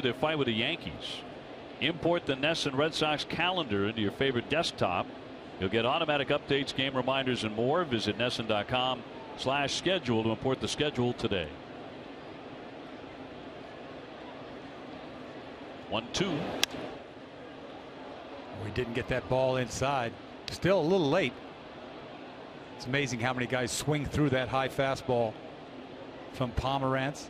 their fight with the Yankees. Import the NESN Red Sox calendar into your favorite desktop. You'll get automatic updates, game reminders, and more. Visit NESN.com/schedule to import the schedule today. 1-2. We didn't get that ball inside. Still a little late. It's amazing how many guys swing through that high fastball from Pomeranz.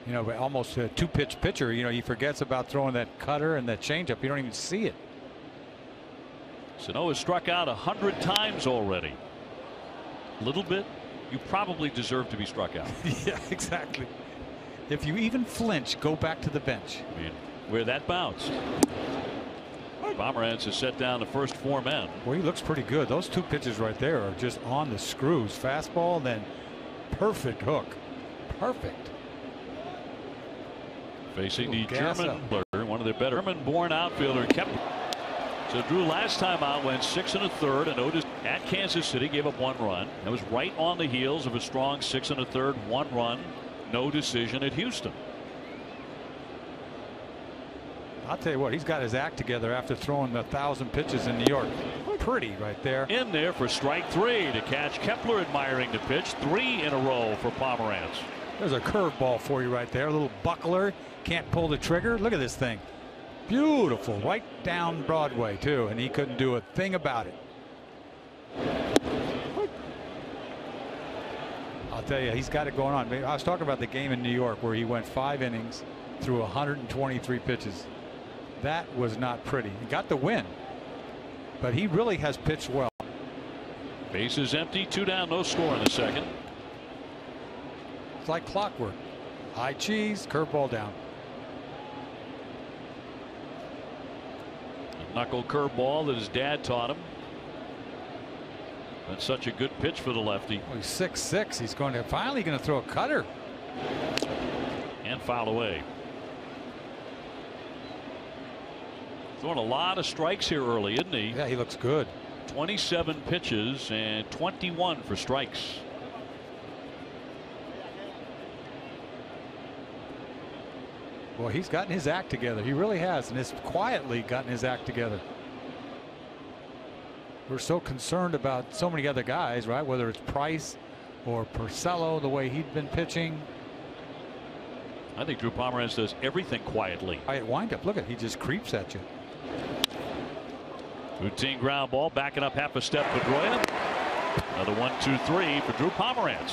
You know, almost a two-pitch pitcher. You know, he forgets about throwing that cutter and that changeup. You don't even see it. Sano has struck out 100 times already. A little bit. You probably deserve to be struck out. Yeah, exactly. If you even flinch, go back to the bench. I mean, where that bounced. Pomeranz has set down the first 4 men. Well, he looks pretty good. Those 2 pitches right there are just on the screws. Fastball, then perfect hook. Perfect. Facing the German player, one of their better German-born outfielder, Kepler. So Drew last time out went 6 1/3 and Otis at Kansas City gave up 1 run. That was right on the heels of a strong 6 1/3, 1 run, no decision at Houston. I'll tell you what, he's got his act together after throwing 1,000 pitches in New York. Pretty right there. In there for strike 3 to catch Kepler admiring the pitch. 3 in a row for Pomeranz. There's a curveball for you right there. A little buckler. Can't pull the trigger. Look at this thing. Beautiful. Right down Broadway, too. And he couldn't do a thing about it. I'll tell you, he's got it going on. I was talking about the game in New York where he went 5 innings through 123 pitches. That was not pretty. He got the win, but he really has pitched well. Bases empty, 2 down, no score in the second. It's like clockwork. High cheese, curveball down. A knuckle curveball that his dad taught him. That's such a good pitch for the lefty. Well, he's 6'6". He's finally going to throw a cutter. And foul away. Throwing a lot of strikes here early, isn't he? Yeah, he looks good. 27 pitches and 21 for strikes. Well, he's gotten his act together. He really has, and has quietly gotten his act together. We're so concerned about so many other guys, right? Whether it's Price or Porcello, the way he'd been pitching. I think Drew Pomeranz does everything quietly. Quiet windup. Look at it. He just creeps at you. Routine ground ball, backing up half a step. Pedroia. Another 1-2-3 for Drew Pomeranz.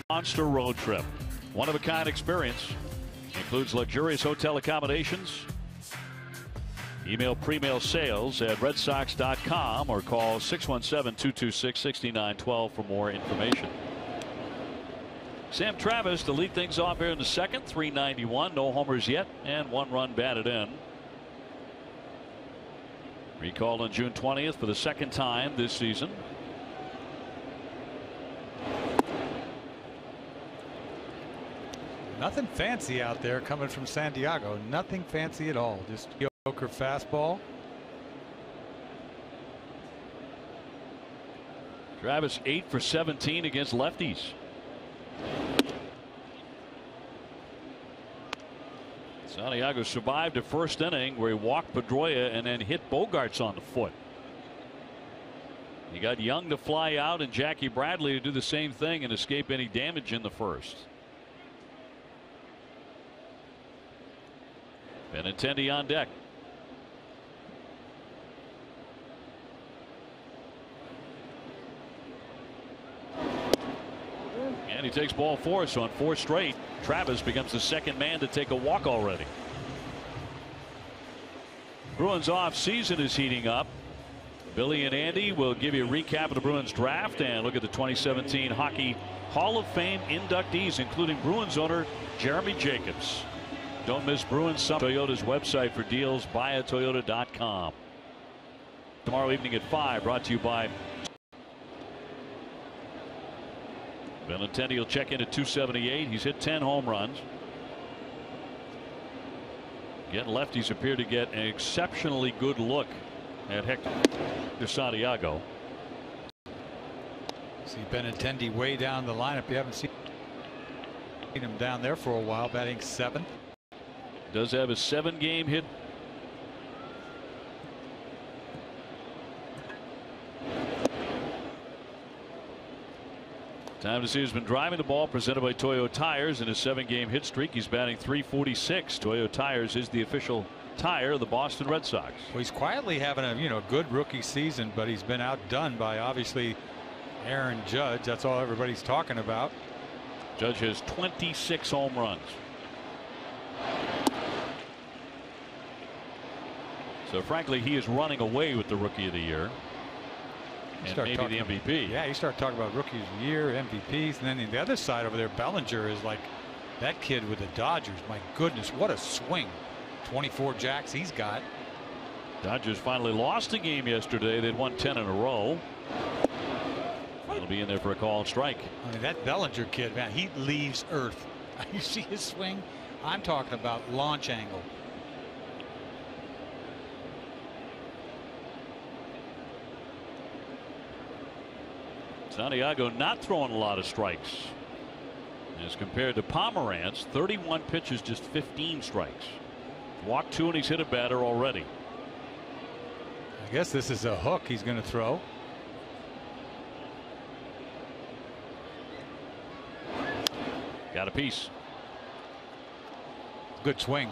Monster road trip. One-of-a-kind experience. Includes luxurious hotel accommodations. Email pre-mail sales at redsox.com or call 617-226-6912 for more information. Sam Travis to lead things off here in the second. 391, no homers yet, and 1 run batted in. Recalled on June 20th for the second time this season. Nothing fancy out there coming from San Diego. Nothing fancy at all. Just mediocre fastball. Travis 8 for 17 against lefties. Santiago survived the first inning where he walked Pedroia and then hit Bogarts on the foot. He got Young to fly out and Jackie Bradley to do the same thing and escape any damage in the first. Benintendi on deck. And he takes ball 4, so on 4 straight, Travis becomes the second man to take a walk already. Bruins off season is heating up. Billy and Andy will give you a recap of the Bruins draft and look at the 2017 Hockey Hall of Fame inductees, including Bruins owner Jeremy Jacobs. Don't miss Bruins Summer. Toyota's website for deals, buyatoyota.com. Tomorrow evening at 5, brought to you by Benintendi will check in at 278. He's hit 10 home runs. Again, lefties appear to get an exceptionally good look at Hector Santiago. See Benintendi way down the lineup. You haven't seen him down there for a while, batting 7th. Does have a 7-game hit. Time to see who's been driving the ball, presented by Toyo Tires. In his 7-game hit streak, he's batting .346. Toyo Tires is the official tire of the Boston Red Sox. Well, he's quietly having a good rookie season, but he's been outdone by obviously Aaron Judge. That's all everybody's talking about. Judge has 26 home runs. So frankly, he is running away with the Rookie of the Year. And maybe the MVP. Yeah, you start talking about Rookies of the Year, MVPs, and then the other side over there, Bellinger is like that kid with the Dodgers. My goodness, what a swing. 24 jacks he's got. Dodgers finally lost a game yesterday. They'd won 10 in a row. He'll be in there for a call and strike. I mean, that Bellinger kid, man, he leaves Earth. You see his swing? I'm talking about launch angle. Santiago not throwing a lot of strikes as compared to Pomerantz. 31 pitches, just 15 strikes. Walked 2 and he's hit a batter already. I guess this is a hook he's going to throw. Got a piece. Good swing.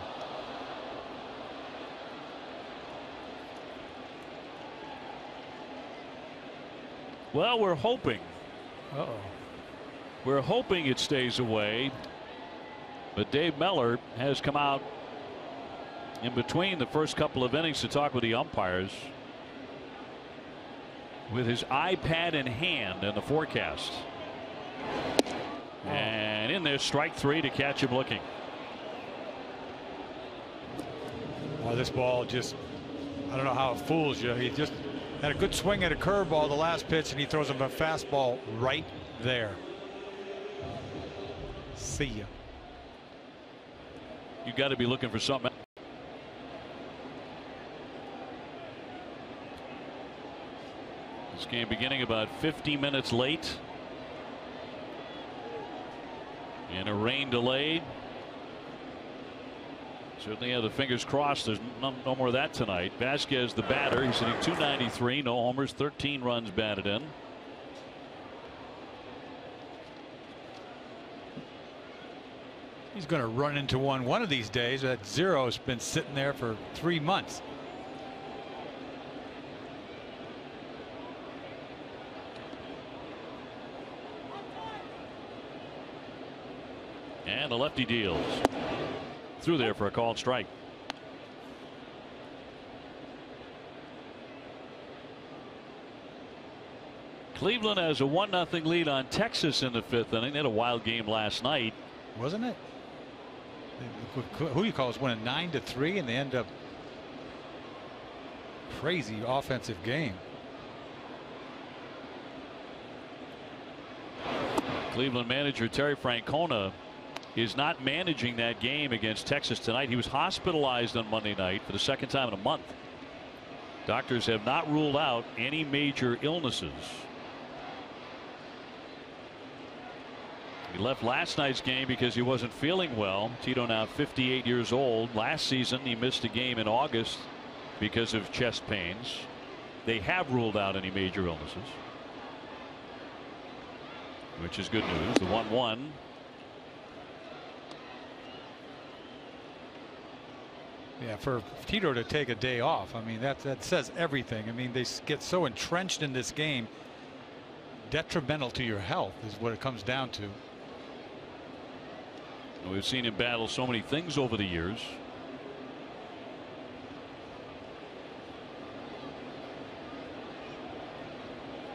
Well, we're hoping. Uh-oh. We're hoping it stays away. But Dave Meller has come out in between the first couple of innings to talk with the umpires with his iPad in hand and the forecast. And in there, strike 3 to catch him looking. Well, this ball just, I don't know how it fools you. He just had a good swing at a curveball the last pitch, and he throws him a fastball right there. See ya. You got to be looking for something. This game beginning about 50 minutes late. And a rain delayed. Certainly have the fingers crossed there's no more of that tonight. Vasquez the batter. He's hitting .293, no homers, 13 runs batted in. He's going to run into one of these days. That zero's been sitting there for 3 months. And the lefty deals through there for a called strike. Cleveland has a 1-0 lead on Texas in the 5th inning. They had a wild game last night, wasn't it? Who do you call is winning 9-3, and they end up crazy offensive game. Cleveland manager Terry Francona is not managing that game against Texas tonight. He was hospitalized on Monday night for the 2nd time in a month. Doctors have not ruled out any major illnesses. He left last night's game because he wasn't feeling well. Tito now 58 years old. Last season he missed a game in August because of chest pains. They have ruled out any major illnesses, which is good news. The 1-1. Yeah, for Tito to take a day off, I mean that says everything. I mean they get so entrenched in this game. Detrimental to your health is what it comes down to. We've seen him battle so many things over the years.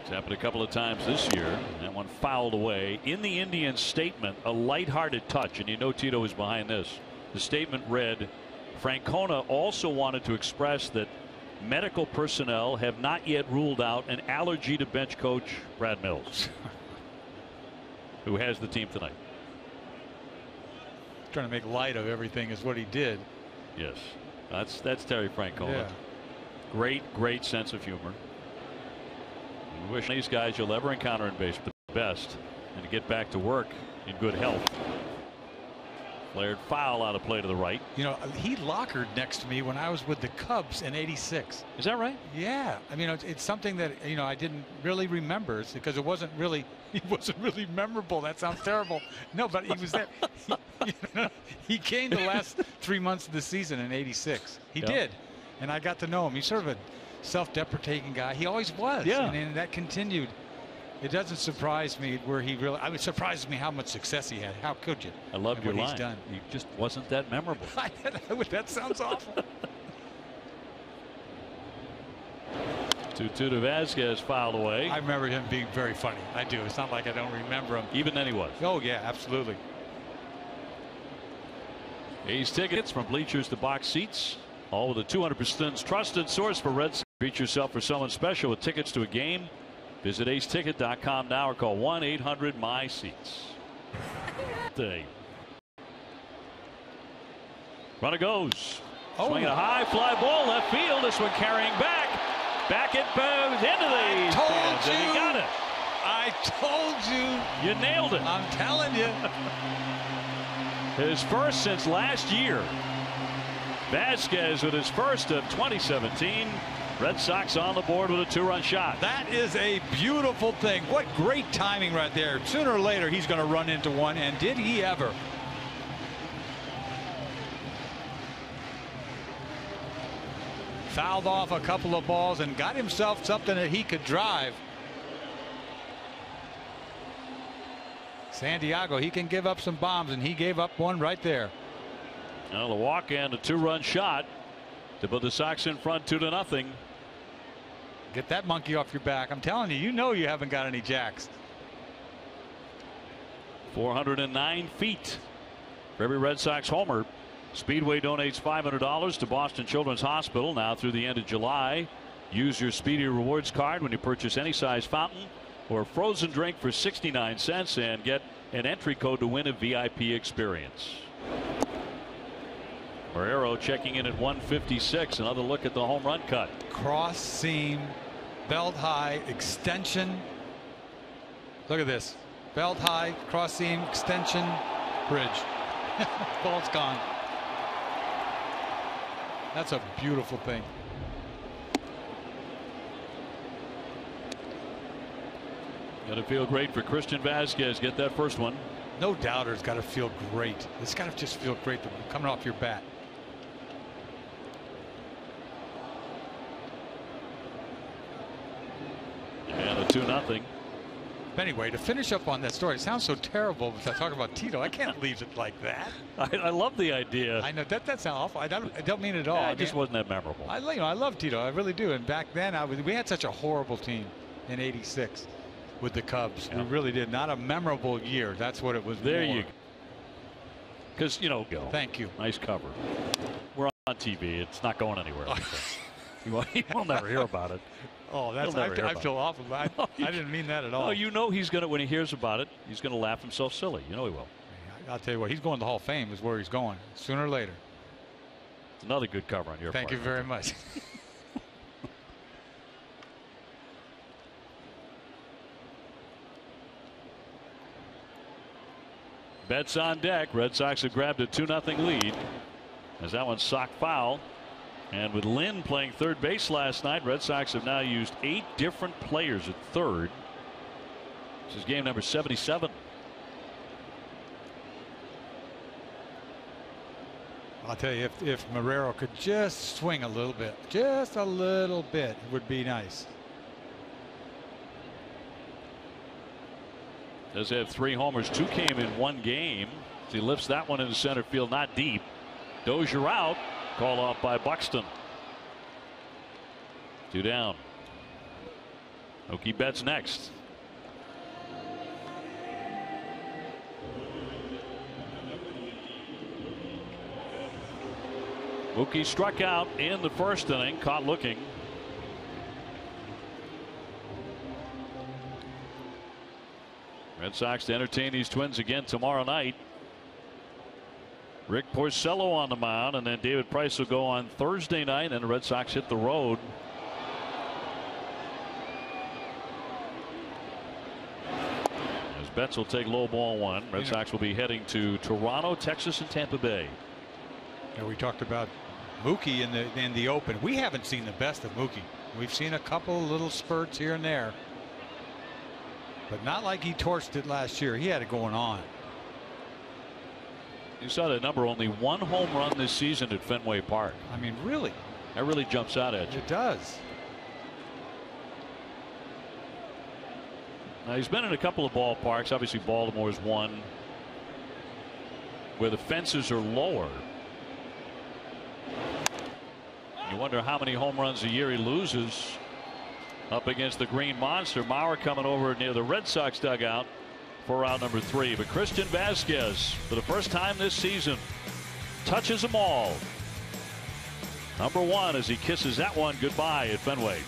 It's happened a couple of times this year. That one fouled away. In the Indians statement, a lighthearted touch, and you know Tito is behind this. The statement read, Francona also wanted to express that medical personnel have not yet ruled out an allergy to bench coach Brad Mills, who has the team tonight. Trying to make light of everything is what he did. Yes, that's Terry Francona. Yeah. Great sense of humor. We wish these guys you'll ever encounter in baseball the best, and to get back to work in good health. Flared foul out of play to the right. You know, he lockered next to me when I was with the Cubs in '86. Is that right? Yeah. I mean, it's something that, you know, I didn't really remember because it wasn't really, he wasn't really memorable. That sounds terrible. No, but he was there. He came the last 3 months of the season in '86. He did. And I got to know him. He's sort of a self-deprecating guy. He always was. Yeah. And that continued. It doesn't surprise me where he really. It surprises me how much success he had. How could you? I loved your line. He's done. He just wasn't that memorable. That sounds awful. 2-2 to Vasquez, fouled away. I remember him being very funny. I do. It's not like I don't remember him. Even then he was. Oh yeah, absolutely. A's tickets from bleachers to box seats, all with a 200% trusted source for Red Sox. Treat yourself for someone special with tickets to a game. Visit aceticket.com now or call 1-800-MY-SEATS. Runner goes. Swinging a high fly ball left field. This one carrying back. Back it goes into the stands, and he got it. I told you. You nailed it. I'm telling you. His first since last year. Vasquez with his first of 2017. Red Sox on the board with a 2-run shot. That is a beautiful thing. What great timing right there. Sooner or later he's going to run into one, and did he ever. Fouled off a couple of balls and got himself something that he could drive. Santiago, he can give up some bombs, and he gave up one right there. Now the walk and a 2-run shot to put the Sox in front 2-0. Get that monkey off your back. I'm telling you, you know you haven't got any jacks. 409 feet for every Red Sox homer. Speedway donates $500 to Boston Children's Hospital now through the end of July. Use your Speedy Rewards card when you purchase any size fountain or frozen drink for 69 cents and get an entry code to win a VIP experience. Marrero checking in at 156. Another look at the home run cut. Cross seam, belt high, extension. Look at this. Belt high, cross seam, extension, bridge. Ball's gone. That's a beautiful thing. Gonna feel great for Christian Vasquez. Get that first one. No doubter, it's got to feel great. It's got to just feel great coming off your bat. And a 2-0. Anyway, to finish up on that story, it sounds so terrible if I talk about Tito. I can't leave it like that. I love the idea. I know that sounds awful. I don't mean it at all. Yeah, it just wasn't that memorable. I love Tito. I really do. And back then, we had such a horrible team in '86 with the Cubs. Yeah. We really did. Not a memorable year. That's what it was. There you go. Because, go. Thank you. Nice cover. We're on TV. It's not going anywhere. You'll never hear about it. Oh, I feel awful. I didn't mean that at all. No, he's going to, when he hears about it, he's going to laugh himself silly. He will. I'll tell you what, he's going to the Hall of Fame is where he's going, sooner or later. It's another good cover on your part. Thank you very much. Betts on deck. Red Sox have grabbed a 2-0 lead as that one's socked foul. And with Lynn playing third base last night, Red Sox have now used 8 different players at third. This is game number 77. I'll tell you, if Marrero could just swing a little bit, just a little bit, it would be nice. Does have 3 homers. 2 came in 1 game. He lifts that one into center field, not deep. Dozier out. Call off by Buxton. 2 down. Mookie Betts next. Mookie struck out in the first inning, caught looking. Red Sox to entertain these Twins again tomorrow night. Rick Porcello on the mound, and then David Price will go on Thursday night, and the Red Sox hit the road. As Betts will take low ball 1. Red Sox will be heading to Toronto, Texas, and Tampa Bay. We talked about Mookie in the open. We haven't seen the best of Mookie. We've seen a couple little spurts here and there, but not like he torched it last year. He had it going on. You saw that number, only 1 home run this season at Fenway Park. I mean, really? That really jumps out at you. It does. Now, he's been in a couple of ballparks. Obviously, Baltimore's one where the fences are lower. You wonder how many home runs a year he loses up against the Green Monster. Mauer coming over near the Red Sox dugout for round number 3. But Christian Vasquez, for the first time this season, touches them all. Number 1 as he kisses that one goodbye at Fenway.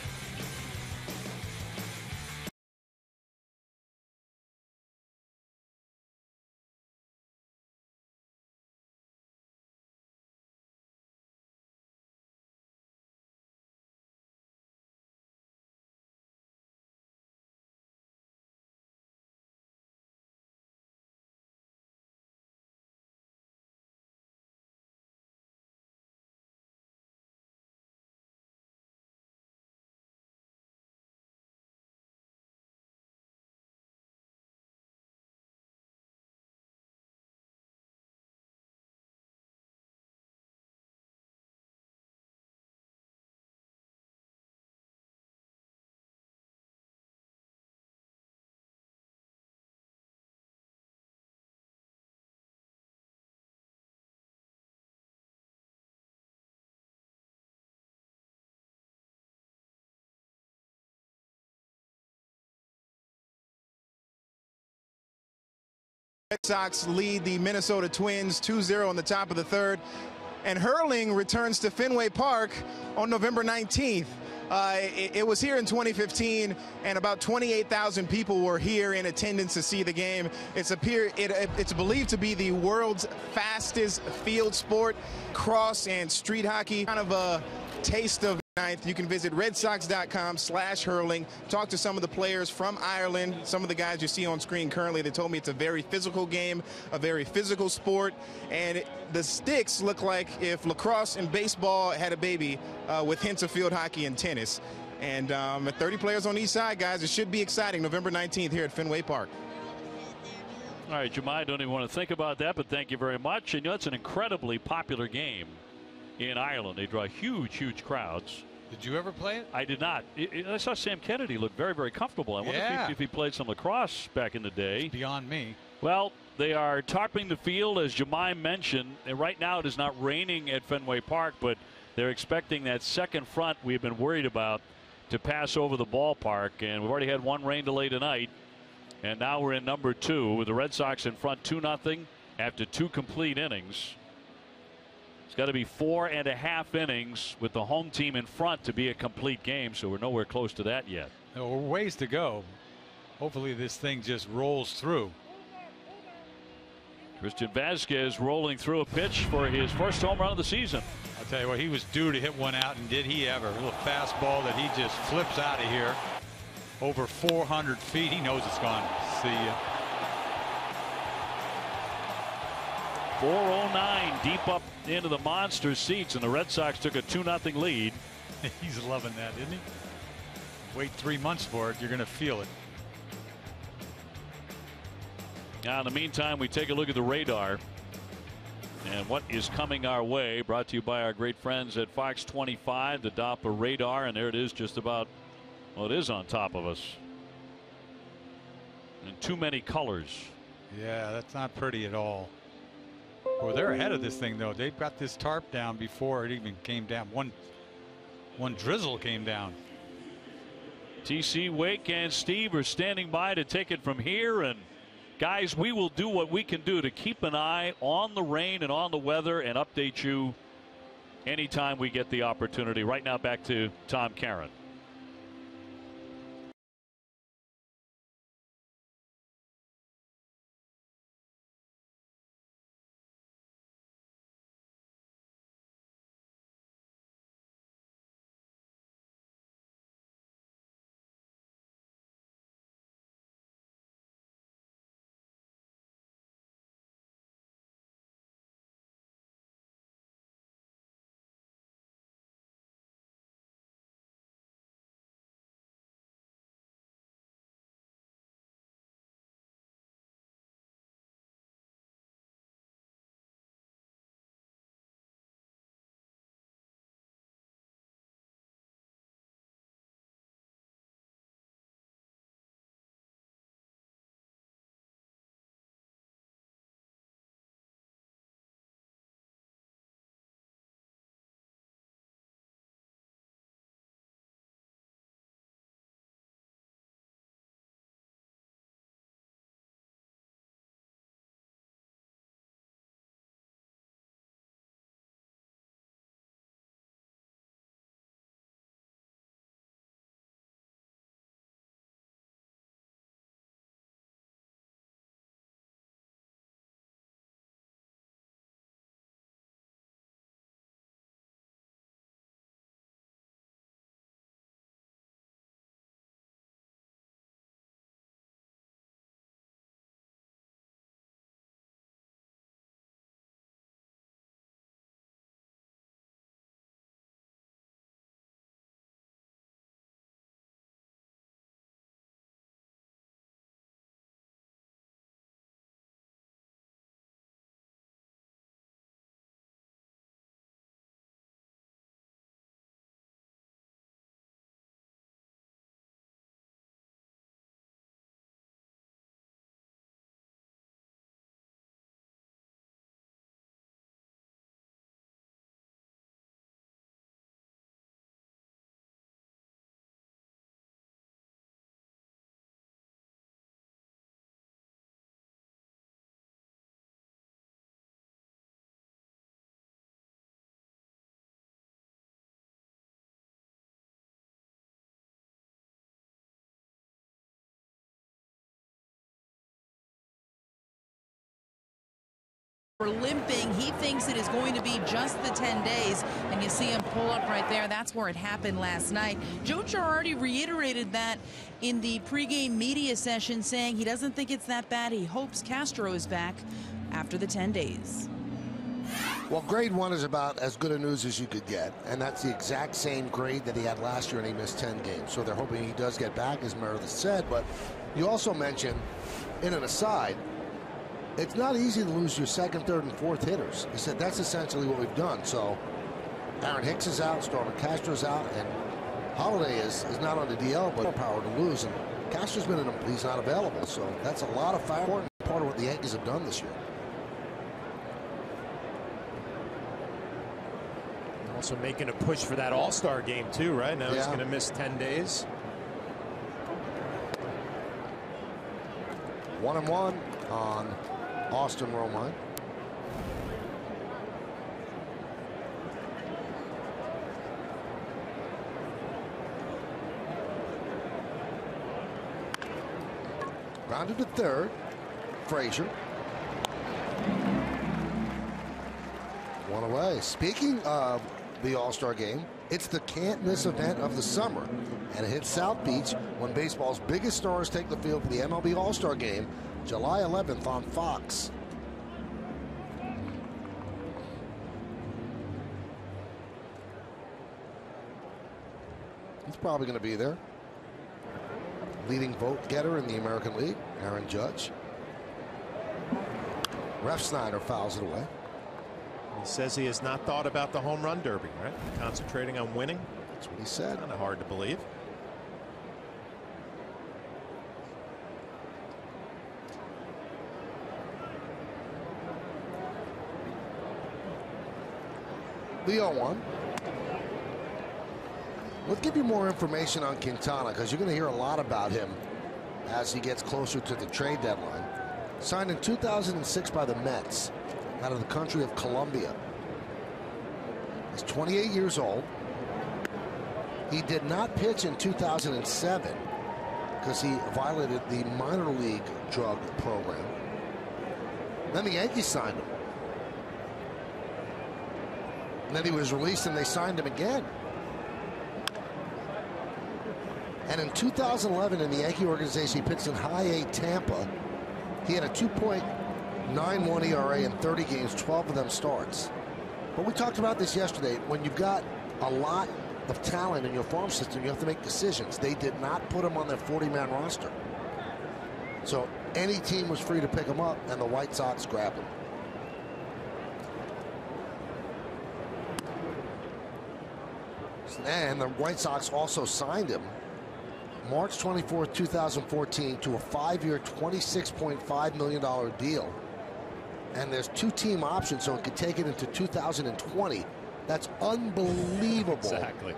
Red Sox lead the Minnesota Twins 2-0 on the top of the 3rd, and hurling returns to Fenway Park on November 19th. It was here in 2015, and about 28,000 people were here in attendance to see the game. It's believed to be the world's fastest field sport. Cross and street hockey, kind of a taste of 9th. You can visit redsox.com/hurling. Talk to some of the players from Ireland, some of the guys you see on screen currently. They told me it's a very physical game, a very physical sport, and the sticks look like if lacrosse and baseball had a baby, with hints of field hockey and tennis. And 30 players on each side, guys. It should be exciting. November 19th here at Fenway Park. All right, Jemai, I don't even want to think about that, but thank you very much. And it's an incredibly popular game in Ireland. They draw huge crowds. Did you ever play it? I did not. I saw Sam Kennedy look very, very comfortable. I wonder if he played some lacrosse back in the day. It's beyond me. Well, they are tarping the field, as Jemime mentioned. And right now it is not raining at Fenway Park, but they're expecting that second front we've been worried about to pass over the ballpark. And we've already had one rain delay tonight. And now we're in number 2 with the Red Sox in front 2-0 after 2 complete innings. It's got to be 4.5 innings with the home team in front to be a complete game, so we're nowhere close to that yet. No, we're ways to go. Hopefully this thing just rolls through. Christian Vasquez rolling through a pitch for his first home run of the season. I'll tell you what, he was due to hit one out, and did he ever. A little fastball that he just flips out of here. Over 400 feet. He knows it's gone. See ya. 4:09 deep up into the monster seats, and the Red Sox took a 2-0 lead. He's loving that, isn't he? Wait 3 months for it. You're going to feel it. Now, in the meantime, we take a look at the radar and what is coming our way. Brought to you by our great friends at Fox 25, the Doppler radar, and there it is, just about, well, it is on top of us in too many colors. Yeah, that's not pretty at all. Well, they're ahead of this thing, though. They've got this tarp down before it even came down. One drizzle came down. TC, Wake, and Steve are standing by to take it from here. And guys, we will do what we can do to keep an eye on the rain and on the weather and update you anytime we get the opportunity. Right now, back to Tom Caron. Limping. He thinks it is going to be just the 10 days, and you see him pull up right there. That's where it happened last night. Joe Girardi reiterated that in the pregame media session, saying he doesn't think it's that bad. He hopes Castro is back after the 10 days. Well, grade 1 is about as good a news as you could get, and that's the exact same grade that he had last year, and he missed 10 games. So they're hoping he does get back, as Meredith said. But you also mentioned, in an aside, it's not easy to lose your second, third, and fourth hitters. He said that's essentially what we've done. So Aaron Hicks is out, Stormer Castro's out, and Holiday is not on the DL, but power to lose. And Castro's he's not available, so that's a lot of fireworks. Part of what the Yankees have done this year. Also making a push for that All-Star game too, right? Now he's going to miss 10 days. 1-1 on Austin Romine. Grounded to third. Frazier. One away. Speaking of the All-Star game, it's the can't-miss event of the summer, and it hits South Beach when baseball's biggest stars take the field for the MLB All-Star game, July 11th on Fox. He's probably going to be there. Leading vote getter in the American League, Aaron Judge. Refsnyder fouls it away. He says he has not thought about the home run derby, right? Concentrating on winning. That's what he said. Kind of hard to believe. The 0-1. We'll give you more information on Quintana because you're going to hear a lot about him as he gets closer to the trade deadline. Signed in 2006 by the Mets out of the country of Colombia. He's 28 years old. He did not pitch in 2007 because he violated the minor league drug program. Then the Yankees signed him. And then he was released and they signed him again. And in 2011 in the Yankee organization, he pitched in High A Tampa. He had a 2.91 ERA in 30 games, 12 of them starts. But we talked about this yesterday. When you've got a lot of talent in your farm system, you have to make decisions. They did not put him on their 40-man roster. So any team was free to pick him up, and the White Sox grabbed him. And the White Sox also signed him March 24, 2014 to a 5-year, $26.5 million deal. And there's 2 team options, so it could take it into 2020. That's unbelievable. Exactly.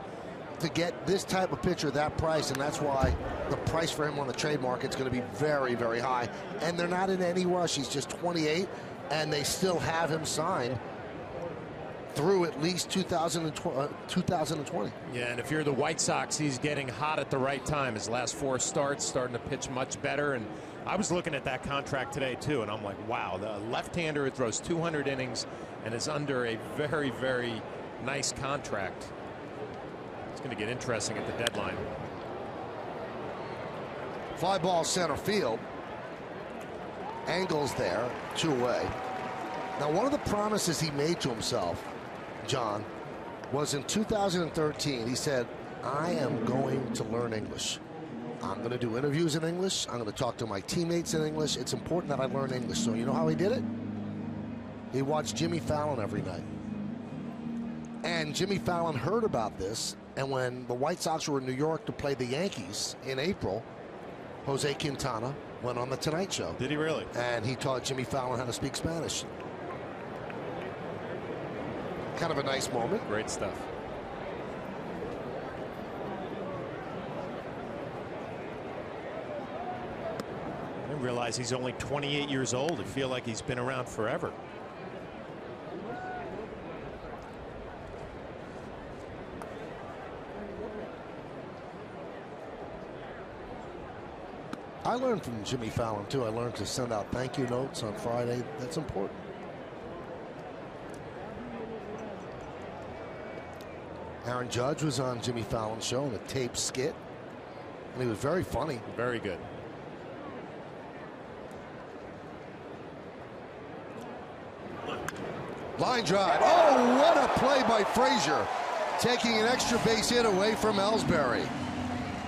To get this type of pitcher that price, and that's why the price for him on the trade market is going to be very, very high. And they're not in any rush. He's just 28, and they still have him signed through at least 2020. Yeah, and if you're the White Sox, he's getting hot at the right time. His last 4 starts, starting to pitch much better. And I was looking at that contract today, too, and I'm like, wow, the left-hander who throws 200 innings and is under a very, very nice contract. It's going to get interesting at the deadline. Fly ball center field. Angles there, 2 away. Now, one of the promises he made to himself, John, was in 2013. He said, I am going to learn English. I'm going to do interviews in English. I'm going to talk to my teammates in English. It's important that I learn English. So you know how he did it? He watched Jimmy Fallon every night. And Jimmy Fallon heard about this. And when the White Sox were in New York to play the Yankees in April, Jose Quintana went on the Tonight Show. Did he really? And he taught Jimmy Fallon how to speak Spanish. Kind of a nice moment. Great stuff. I didn't realize he's only 28 years old. I feel like he's been around forever. I learned from Jimmy Fallon, too. I learned to send out thank you notes on Friday. That's important. Aaron Judge was on Jimmy Fallon's show in a taped skit, and he was very funny. Very good. Line drive. Oh, what a play by Frazier, taking an extra base hit away from Ellsbury.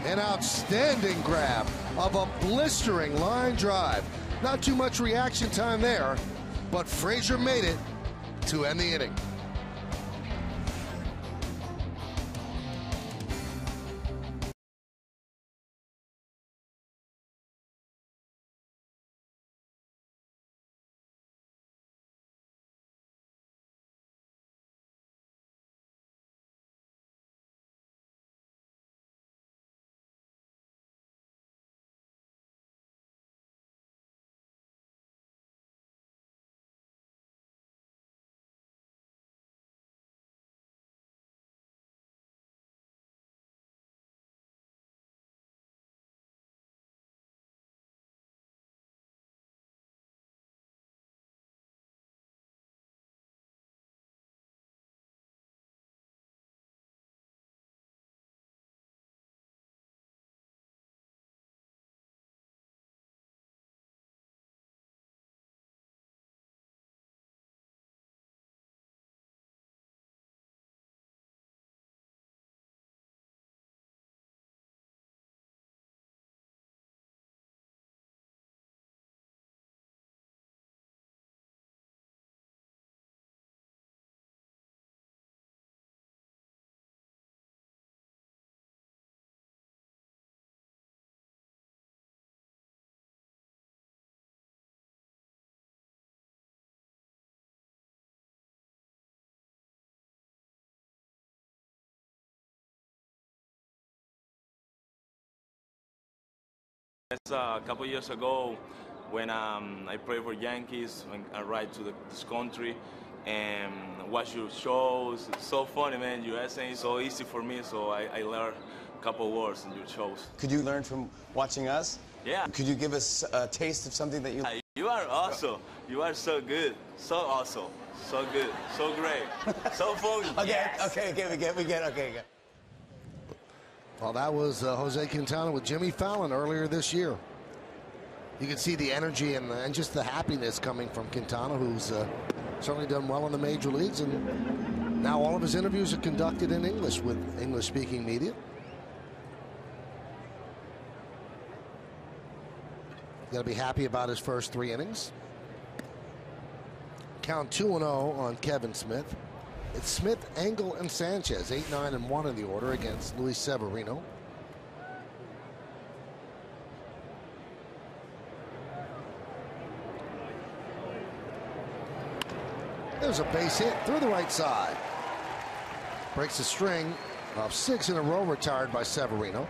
An outstanding grab of a blistering line drive. Not too much reaction time there, but Frazier made it to end the inning. That's a couple years ago when I played for Yankees, when I ride to this country and watch your shows. It's so funny, man. You accent is so easy for me, so I learned a couple words in your shows. Could you learn from watching us? Yeah. Could you give us a taste of something that you... You are awesome. You are so good. So awesome. So good. So great. So funny. Okay, Yes. okay, we get, okay. Well, that was Jose Quintana with Jimmy Fallon earlier this year. You can see the energy and just the happiness coming from Quintana, who's certainly done well in the major leagues. And now all of his interviews are conducted in English with English-speaking media. Got to be happy about his first 3 innings. Count 2-0 on Kevin Smith. It's Smith, Engel, and Sanchez, 8, 9, and 1 in the order against Luis Severino. There's a base hit through the right side. Breaks a string of 6 in a row retired by Severino.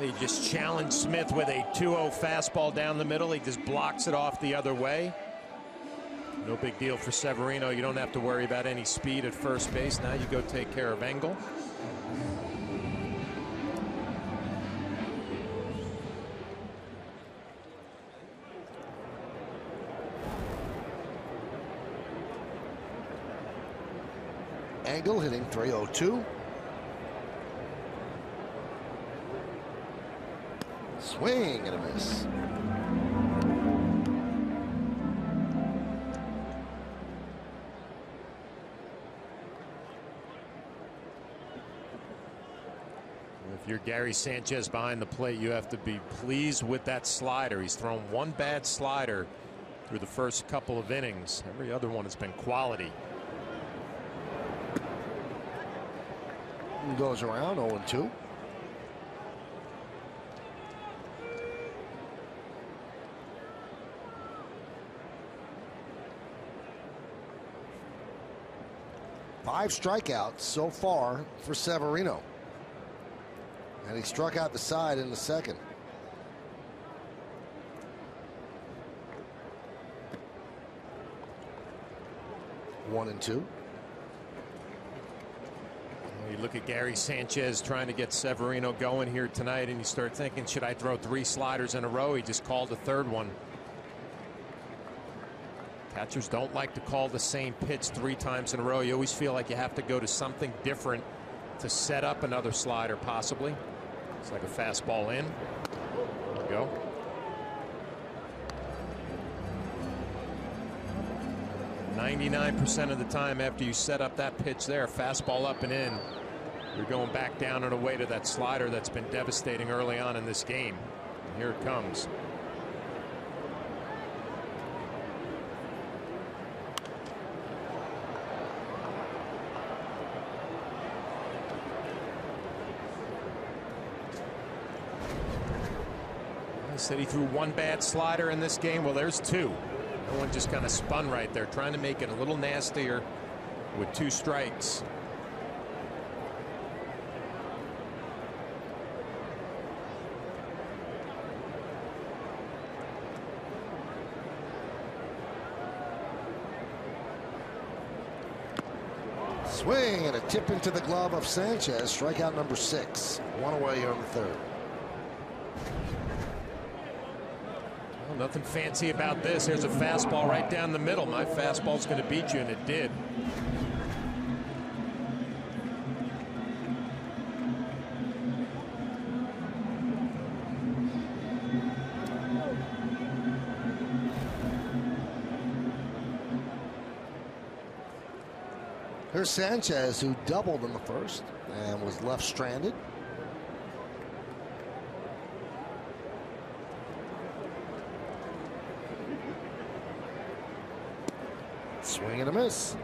He just challenged Smith with a 2-0 fastball down the middle. He just blocks it off the other way. No big deal for Severino. You don't have to worry about any speed at first base. Now you go take care of Engel. Engel hitting .302. Swing and a miss. If you're Gary Sanchez behind the plate, you have to be pleased with that slider. He's thrown one bad slider through the first couple of innings. Every other one has been quality. Goes around 0-2. Five strikeouts so far for Severino. And he struck out the side in the second. One and two. You look at Gary Sanchez trying to get Severino going here tonight, and you start thinking, should I throw 3 sliders in a row? He just called the third one. Catchers don't like to call the same pitch 3 times in a row. You always feel like you have to go to something different to set up another slider, possibly. It's like a fastball in. There we go. %99 of the time after you set up that pitch there, fastball up and in, you're going back down and away to that slider that's been devastating early on in this game. And here it comes. I said he threw one bad slider in this game. Well, there's 2. That one just kind of spun right there, trying to make it a little nastier with 2 strikes. Swing and a tip into the glove of Sanchez. Strikeout number 6. 1 away here in the third. Well, nothing fancy about this. There's a fastball right down the middle. My fastball's going to beat you, and it did. Here's Sanchez, who doubled in the first and was left stranded. Swing and a miss.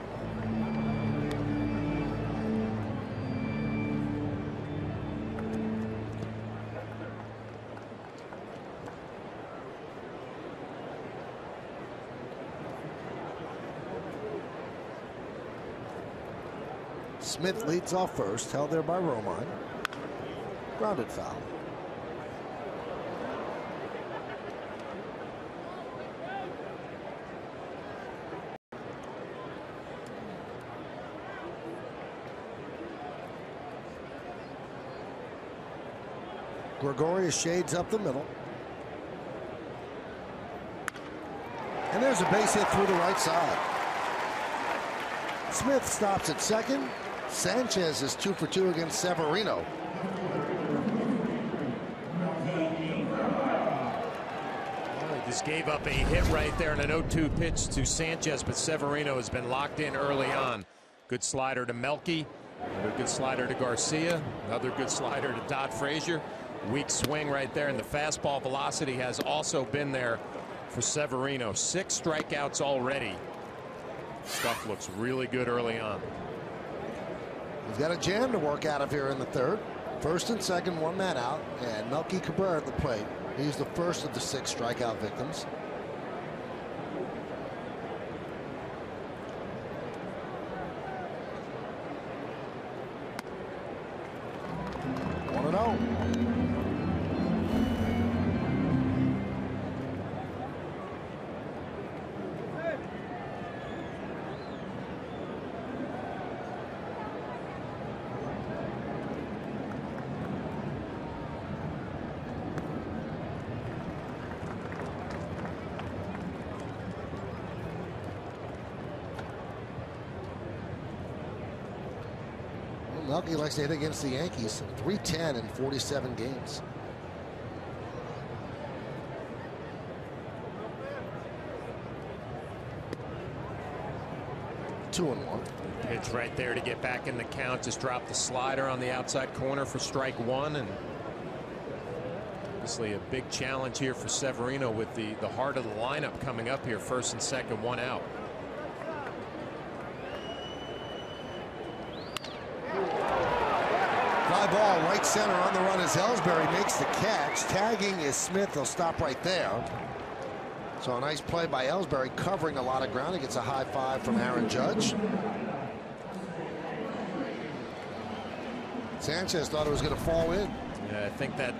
Smith leads off first, held there by Romine. Grounded foul. Gregorius shades up the middle. And there's a base hit through the right side. Smith stops at second. Sanchez is 2 for 2 against Severino. He just gave up a hit right there in an 0-2 pitch to Sanchez, but Severino has been locked in early on. Good slider to Melky. Another good slider to Garcia. Another good slider to Dot Frazier. Weak swing right there, and the fastball velocity has also been there for Severino. 6 strikeouts already. Stuff looks really good early on. He's got a jam to work out of here in the third. First and second, 1 man out, and Melky Cabrera at the plate. He's the first of the 6 strikeout victims. Melky likes to hit against the Yankees. 310 in 47 games. Two and one. Pitch right there to get back in the count. Just dropped the slider on the outside corner for strike 1, and obviously a big challenge here for Severino with the heart of the lineup coming up here. First and second, 1 out. Fly ball right center. On the run is Ellsbury, makes the catch. Tagging is Smith. He'll stop right there. So a nice play by Ellsbury, covering a lot of ground. He gets a high five from Aaron Judge. Sanchez thought it was going to fall in. Yeah, I think that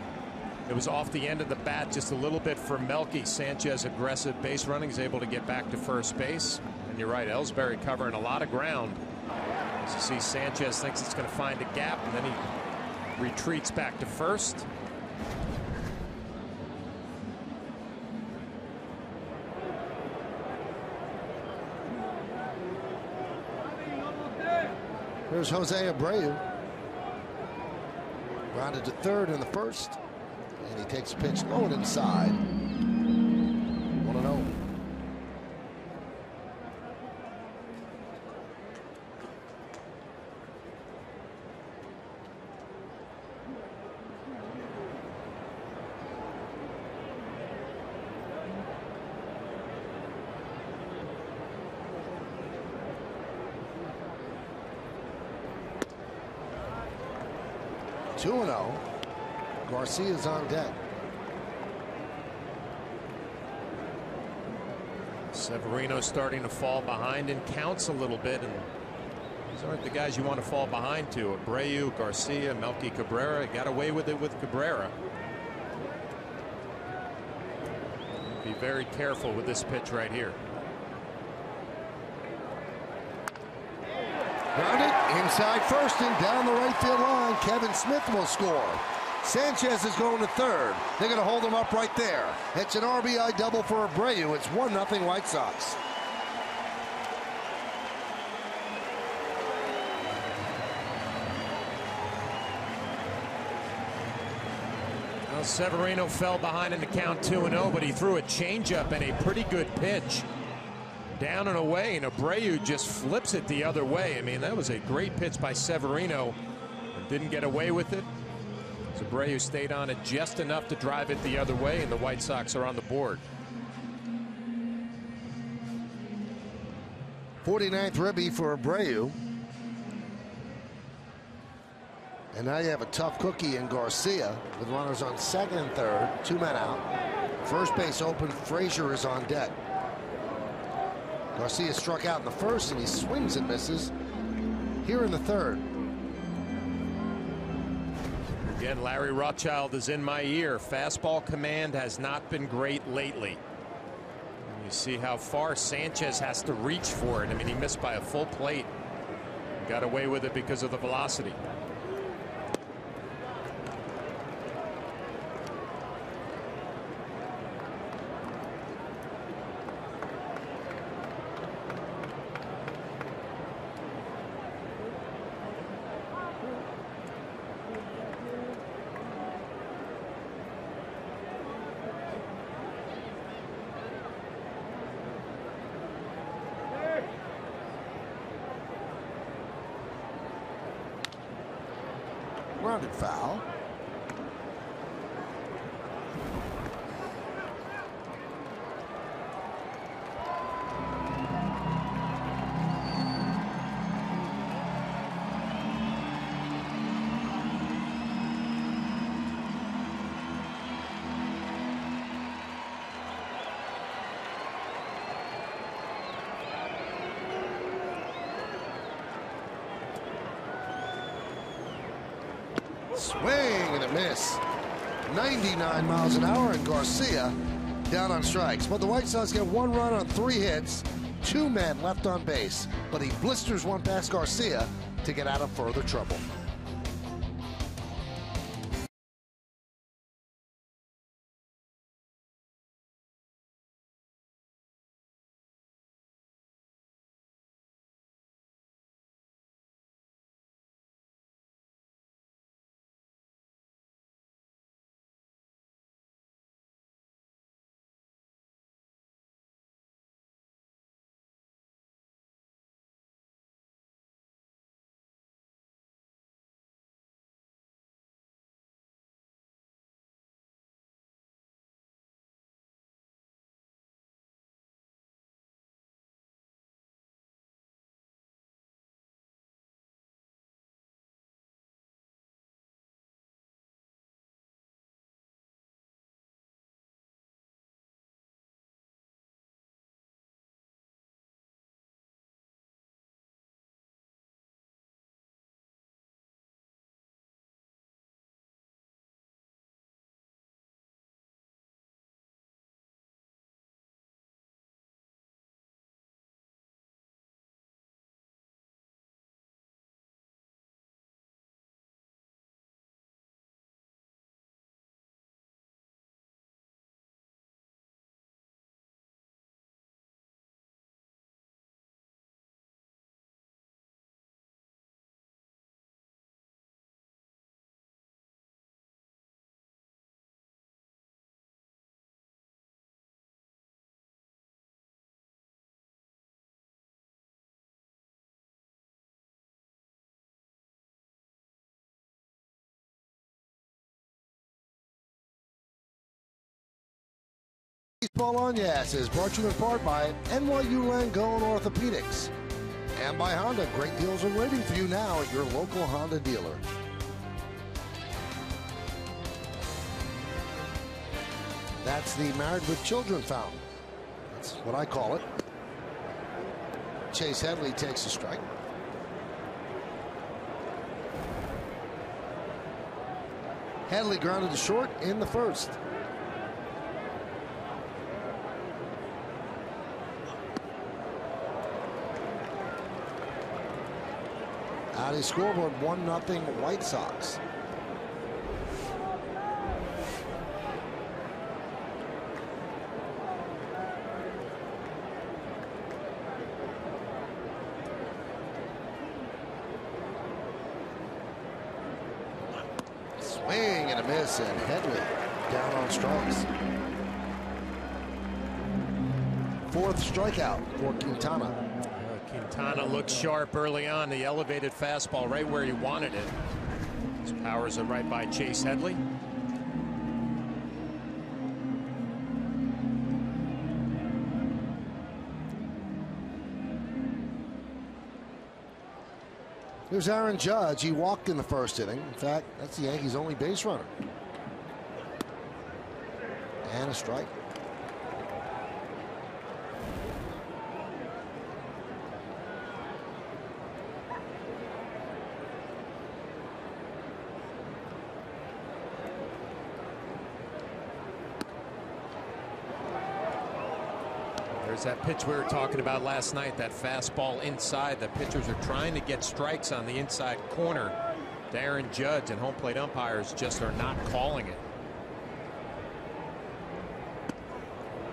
it was off the end of the bat just a little bit for Melky. Sanchez aggressive base running, is able to get back to first base. And you're right, Ellsbury covering a lot of ground. As you see, Sanchez thinks it's going to find a gap, and then he retreats back to first. Here's Jose Abreu. Grounded to third in the first. And he takes a pitch low and inside. 1-0. Garcia's on deck. Severino starting to fall behind in counts a little bit, and these aren't the guys you want to fall behind to. Abreu, Garcia, Melky Cabrera. Got away with it with Cabrera. Be very careful with this pitch right here. Grounded inside first and down the right field line. Kevin Smith will score. Sanchez is going to third. They're going to hold him up right there. It's an RBI double for Abreu. It's 1-0 White Sox. Well, Severino fell behind in the count 2-0, but he threw a changeup and a pretty good pitch. Down and away, and Abreu just flips it the other way. I mean, that was a great pitch by Severino. And didn't get away with it. Abreu stayed on it just enough to drive it the other way, and the White Sox are on the board. 49th ribby for Abreu. And now you have a tough cookie in Garcia with runners on second and third. 2 men out. First base open. Frazier is on deck. Garcia struck out in the first, and he swings and misses. here in the third. Again, Larry Rothschild is in my ear. Fastball command has not been great lately. And you see how far Sanchez has to reach for it. I mean, he missed by a full plate. Got away with it because of the velocity. Grounded foul. Swing and a miss. 99 miles an hour, and Garcia down on strikes. But the White Sox get 1 run on 3 hits, 2 men left on base. But he blisters one past Garcia to get out of further trouble. Baseball on Yes is brought to you in part by NYU Langone Orthopedics and by Honda. Great deals are waiting for you now at your local Honda dealer. That's the Married with Children fountain. That's what I call it. Chase Headley takes a strike. Headley grounded to short in the first. Out of the scoreboard, 1-0 White Sox. Swing and a miss, and Headley down on strikes. 4th strikeout for Quintana. Quintana looked sharp early on. The elevated fastball right where he wanted it. His powers are right by Chase Headley. Here's Aaron Judge. He walked in the first inning. In fact, that's the Yankees' only base runner. And a strike. There's that pitch we were talking about last night, that fastball inside. The pitchers are trying to get strikes on the inside corner. Aaron Judge and home plate umpires just are not calling it.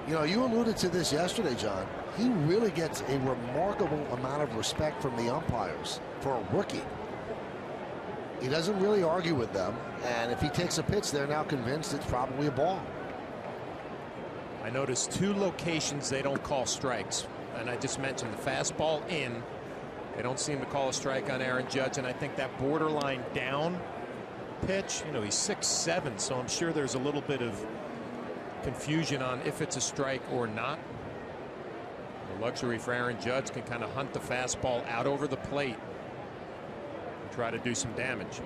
You know, you alluded to this yesterday, John. He really gets a remarkable amount of respect from the umpires for a rookie. He doesn't really argue with them, and if he takes a pitch, they're now convinced it's probably a ball. I noticed 2 locations they don't call strikes, and I just mentioned the fastball in. They don't seem to call a strike on Aaron Judge, and I think that borderline down pitch, you know, he's 6'7", so I'm sure there's a little bit of confusion on if it's a strike or not. The luxury for Aaron Judge can kind of hunt the fastball out over the plate and try to do some damage.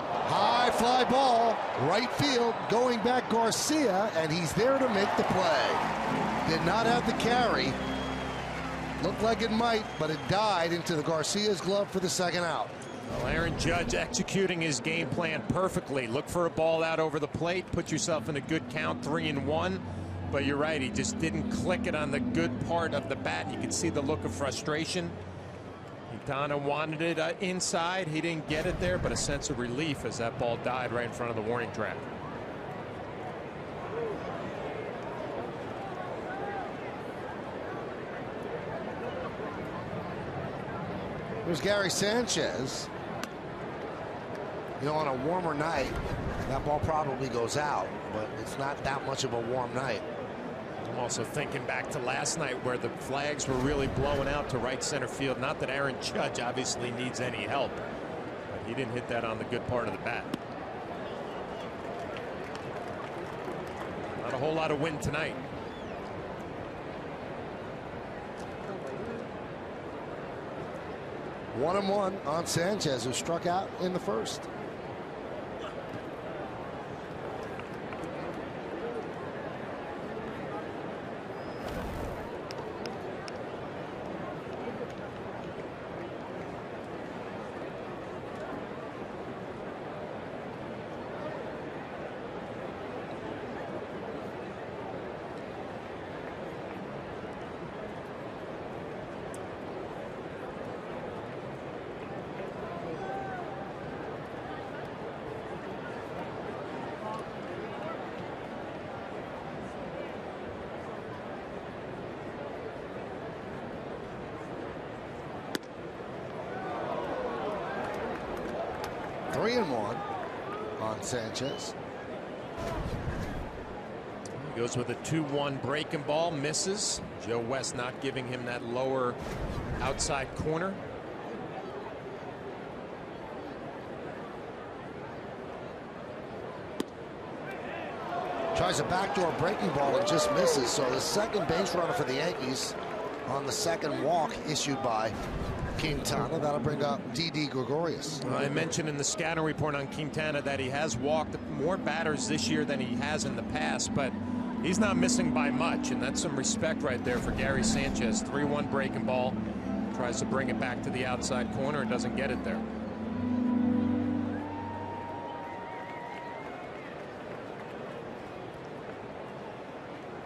High fly ball, right field, going back Garcia, and he's there to make the play. Did not have the carry. Looked like it might, but it died into the Garcia's glove for the second out. Well, Aaron Judge executing his game plan perfectly. Look for a ball out over the plate, put yourself in a good count, 3-1. But you're right, he just didn't click it on the good part of the bat. You can see the look of frustration. Quintana wanted it inside. He didn't get it there, but a sense of relief as that ball died right in front of the warning track. Here's Gary Sanchez. You know, on a warmer night, that ball probably goes out, but it's not that much of a warm night. I'm also thinking back to last night where the flags were really blowing out to right center field. Not that Aaron Judge obviously needs any help, but he didn't hit that on the good part of the bat. Not a whole lot of wind tonight. One and one on Sanchez, who struck out in the first. Three and one on Sanchez. He goes with a 2-1 breaking ball, misses. Joe West not giving him that lower outside corner. Tries a backdoor breaking ball and just misses. So the second base runner for the Yankees on the second walk issued by Quintana. That'll bring up Didi Gregorius. I mentioned in the scouting report on Quintana that he has walked more batters this year than he has in the past, but he's not missing by much, and that's some respect right there for Gary Sanchez. 3-1 breaking ball, tries to bring it back to the outside corner and doesn't get it there.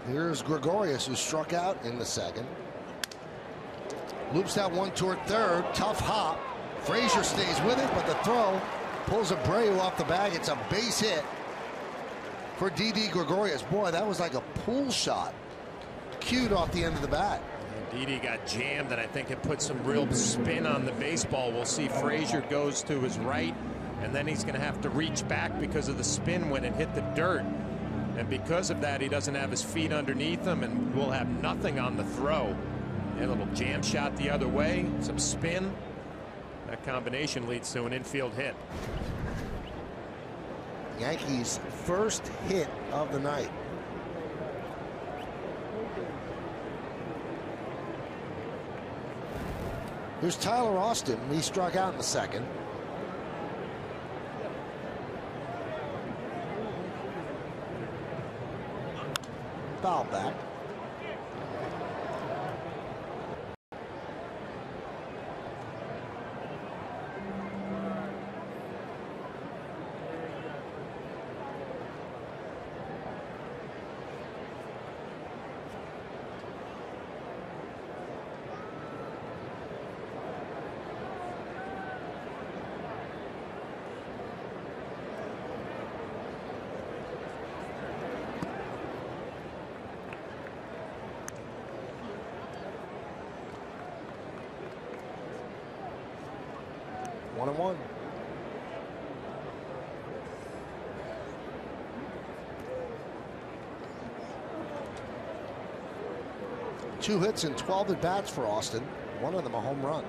Here's Gregorius, who struck out in the second. Loops that one toward third. Tough hop. Frazier stays with it, but the throw pulls Abreu off the bag. It's a base hit for Didi Gregorius. Boy, that was like a pull shot cued off the end of the bat. Didi got jammed, and I think it put some real spin on the baseball. We'll see. Frazier goes to his right, and then he's going to have to reach back because of the spin when it hit the dirt. And because of that, he doesn't have his feet underneath him, and will have nothing on the throw. A little jam shot the other way, some spin. That combination leads to an infield hit. Yankees' first hit of the night. Here's Tyler Austin. He struck out in the second. Foul back. 1-1. Two hits and 12 at bats for Austin. One of them a home run.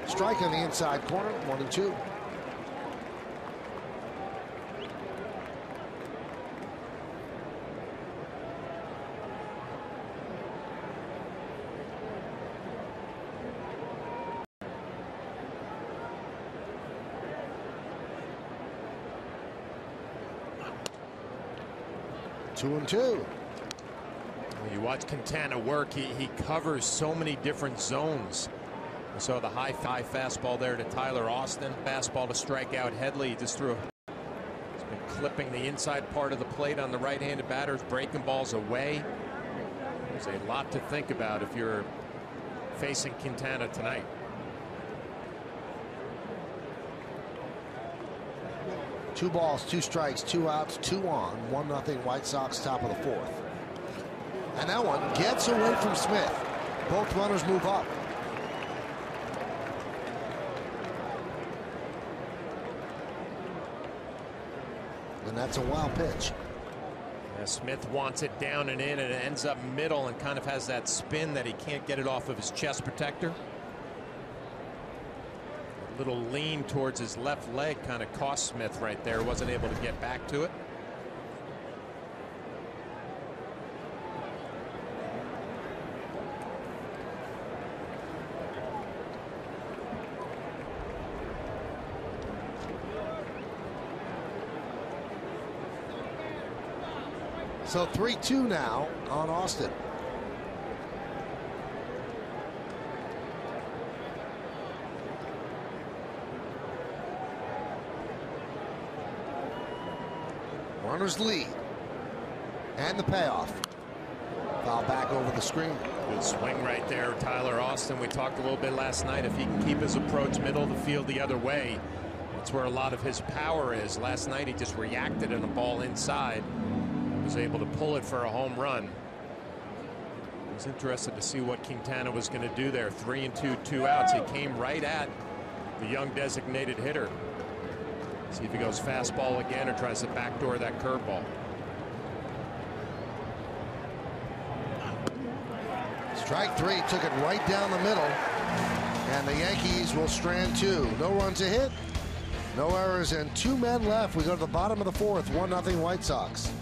Strike on the inside corner, 1-2. Two and two. When you watch Quintana work, he covers so many different zones. We saw the high fastball there to Tyler Austin. Fastball to strike out Headley. He just threw. He's been clipping the inside part of the plate on the right-handed batters, breaking balls away. There's a lot to think about if you're facing Quintana tonight. Two balls, two strikes, two outs, 2 on. 1-0 White Sox, top of the 4th. And that one gets away from Smith. Both runners move up. And that's a wild pitch. Yeah, Smith wants it down and in, and it ends up middle and kind of has that spin that he can't get it off of his chest protector. Little lean towards his left leg kind of cost Smith right there. Wasn't able to get back to it. So 3-2 now on Austin. Runners lead. And the payoff. Foul back over the screen. Good swing right there, Tyler Austin. We talked a little bit last night. If he can keep his approach middle of the field the other way, that's where a lot of his power is. Last night he just reacted in a ball inside. Was able to pull it for a home run. I was interested to see what Quintana was going to do there. 3-2, 2 outs. He came right at the young designated hitter. See if he goes fastball again or tries to backdoor that curveball. Strike 3, took it right down the middle. And the Yankees will strand 2. No runs a hit, no errors, and 2 men left. We go to the bottom of the 4th, 1-0 White Sox.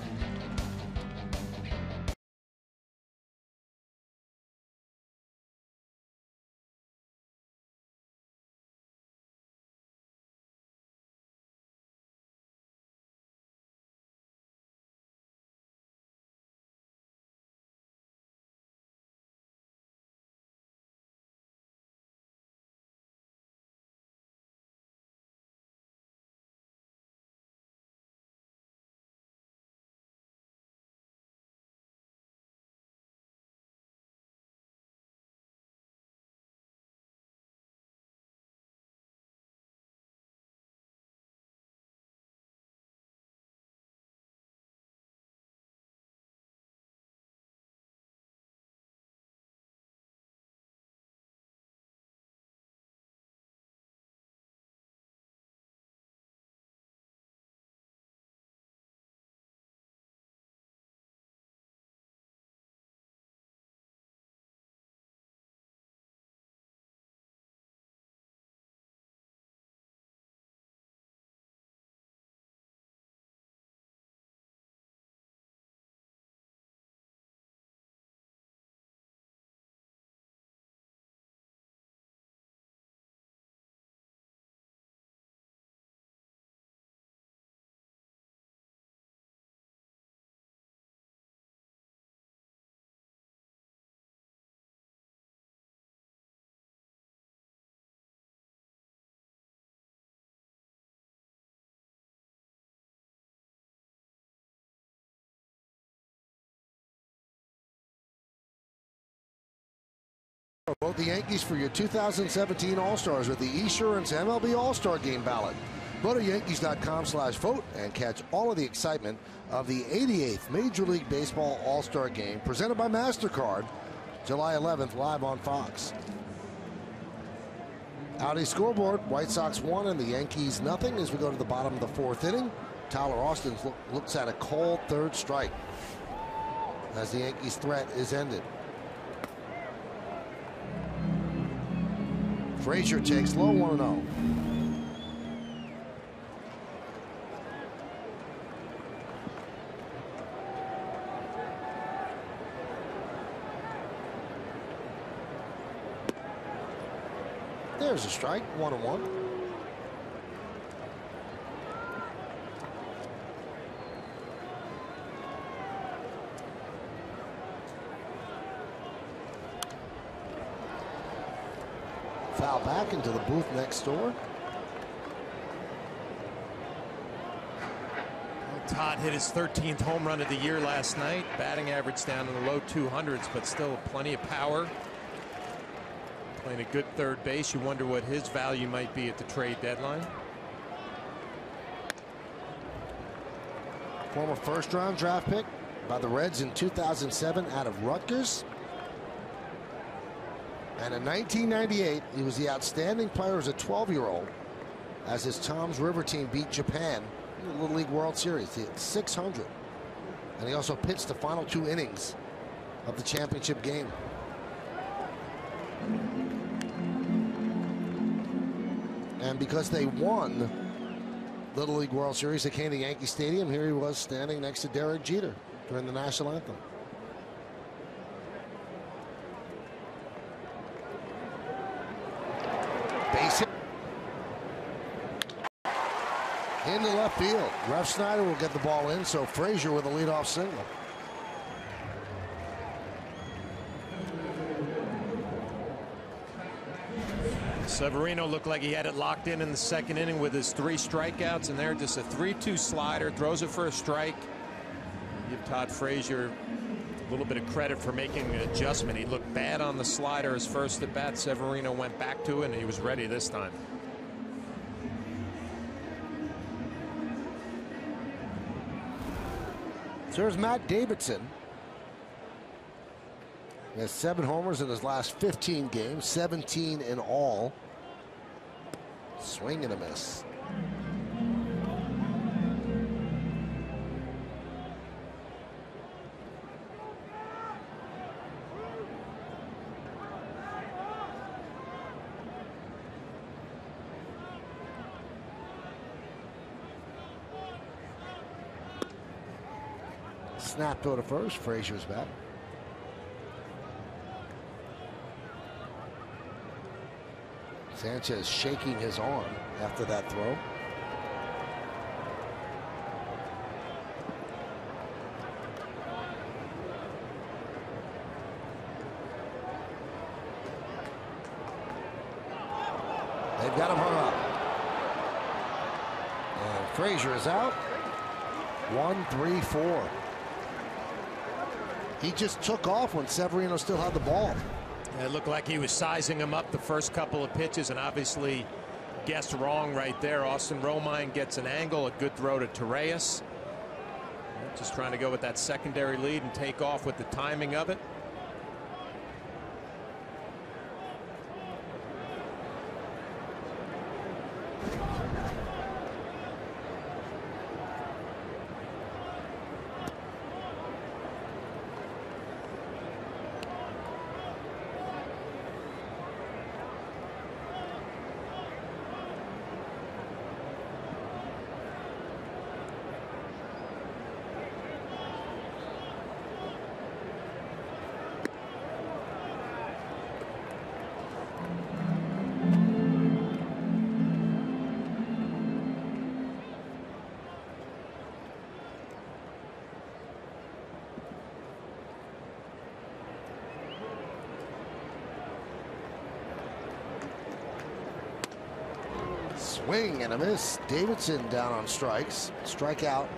Vote the Yankees for your 2017 All-Stars with the Esurance MLB All-Star Game ballot. Go to Yankees.com/vote and catch all of the excitement of the 88th Major League Baseball All-Star Game presented by MasterCard, July 11th, live on Fox. Audi scoreboard, White Sox 1 and the Yankees nothing as we go to the bottom of the 4th inning. Tyler Austin looks at a cold 3rd strike as the Yankees threat is ended. Frazier takes low 1-0. There's a strike, 1-1. Foul back into the booth next door. Todd hit his 13th home run of the year last night. Batting average down in the low 200s, but still plenty of power. Playing a good third base. You wonder what his value might be at the trade deadline. Former 1st-round draft pick by the Reds in 2007 out of Rutgers. And in 1998, he was the outstanding player as a 12-year-old as his Toms River team beat Japan in the Little League World Series. He hit 600. And he also pitched the final 2 innings of the championship game. And because they won Little League World Series, they came to Yankee Stadium. Here he was standing next to Derek Jeter during the national anthem. Base hit into left field. Ref Snyder will get the ball in, so Frazier with a leadoff single. Severino looked like he had it locked in the 2nd inning with his 3 strikeouts, and there just a 3-2 slider, throws it for a strike. Give Todd Frazier a little bit of credit for making an adjustment. He looked bad on the slider his first at bat. Severino went back to it, and he was ready this time. So there's Matt Davidson. He has 7 homers in his last 15 games, 17 in all. Swing and a miss. Snap throw to first. Frazier's back. Sanchez shaking his arm after that throw. They've got him hung up. And Frazier is out. 1-3-4. He just took off when Severino still had the ball. It looked like he was sizing him up the first couple of pitches and obviously guessed wrong right there. Austin Romine gets an angle, a good throw to Torreyes. Just trying to go with that secondary lead and take off with the timing of it. Swing and a miss. Davidson down on strikes. Strikeout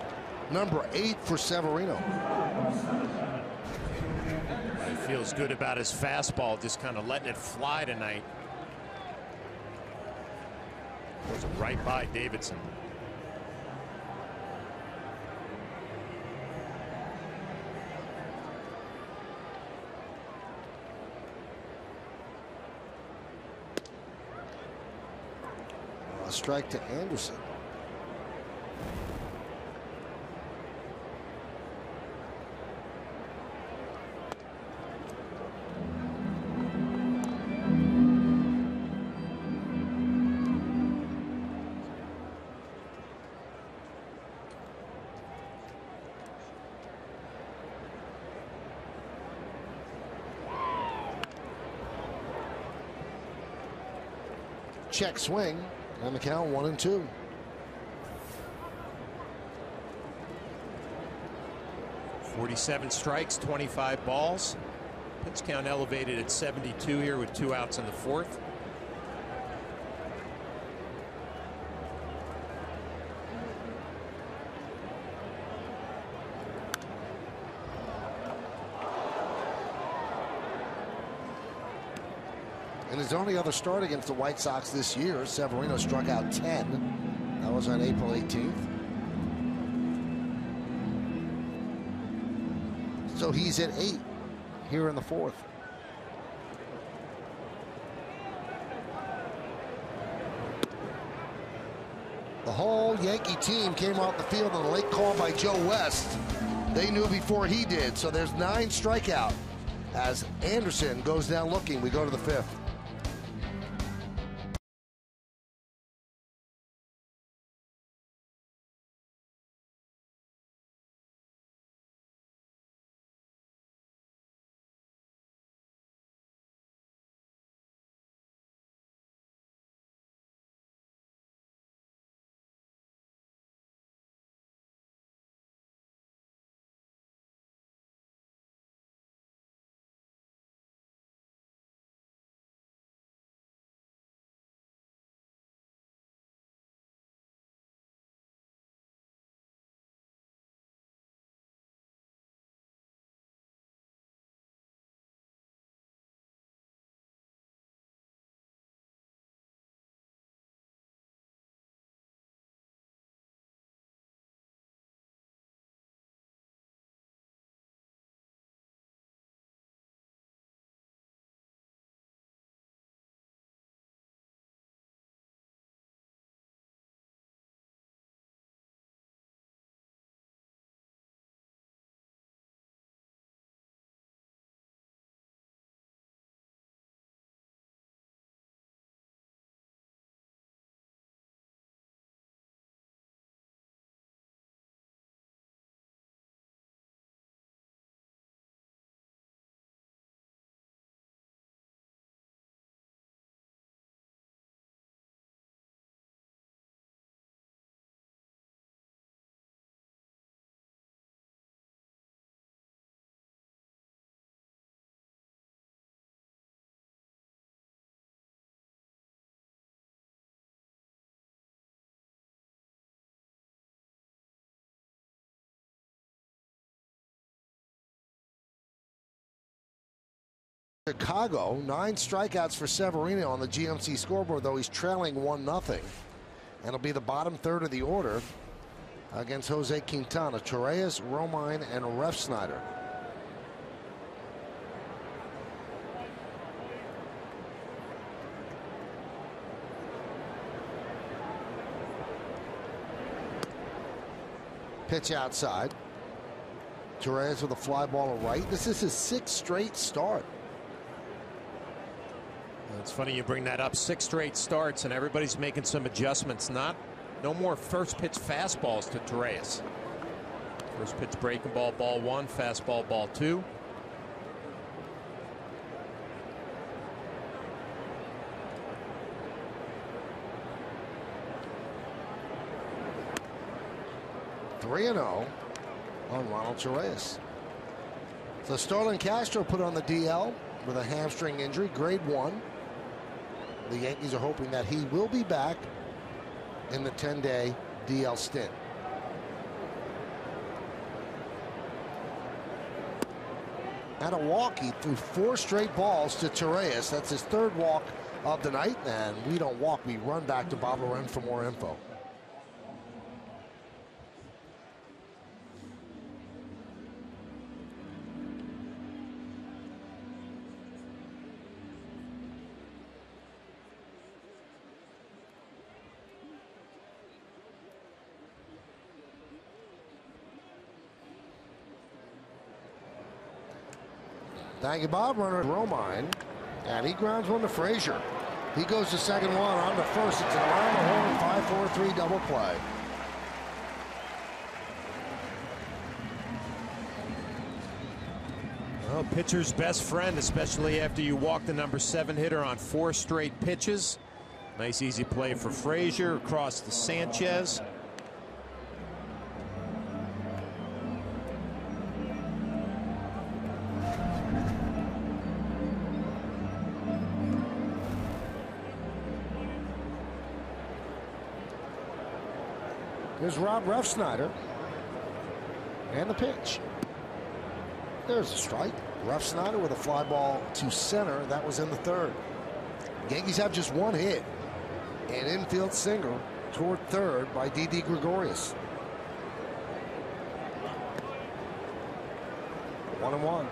number 8 for Severino. He feels good about his fastball, just kind of letting it fly tonight. Goes right by Davidson. A strike to Anderson. Check swing, and the count 1-2. .47 strikes, 25 balls. Pitch count elevated at 72 here with 2 outs in the 4th. In his only other start against the White Sox this year, Severino struck out 10. That was on April 18th. So he's at 8 here in the 4th. The whole Yankee team came off the field on a late call by Joe West. They knew before he did, so there's 9 strikeout as Anderson goes down looking. We go to the 5th. Chicago, 9 strikeouts for Severino on the GMC scoreboard, though he's trailing 1-0. And it'll be the bottom third of the order against Jose Quintana, Torreyes, Romine, and Refsnyder. Pitch outside. Torreyes with a fly ball to right. This is his 6th straight start. It's funny you bring that up. 6 straight starts, and everybody's making some adjustments. No more first pitch fastballs to Torreyes. First pitch breaking ball, ball 1, fastball, ball 2. (3-0) on Ronald Torreyes. So Starlin Castro put on the DL with a hamstring injury, grade 1. The Yankees are hoping that he will be back in the 10-day DL stint. And a walk. He threw 4 straight balls to Torreyes. That's his 3rd walk of the night. And we don't walk, we run back to Bob Loren for more info. Thank you, Bob. Runner Romine, and he grounds one to Frazier. He goes to second one on the first. It's an around the horn 5-4-3 double play. Well, pitcher's best friend, especially after you walk the number 7 hitter on 4 straight pitches. Nice easy play for Frazier across to Sanchez. Here's Rob Refsnyder. And the pitch. There's a strike. Refsnyder with a fly ball to center. That was in the third. Yankees have just one hit. An infield single toward third by Didi Gregorius. 1-1.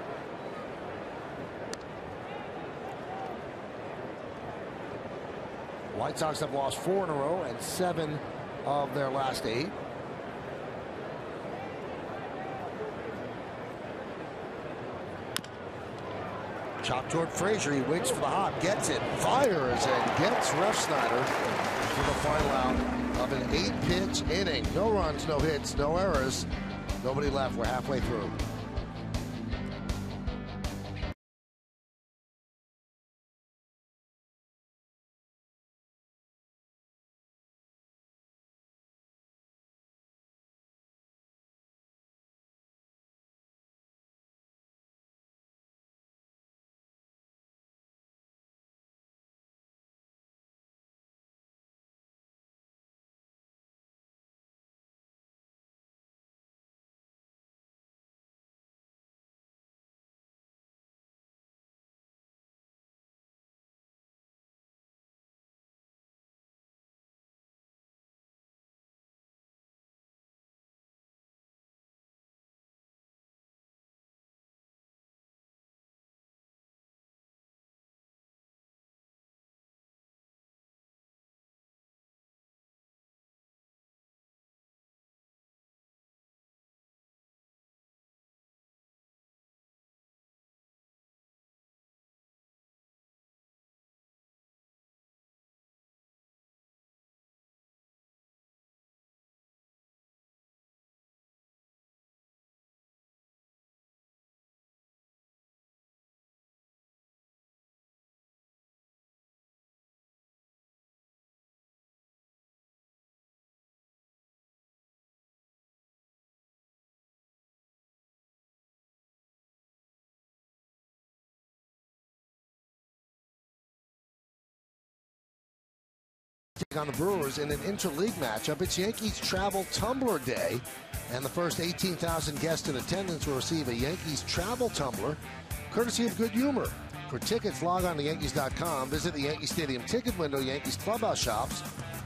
White Sox have lost 4 in a row and 7 of their last 8. Chop toward Frazier. He waits for the hop, gets it, fires, and gets Refsnyder for the final out of an 8-pitch inning. No runs, no hits, no errors. Nobody left. We're halfway through. On the Brewers in an interleague matchup. It's Yankees Travel Tumbler Day, and the first 18,000 guests in attendance will receive a Yankees Travel Tumbler, courtesy of Good Humor. For tickets, log on to Yankees.com, visit the Yankee Stadium ticket window, Yankees clubhouse shops,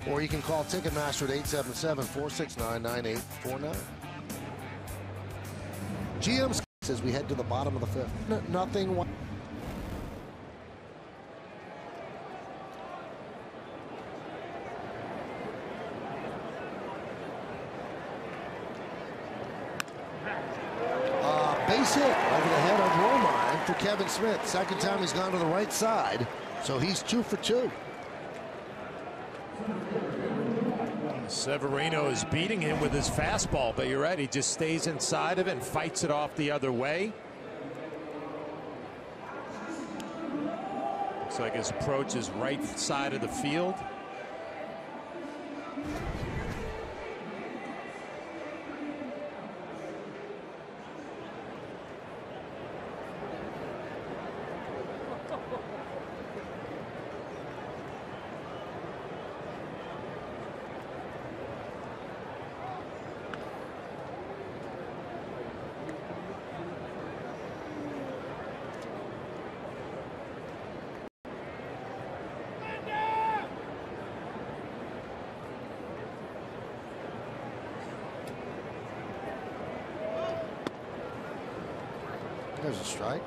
or you can call Ticketmaster at 877-469-9849. GM says we head to the bottom of the 5th. Nothing. Base hit over the head of Romine for Kevin Smith. Second time he's gone to the right side, so he's 2 for 2. Severino is beating him with his fastball, but you're right, he just stays inside of it and fights it off the other way. Looks like his approach is right side of the field. There's a strike.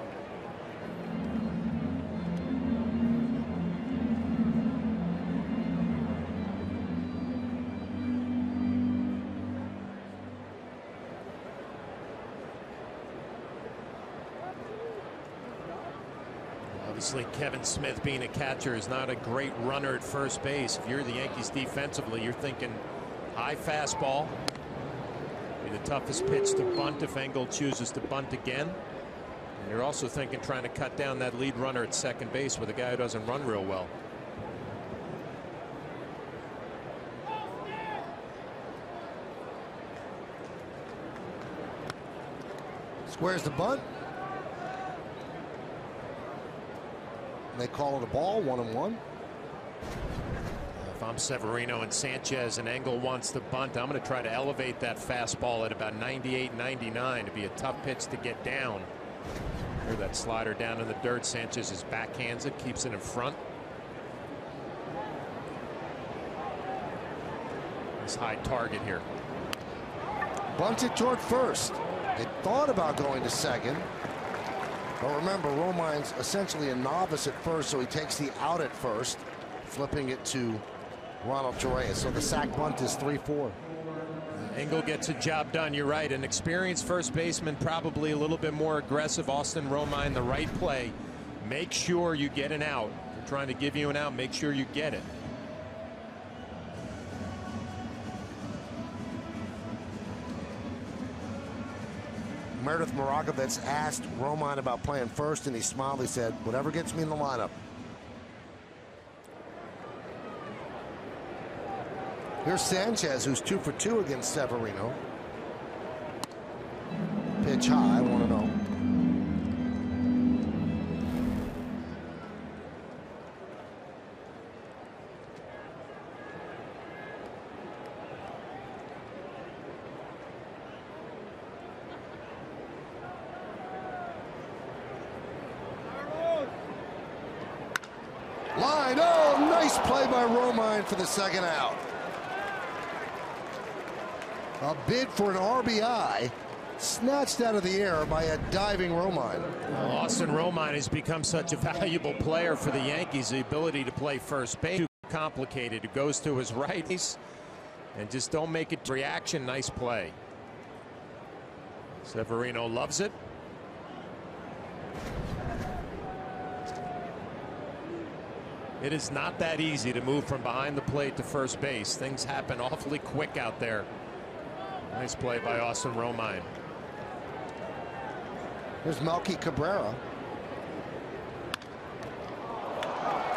Obviously, Kevin Smith, being a catcher, is not a great runner at first base. If you're the Yankees defensively, you're thinking high fastball. Be the toughest pitch to bunt if Engel chooses to bunt again. And you're also thinking trying to cut down that lead runner at second base with a guy who doesn't run real well. Squares the bunt. They call it a ball, 1-1. If I'm Severino and Sanchez and Engel wants to bunt, I'm going to try to elevate that fastball at about 98, 99 to be a tough pitch to get down. Hear that slider down in the dirt. Sanchez is backhands it, keeps it in front. This high target here. Bunted toward first. They thought about going to second. But remember, Romine's essentially a novice at first, so he takes the out at first, flipping it to Ronald Torreyes. So the sac bunt is 3-4. Engel gets a job done. You're right. An experienced first baseman, probably a little bit more aggressive. Austin Romine, the right play. Make sure you get an out. They're trying to give you an out. Make sure you get it. Meredith Marakovits asked Romine about playing first, and he smiled. He said, whatever gets me in the lineup. Here's Sanchez, who's 2 for 2 against Severino. Pitch high, 1-0. Line, oh, nice play by Romine for the second out. A bid for an RBI snatched out of the air by a diving Romine. Well, Austin Romine has become such a valuable player for the Yankees. The ability to play first base, too complicated. It goes to his right and just don't make it reaction. Nice play. Severino loves it. It is not that easy to move from behind the plate to first base. Things happen awfully quick out there. Nice play by Austin Romine. Here's Melky Cabrera.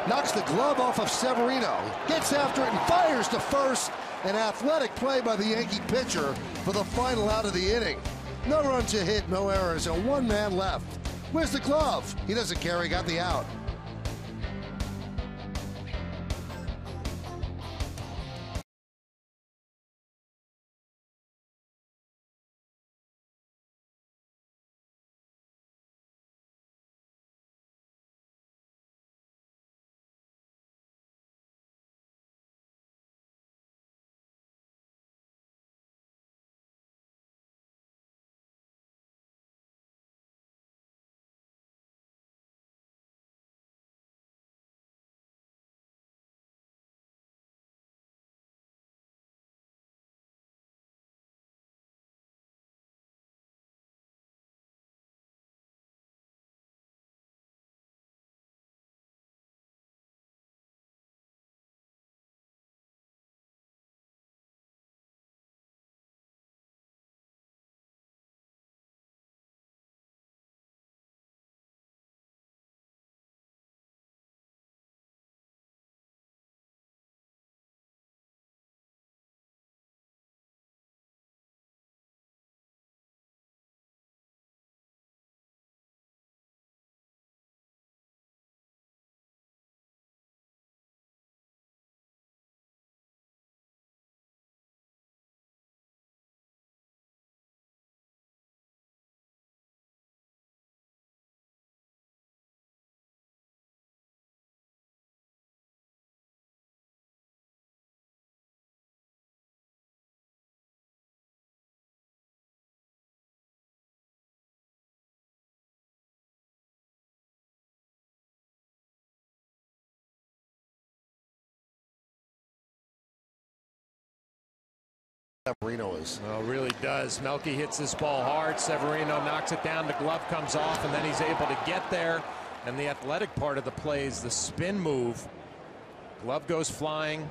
Knocks the glove off of Severino. Gets after it and fires to first. An athletic play by the Yankee pitcher for the final out of the inning. No runs a hit, no errors, and one man left. Where's the glove? He doesn't care. He got the out. Severino is. Well, really does. Melky hits this ball hard. Severino knocks it down. The glove comes off, and then he's able to get there And the athletic part of the play is the spin move. Glove goes flying,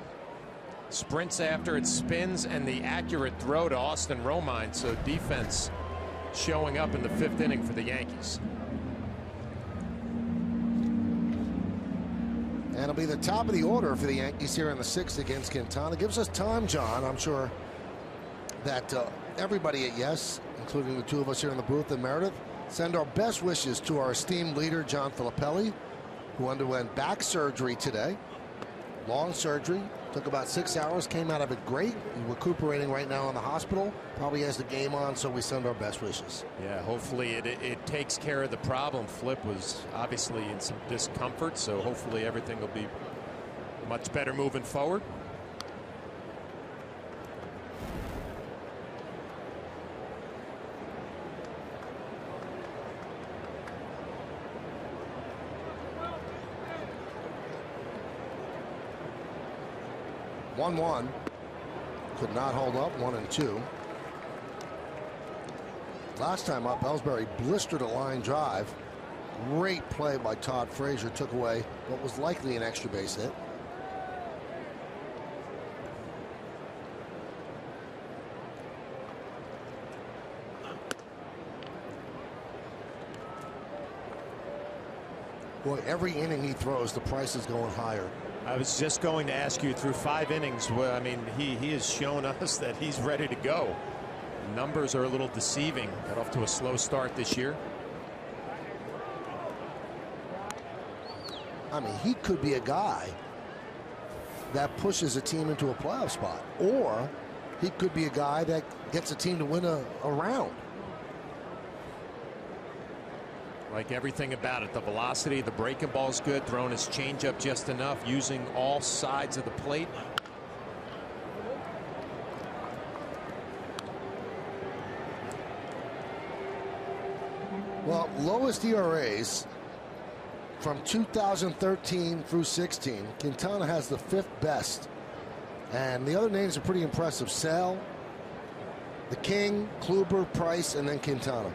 sprints after it, spins, and the accurate throw to Austin Romine. So defense showing up in the 5th inning for the Yankees. And it'll be the top of the order for the Yankees here in the 6th against Quintana. Gives us time, John. I'm sure that everybody at Yes, including the two of us here in the booth and Meredith, send our best wishes to our esteemed leader, John Filippelli, who underwent back surgery today. Long surgery. Took about 6 hours. Came out of it great. He's recuperating right now in the hospital. Probably has the game on, so we send our best wishes. Yeah, hopefully it takes care of the problem. Flip was obviously in some discomfort, so hopefully everything will be much better moving forward. One could not hold up. 1-2. Last time up, Ellsbury blistered a line drive. Great play by Todd Frazier. Took away what was likely an extra base hit. Boy, every inning he throws, the price is going higher. I was just going to ask you, through 5 innings, well, I mean, he has shown us that he's ready to go. Numbers are a little deceiving. Got off to a slow start this year. I mean, he could be a guy that pushes a team into a playoff spot, or he could be a guy that gets a team to win a round. Like everything about it, the velocity, the breaking ball's good, throwing his changeup just enough, using all sides of the plate. Well, lowest ERAs from 2013 through 16. Quintana has the 5th best, and the other names are pretty impressive. Sale, the King, Kluber, Price, and then Quintana.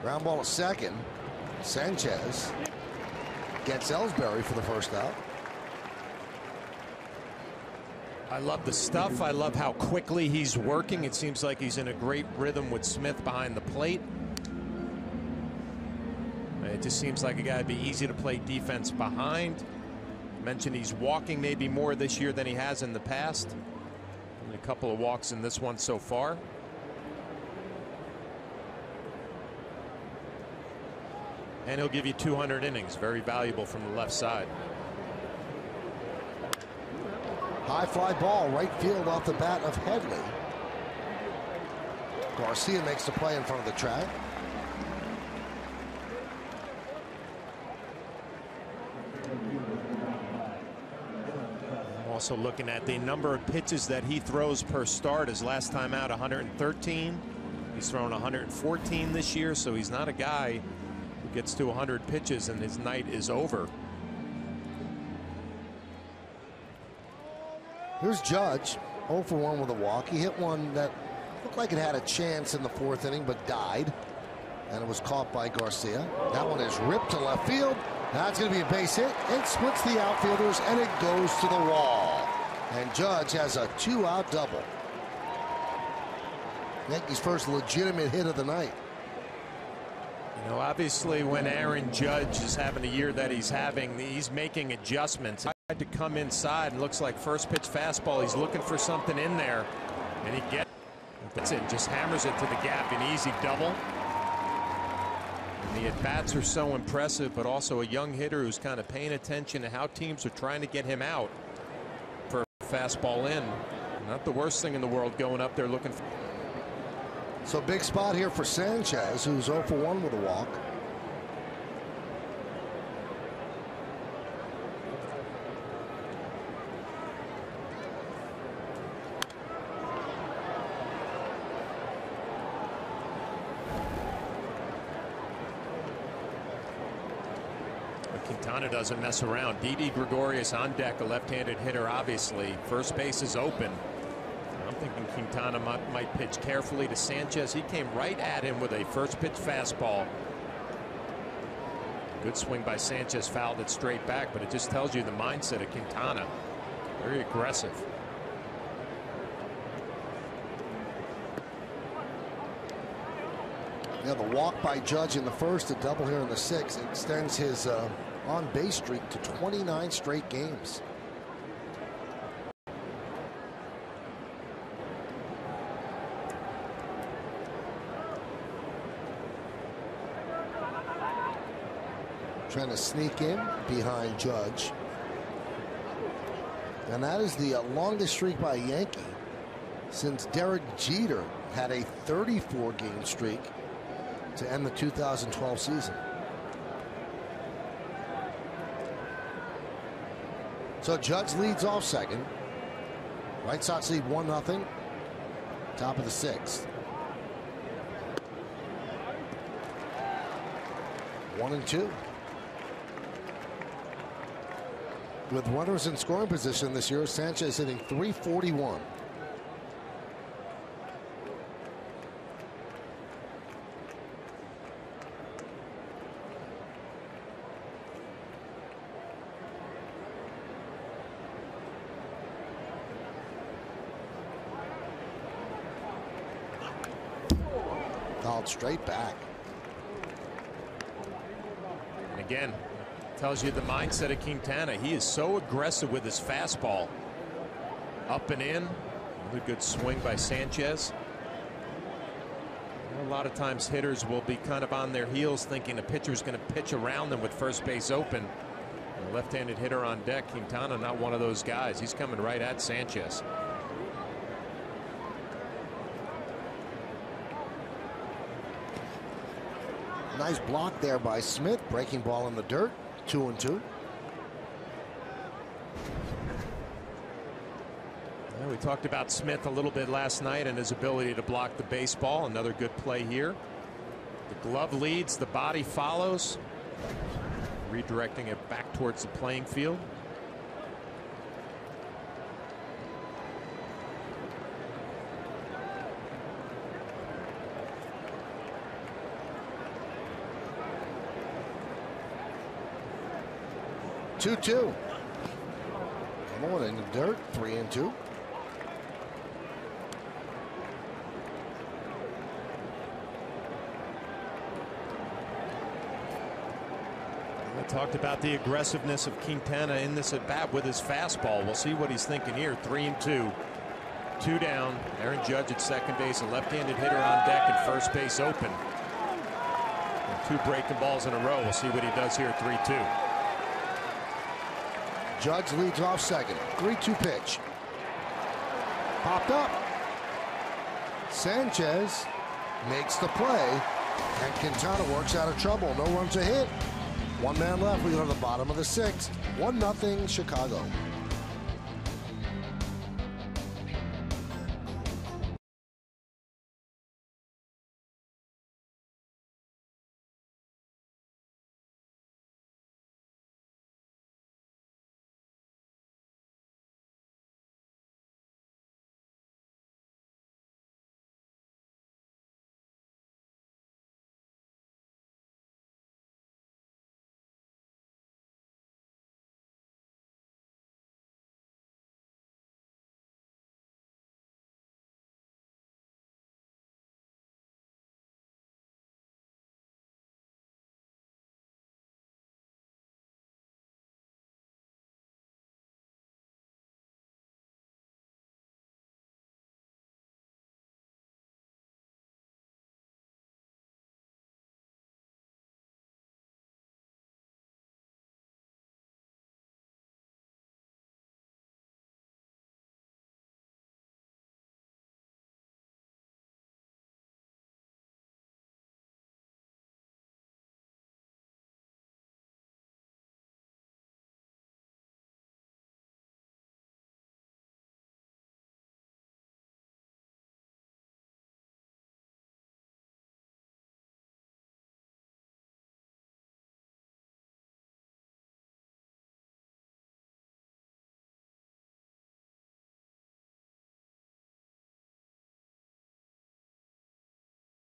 Ground ball at second. Sanchez gets Ellsbury for the first out. I love the stuff. I love how quickly he's working. It seems like he's in a great rhythm with Smith behind the plate. It just seems like a guy would be easy to play defense behind. Mentioned he's walking maybe more this year than he has in the past. And a couple of walks in this one so far. And he'll give you 200 innings. Very valuable from the left side. High fly ball, right field off the bat of Headley. Garcia makes the play in front of the track. Also looking at the number of pitches that he throws per start. His last time out 113. He's thrown 114 this year, so he's not a guy who gets to 100 pitches and his night is over. Here's Judge, 0 for 1 with a walk. He hit one that looked like it had a chance in the 4th inning, but died. And it was caught by Garcia. That one is ripped to left field. That's going to be a base hit. It splits the outfielders, and it goes to the wall. And Judge has a 2-out double. Yankees' first legitimate hit of the night. You know, obviously when Aaron Judge is having the year that he's having, he's making adjustments. He tried to come inside, and looks like first pitch fastball. He's looking for something in there, and he gets it. That's it. Just hammers it to the gap. An easy double. And the at-bats are so impressive, but also a young hitter who's kind of paying attention to how teams are trying to get him out for a fastball in. Not the worst thing in the world going up there looking for. So big spot here for Sanchez, who's 0 for 1 with a walk. Quintana doesn't mess around. Didi Gregorius on deck, a left-handed hitter, obviously. First base is open. I'm Thinking Quintana might pitch carefully to Sanchez. He came right at him with a first pitch fastball. Good swing by Sanchez, fouled it straight back, but it just tells you the mindset of Quintana. Very aggressive. Yeah, the walk by Judge in the first, a double here in the sixth, extends his on-base streak to 29 straight games. Trying to sneak in behind Judge. And that is the longest streak by a Yankee since Derek Jeter had a 34-game streak to end the 2012 season. So Judge leads off second. White Sox lead 1-0. Top of the sixth. 1-2. With runners in scoring position this year, Sanchez hitting .341. Called straight back. And again, tells you the mindset of Quintana. He is so aggressive with his fastball. Up and in. Another good swing by Sanchez. A lot of times hitters will be kind of on their heels thinking the pitcher's going to pitch around them with first base open. A left-handed hitter on deck. Quintana not one of those guys. He's coming right at Sanchez. Nice block there by Smith. Breaking ball in the dirt. 2-2. We talked about Smith a little bit last night and his ability to block the baseball. Another good play here. The glove leads, the body follows. Redirecting it back towards the playing field. Two. One in the dirt. 3-2. I talked about the aggressiveness of Quintana in this at bat with his fastball. We'll see what he's thinking here. 3-2. 2 down. Aaron Judge at second base. A left-handed hitter on deck and first base open. And 2 breaking balls in a row. We'll see what he does here. 3-2. Judge leads off second. 3-2 pitch. Popped up. Sanchez makes the play, and Quintana works out of trouble. No runs a hit. 1 man left. We go to the bottom of the sixth. 1-0 Chicago.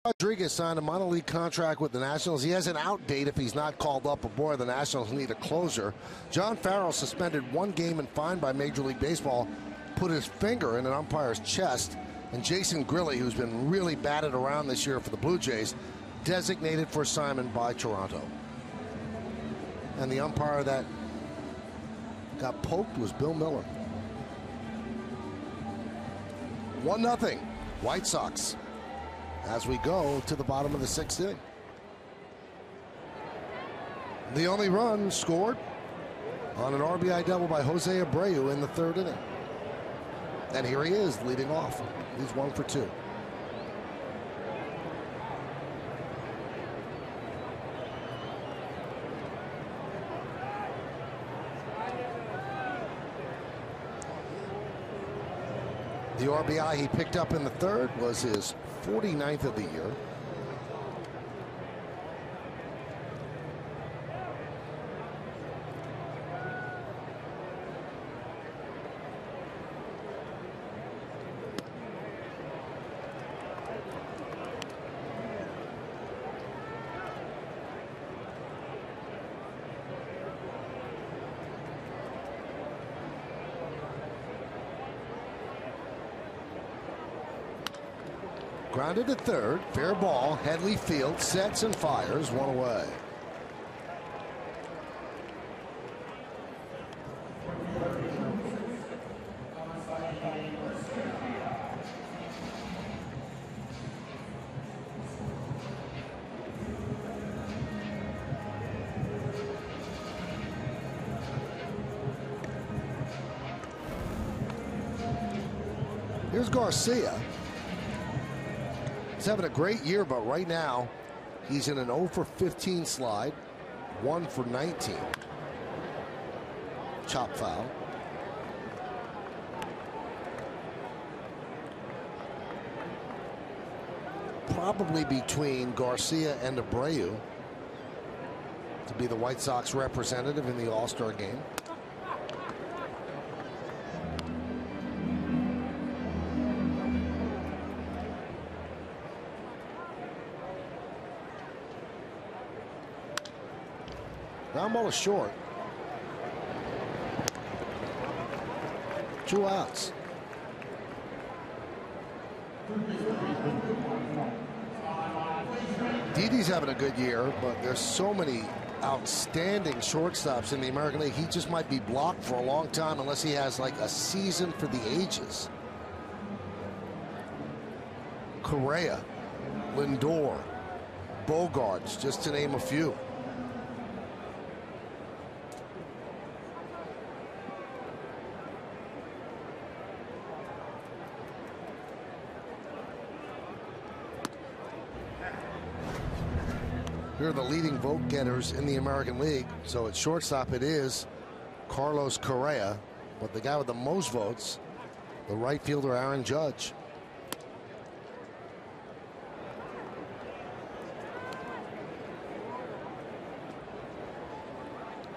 Rodriguez signed a minor league contract with the Nationals. He has an out date if he's not called up, but boy, the Nationals need a closer. John Farrell, suspended 1 game and fined by Major League Baseball, put his finger in an umpire's chest. And Jason Grilli, who's been really batted around this year for the Blue Jays, designated for assignment by Toronto. And the umpire that got poked was Bill Miller. 1-0, White Sox, as we go to the bottom of the 6th inning. The only run scored on an RBI double by Jose Abreu in the 3rd inning. And here he is leading off. He's 1 for 2. The RBI he picked up in the 3rd was his 49th of the year. Grounded to 3rd, fair ball. Headley field, sets and fires, 1 away. Here's Garcia. He's having a great year, but right now he's in an 0 for 15 slide, 1 for 19. Chop foul. Probably between Garcia and Abreu to be the White Sox representative in the All-Star game. Ground ball is short. 2 outs. Didi's having a good year, but there's so many outstanding shortstops in the American League. He just might be blocked for a long time unless he has like a season for the ages. Correa, Lindor, Bogarts, just to name a few. Here are the leading vote getters in the American League. So at shortstop it is Carlos Correa, but the guy with the most votes, the right fielder Aaron Judge.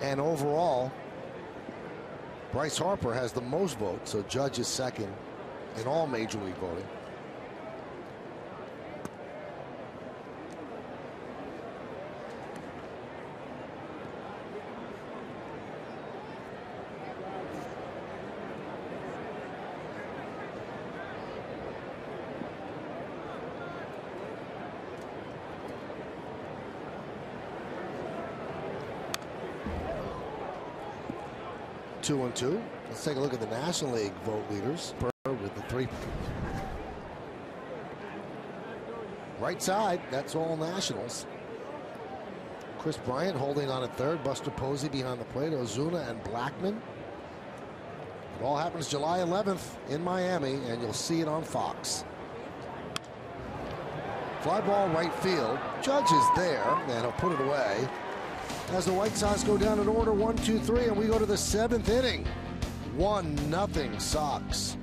And overall, Bryce Harper has the most votes, so Judge is second in all Major League voting. Two and two. Let's take a look at the National League vote leaders with the 3. Right side, that's all Nationals. Chris Bryant holding on at 3rd. Buster Posey behind the plate. Ozuna and Blackman. It all happens July 11th in Miami, and you'll see it on Fox. Fly ball right field. Judge is there, and he'll put it away. As the White Sox go down in order 1, 2, 3, and we go to the 7th inning. 1-0 Sox.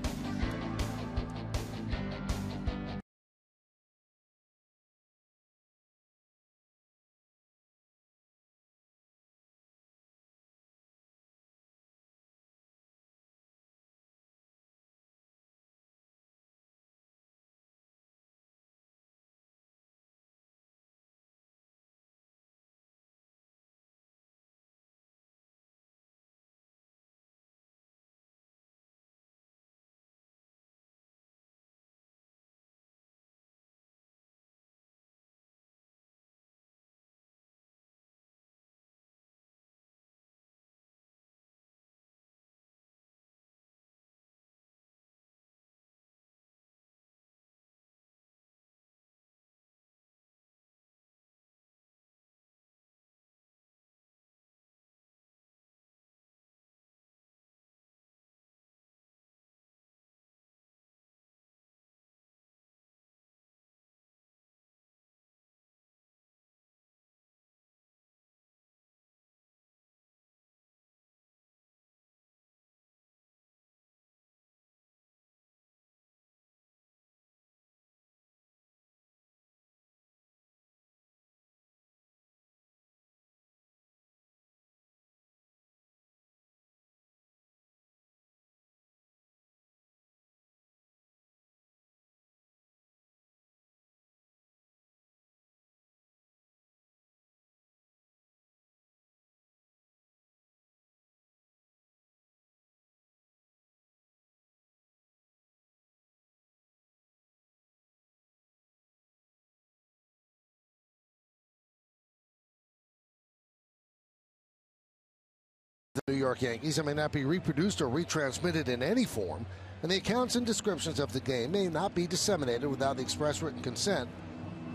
The New York Yankees may not be reproduced or retransmitted in any form, and the accounts and descriptions of the game may not be disseminated without the express written consent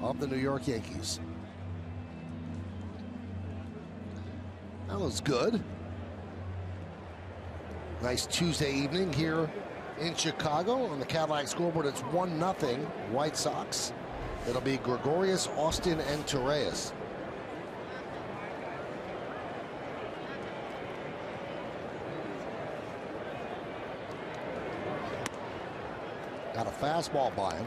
of the New York Yankees. That was good. Nice Tuesday evening here in Chicago. On the Cadillac scoreboard, it's 1-0 White Sox. It'll be Gregorius, Austin, and Torreyes. Got a fastball by him.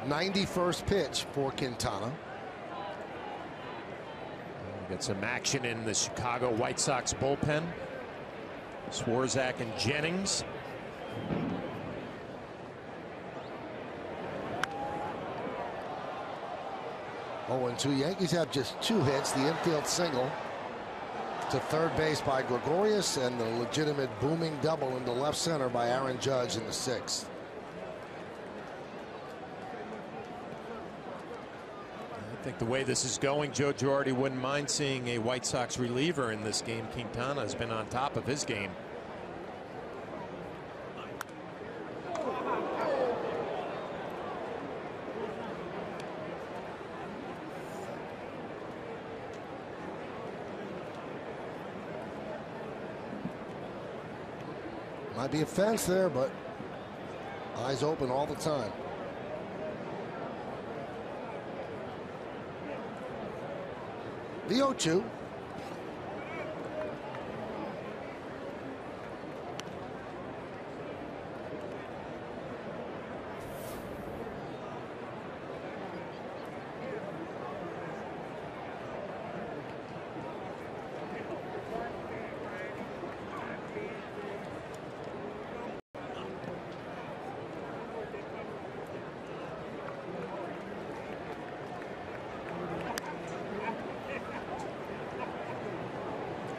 91st pitch for Quintana. Get some action in the Chicago White Sox bullpen. Swarzak and Jennings. Oh, and 2 Yankees have just 2 hits. The infield single to third base by Gregorius, and the legitimate booming double into left center by Aaron Judge in the 6th. I think the way this is going, Joe Girardi wouldn't mind seeing a White Sox reliever in this game. Quintana has been on top of his game. Might be a fence there, but eyes open all the time. The 0-2.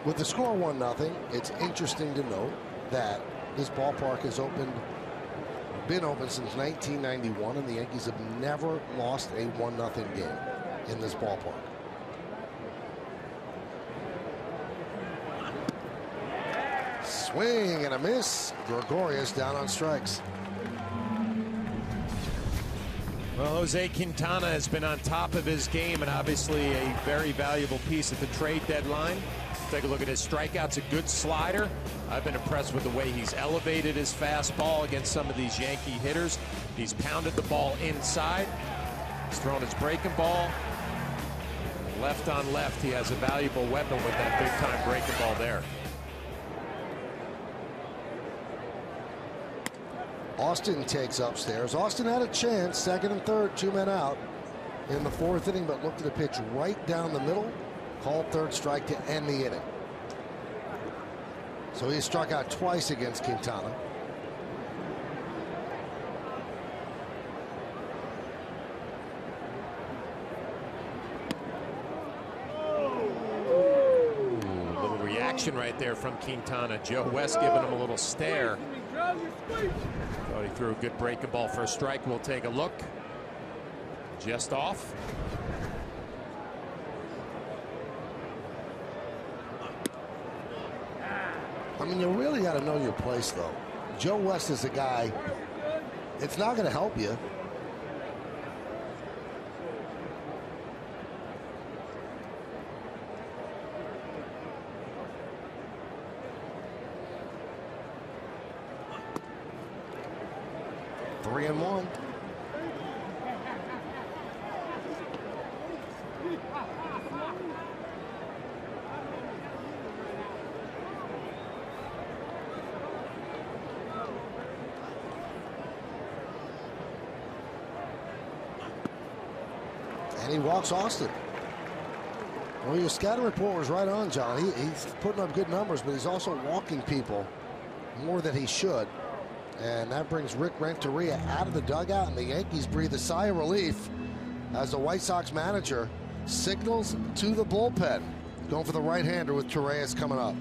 With the score 1-0, it's interesting to note that this ballpark has been open since 1991, and the Yankees have never lost a 1-0 game in this ballpark. Swing and a miss. Gregorius down on strikes. Well, Jose Quintana has been on top of his game, and obviously a very valuable piece at the trade deadline. Take a look at his strikeouts, a good slider. I've been impressed with the way he's elevated his fastball against some of these Yankee hitters. He's pounded the ball inside. He's thrown his breaking ball. Left on left, he has a valuable weapon with that big-time breaking ball there. Austin takes upstairs. Austin had a chance, second and third, 2 men out in the 4th inning, but looked at a pitch right down the middle. Called third strike to end the inning. So he struck out twice against Quintana. Little reaction right there from Quintana. Joe West giving him a little stare. Thought he threw a good breaking ball for a strike. We'll take a look. Just off. I mean, you really got to know your place, though. Joe West is a guy, it's not going to help you. Three and one. And he walks Austin. Well, your scouting report was right on, John. He's putting up good numbers, but he's also walking people more than he should. And that brings Rick Renteria out of the dugout, and the Yankees breathe a sigh of relief as the White Sox manager signals to the bullpen. Going for the right-hander with Torreyes coming up.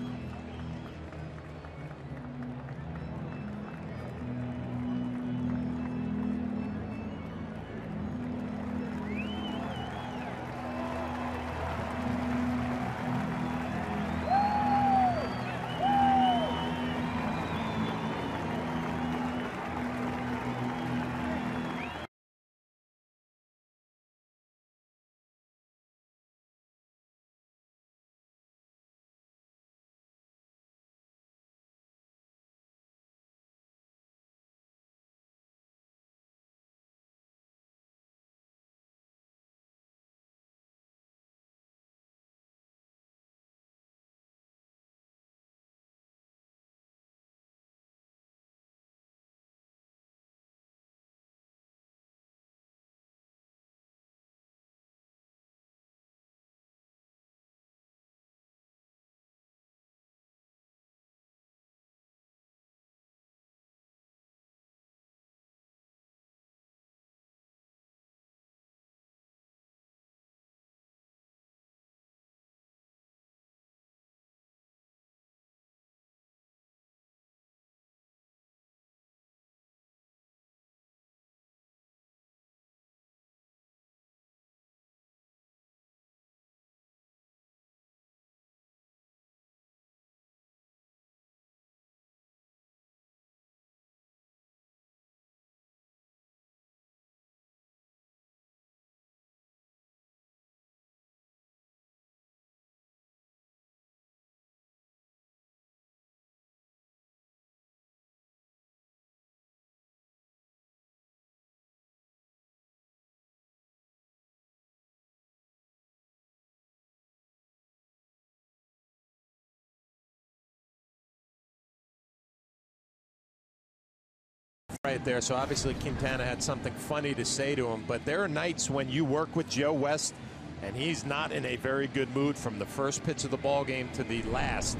right there. So obviously Quintana had something funny to say to him. But there are nights when you work with Joe West and he's not in a very good mood from the first pitch of the ball game to the last.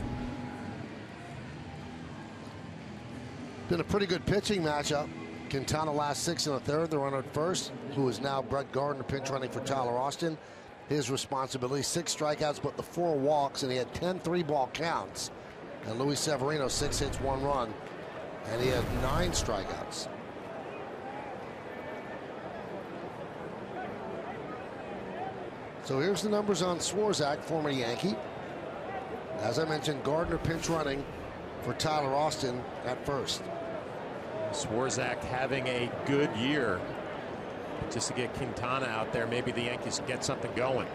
Been a pretty good pitching matchup. Quintana last 6 1/3. The runner at first, who is now Brett Gardner, pinch running for Tyler Austin. His responsibility, 6 strikeouts, but the 4 walks, and he had 10 3-ball counts. And Luis Severino, 6 hits, 1 run, and he had 9 strikeouts. So here's the numbers on Swarzak, former Yankee. As I mentioned, Gardner pinch running for Tyler Austin at first. Swarzak having a good year. Just to get Quintana out there, maybe the Yankees get something going.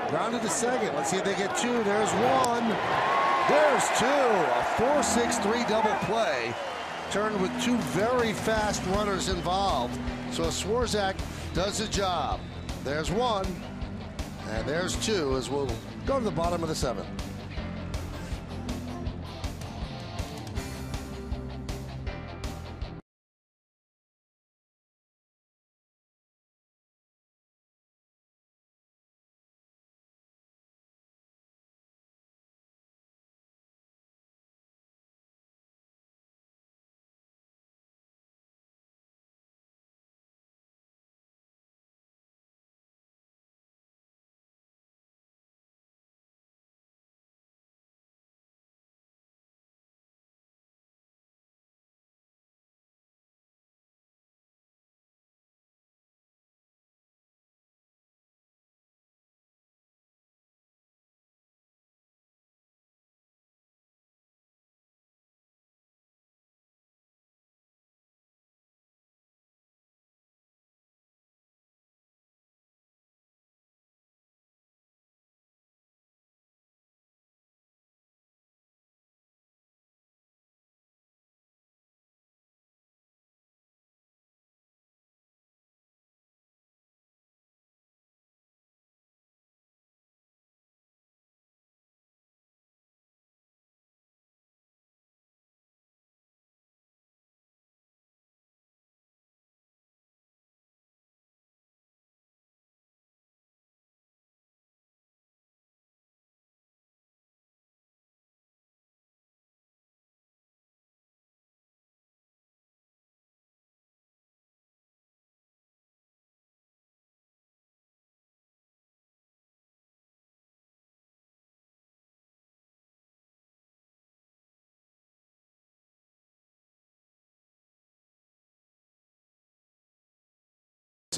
Grounded to second. Let's see if they get 2. There's 1. There's 2. A 4-6-3 double play. Turned with 2 very fast runners involved. So Swarzak does the job. There's 1. And there's 2 as we'll go to the bottom of the 7th.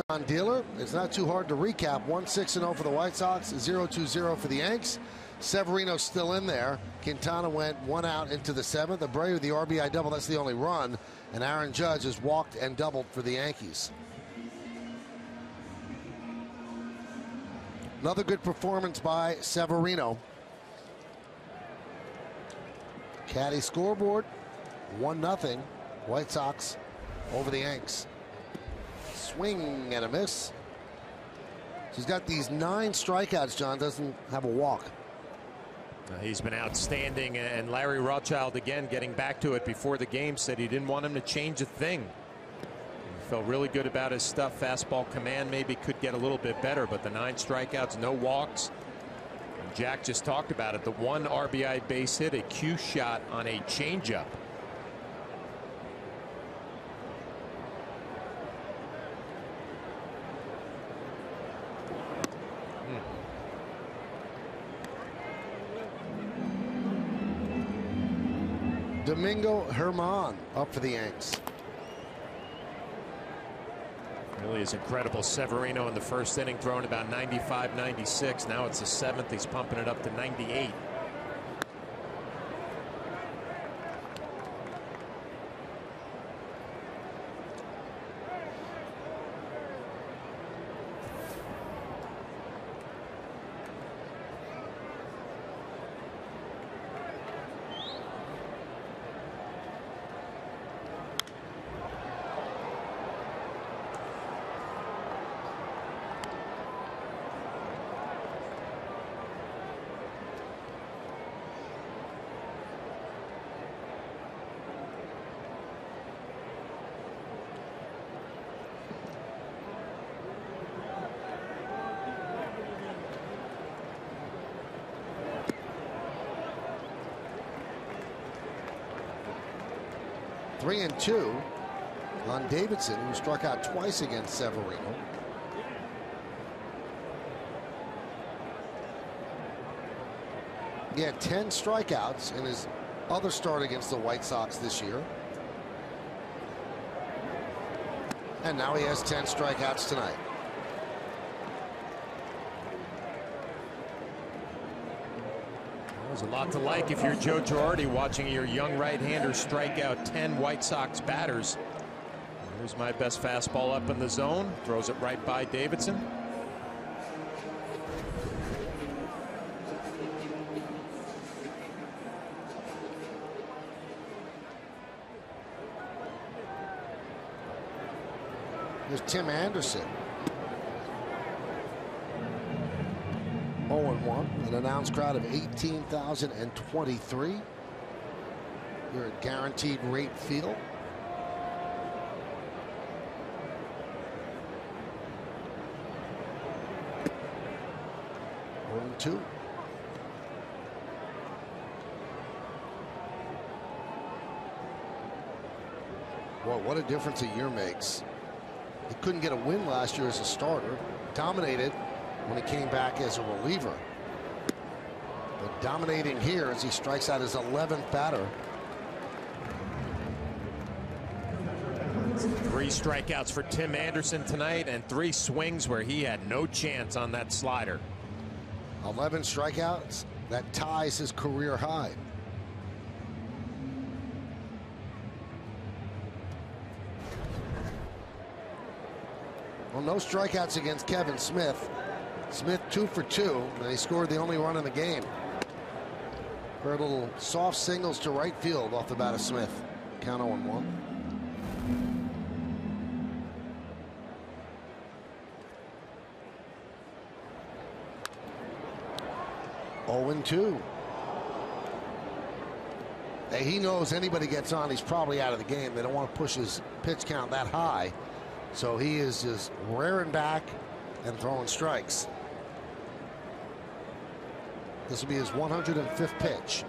On dealer, it's not too hard to recap. 1-6-0 for the White Sox, 0-2-0 for the Yanks. Severino still in there. Quintana went 1 out into the 7th. Abreu, the RBI double, that's the only run. And Aaron Judge has walked and doubled for the Yankees. Another good performance by Severino. Caddy scoreboard, 1-0. White Sox over the Yanks. Swing and a miss. He's got these 9 strikeouts, John, doesn't have a walk. He's been outstanding, and Larry Rothschild again getting back to it before the game said he didn't want him to change a thing. He felt really good about his stuff. Fastball command maybe could get a little bit better, but the 9 strikeouts, no walks. And Jack just talked about it. The 1 RBI base hit, a cue shot on a changeup. Domingo Germán up for the Yanks. Really is incredible. Severino in the first inning throwing about 95, 96. Now it's the 7th. He's pumping it up to 98. 3-2 on Davidson, who struck out twice against Severino. He had 10 strikeouts in his other start against the White Sox this year. And now he has 10 strikeouts tonight. There's a lot to like if you're Joe Girardi, watching your young right-hander strike out 10 White Sox batters. Here's my best fastball up in the zone. Throws it right by Davidson. Here's Tim Anderson. 0-1. An announced crowd of 18,023 here at Guaranteed Rate Field. Two. Well, what a difference a year makes. He couldn't get a win last year as a starter. Dominated when he came back as a reliever. But dominating here as he strikes out his 11th batter. 3 strikeouts for Tim Anderson tonight, and 3 swings where he had no chance on that slider. 11 strikeouts. That ties his career high. Well, no strikeouts against Kevin Smith. Smith 2 for 2, and he scored the only run in the game. For a little soft singles to right field off the bat of Smith. Count 0-1. 0-2. Hey, he knows anybody gets on, he's probably out of the game. They don't want to push his pitch count that high. So he is just rearing back and throwing strikes. This will be his 105th pitch.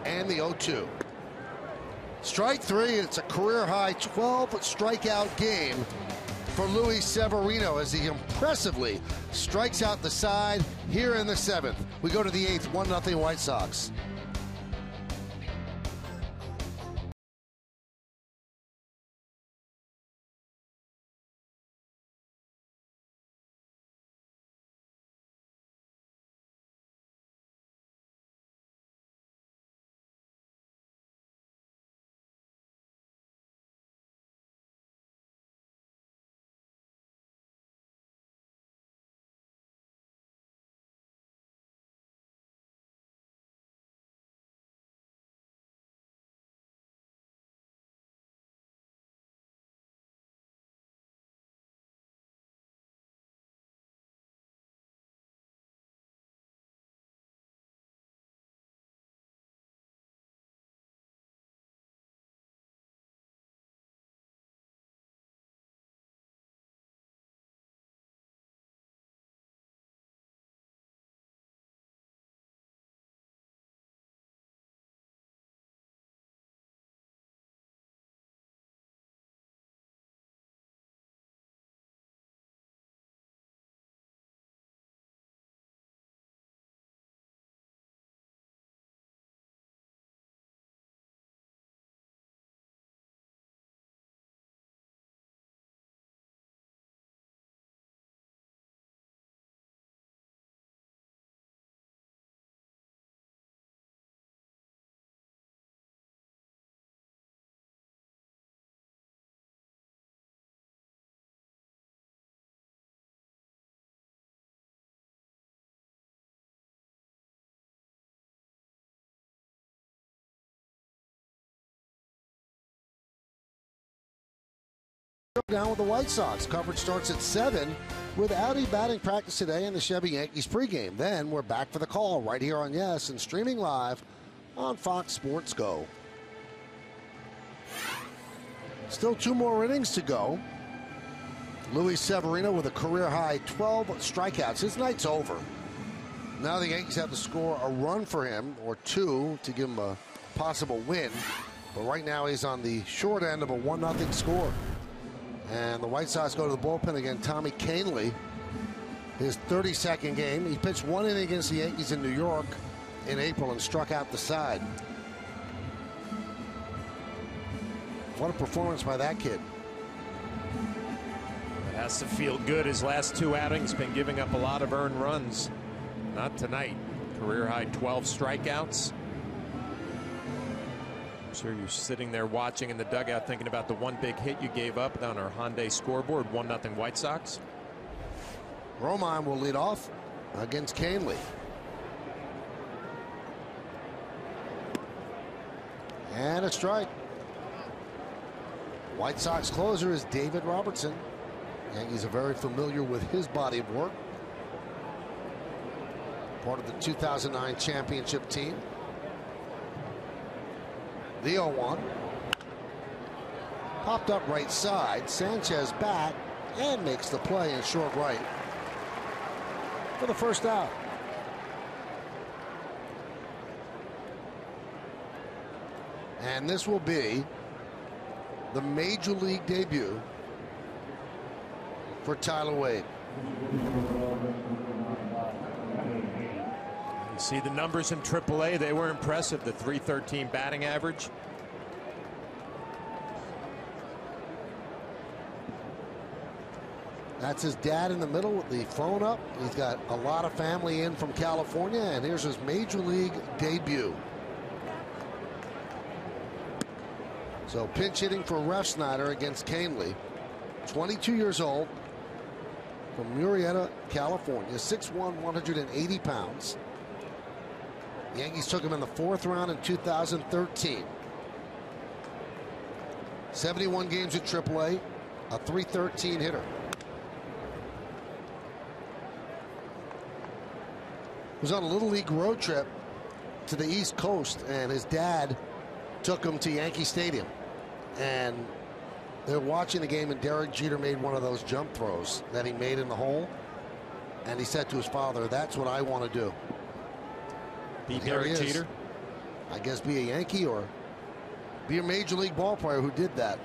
And the 0-2. Strike 3. It's a career high 12 strikeout game for Luis Severino as he impressively strikes out the side here in the 7th. We go to the 8th, 1-0 White Sox. Down with the White Sox. Coverage starts at 7 with Audi batting practice today in the Chevy Yankees pregame. Then we're back for the call right here on Yes and streaming live on Fox Sports Go. Still 2 more innings to go. Luis Severino with a career high 12 strikeouts. His night's over. Now the Yankees have to score a run for him or 2 to give him a possible win. But right now he's on the short end of a 1-0 score. And the White Sox go to the bullpen again. Tommy Kahnle, his 32nd game. He pitched 1 inning against the Yankees in New York in April and struck out the side. What a performance by that kid. It has to feel good. His last 2 outings been giving up a lot of earned runs. Not tonight. Career high 12 strikeouts. I'm sure you're sitting there watching in the dugout thinking about the one big hit you gave up on our Hyundai scoreboard, 1-0 White Sox. Romine will lead off against Kahnle. And a strike. White Sox closer is David Robertson. Yankees are very familiar with his body of work. Part of the 2009 championship team. The 0-1. Popped up right side. Sanchez back and makes the play in short right for the first out. And this will be the major league debut for Tyler Wade. You see the numbers in AAA, they were impressive. The .313 batting average. That's his dad in the middle with the phone up. He's got a lot of family in from California, and here's his major league debut. So pinch hitting for Refsnyder against Kahnle. 22 years old, from Murrieta, California, 6'1", 180 pounds. The Yankees took him in the 4th round in 2013. 71 games at AAA, a .313 hitter. Was on a Little League road trip to the East Coast, and his dad took him to Yankee Stadium. And they're watching the game, and Derek Jeter made one of those jump throws that he made in the hole. And he said to his father, "That's what I want to do." Be Derek Jeter? I guess be a Yankee or be a major league ball player who did that.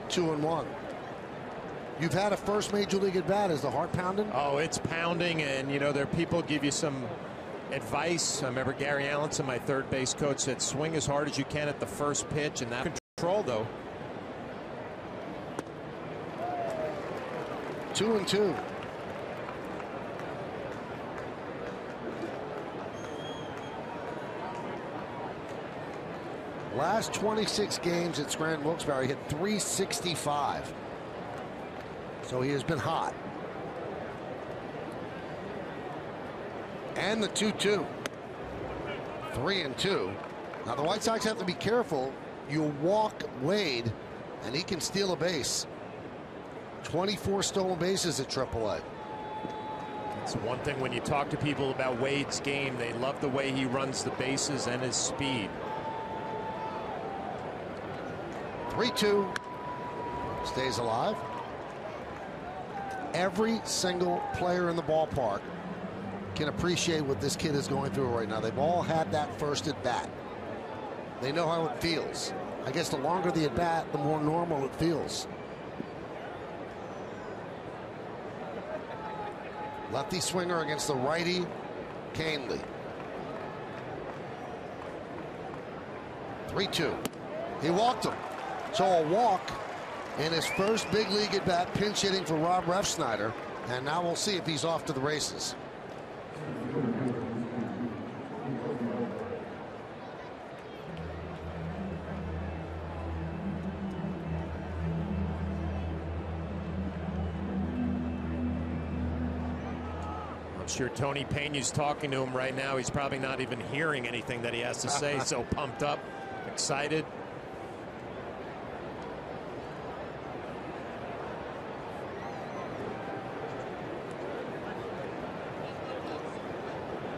Two and one. You've had a first major league at bat. Is the heart pounding? Oh, it's pounding, and you know there are people give you some advice. I remember Gary Allenson, my third base coach, said swing as hard as you can at the first pitch, and that control though. 2-2. Last 26 games at Scranton Wilkes-Barre, hit .365. So he has been hot. And the 2-2. 3-2. Now the White Sox have to be careful. You walk Wade, and he can steal a base. 24 stolen bases at AAA. It's one thing when you talk to people about Wade's game, they love the way he runs the bases and his speed. 3-2. Stays alive. Every single player in the ballpark can appreciate what this kid is going through right now. They've all had that first at bat. They know how it feels. I guess the longer the at bat, the more normal it feels. Lefty swinger against the righty, Kahnle. 3-2. He walked him. So a walk in his first big league at bat, pinch hitting for Rob Refsnyder. And now we'll see if he's off to the races. I'm sure Tony Peña's talking to him right now. He's probably not even hearing anything that he has to say. So pumped up, excited.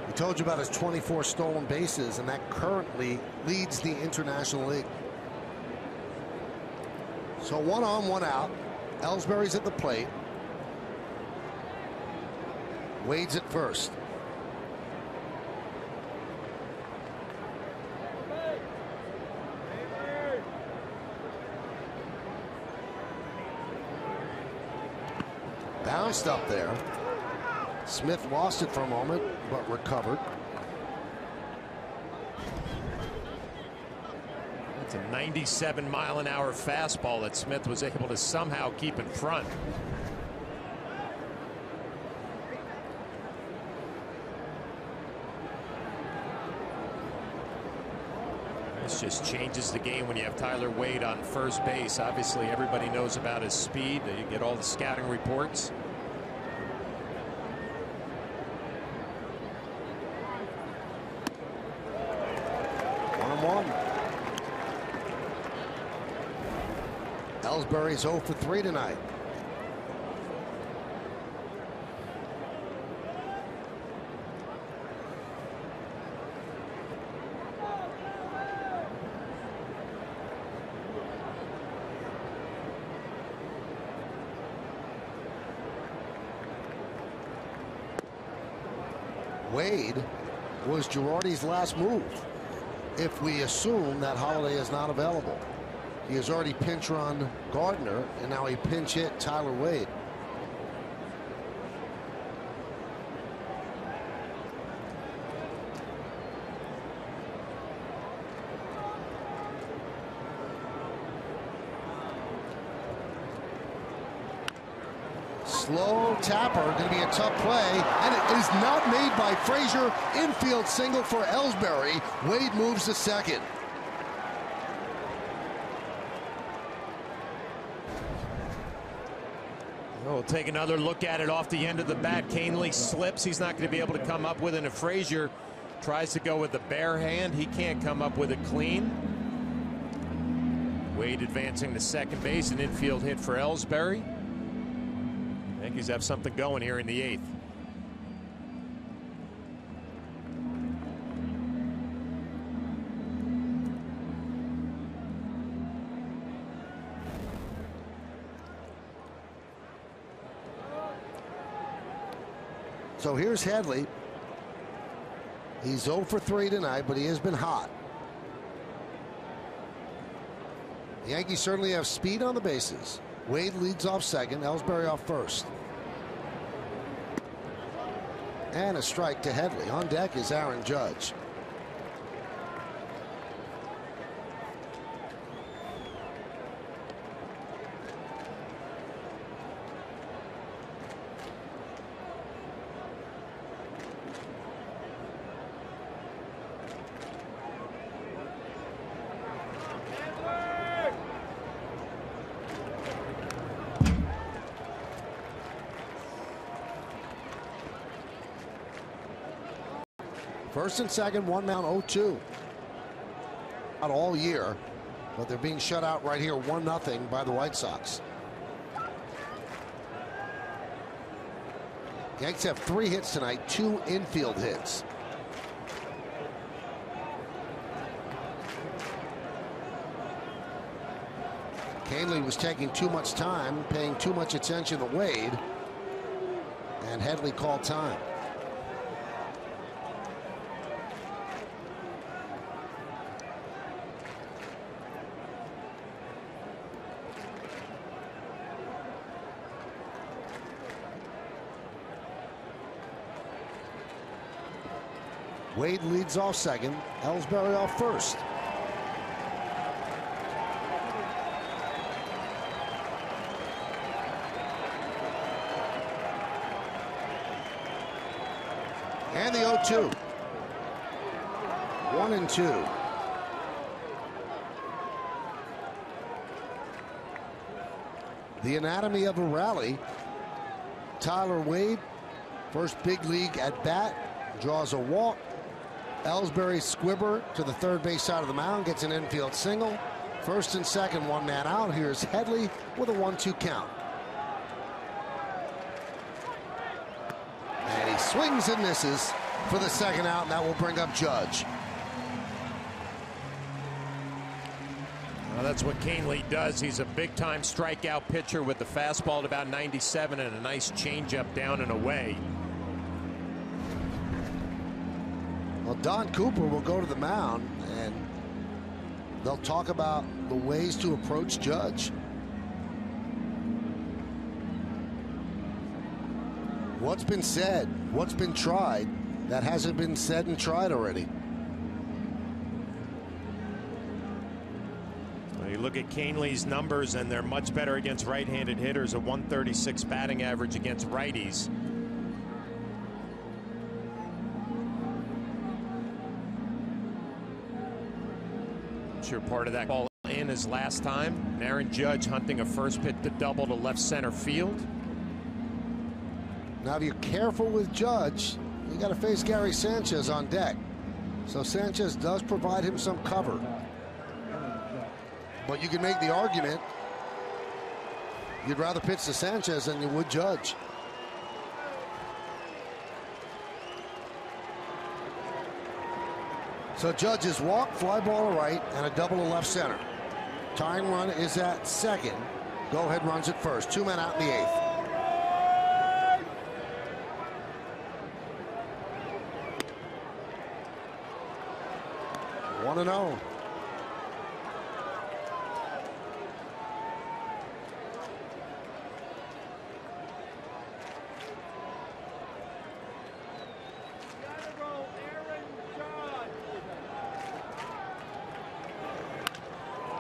I told you about his 24 stolen bases, and that currently leads the International League. So 1 on, 1 out. Ellsbury's at the plate. Wade's at first. Bounced up there. Smith lost it for a moment, but recovered. It's a 97-mile-an-hour fastball that Smith was able to somehow keep in front. This just changes the game when you have Tyler Wade on first base. Obviously, everybody knows about his speed. You get all the scouting reports. Ellsbury's 0 for 3 tonight. Wade was Girardi's last move, if we assume that Holiday is not available. He has already pinch run Gardner, and now he pinch hit Tyler Wade. Slow tapper, going to be a tough play, and it is not made by Frazier. Infield single for Ellsbury. Wade moves to second. We'll take another look at it off the end of the bat. Kahnle slips. He's not going to be able to come up with it. And Frazier tries to go with the bare hand. He can't come up with it clean. Wade advancing to second base. An infield hit for Ellsbury. Yankees have something going here in the 8th. So here's Headley. He's 0 for 3 tonight, but he has been hot. The Yankees certainly have speed on the bases. Wade leads off second, Ellsbury off first. And a strike to Headley. On deck is Aaron Judge. First and second, one down, 0-2. Not all year, but they're being shut out right here, 1-0 by the White Sox. Yankees have 3 hits tonight, 2 infield hits. Kahnle was taking too much time, paying too much attention to Wade, and Headley called time. Wade leads off second, Ellsbury off first. And the 0-2. 1-2. The anatomy of a rally. Tyler Wade, first big league at bat, draws a walk. Ellsbury squibber to the third base side of the mound, gets an infield single. First and second, one man out. Here's Headley with a 1-2 count. And he swings and misses for the second out, and that will bring up Judge. Well, that's what Kahnle does. He's a big-time strikeout pitcher with the fastball at about 97 and a nice changeup down and away. Well, Don Cooper will go to the mound, and they'll talk about the ways to approach Judge. What's been said, what's been tried, that hasn't been said and tried already. Well, you look at Caneley's numbers, and they're much better against right-handed hitters. A 136 batting average against righties. I'm sure part of that ball in his last time. And Aaron Judge hunting a first pitch to double to left center field. Now, if you're careful with Judge, you got to face Gary Sanchez on deck. So Sanchez does provide him some cover. But you can make the argument you'd rather pitch to Sanchez than you would Judge. So Judge's walk, fly ball to right, and a double to left center. Tying run is at second. Go ahead runs at first. 2 men out in the 8th. 1-0.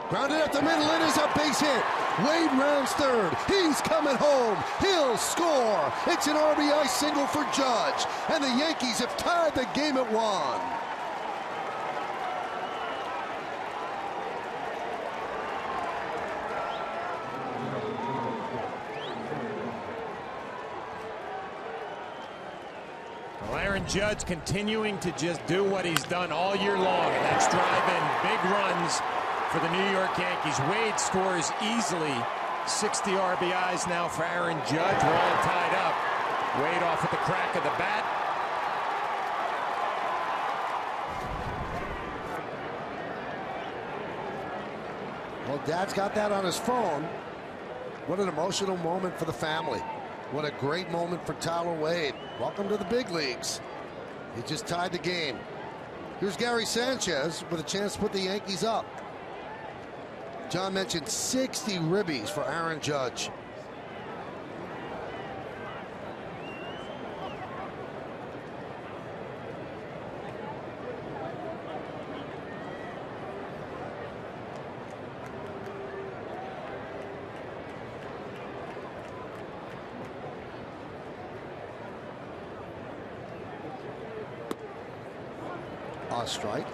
Grounded up the middle, it is a base hit. Wade rounds third. He's coming home. He'll score. It's an RBI single for Judge. And the Yankees have tied the game at 1. Aaron Judge continuing to just do what he's done all year long, and that's drive in big runs for the New York Yankees. Wade scores easily. 60 RBIs now for Aaron Judge. We're all tied up. Wade off at the crack of the bat. Well, Dad's got that on his phone. What an emotional moment for the family. What a great moment for Tyler Wade. Welcome to the big leagues. He just tied the game. Here's Gary Sanchez with a chance to put the Yankees up. John mentioned 60 ribbies for Aaron Judge. A strike.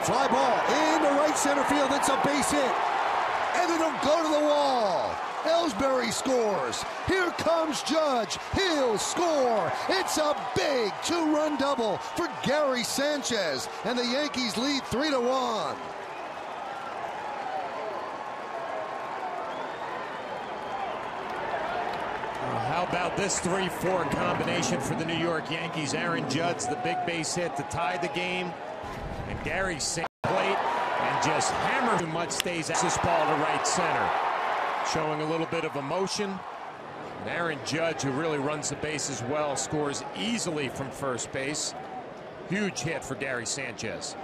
Fly ball into right center field. It's a base hit. And it'll go to the wall. Ellsbury scores. Here comes Judge. He'll score. It's a big 2-run double for Gary Sanchez. And the Yankees lead 3-1. How about this 3-4 combination for the New York Yankees? Aaron Judge, the big base hit to tie the game. And Gary Sanchez plate and just hammer too much, stays this ball to right center. Showing a little bit of emotion. And Aaron Judge, who really runs the bases well, scores easily from first base. Huge hit for Gary Sanchez.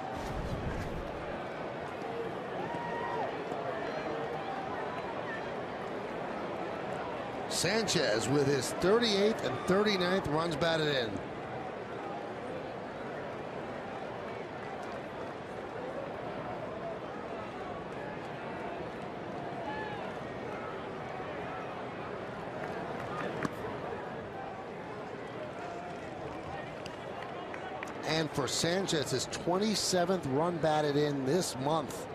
Sanchez with his 38th and 39th runs batted in. And for Sanchez, his 27th run batted in this month.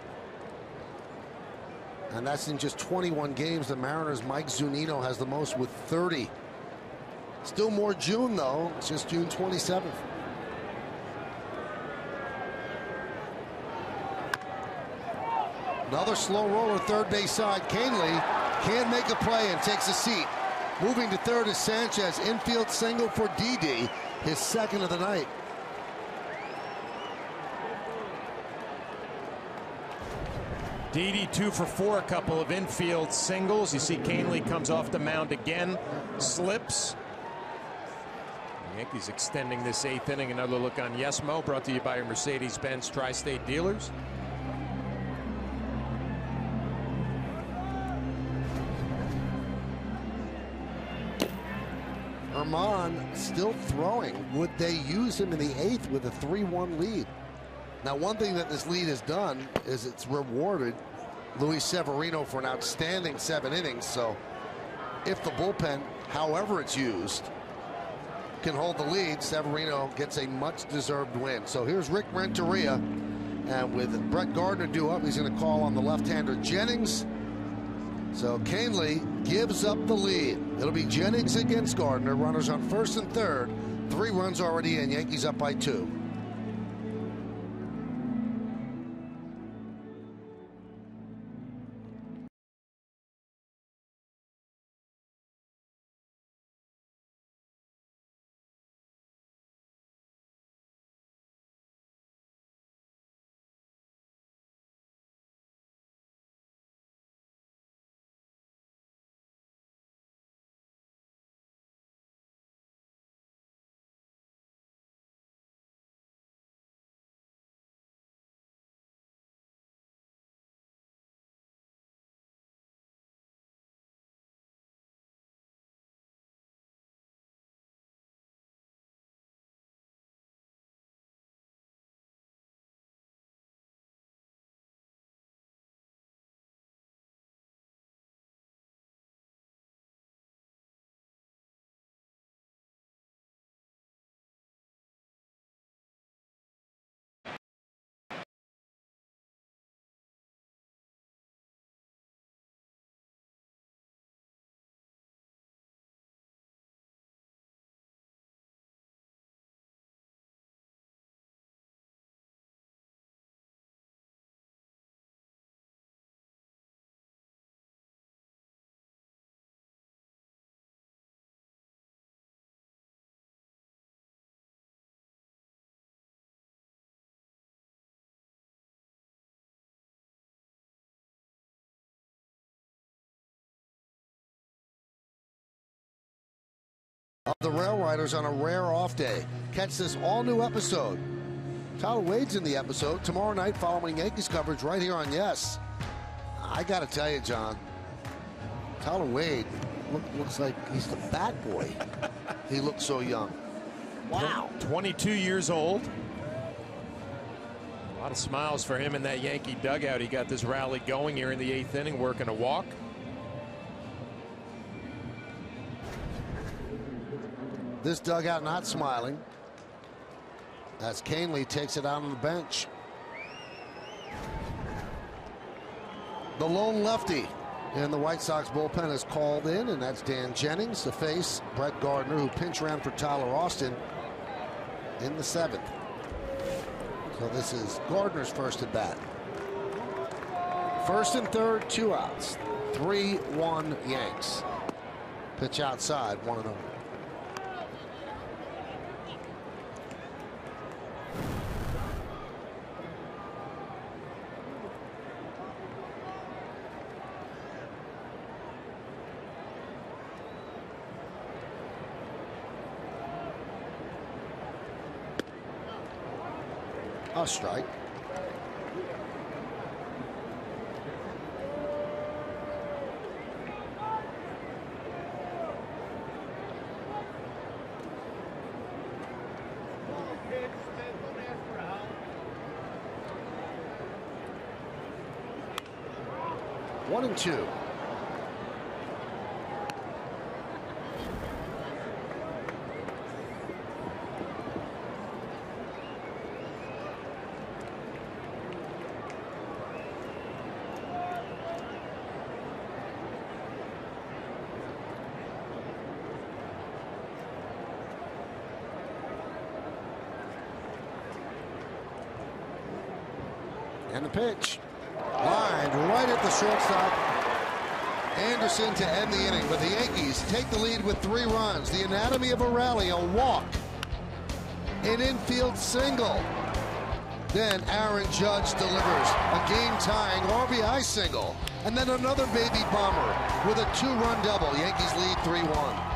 And that's in just 21 games. The Mariners' Mike Zunino has the most with 30. Still more June, though. It's just June 27th. Another slow roller, third base side. Caneley can't make a play and takes a seat. Moving to third is Sanchez. Infield single for Didi, his second of the night. Didi 2 for 4, a couple of infield singles. You see Kahnle comes off the mound again, slips. The Yankees extending this 8th inning. Another look on Yes Mo, brought to you by your Mercedes-Benz Tri-State dealers. Germán still throwing. Would they use him in the 8th with a 3-1 lead? Now, one thing that this lead has done is it's rewarded Luis Severino for an outstanding 7 innings. So if the bullpen, however it's used, can hold the lead, Severino gets a much-deserved win. So here's Rick Renteria, and with Brett Gardner due up, he's going to call on the left-hander Jennings. So Kahnle gives up the lead. It'll be Jennings against Gardner. Runners on 1st and 3rd. 3 runs already in. Yankees up by 2. Of the Rail Riders on a rare off day. Catch this all-new episode. Tyler Wade's in the episode tomorrow night following Yankees coverage right here on Yes. I got to tell you, John, Tyler Wade looks like he's the bat boy. He looks so young. Wow. 22 years old. A lot of smiles for him in that Yankee dugout. He got this rally going here in the 8th inning, working a walk. This dugout not smiling as Kahnle takes it out on the bench. The lone lefty in the White Sox bullpen is called in, and that's Dan Jennings to face Brett Gardner, who pinch ran for Tyler Austin in the 7th. So this is Gardner's first at bat. 1st and 3rd, 2 outs. 3-1 Yanks. Pitch outside, 1-0. A strike. One and two. And the pitch. Lined right at the shortstop. Anderson to end the inning, but the Yankees take the lead with 3 runs. The anatomy of a rally, a walk, an infield single. Then Aaron Judge delivers a game-tying RBI single. And then another baby bomber with a 2-run double. Yankees lead 3-1.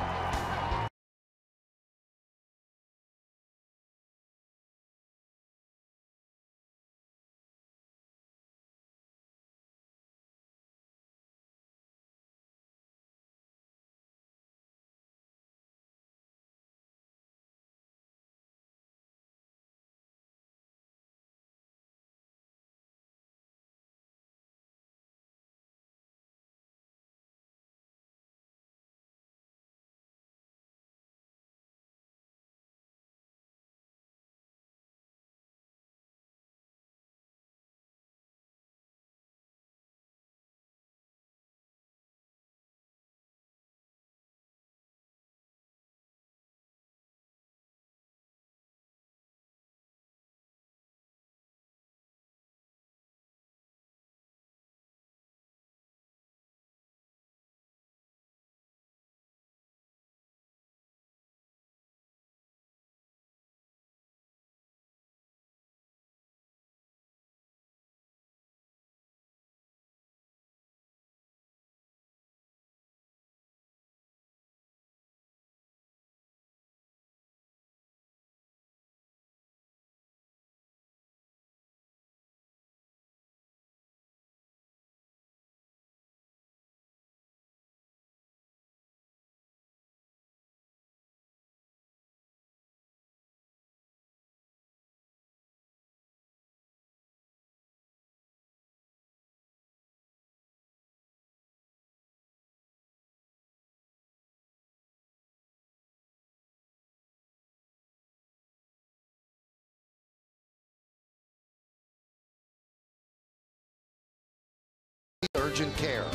Urgent care.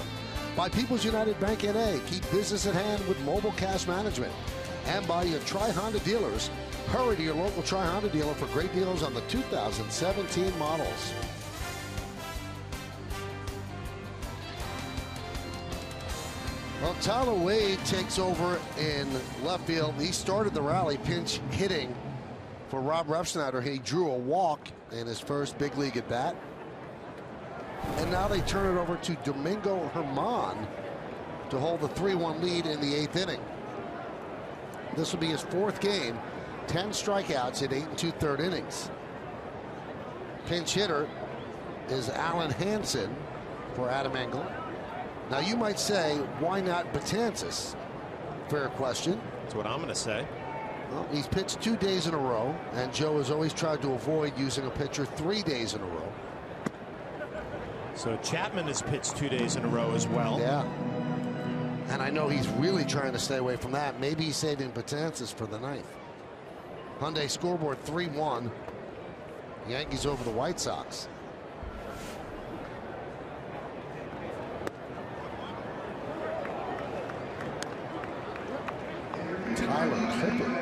By People's United Bank N.A., keep business at hand with mobile cash management. And by your Tri-Honda dealers. Hurry to your local Tri-Honda dealer for great deals on the 2017 models. Well, Tyler Wade takes over in left field. He started the rally pinch hitting for Rob Refsnyder. He drew a walk in his first big league at bat. And now they turn it over to Domingo Germán to hold the 3-1 lead in the 8th inning. This will be his 4th game, 10 strikeouts in 8 2/3 innings. Pinch hitter is Alan Hansen for Adam Engel. Now you might say, why not Betances? Fair question. That's what I'm going to say. Well, he's pitched 2 days in a row, and Joe has always tried to avoid using a pitcher 3 days in a row. So Chapman has pitched 2 days in a row as well. Yeah. And I know he's really trying to stay away from that. Maybe he's saving Betances for the 9th. Hyundai scoreboard 3-1. Yankees over the White Sox. Tyler Clippard.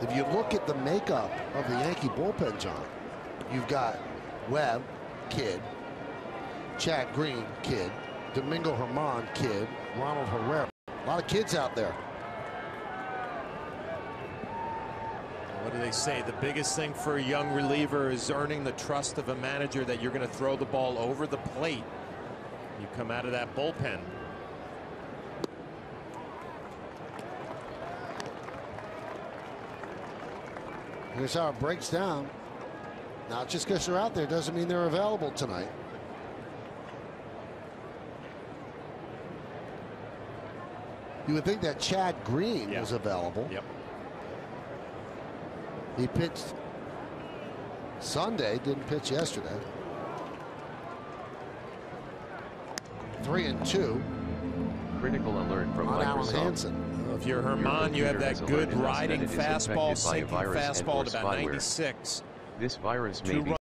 If you look at the makeup of the Yankee bullpen, John, you've got Webb, kid, Chad Green, kid, Domingo Germán, kid, Ronald Herrera. A lot of kids out there. What do they say? The biggest thing for a young reliever is earning the trust of a manager that you're going to throw the ball over the plate. You come out of that bullpen. Here's how it breaks down. Now, just because they're out there doesn't mean they're available tonight. You would think that Chad Green was available. Yep. He pitched Sunday, didn't pitch yesterday. 3-2. Critical alert from on Alan Microsoft. Hansen. If you're Germán, you have that good riding fastball, sinking fastball at about 96. This virus may be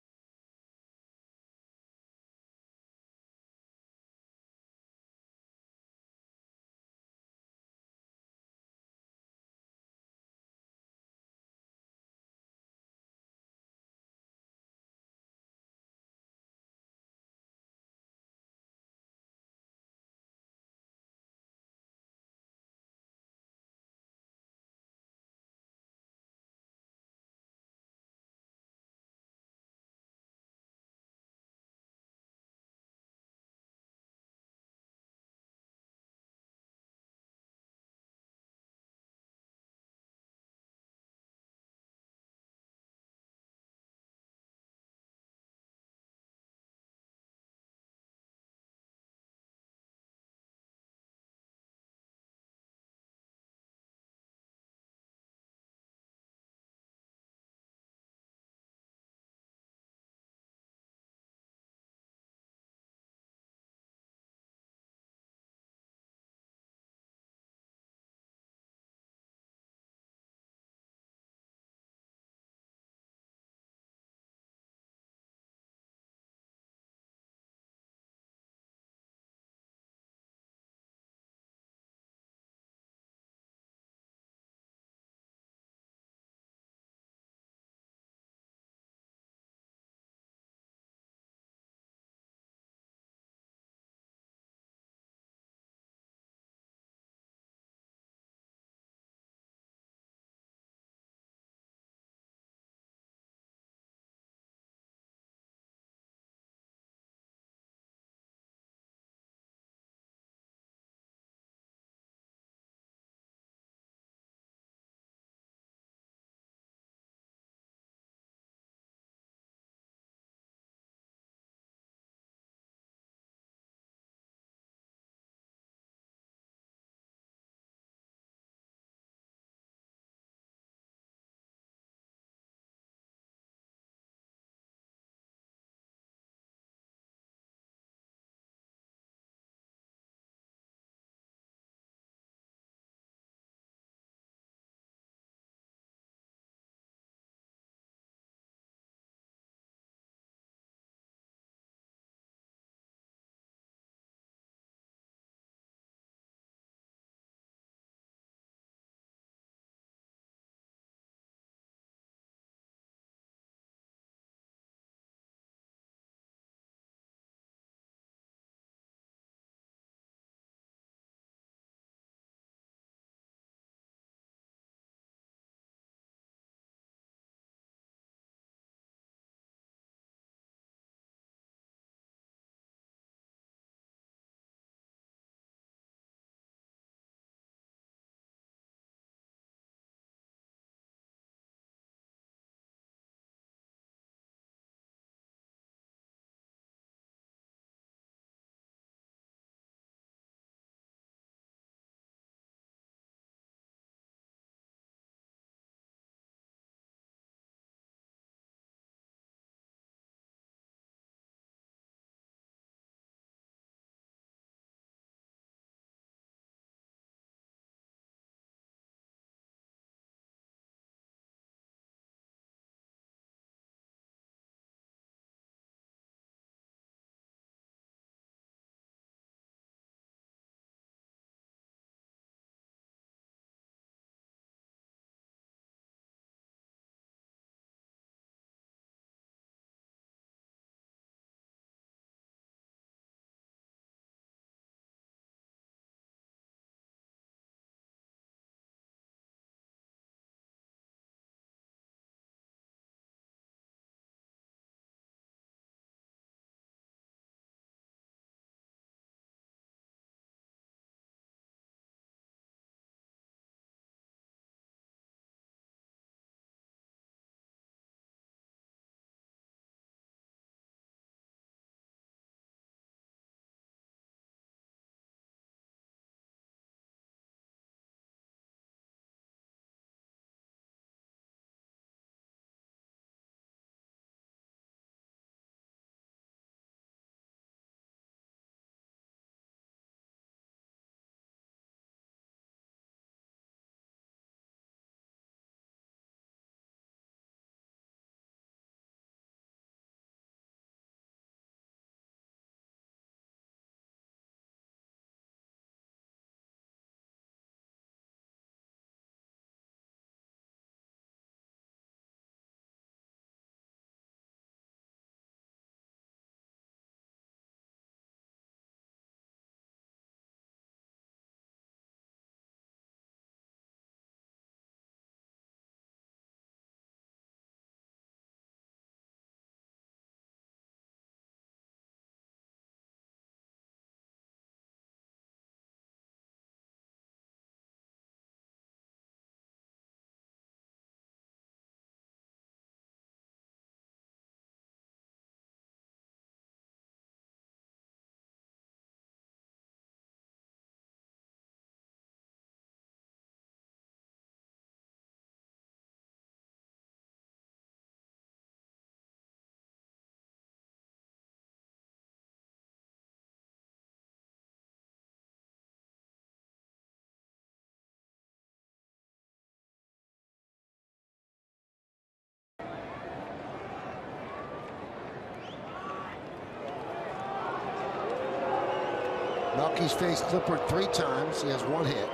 Melky's faced Clippard 3 times. He has 1 hit.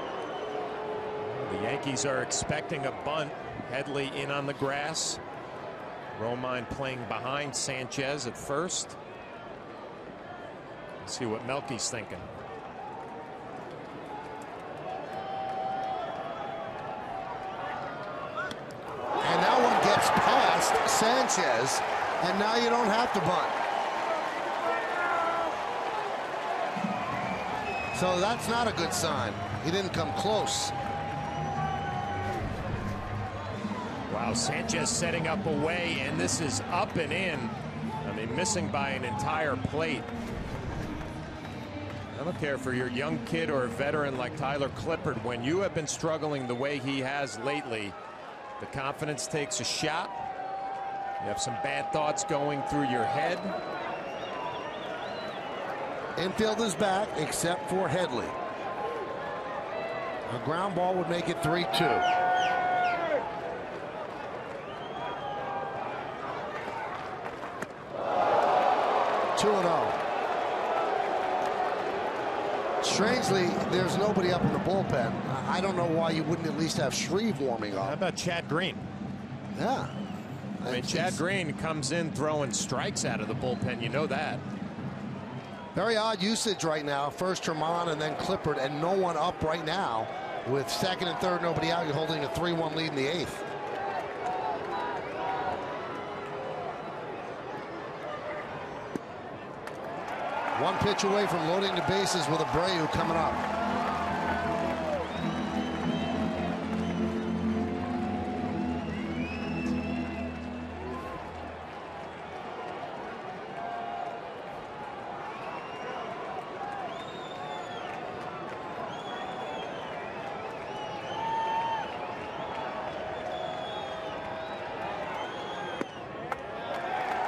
The Yankees are expecting a bunt. Headley in on the grass. Romine playing behind Sanchez at first. Let's see what Melky's thinking. And that one gets past Sanchez, and now you don't have to bunt. So that's not a good sign. He didn't come close. Wow, Sanchez setting up away, and this is up and in. I mean, missing by an entire plate. I don't care for your young kid or a veteran like Tyler Clippard. When you have been struggling the way he has lately, the confidence takes a shot. You have some bad thoughts going through your head. Infield is back, except for Headley. A ground ball would make it 3-2. 2-0. Strangely, there's nobody up in the bullpen. I don't know why you wouldn't at least have Shreve warming up. How about Chad Green? Yeah. I mean, Chad Green comes in throwing strikes out of the bullpen. You know that. Very odd usage right now. First Tremont and then Clippard, and no one up right now. With second and third, nobody out. You're holding a 3-1 lead in the 8th. One pitch away from loading the bases with Abreu coming up.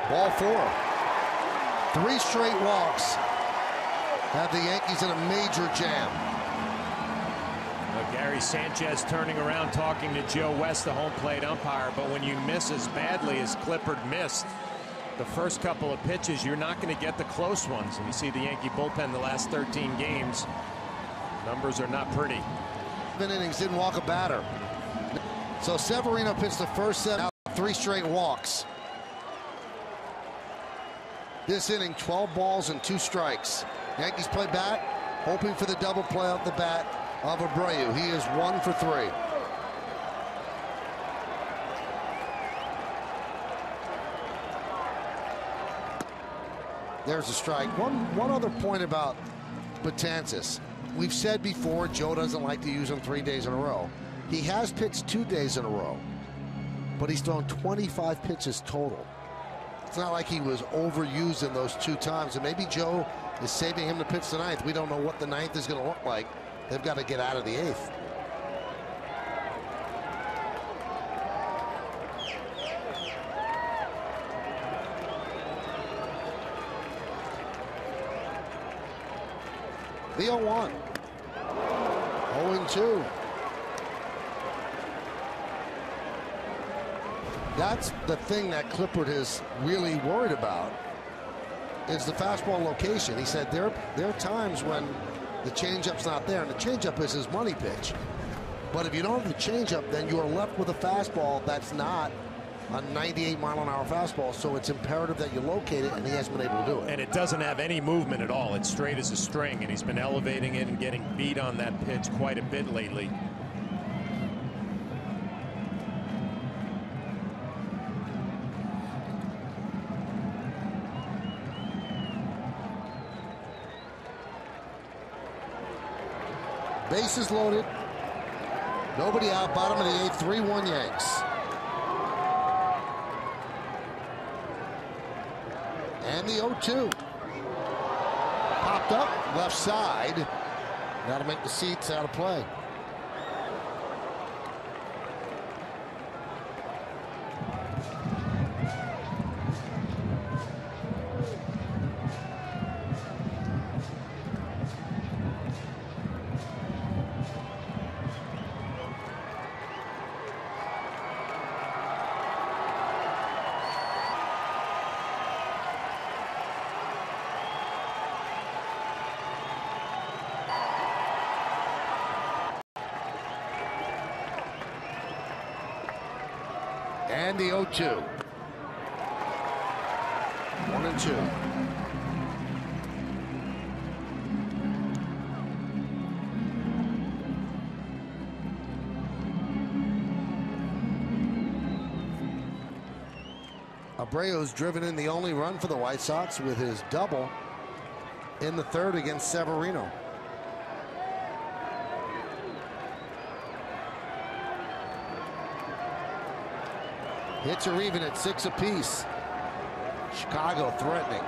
Ball 4. 3 straight walks have the Yankees in a major jam. Well, Gary Sanchez turning around talking to Joe West, the home plate umpire. But when you miss as badly as Clippard missed the first couple of pitches, you're not going to get the close ones. And you see the Yankee bullpen the last 13 games. Numbers are not pretty. 7 innings, didn't walk a batter. So Severino pitched the first 7, now 3 straight walks. This inning, 12 balls and 2 strikes. Yankees play back, hoping for the double play off the bat of Abreu. He is 1 for 3. There's a strike. One other point about Betances. We've said before, Joe doesn't like to use him 3 days in a row. He has pitched 2 days in a row, but he's thrown 25 pitches total. It's not like he was overused in those 2 times, and maybe Joe is saving him to pitch the 9th. We don't know what the 9th is going to look like. They've got to get out of the 8th. The 0-1. 0-2. That's the thing that Clippard is really worried about, is the fastball location. He said there are times when the changeup's not there, and the changeup is his money pitch. But if you don't have the changeup, then you are left with a fastball that's not a 98-mile-an-hour fastball, so it's imperative that you locate it, and he hasn't been able to do it. And it doesn't have any movement at all. It's straight as a string, and he's been elevating it and getting beat on that pitch quite a bit lately. Bases loaded. Nobody out. Bottom of the 8th. 3-1 Yanks. And the 0-2. Popped up. Left side. Got to make the seats out of play. And the 0-2. 1-2. Abreu's driven in the only run for the White Sox with his double in the third against Severino. Hits are even at 6 apiece. Chicago threatening.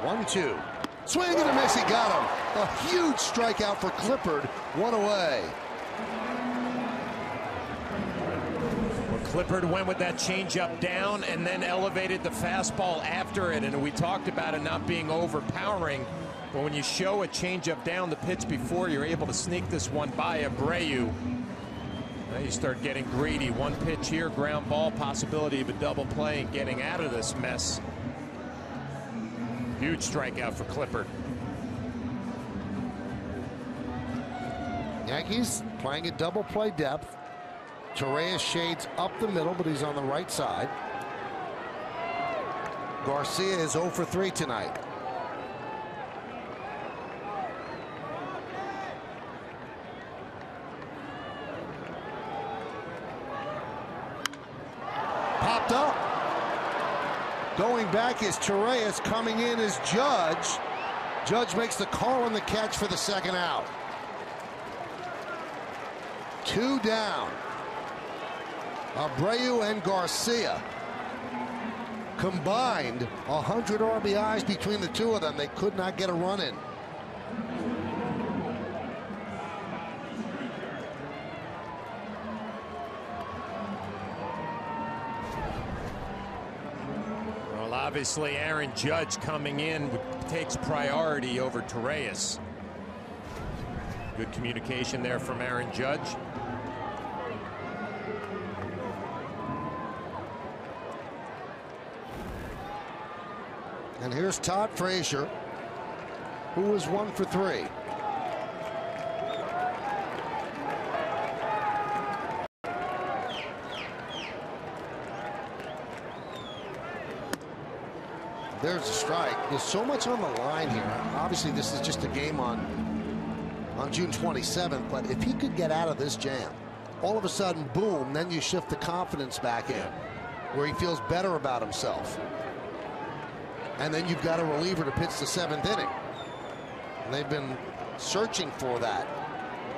1-2. Swing and a miss. He got him. A huge strikeout for Clippard. One away. Clippard went with that changeup down and then elevated the fastball after it, and we talked about it not being overpowering, but when you show a changeup down the pitch before, you're able to sneak this one by Abreu. Now you start getting greedy. One pitch here, ground ball, possibility of a double play and getting out of this mess. Huge strikeout for Clippard. Yankees playing at double play depth. Torreyes shades up the middle, but he's on the right side. Garcia is 0 for 3 tonight. Popped up. Going back is Torreyes. Coming in is Judge. Judge makes the call and the catch for the second out. 2 down. Abreu and Garcia combined 100 RBIs between the two of them. They could not get a run in. Well, obviously Aaron Judge coming in takes priority over Torreyes. Good communication there from Aaron Judge. And here's Todd Frazier, who was 1 for 3. There's a strike. There's so much on the line here. Obviously, this is just a game on June 27th, but if he could get out of this jam, all of a sudden, boom, then you shift the confidence back in, where he feels better about himself. And then you've got a reliever to pitch the 7th inning. And they've been searching for that.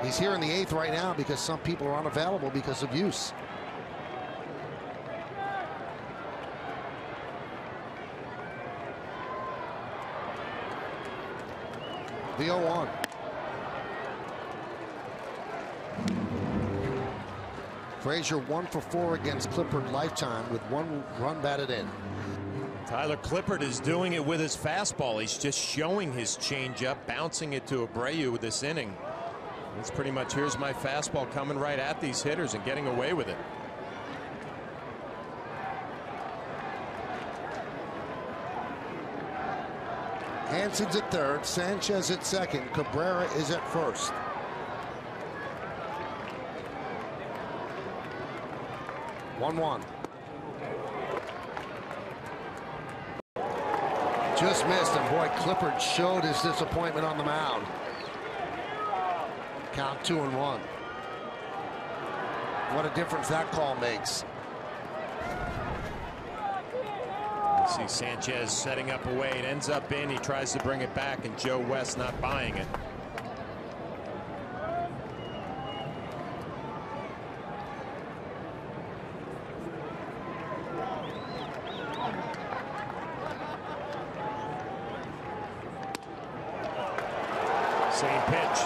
He's here in the 8th right now because some people are unavailable because of use. The 0-1. Frazier 1 for 4 against Clippard lifetime with 1 run batted in. Tyler Clippard is doing it with his fastball. He's just showing his changeup, bouncing it to Abreu with this inning. It's pretty much, here's my fastball coming right at these hitters and getting away with it. Hanson's at third, Sanchez at second, Cabrera is at first. One. Just missed, and boy, Clippard showed his disappointment on the mound. Count 2-1. What a difference that call makes. You see Sanchez setting up away. It ends up in. He tries to bring it back, and Joe West not buying it. Same pitch.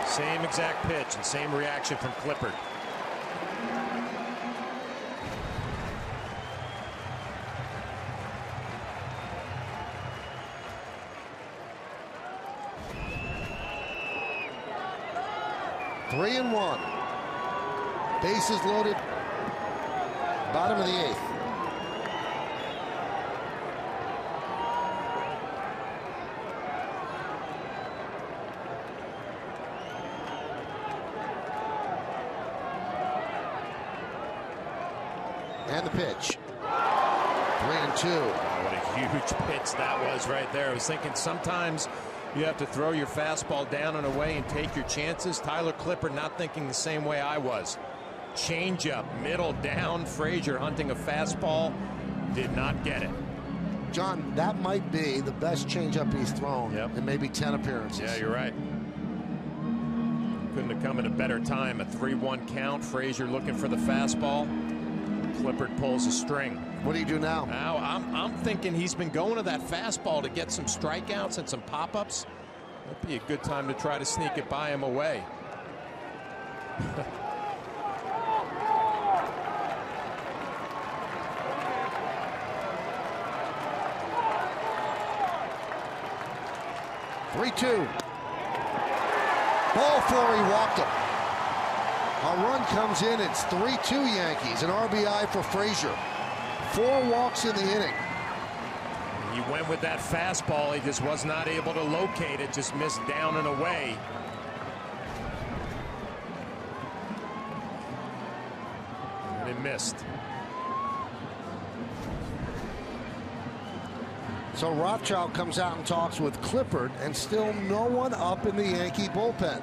Same exact pitch and same reaction from Clippard. Three and 1. Bases loaded. Bottom of the 8th. And the pitch. 3-2. Oh, what a huge pitch that was right there. I was thinking sometimes you have to throw your fastball down and away and take your chances. Tyler Clippard not thinking the same way I was. Changeup, middle down. Frazier hunting a fastball. Did not get it. John, that might be the best changeup he's thrown in maybe 10 appearances. Yeah, you're right. Couldn't have come at a better time. A 3-1 count. Frazier looking for the fastball. Clippard pulls a string. What do you do now? Now I'm thinking he's been going to that fastball to get some strikeouts and some pop-ups. That'd be a good time to try to sneak it by him away. Ball four, he walked him. A run comes in, it's 3-2 Yankees, an RBI for Frazier. 4 walks in the inning. He went with that fastball, he just was not able to locate it, just missed down and away. And it missed. So Rothschild comes out and talks with Clippard, and still no one up in the Yankee bullpen.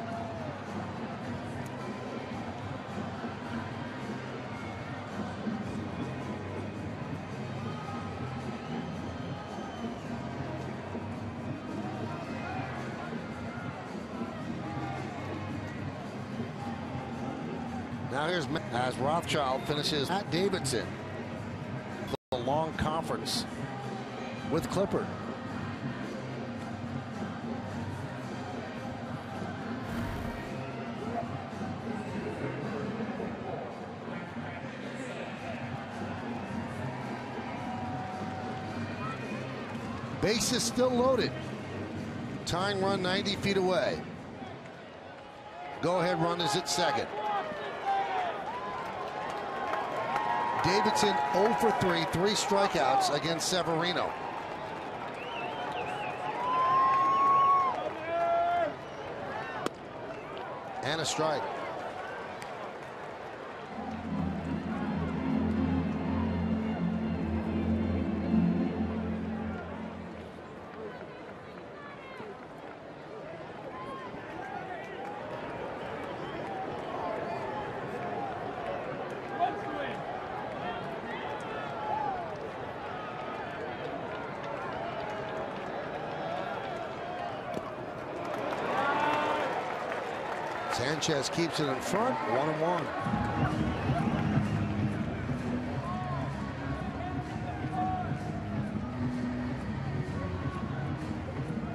Now here's as Rothschild finishes at Davidson. The long conference with Clippard. Base is still loaded. Tying run 90 feet away. Go-ahead run is at second. Davidson 0 for 3, 3 strikeouts against Severino. And a strike. Sanchez keeps it in front, 1-1.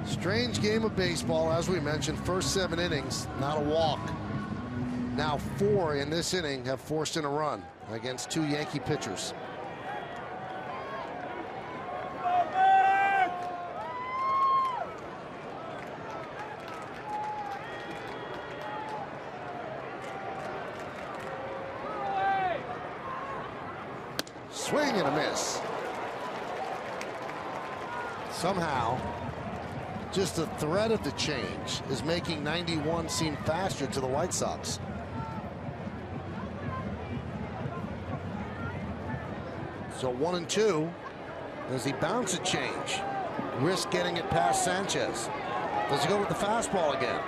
Strange game of baseball, as we mentioned. First 7 innings, not a walk. Now 4 in this inning have forced in a run against 2 Yankee pitchers. Swing and a miss. Somehow, just the threat of the change is making 91 seem faster to the White Sox. So 1-2. Does he bounce a change? Risk getting it past Sanchez. Does he go with the fastball again?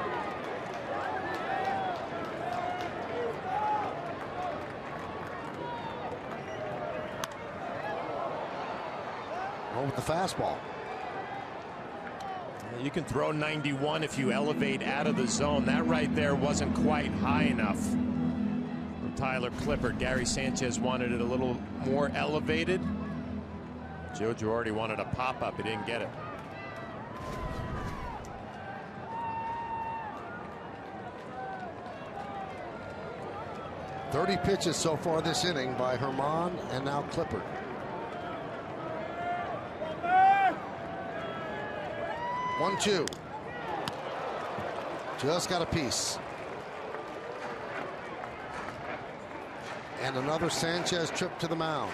With the fastball. You can throw 91 if you elevate out of the zone. That right there wasn't quite high enough from Tyler Clippard. Gary Sanchez wanted it a little more elevated. Joe Girardi wanted a pop-up. He didn't get it. "30 pitches so far this inning by Herman and now Clippard. One, two. Just got a piece. And another Sanchez trip to the mound.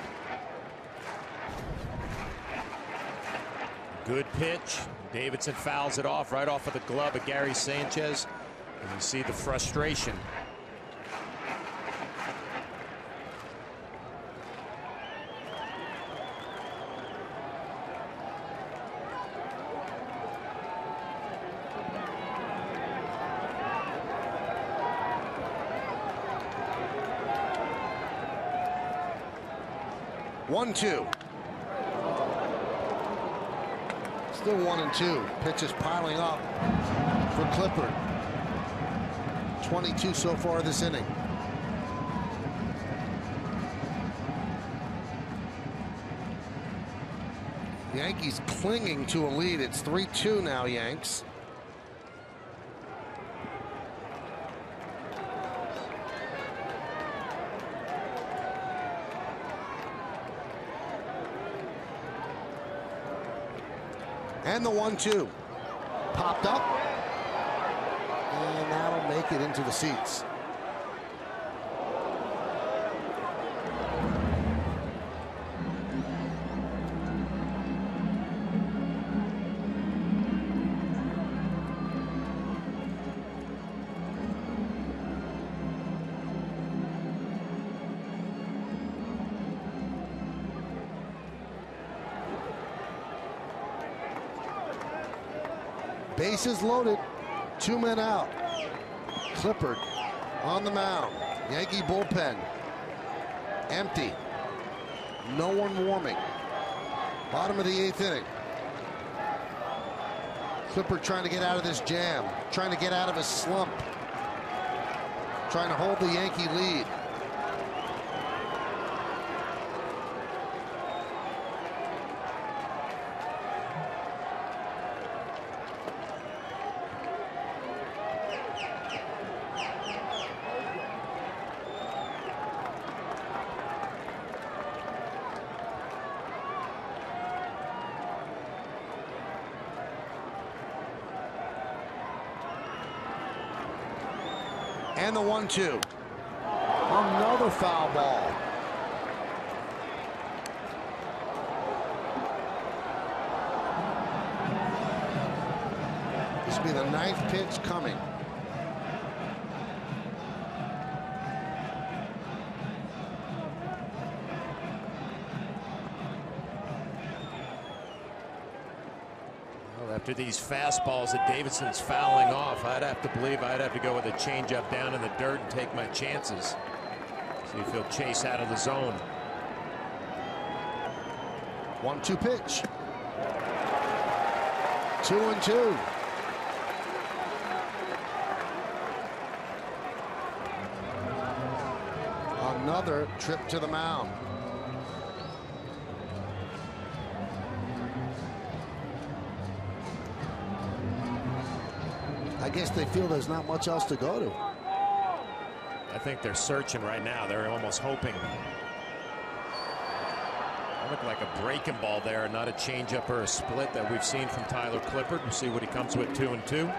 Good pitch. Davidson fouls it off right off of the glove of Gary Sanchez. And you see the frustration. 1-2. Still 1-2. Pitches piling up for Clippard. 22 so far this inning. Yankees clinging to a lead. It's 3-2 now, Yanks. And the 1-2 popped up, and that'll make it into the seats. Bases loaded, 2 men out. Clippard on the mound. Yankee bullpen empty. No one warming. Bottom of the 8th inning. Clippard trying to get out of this jam, trying to get out of a slump, trying to hold the Yankee lead. And the 1-2. Another foul ball. This will be the 9th pitch coming. After these fastballs that Davidson's fouling off, I'd have to believe I'd have to go with a changeup down in the dirt and take my chances. See if he'll chase out of the zone. 1-2 pitch. 2-2. Another trip to the mound. I guess they feel there's not much else to go to. I think they're searching right now. They're almost hoping. That looked like a breaking ball there, not a changeup or a split that we've seen from Tyler Clippard. We'll see what he comes with. 2-2.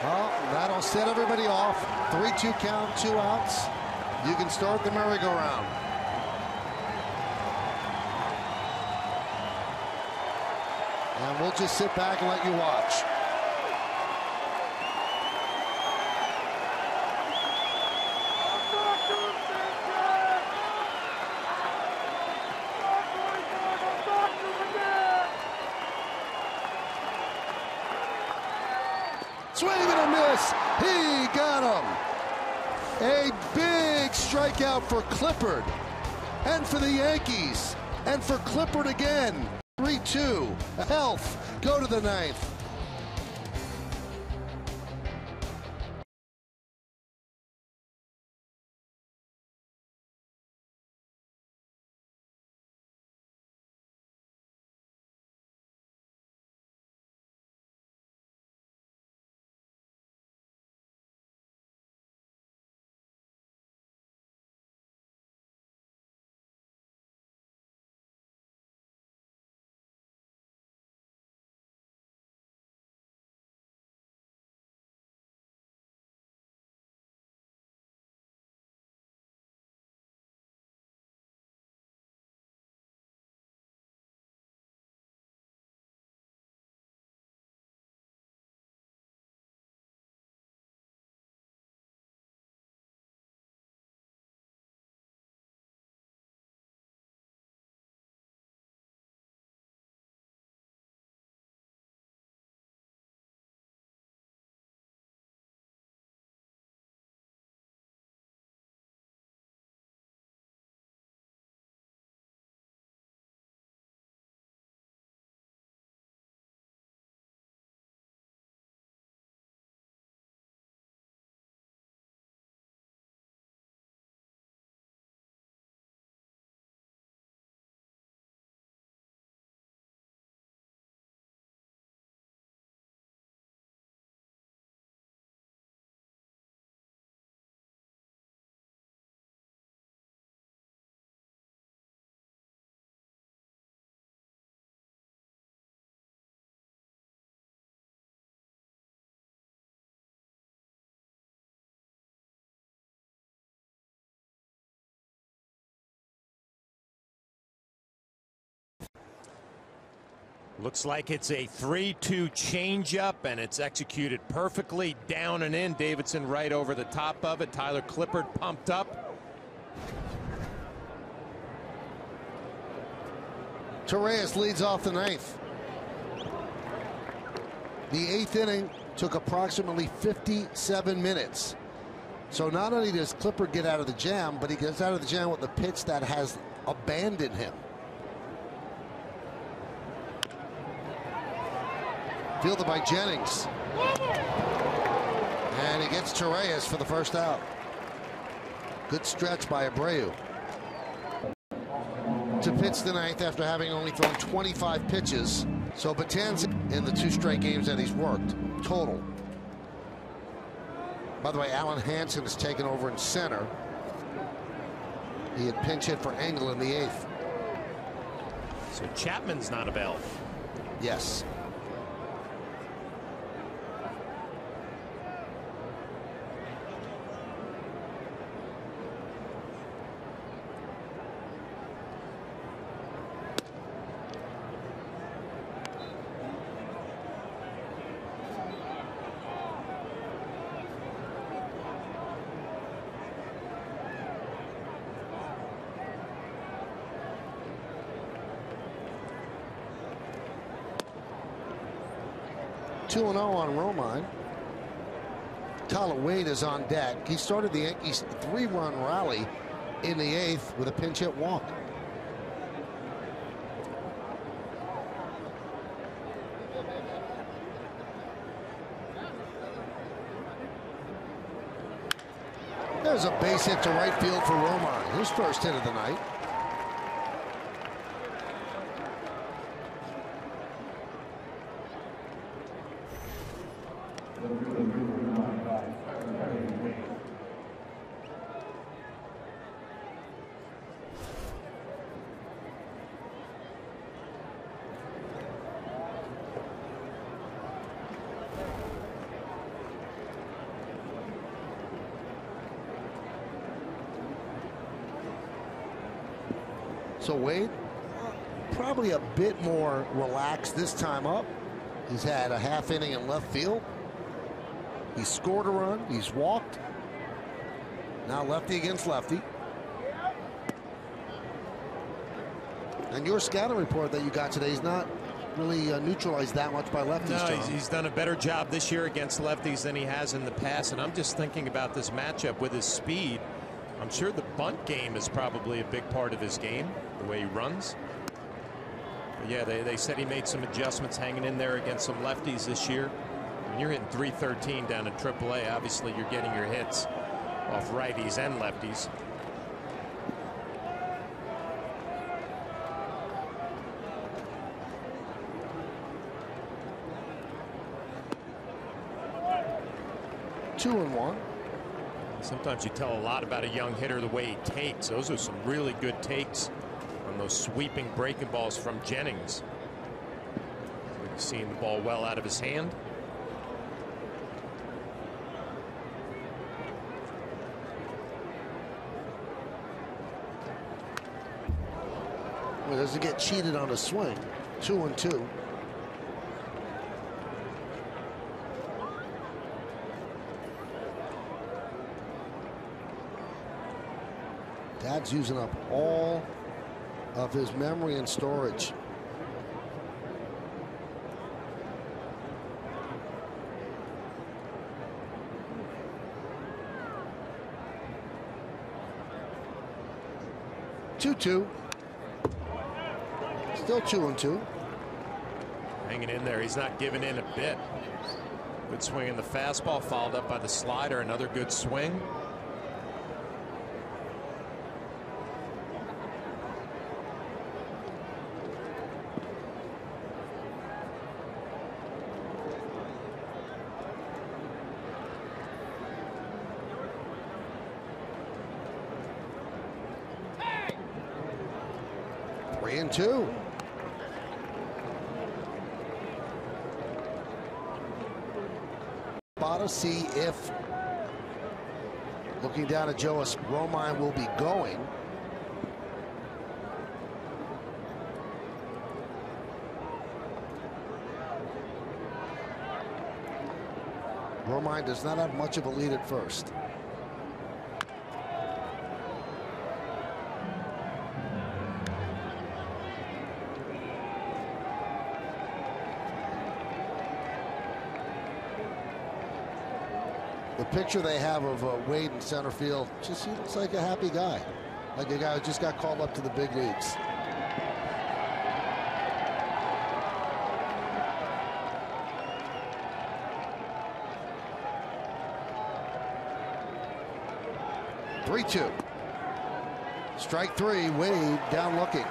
Well, that'll set everybody off. 3-2 count, 2 outs. You can start the merry-go-round. And we'll just sit back and let you watch. Swing and a miss. He got him. A big strikeout for Clippard. And for the Yankees. And for Clippard again. 3-2. Health. Go to the 9th. Looks like it's a 3-2 changeup, and it's executed perfectly down and in. Davidson right over the top of it. Tyler Clippard pumped up. Torreyes leads off the ninth. The eighth inning took approximately 57 minutes. So not only does Clippard get out of the jam, but he gets out of the jam with a pitch that has abandoned him. Fielded by Jennings. And he gets Torreyes for the first out. Good stretch by Abreu. To pitch the ninth after having only thrown 25 pitches. So Betances in the 2 straight games that he's worked total. By the way, Alan Hansen has taken over in center. He had pinch hit for Engel in the 8th. So Chapman's not available. Yes. (2-0) on Romine. Tyler Wade is on deck. He started the Yankees' 3-run rally in the 8th with a pinch hit walk. There's a base hit to right field for Romine. His first hit of the night. So Wade, probably a bit more relaxed this time up. He's had a half inning in left field. He scored a run. He's walked. Now lefty against lefty. And your scouting report that you got today is not really neutralized that much by lefties. No, John. he's done a better job this year against lefties than he has in the past. And I'm just thinking about this matchup with his speed. I'm sure the bunt game is probably a big part of his game, the way he runs. But yeah, they said he made some adjustments hanging in there against some lefties this year. When you're hitting .313 down in AAA, obviously you're getting your hits off righties and lefties. Two and one. Sometimes you tell a lot about a young hitter the way he takes. Those are some really good takes on those sweeping breaking balls from Jennings. Seeing the ball well out of his hand. Well, doesn't get cheated on a swing. 2-2. Dad's using up all of his memory and storage. Two. Still 2-2. Hanging in there. He's not giving in a bit. Good swing in the fastball, followed up by the slider. Another good swing. and two. To see if, looking down at Joas, Romine will be going. Romine does not have much of a lead at first. The picture they have of Wade in center field, just he looks like a happy guy. Like a guy who just got called up to the big leagues. Three-two. Strike three, Wade down looking.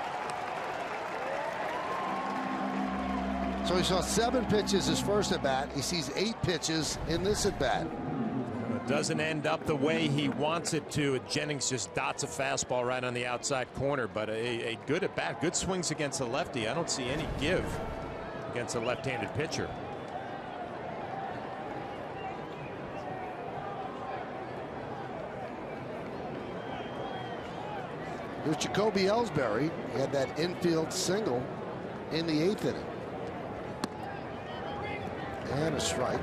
So he saw 7 pitches his first at bat. He sees 8 pitches in this at bat. It doesn't end up the way he wants it to. Jennings just dots a fastball right on the outside corner, but a good at bat, good swings against the lefty. I don't see any give against a left-handed pitcher. Here's Jacoby Ellsbury. He had that infield single in the 8th inning. And a strike.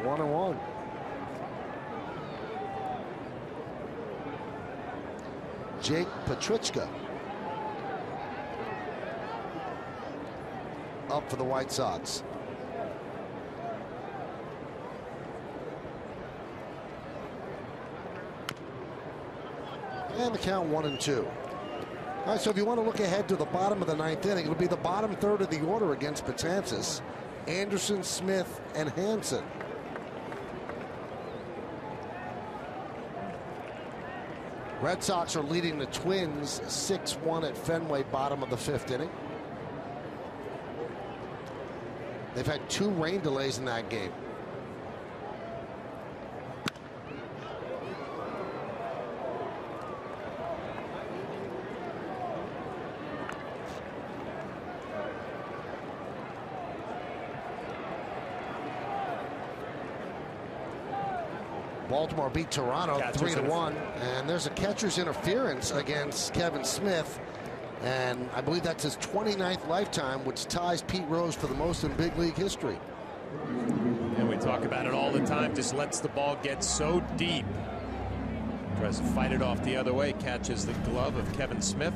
One and one. Jake Petrichka up for the White Sox. And the count 1-2. All right, so if you want to look ahead to the bottom of the 9th inning, it'll be the bottom third of the order against Betances. Anderson, Smith, and Hansen. Red Sox are leading the Twins 6-1 at Fenway, bottom of the 5th inning. They've had 2 rain delays in that game. Baltimore beat Toronto 3-1, and there's a catcher's interference against Kevin Smith, and I believe that's his 29th lifetime, which ties Pete Rose for the most in big league history. And we talk about it all the time, just lets the ball get so deep. Tries to fight it off the other way, catches the glove of Kevin Smith.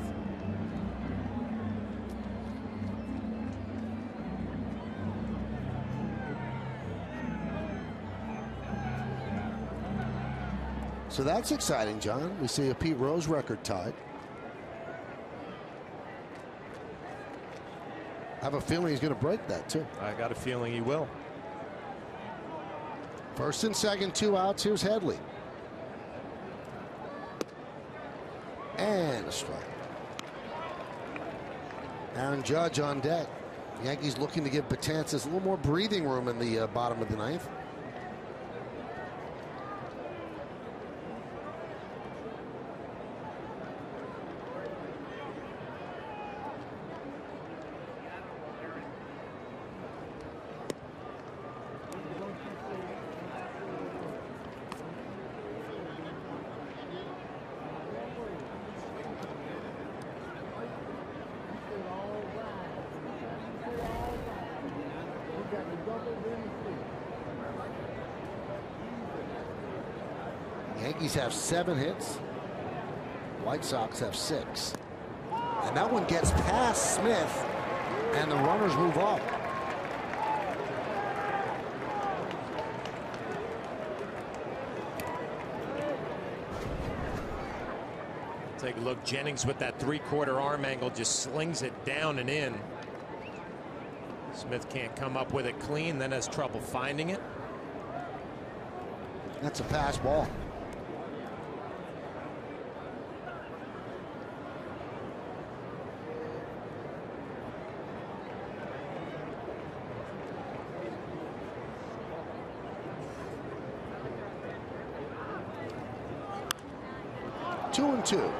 So that's exciting, John. We see a Pete Rose record tied. I have a feeling he's going to break that, too. I got a feeling he will. First and second, 2 outs. Here's Headley. And a strike. Aaron Judge on deck. Yankees looking to give Betances a little more breathing room in the bottom of the 9th. Yankees have 7 hits. White Sox have 6. And that one gets past Smith, and the runners move up. Take a look. Jennings with that 3/4 arm angle just slings it down and in. Smith can't come up with it clean, then has trouble finding it. That's a pass ball. Two and two.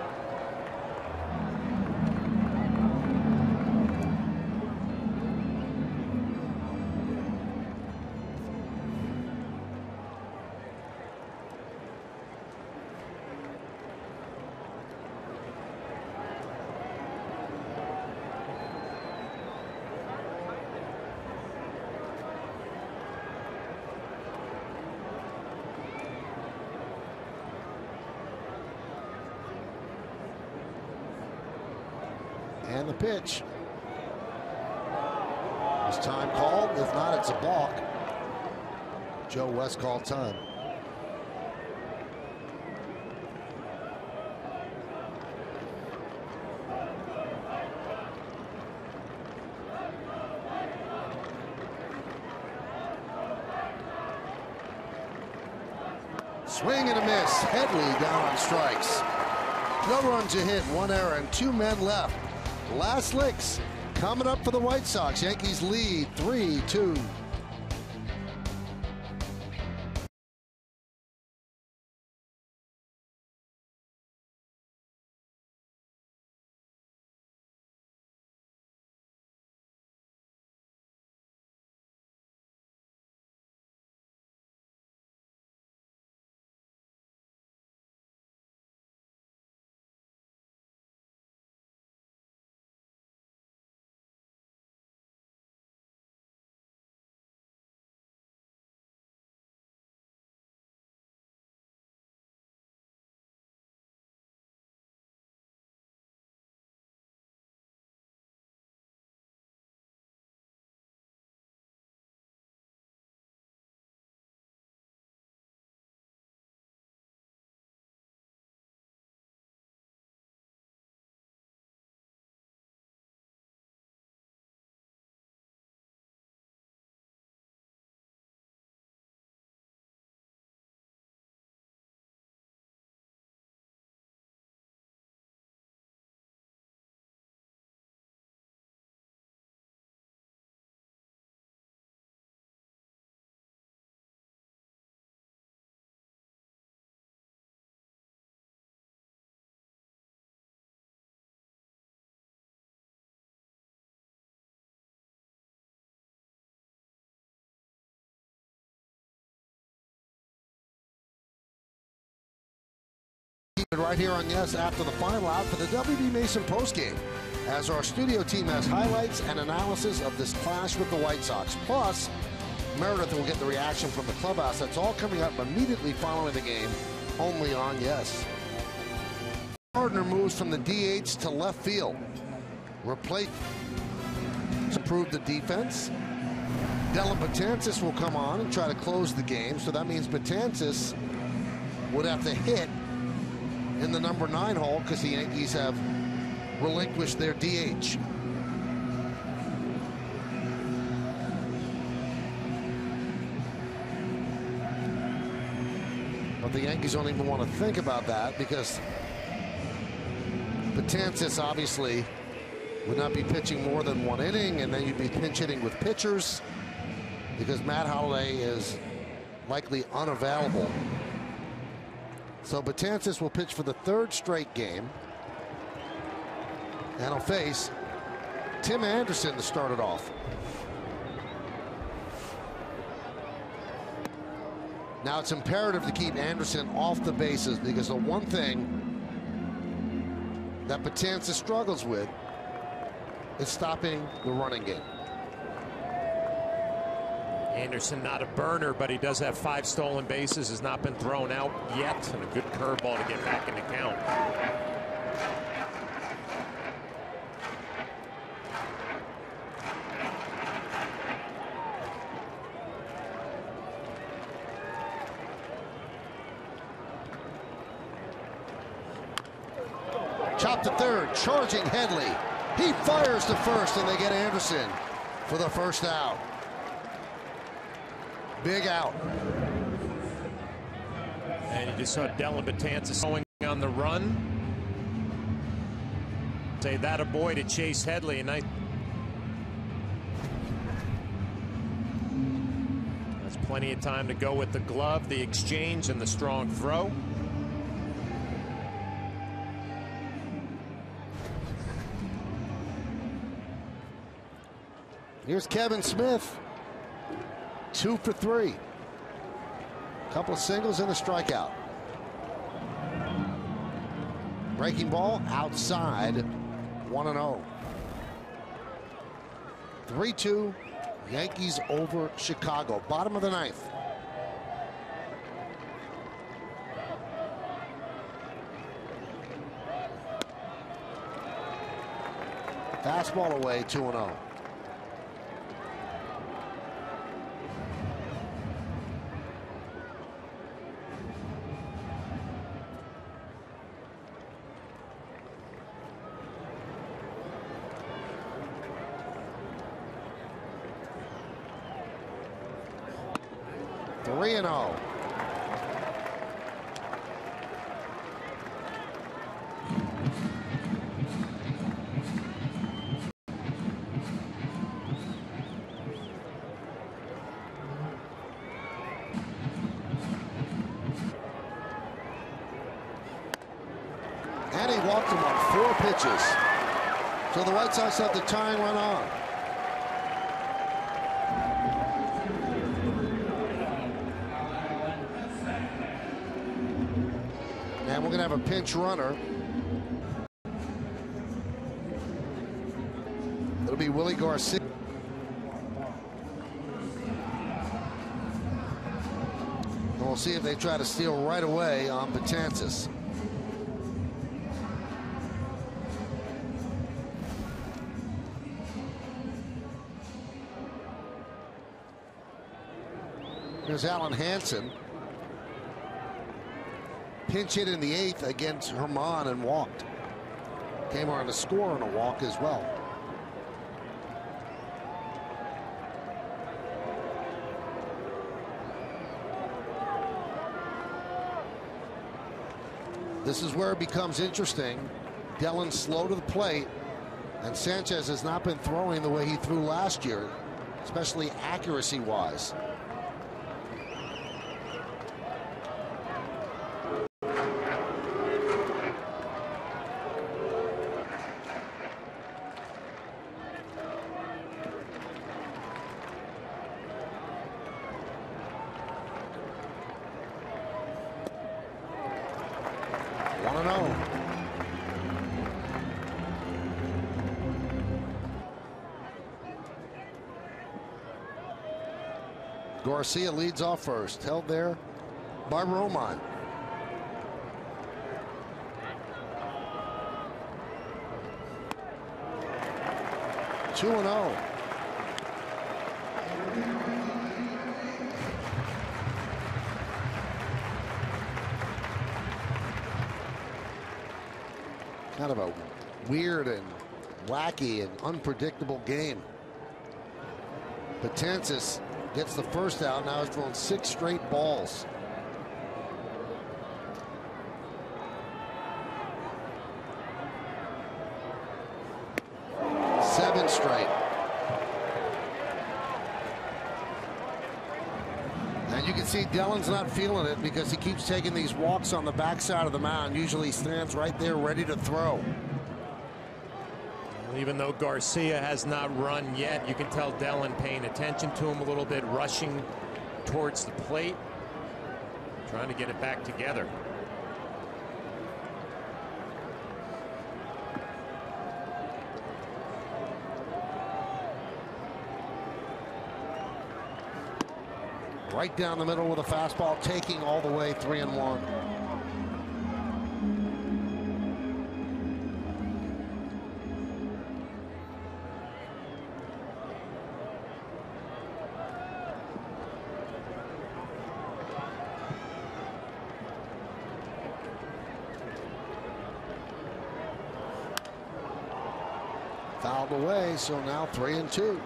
And the pitch. Is time called? If not, it's a balk. Joe West called time. Swing and a miss. Headley down on strikes. No runs a hit, 1 error, and 2 men left. Last licks coming up for the White Sox. Yankees lead 3-2. Right here on Yes after the final out for the WB Mason postgame, as our studio team has highlights and analysis of this clash with the White Sox. Plus, Meredith will get the reaction from the clubhouse. That's all coming up immediately following the game, only on Yes. Gardner moves from the DH to left field. Replace improve the defense. Dellin Betances will come on and try to close the game, so that means Betances would have to hit in the number 9 hole because the Yankees have relinquished their DH. But the Yankees don't even want to think about that because Betances obviously would not be pitching more than 1 inning, and then you'd be pinch hitting with pitchers because Matt Holliday is likely unavailable. So Betances will pitch for the 3rd straight game. And he'll face Tim Anderson to start it off. Now it's imperative to keep Anderson off the bases because the one thing that Betances struggles with is stopping the running game. Anderson not a burner, but he does have 5 stolen bases, has not been thrown out yet, and a good curveball to get back in the count. Chop to third, charging Headley. He fires to first, and they get Anderson for the first out. Big out. And you just saw Dellin Betances going on the run. Say that a boy to Chase Headley. And that's plenty of time to go with the glove, the exchange, and the strong throw. Here's Kevin Smith. 2 for 3. Couple of singles and a strikeout. Breaking ball outside. 1-0. 3-2. Yankees over Chicago. Bottom of the 9th. Fastball away, 2-0. Three and 0. And he walked him on 4 pitches. So the White Sox have the tying run on. And we're going to have a pinch runner. It'll be Willie Garcia. And we'll see if they try to steal right away on Betances. Here's Alan Hansen. Pinch hit in the 8th against Herman and walked. Came on to score on a walk as well. This is where it becomes interesting. Dellen's slow to the plate, and Sanchez has not been throwing the way he threw last year, especially accuracy-wise. Garcia leads off first, held there by Romine. Two and 0. Kind of a weird and wacky and unpredictable game. Betances gets the first out. Now he's thrown 6 straight balls. Seven straight. And you can see Dellen's not feeling it because he keeps taking these walks on the backside of the mound. Usually he stands right there ready to throw. Even though Garcia has not run yet, you can tell Dellen paying attention to him a little bit, rushing towards the plate, trying to get it back together. Right down the middle with a fastball, taking all the way, 3-1. Fouled away, so now 3-2.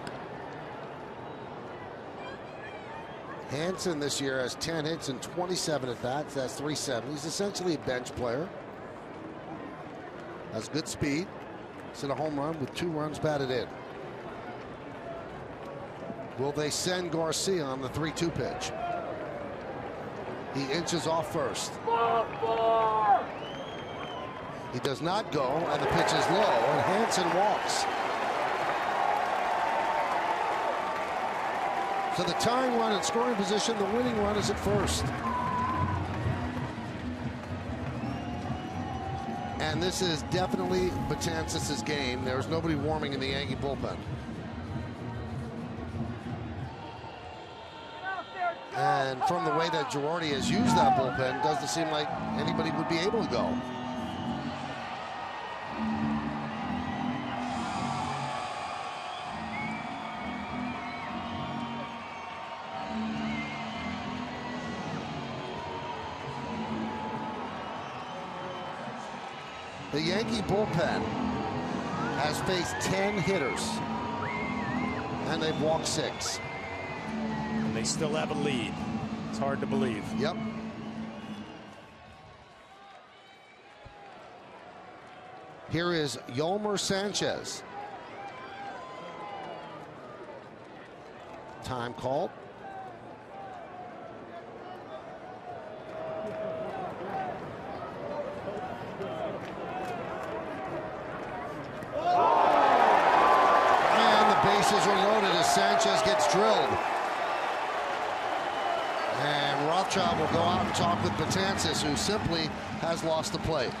Hansen this year has 10 hits and 27 at bats. That's 370. He's essentially a bench player. Has good speed. He's hit a home run with 2 runs batted in. Will they send Garcia on the 3-2 pitch? He inches off first. He does not go, and the pitch is low, and Hansen walks. So the tying run in scoring position, the winning run is at first. And this is definitely Betances' game. There's nobody warming in the Yankee bullpen. And from the way that Girardi has used that bullpen, doesn't seem like anybody would be able to go. The Yankee bullpen has faced 10 hitters, and they've walked 6. And they still have a lead. It's hard to believe. Yep. Here is Yolmer Sanchez. Time called. And the bases are loaded as Sanchez gets drilled. And Rothschild will go out and talk with Betances, who simply has lost the plate.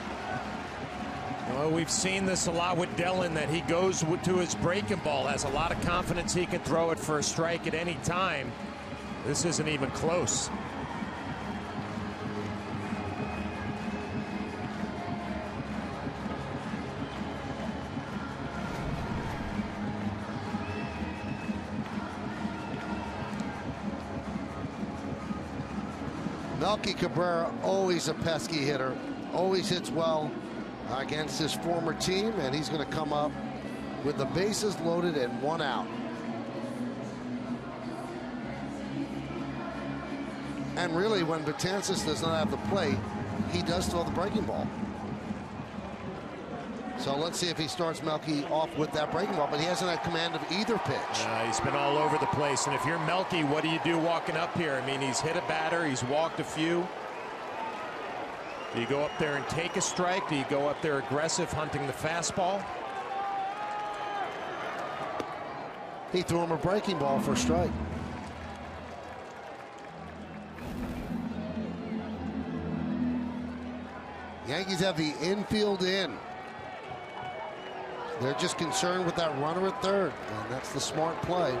Well, we've seen this a lot with Dellin, that he goes to his breaking ball, has a lot of confidence he can throw it for a strike at any time. This isn't even close. Melky Cabrera, always a pesky hitter, always hits well against his former team, and he's going to come up with the bases loaded and 1 out. And really, when Betances does not have the plate, he does throw the breaking ball. So let's see if he starts Melky off with that breaking ball, but he hasn't had command of either pitch. He's been all over the place, and if you're Melky, what do you do walking up here? I mean, he's hit a batter, he's walked a few. Do you go up there and take a strike? Do you go up there aggressive, hunting the fastball? He threw him a breaking ball for a strike. Yankees have the infield in. They're just concerned with that runner at third, and that's the smart play.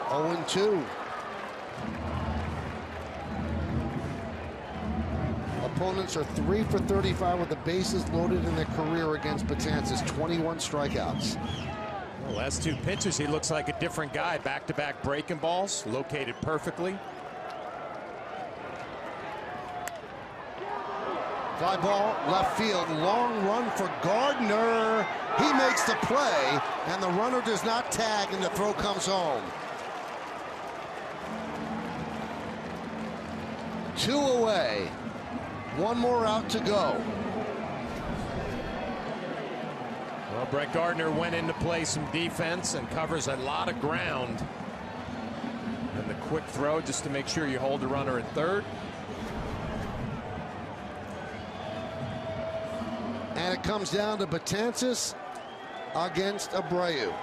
0-2. Opponents are 3 for 35 with the bases loaded in their career against Betances. 21 strikeouts. Well, last 2 pitches, he looks like a different guy. Back-to-back breaking balls, located perfectly. Fly ball, left field, long run for Gardner. He makes the play, and the runner does not tag, and the throw comes home. 2 away. 1 more out to go. Well, Brett Gardner went in to play some defense and covers a lot of ground. And the quick throw just to make sure you hold the runner at third. And it comes down to Betances against Abreu.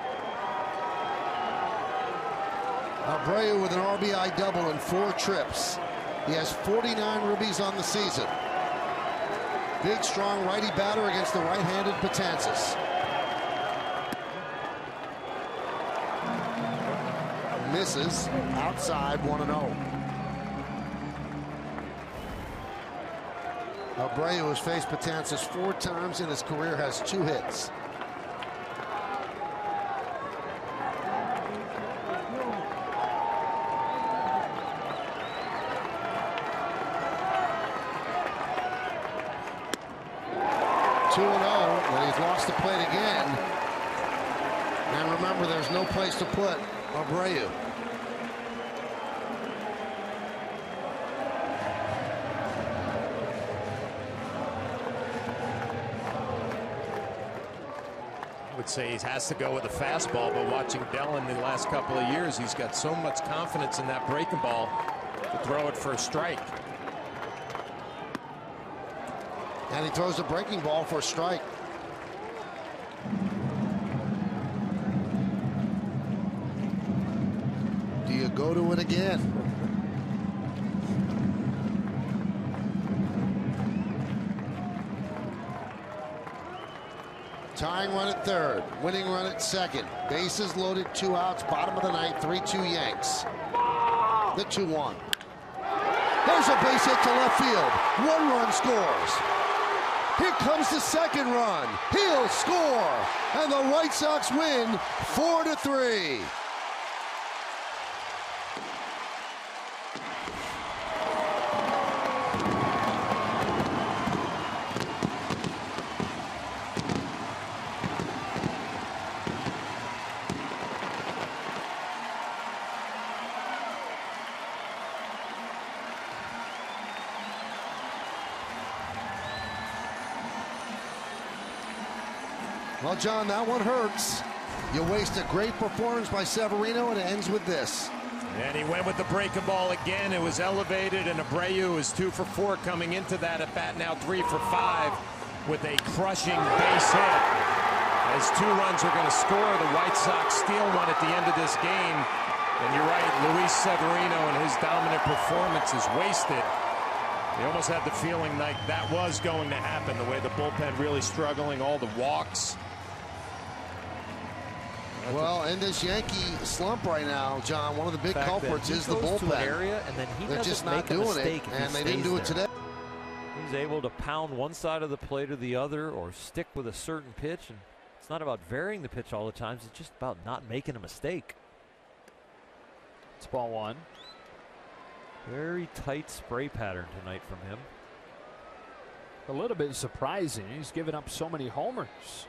Abreu with an RBI double in 4 trips. He has 49 ribbies on the season. Big, strong righty batter against the right-handed Betances. Misses outside, 1-0. Abreu has faced Betances 4 times in his career, has 2 hits. And he's lost the plate again. And remember, there's no place to put Abreu. I would say he has to go with a fastball, but watching Dellin the last couple of years, he's got so much confidence in that breaking ball to throw it for a strike. And he throws the breaking ball for a strike. Do you go to it again? Tying run at third, winning run at second. Bases loaded, 2 outs, bottom of the ninth, 3-2 Yanks. The 2-1. There's a base hit to left field. 1 run scores. Here comes the second run. He'll score. And the White Sox win 4-3. Well, John, that one hurts. You waste a great performance by Severino, and it ends with this. And he went with the breaking ball again. It was elevated, and Abreu is 2 for 4 coming into that at bat, now 3 for 5 with a crushing base hit. As 2 runs are going to score, the White Sox steal one at the end of this game. And you're right, Luis Severino and his dominant performance is wasted. You almost had the feeling like that was going to happen, the way the bullpen really struggling, all the walks. Well, in this Yankee slump right now, John, one of the big culprits is the bullpen. Area, and then they're just not doing it, and they didn't do it today. He's able to pound one side of the plate or the other, or stick with a certain pitch, and it's not about varying the pitch all the time. It's just about not making a mistake. It's ball 1. Very tight spray pattern tonight from him. A little bit surprising. He's given up so many homers.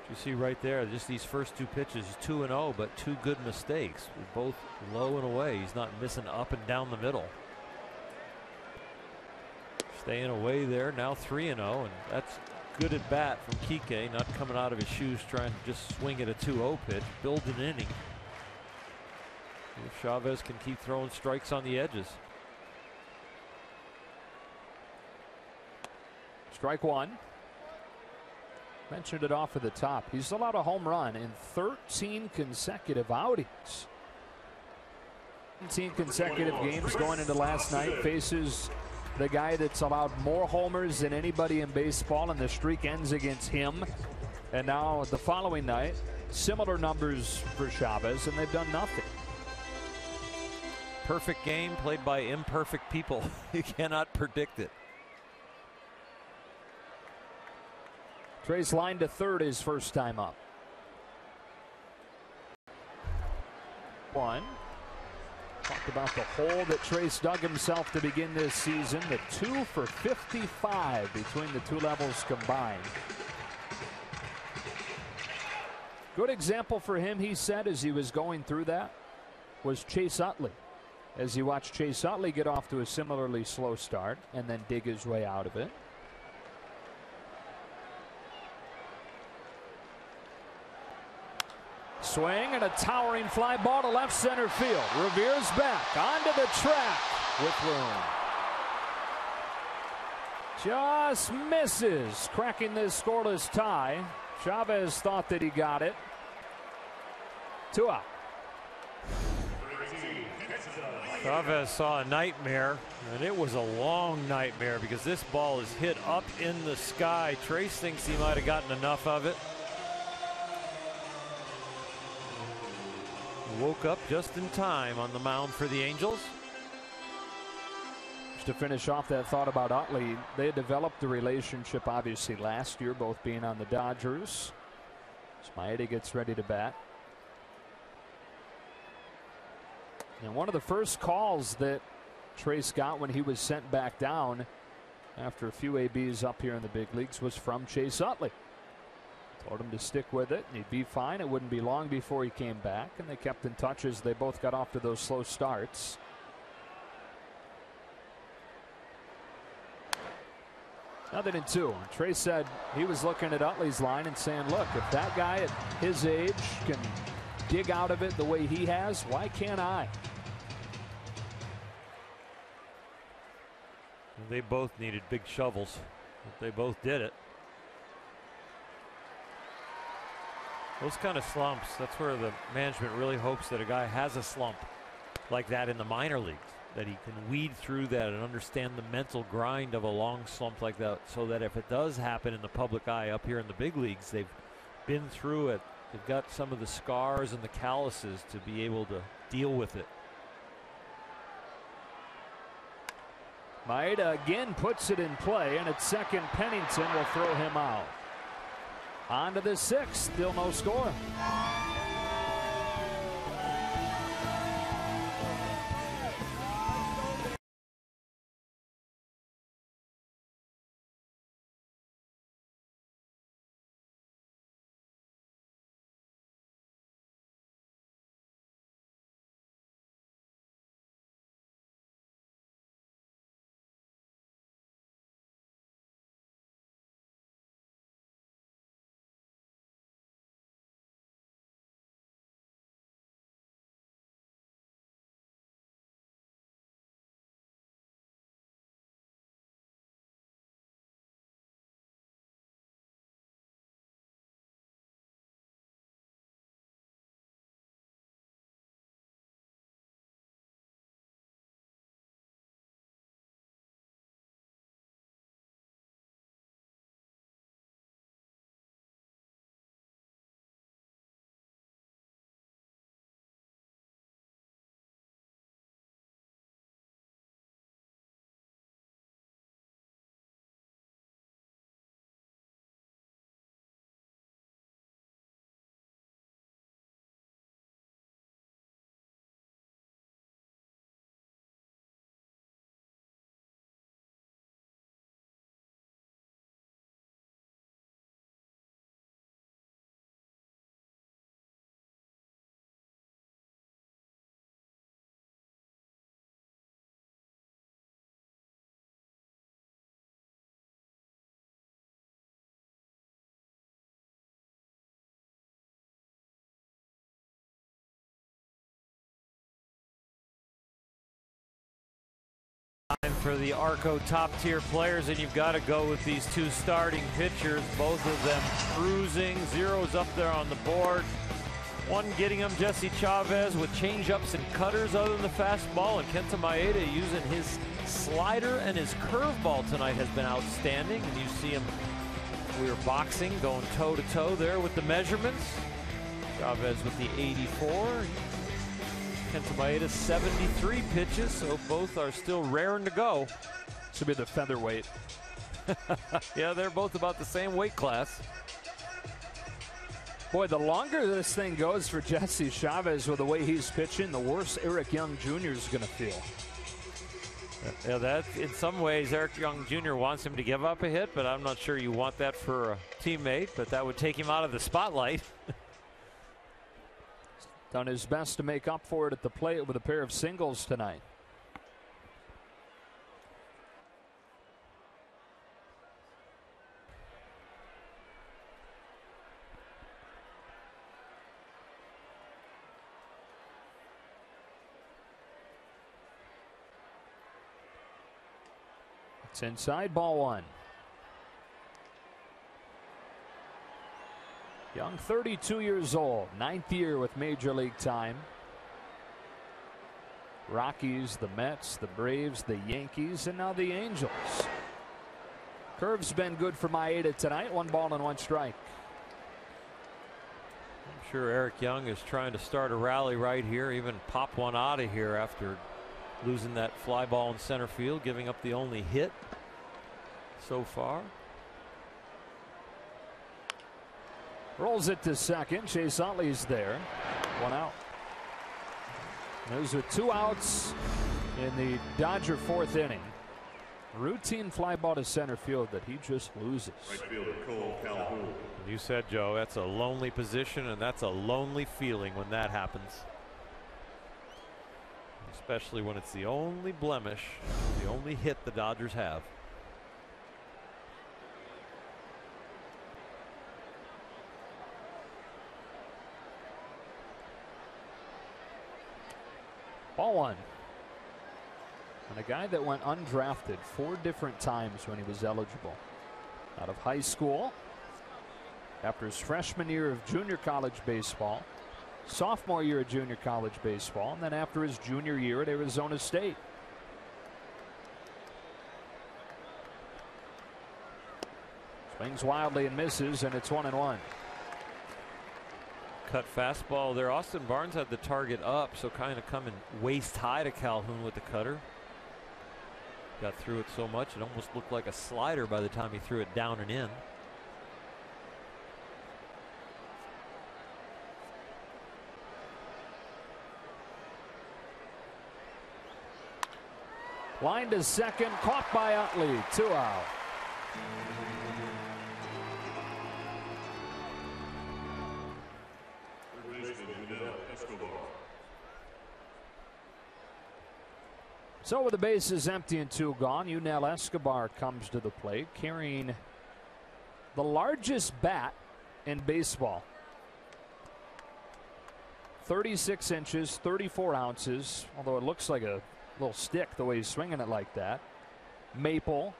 You see right there, just these first 2 pitches, 2-0, but 2 good mistakes. Both low and away. He's not missing up and down the middle. Staying away there, now 3-0, and that's good at bat from Kike, not coming out of his shoes trying to just swing at a 2-0 pitch, build an inning. If Chavez can keep throwing strikes on the edges. Strike 1. Mentioned it off at the top. He's allowed a home run in 13 consecutive outings. 17 consecutive games going into last night. Faces the guy that's allowed more homers than anybody in baseball, and the streak ends against him. And now the following night, similar numbers for Chavez, and they've done nothing. Perfect game played by imperfect people. You cannot predict it. Trey's line to third his first time up. 1. Talked about the hole that Trace dug himself to begin this season. The 2 for 55 between the 2 levels combined. Good example for him, he said, as he was going through that, was Chase Utley. As you watch Chase Utley get off to a similarly slow start and then dig his way out of it. Swing and a towering fly ball to left center field. Revere's back onto the track with room. Just misses, cracking this scoreless tie. Chavez thought that he got it. 2 out. Chavez saw a nightmare, and it was a long nightmare because this ball is hit up in the sky. Trace thinks he might have gotten enough of it. Woke up just in time on the mound for the Angels. Just to finish off that thought about Utley, they had developed the relationship obviously last year, both being on the Dodgers. As Maeda gets ready to bat. And one of the first calls that Trace got when he was sent back down after a few ABs up here in the big leagues was from Chase Utley. Told him to stick with it and he'd be fine. It wouldn't be long before he came back, and they kept in touch as they both got off to those slow starts. Nothing in 2. Trace said he was looking at Utley's line and saying, look, if that guy at his age can dig out of it the way he has, why can't I? They both needed big shovels. They both did it. Those kind of slumps, that's where the management really hopes that a guy has a slump like that in the minor leagues, that he can weed through that and understand the mental grind of a long slump like that, so that if it does happen in the public eye up here in the big leagues, they've been through it. They've got some of the scars and the calluses to be able to deal with it. Maeda again puts it in play, and at second, Pennington will throw him out. On to the 6th, still no score. for the Arco top-tier players, and you've got to go with these two starting pitchers, both of them cruising. Zeros up there on the board. One getting him, Jesse Chavez, with changeups and cutters other than the fastball, and Kenta Maeda using his slider and his curveball tonight has been outstanding. And you see him, we were boxing, going toe-to-toe there with the measurements. Chavez with the 84. Kenta Maeda 73 pitches, so both are still raring to go. This will be the featherweight. Yeah, they're both about the same weight class. Boy, the longer this thing goes for Jesse Chavez with the way he's pitching, the worse Eric Young Jr. is going to feel. Yeah, that in some ways Eric Young Jr. wants him to give up a hit, but I'm not sure you want that for a teammate, but that would take him out of the spotlight. Done his best to make up for it at the plate with a pair of singles tonight. It's inside, ball one. Young, 32 years old, 9th year with Major League time. Rockies, the Mets, the Braves, the Yankees, and now the Angels. Curve's been good for Maeda tonight. 1 ball and 1 strike. I'm sure Eric Young is trying to start a rally right here, even pop one out of here after losing that fly ball in center field, giving up the only hit so far. Rolls it to second. Chase Utley's there. 1 out. Those are 2 outs in the Dodger 4th inning. Routine fly ball to center field that he just loses. Right fielder Cole Calhoun. You said, Joe, that's a lonely position, and that's a lonely feeling when that happens. Especially when it's the only blemish, the only hit the Dodgers have. Ball one. And a guy that went undrafted 4 different times when he was eligible. Out of high school, after his freshman year of junior college baseball, sophomore year of junior college baseball, and then after his junior year at Arizona State. Swings wildly and misses, and it's 1-1. Cut fastball there. Austin Barnes had the target up, so kind of coming waist high to Calhoun with the cutter. Got through it so much it almost looked like a slider by the time he threw it down and in. Line to second, caught by Utley. 2 out. So with the bases empty and 2 gone, Yunel Escobar comes to the plate carrying the largest bat in baseball. 36 inches, 34 ounces, although it looks like a little stick the way he's swinging it like that. Maple.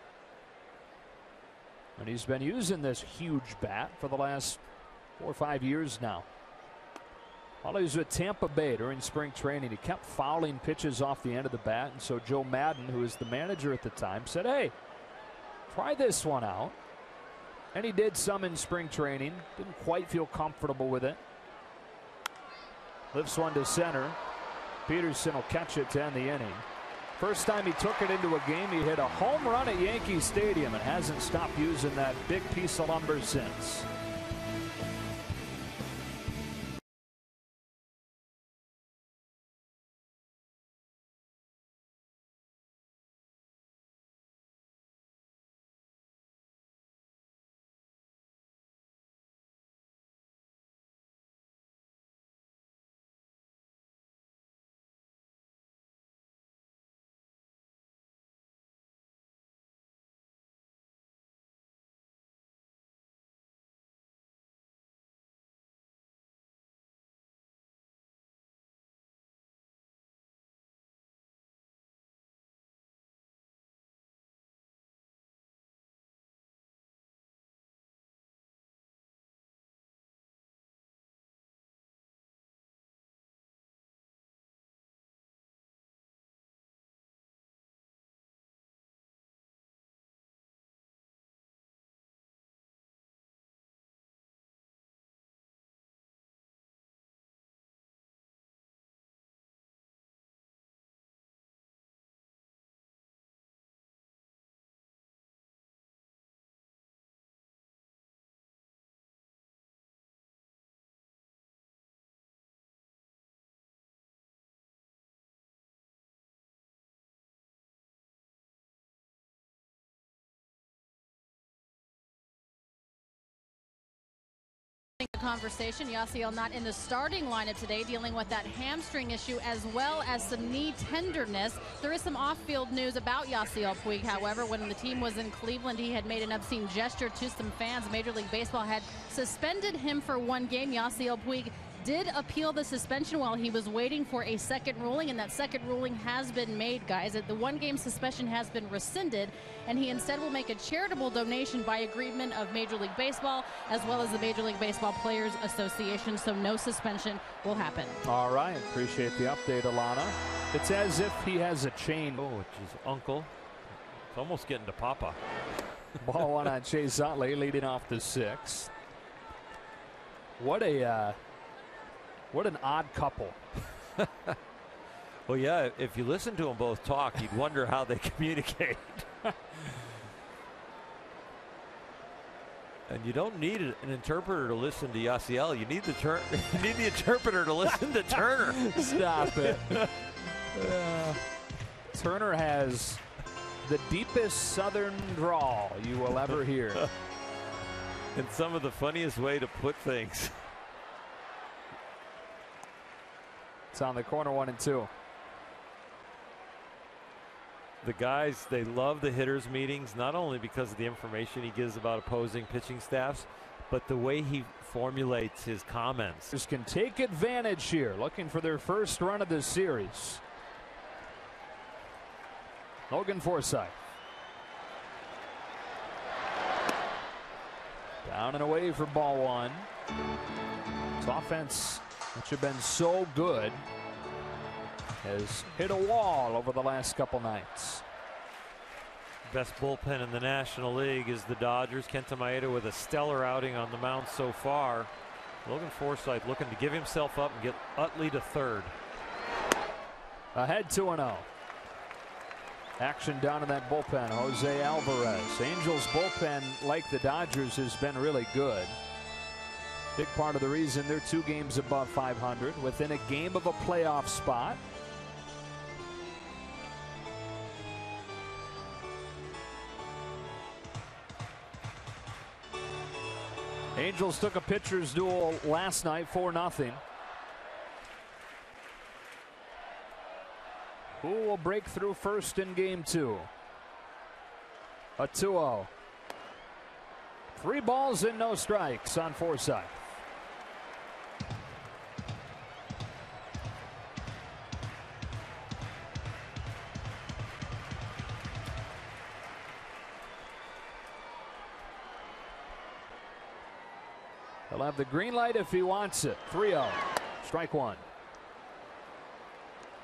And he's been using this huge bat for the last 4 or 5 years now. While he was with Tampa Bay during spring training, he kept fouling pitches off the end of the bat, and so Joe Madden, who was the manager at the time, said, hey, try this one out. And he did some in spring training. Didn't quite feel comfortable with it. Lifts one to center. Peterson will catch it to end the inning. First time he took it into a game, he hit a home run at Yankee Stadium and hasn't stopped using that big piece of lumber since. The conversation, Yasiel not in the starting lineup today, dealing with that hamstring issue as well as some knee tenderness. There is some off-field news about Yasiel Puig, however. When the team was in Cleveland, he had made an obscene gesture to some fans. Major League Baseball had suspended him for 1 game. Yasiel Puig did appeal the suspension while he was waiting for a second ruling, and that second ruling has been made, guys. The 1-game suspension has been rescinded, and he instead will make a charitable donation by agreement of Major League Baseball as well as the Major League Baseball Players Association, so no suspension will happen. All right, appreciate the update, Alana. It's as if he has a chain. Oh, it's his uncle. It's almost getting to Papa. Ball 1 on Chase Utley, leading off the 6th. What an odd couple. Well, yeah, if you listen to them both talk, you'd wonder how they communicate. And you don't need an interpreter to listen to Yasiel. You need the interpreter to listen to Turner. Stop it. Turner has the deepest southern drawl you will ever hear. In some of the funniest way to put things. It's on the corner, 1-2. The guys, they love the hitters meetings, not only because of the information he gives about opposing pitching staffs, but the way he formulates his comments. Just can take advantage here, looking for their first run of this series. Logan Forsythe. Down and away for ball 1. His offense, which have been so good, has hit a wall over the last couple nights. Best bullpen in the National League is the Dodgers. Kenta Maeda with a stellar outing on the mound so far. Logan Forsythe looking to give himself up and get Utley to third. Ahead 2-0. Action down in that bullpen. Jose Alvarez. Angels bullpen, like the Dodgers, has been really good. Big part of the reason they're 2 games above 500, within a game of a playoff spot. Angels took a pitcher's duel last night, 4-0. Who will break through first in game 2? A 2-0. 3 balls and no strikes on Forsythe. He'll have the green light if he wants it. 3-0. Strike 1.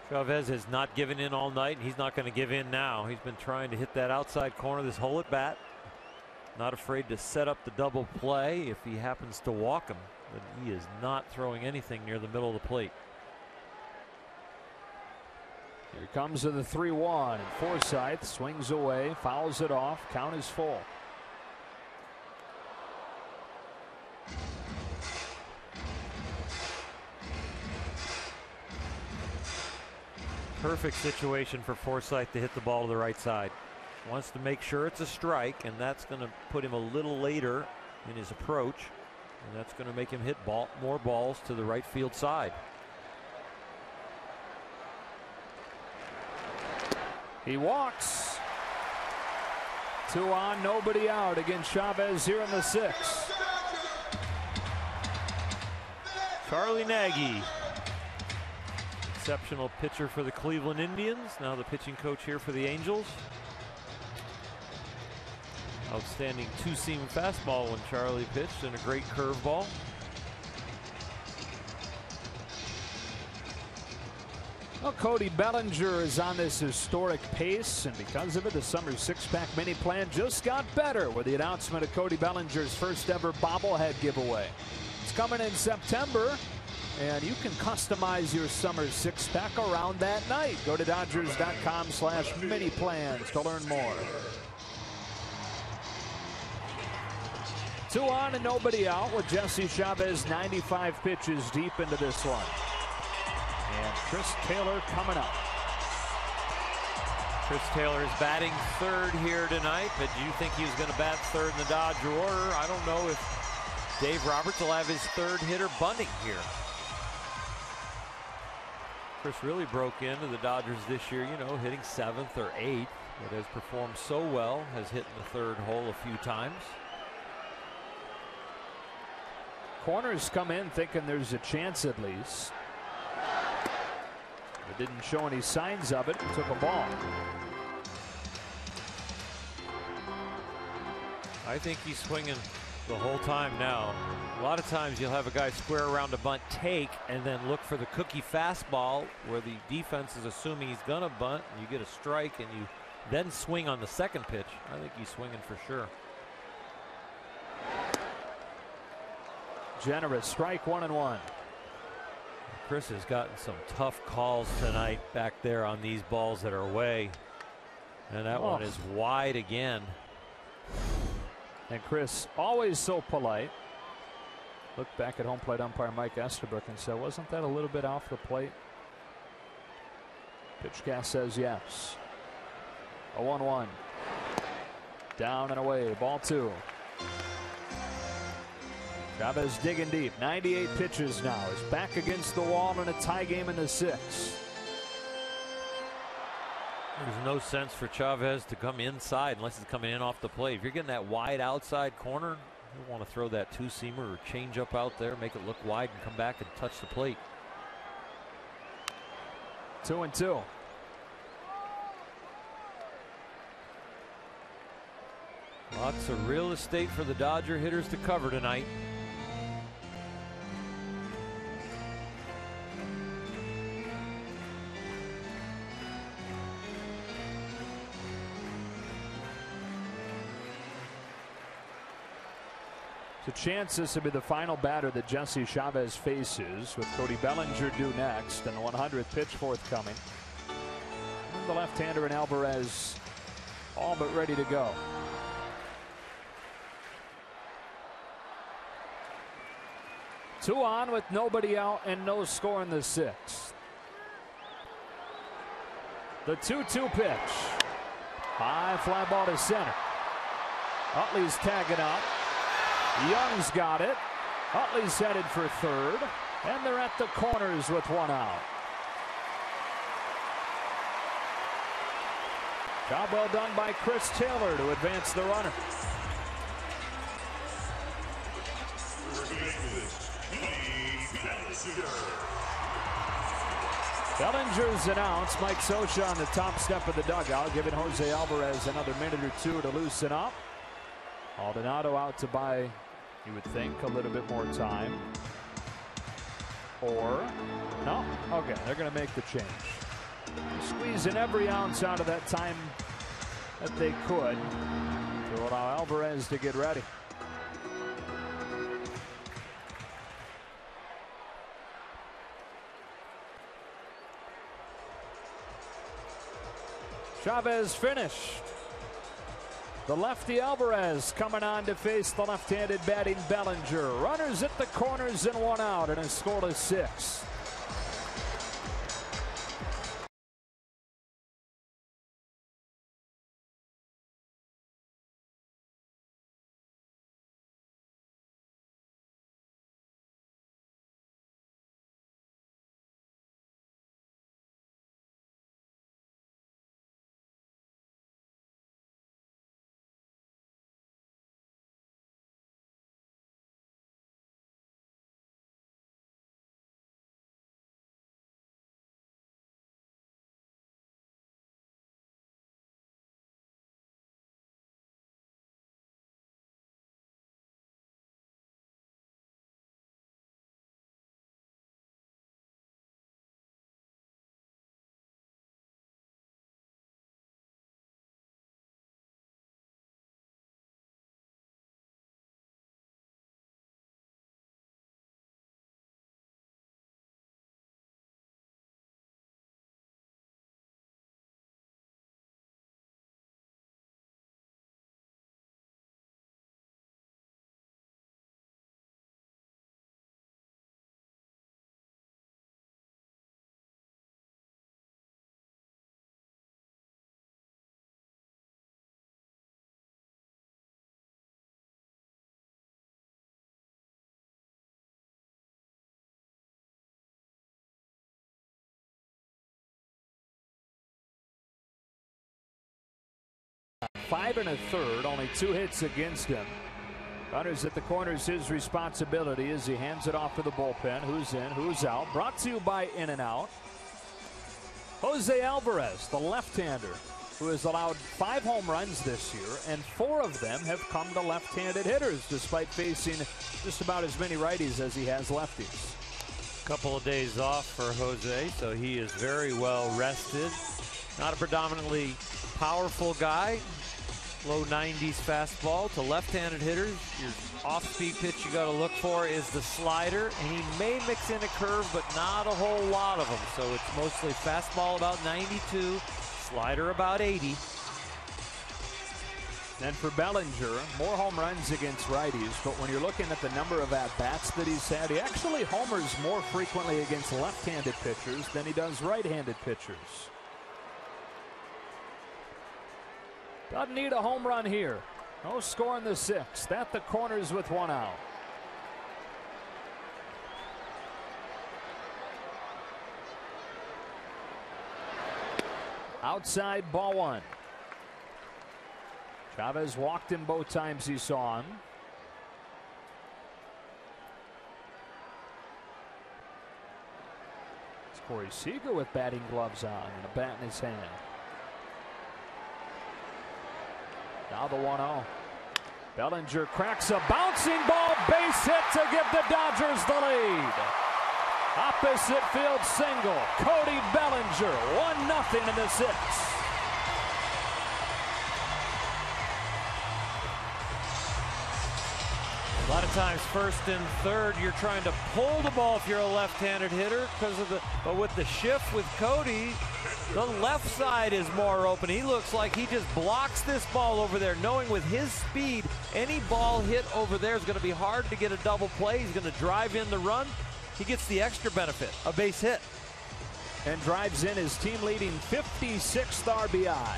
Chavez has not given in all night, and he's not going to give in now. He's been trying to hit that outside corner this whole at bat. Not afraid to set up the double play if he happens to walk him. But he is not throwing anything near the middle of the plate. Here comes to the 3-1, and Forsythe swings away, fouls it off. Count is full. Perfect situation for Forsythe to hit the ball to the right side. Wants to make sure it's a strike, and that's going to put him a little later in his approach, and that's going to make him hit more balls to the right field side. He walks. 2 on, nobody out against Chavez here in the 6th. Charlie Nagy, exceptional pitcher for the Cleveland Indians, now the pitching coach here for the Angels. Outstanding 2-seam fastball when Charlie pitched, and a great curveball. Well, Cody Bellinger is on this historic pace, and because of it, the summer 6-pack mini plan just got better with the announcement of Cody Bellinger's first ever bobblehead giveaway. It's coming in September, and you can customize your summer 6-pack around that night. Go to Dodgers.com/mini plans to learn more. 2 on and nobody out with Jesse Chavez 95 pitches deep into this one. And Chris Taylor coming up. Chris Taylor is batting third here tonight, but do you think he was going to bat third in the Dodger order? I don't know if Dave Roberts will have his third hitter bunting here. Chris really broke into the Dodgers this year, you know, hitting 7th or 8th, but has performed so well, has hit in the third hole a few times. Corners come in thinking there's a chance at least. But didn't show any signs of it. Took a ball. I think he's swinging the whole time now. A lot of times you'll have a guy square around a bunt, take, and then look for the cookie fastball where the defense is assuming he's going to bunt, and you get a strike, and you then swing on the second pitch. I think he's swinging for sure. Generous strike, 1-1. Chris has gotten some tough calls tonight back there on these balls that are away. And that one is wide again. And Chris, always so polite, looked back at home plate umpire Mike Estabrook and said, wasn't that a little bit off the plate? Pitchcast says yes. A 1-1. Down and away, ball 2. Chavez digging deep. 98 pitches now. Is back against the wall in a tie game in the 6th. There's no sense for Chavez to come inside unless he's coming in off the plate. If you're getting that wide outside corner, you want to throw that 2-seamer or change up out there, make it look wide, and come back and touch the plate. 2-2. Lots of real estate for the Dodger hitters to cover tonight. The chance this will be the final batter that Jesse Chavez faces, with Cody Bellinger due next and the 100th pitch forthcoming. And the left-hander and Alvarez all but ready to go. Two on with nobody out and no score in the 6th. The 2-2 pitch. High fly ball to center. Utley's tagging up. Young's got it. Utley's headed for third. And they're at the corners with 1 out. Job well done by Chris Taylor to advance the runner. Bellinger's announced. Mike Scioscia on the top step of the dugout, giving Jose Alvarez another minute or 2 to loosen up. Maldonado out to buy, you would think, a little bit more time. Or, no? Okay, they're going to make the change. Squeezing every ounce out of that time that they could to allow Alvarez to get ready. Chavez finished. The lefty Alvarez coming on to face the left-handed batting Bellinger. Runners at the corners and 1 out, and a scoreless 6. 5 1/3, only 2 hits against him. Runners at the corners, his responsibility as he hands it off to the bullpen. Who's in, who's out? Brought to you by In-N-Out. Jose Alvarez, the left-hander, who has allowed 5 home runs this year, and 4 of them have come to left-handed hitters, despite facing just about as many righties as he has lefties. Couple of days off for Jose, so he is very well rested. Not a predominantly powerful guy. Low 90s fastball to left-handed hitters. Your off-speed pitch you got to look for is the slider, and he may mix in a curve, but not a whole lot of them. So it's mostly fastball about 92, slider about 80. And for Bellinger, more home runs against righties, but when you're looking at the number of at-bats that he's had, he actually homers more frequently against left-handed pitchers than he does right-handed pitchers. Doesn't need a home run here. No score in the 6th. At the corners with 1 out. Outside, ball 1. Chavez walked him both times he saw him. It's Corey Seager with batting gloves on and a bat in his hand. Now the 1-0. Bellinger cracks a bouncing ball, base hit to give the Dodgers the lead. Opposite field single. Cody Bellinger, 1-0 in the 6th. A lot of times, first and third, you're trying to pull the ball if you're a left-handed hitter but with the shift with Cody, the left side is more open. He looks like he just blocks this ball over there, knowing with his speed, any ball hit over there is going to be hard to get a double play. He's going to drive in the run. He gets the extra benefit, a base hit. And drives in his team-leading 56th RBI.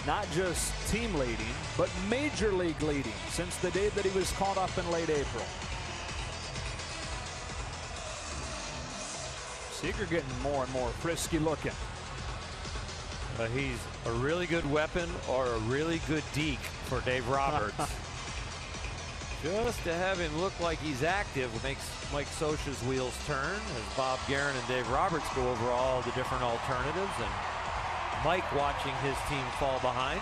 Not just team leading, but major league leading since the day that he was called up in late April. Seager getting more and more frisky looking. He's a really good weapon or a really good deke for Dave Roberts. Just to have him look like he's active makes Mike Scioscia's wheels turn as Bob Guerin and Dave Roberts go over all the different alternatives, and Mike watching his team fall behind.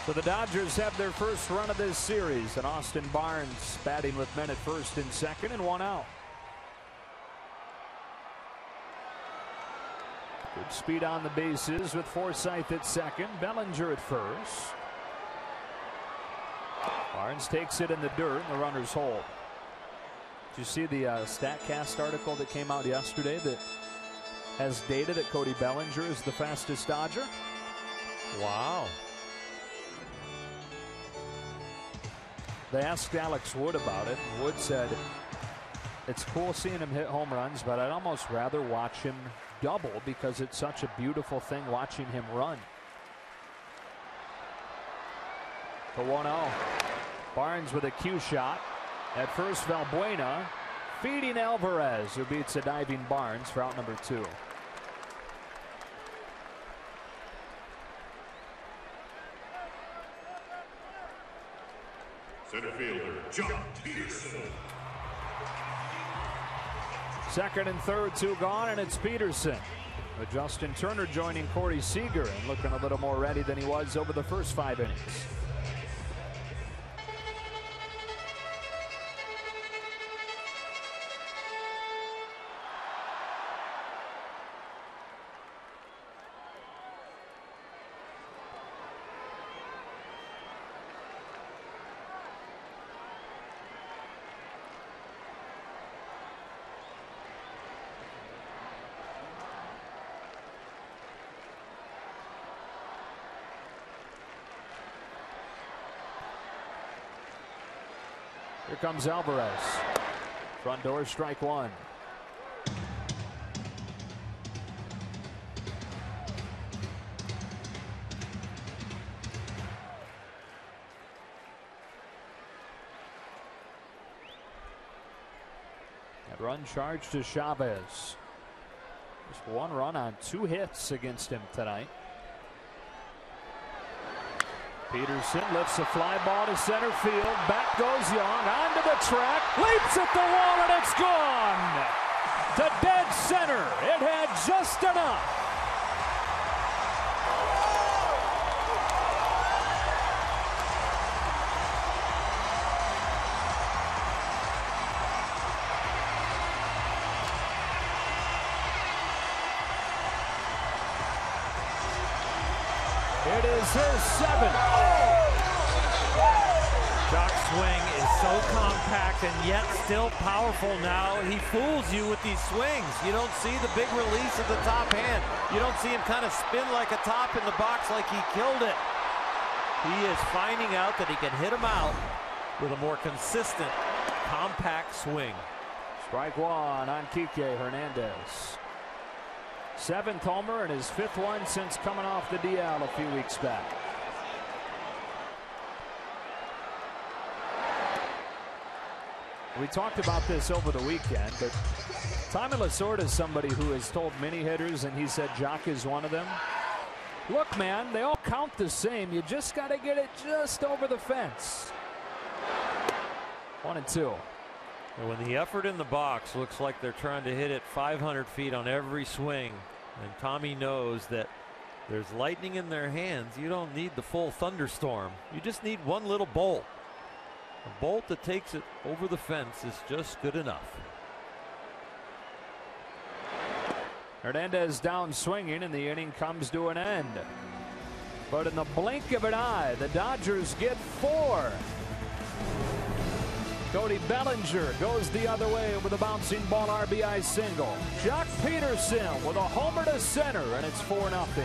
So the Dodgers have their first run of this series, and Austin Barnes batting with men at first and second and 1 out. Good speed on the bases with Forsythe at second, Bellinger at first. Barnes takes it in the dirt and the runners hold. Did you see the StatCast article that came out yesterday that has data that Cody Bellinger is the fastest Dodger? Wow. They asked Alex Wood about it, and Wood said, it's cool seeing him hit home runs, but I'd almost rather watch him double because it's such a beautiful thing watching him run. The 1-0. Barnes with a cue shot. At first, Valbuena feeding Alvarez, who beats a diving Barnes for out number 2. Center fielder, John Peterson. Second and third, 2 gone, and it's Peterson. With Justin Turner joining Corey Seager and looking a little more ready than he was over the first 5 innings. Here comes Alvarez. Front door, strike 1. That run charged to Chavez. Just 1 run on 2 hits against him tonight. Peterson lifts a fly ball to center field. Back goes Young onto the track. Leaps at the wall and it's gone. To dead center. It had just enough. It is his 7th. Jock's swing is so compact and yet still powerful now. He fools you with these swings. You don't see the big release of the top hand. You don't see him kind of spin like a top in the box like he killed it. He is finding out that he can hit him out with a more consistent, compact swing. Strike one on Kike Hernandez. 7th homer and his 5th one since coming off the DL a few weeks back. We talked about this over the weekend, but Tommy Lasorda is somebody who has told many hitters, and he said Jock is one of them. Look, man, they all count the same. You just got to get it just over the fence. 1-2. And when the effort in the box looks like they're trying to hit it 500 feet on every swing, and Tommy knows that there's lightning in their hands, you don't need the full thunderstorm. You just need one little bolt. A bolt that takes it over the fence is just good enough. Hernandez down swinging, and the inning comes to an end. But in the blink of an eye, the Dodgers get 4. Cody Bellinger goes the other way with a bouncing ball RBI single. Jock Peterson with a homer to center, and it's 4-0.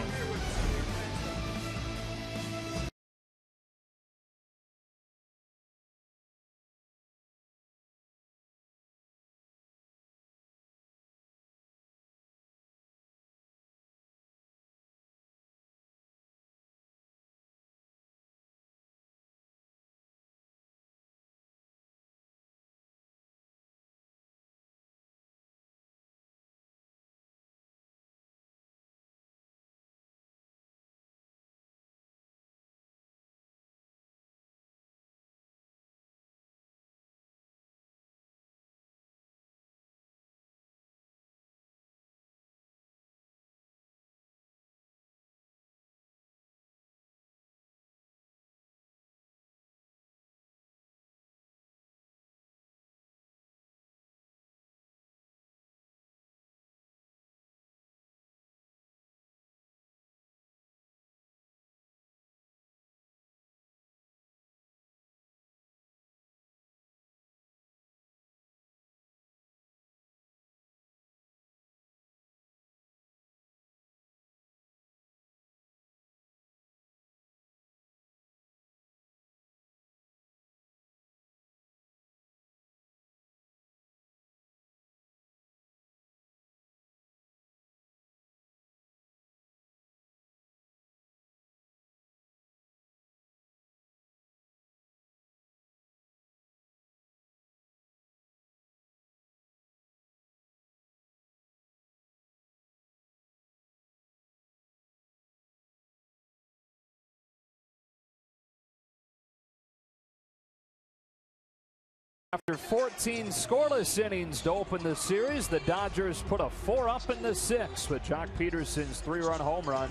After 14 scoreless innings to open the series, the Dodgers put a 4-up in the 6th with Jock Peterson's 3-run home run,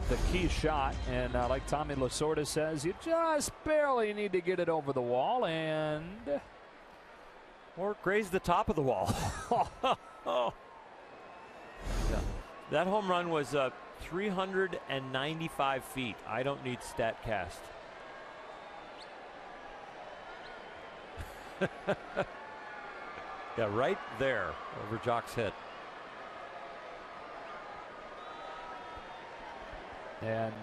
the key shot. And like Tommy Lasorda says, you just barely need to get it over the wall and or graze the top of the wall. Oh. Yeah. That home run was 395 feet. I don't need StatCast. Yeah, right there over Jock's head. And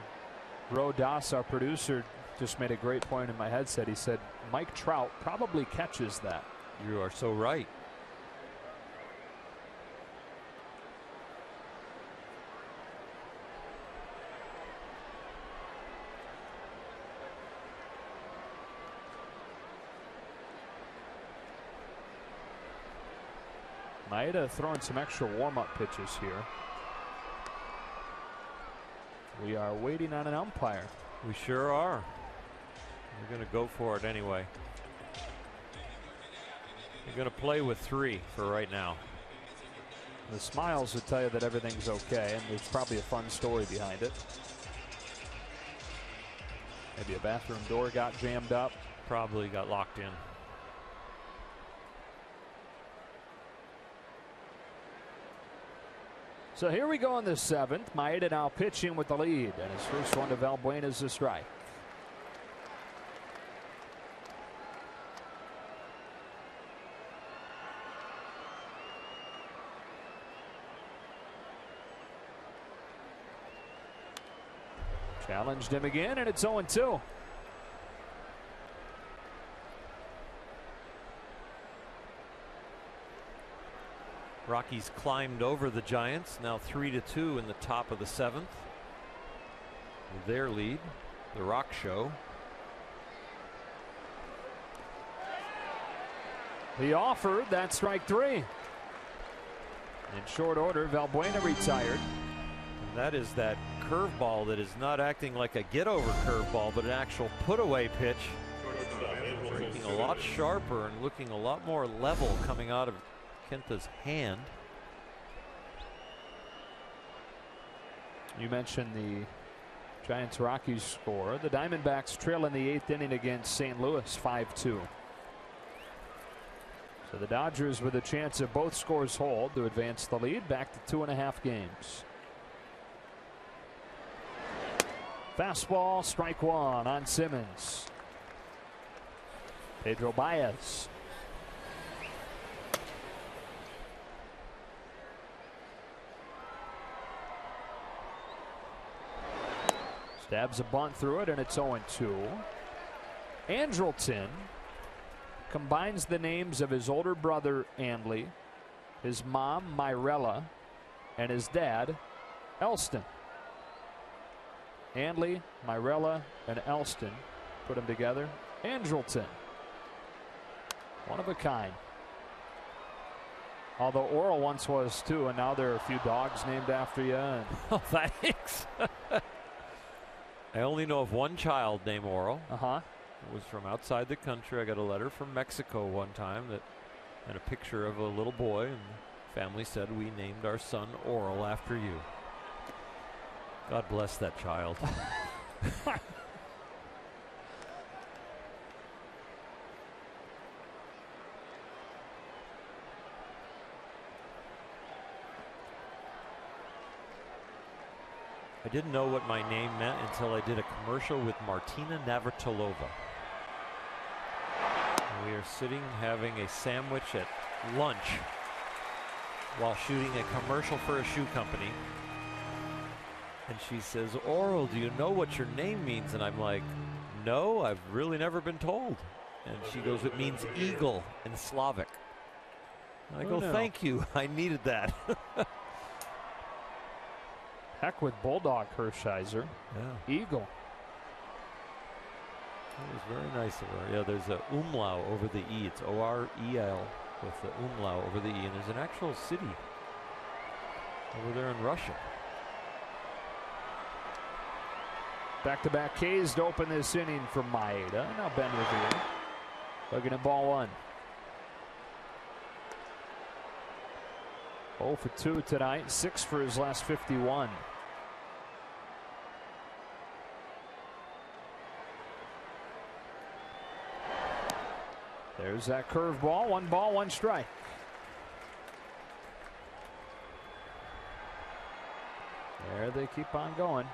Ro Das, our producer, just made a great point in my headset. He said Mike Trout probably catches that. You are so right. Maeda throwing some extra warm-up pitches here. We are waiting on an umpire. We sure are. They're going to go for it anyway. They're going to play with 3 for right now. The smiles would tell you that everything's okay, and there's probably a fun story behind it. Maybe a bathroom door got jammed up. Probably got locked in. So here we go in the 7th. Maeda now pitching with the lead, and his first one to Valbuena is a strike. Challenged him again, and it's 0-2. Rockies climbed over the Giants, now 3-2 in the top of the 7th. Their lead, the Rock Show. The offer, that's strike 3. In short order, Valbuena retired. And that is that curveball that is not acting like a get-over curveball, but an actual put-away pitch. Breaking a lot sharper and looking a lot more level coming out of Kenta's hand. You mentioned the Giants-Rockies score. The Diamondbacks trail in the 8th inning against St. Louis 5-2. So the Dodgers with a chance of both scores hold to advance the lead back to 2.5 games. Fastball, strike 1 on Simmons. Pedro Baez. Stabs a bunt through it, and it's 0-2. Andrelton combines the names of his older brother, Andley, his mom, Myrella, and his dad, Elston. Andley, Myrella, and Elston put them together. Andrelton. One of a kind. Although Oral once was too, and now there are a few dogs named after you. And oh, thanks. I only know of one child named Oral. It was from outside the country. I got a letter from Mexico one time that had a picture of a little boy, and the family said we named our son Oral after you. God bless that child. I didn't know what my name meant until I did a commercial with Martina Navratilova. We are sitting having a sandwich at lunch while shooting a commercial for a shoe company. And she says, Oral, do you know what your name means? And I'm like, no, I've really never been told. And she goes, it means eagle in Slavic. And I go, thank you. I needed that. Heck with Bulldog Hershiser. Yeah. Eagle. That was very nice of her. Yeah, there's a umlaut over the E. It's O-R-E-L with the umlaut over the E. And there's an actual city over there in Russia. Back-to-back Ks to open this inning for Maeda. Now Ben Revere looking at ball 1. 0 for 2 tonight, 6 for his last 51. There's that curveball. 1 ball, 1 strike. There they keep on going.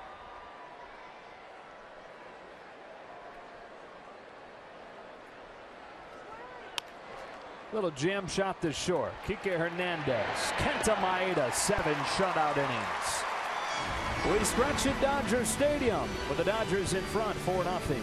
Little jam shot to short. Kike Hernandez. Kenta Maeda, 7 shutout innings. We stretch at Dodger Stadium with the Dodgers in front 4-0.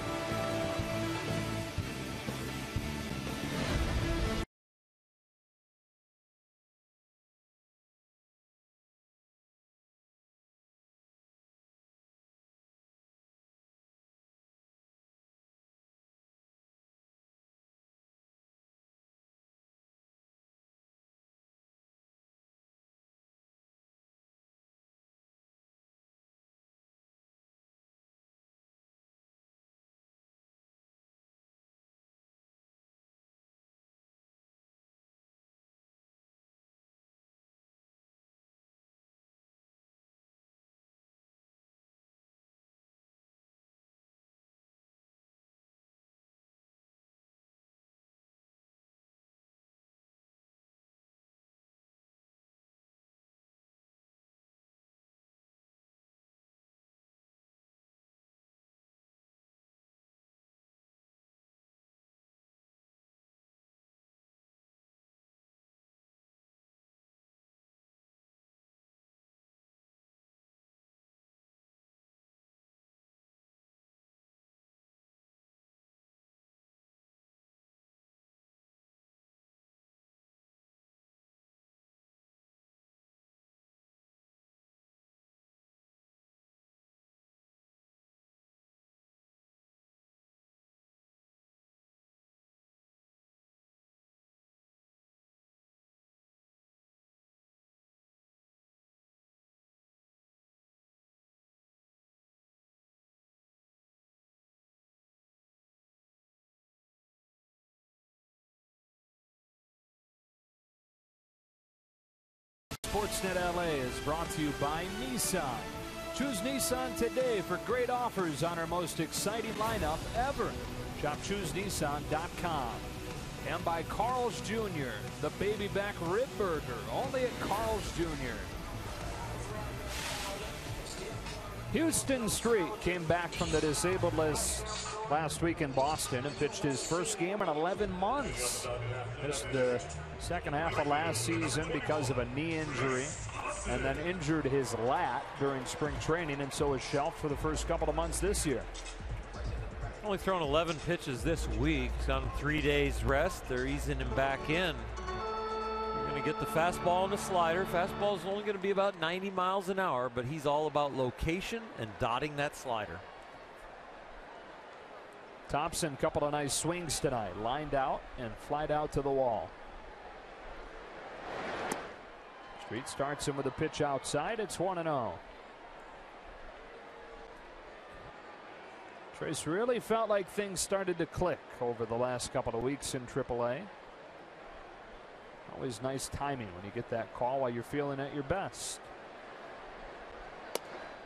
Sportsnet LA is brought to you by Nissan. Choose Nissan today for great offers on our most exciting lineup ever. Shop ChooseNissan.com. And by Carl's Jr., the baby back rib burger, only at Carl's Jr. Houston Street came back from the disabled list last week in Boston and pitched his first game in 11 months. Missed the second half of last season because of a knee injury, and then injured his lat during spring training, and so was shelved for the first couple of months this year. Only thrown 11 pitches this week. He's on 3 days rest. They're easing him back in. You're going to get the fastball and the slider. Fastball is only going to be about 90 miles an hour, but he's all about location and dotting that slider. Thompson, couple of nice swings tonight. Lined out and flied out to the wall. Street starts him with a pitch outside. It's 1-0. Trace really felt like things started to click over the last couple of weeks in AAA. Always nice timing when you get that call while you're feeling at your best.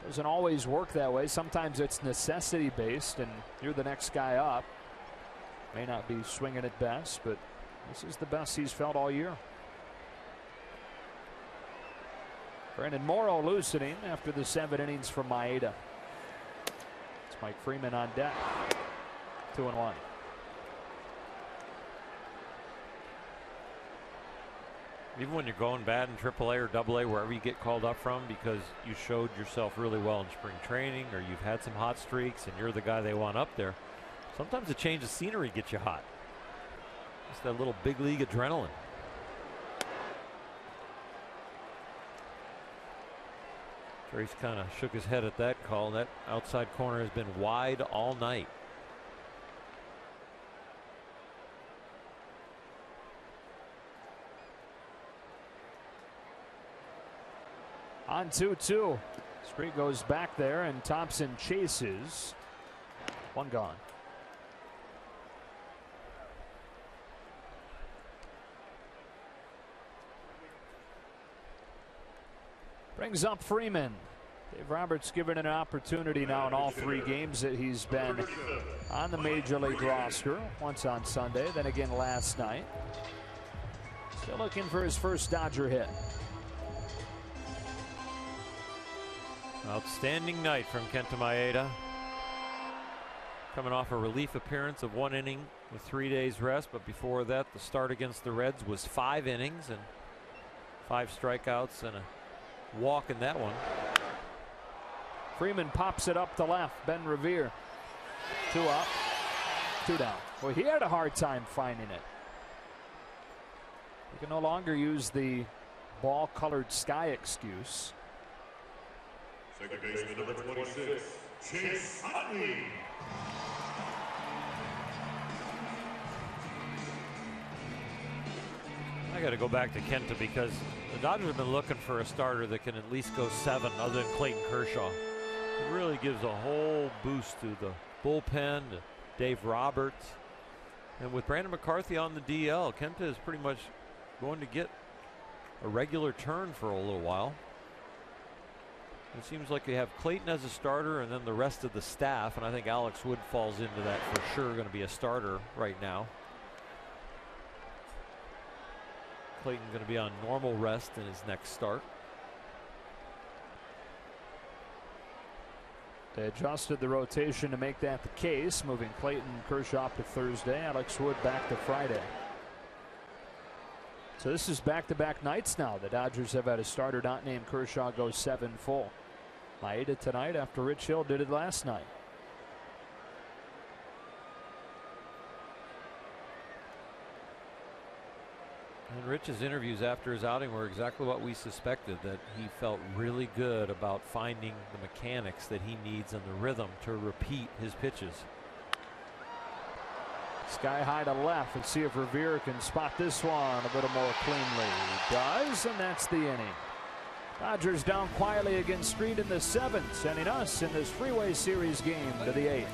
Doesn't always work that way. Sometimes it's necessity based and you're the next guy up. May not be swinging at best, but this is the best he's felt all year. Brandon Morrow loosening after the 7 innings from Maeda. It's Mike Freeman on deck. 2-1. Even when you're going bad in AAA or AA, wherever you get called up from, because you showed yourself really well in spring training, or you've had some hot streaks and you're the guy they want up there, sometimes a change of scenery gets you hot. It's that little big league adrenaline. Trace kind of shook his head at that call. That outside corner has been wide all night. On 2-2. Street goes back there and Thompson chases. One gone. Brings up Freeman. Dave Roberts given an opportunity now in all 3 games that he's been on the major league roster. Once on Sunday, then again last night. Still looking for his first Dodger hit. Outstanding night from Kenta Maeda. Coming off a relief appearance of 1 inning with 3 days rest, but before that the start against the Reds was 5 innings and 5 strikeouts and a walk in that one. Freeman pops it up to left. Ben Revere. 2 up, 2 down. Well, he had a hard time finding it. You can no longer use the ball colored sky excuse. Second baseman number 26, Chase Utley. I got to go back to Kenta because the Dodgers have been looking for a starter that can at least go 7 other than Clayton Kershaw. It really gives a whole boost to the bullpen, to Dave Roberts. And with Brandon McCarthy on the DL, Kenta is pretty much going to get a regular turn for a little while. It seems like they have Clayton as a starter and then the rest of the staff, and I think Alex Wood falls into that for sure, going to be a starter right now. Clayton going to be on normal rest in his next start. They adjusted the rotation to make that the case, moving Clayton Kershaw to Thursday, Alex Wood back to Friday. So this is back-to-back nights now. The Dodgers have had a starter not named Kershaw go 7 full. Maeda tonight after Rich Hill did it last night. And Rich's interviews after his outing were exactly what we suspected, that he felt really good about finding the mechanics that he needs and the rhythm to repeat his pitches. Sky high to left. Let's see if Revere can spot this one a little more cleanly. He does, and that's the inning. Dodgers down quietly against Street in the 7th, sending us in this Freeway Series game to the 8th.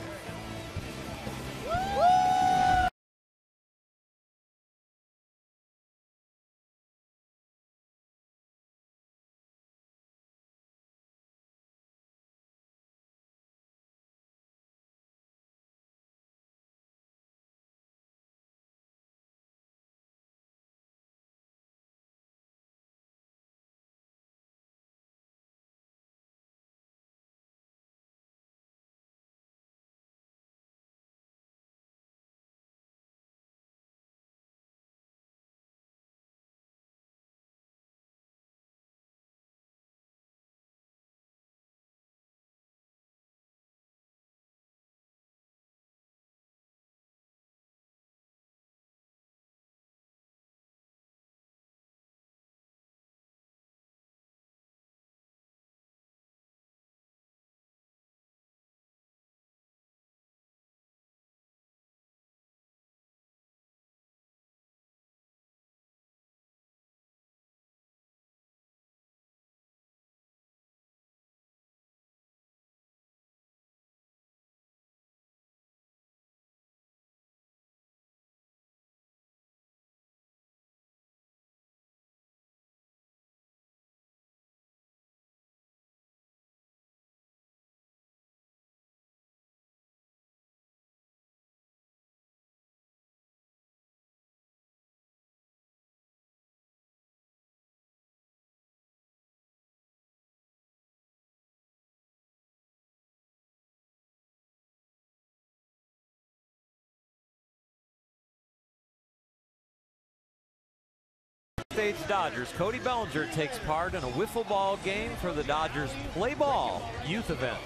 Backstage Dodgers. Cody Bellinger takes part in a wiffle ball game for the Dodgers Play Ball youth event.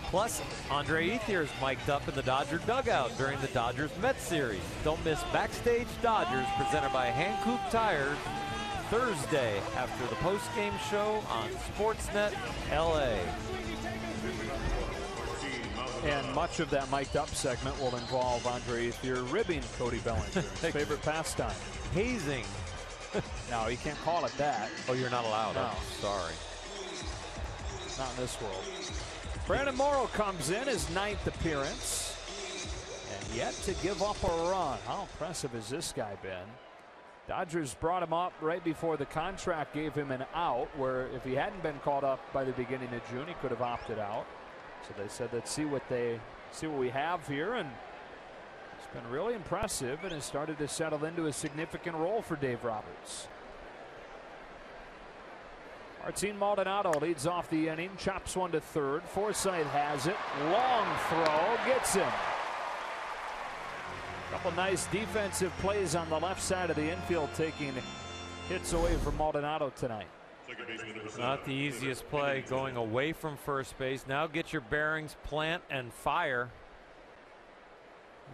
Plus, Andre Ethier is mic'd up in the Dodger dugout during the Dodgers-Mets series. Don't miss Backstage Dodgers, presented by Hankook Tires, Thursday after the post-game show on Sportsnet LA. And much of that mic'd up segment will involve Andre Ethier ribbing Cody Bellinger. His favorite pastime. Hazing. No, you can't call it that. Oh, you're not allowed. No. Oh, sorry. Not in this world. Brandon Morrow comes in, his 9th appearance. And yet to give up a run. How impressive has this guy been? Dodgers brought him up right before the contract gave him an out, where if he hadn't been called up by the beginning of June, he could have opted out. So they said, let's see what we have here, and it's been really impressive and has started to settle into a significant role for Dave Roberts. Martin Maldonado leads off the inning, chops one to third. Forsythe has it, long throw, gets him. Couple nice defensive plays on the left side of the infield, taking hits away from Maldonado tonight. Not the easiest play, going away from first base. Now get your bearings, plant, and fire.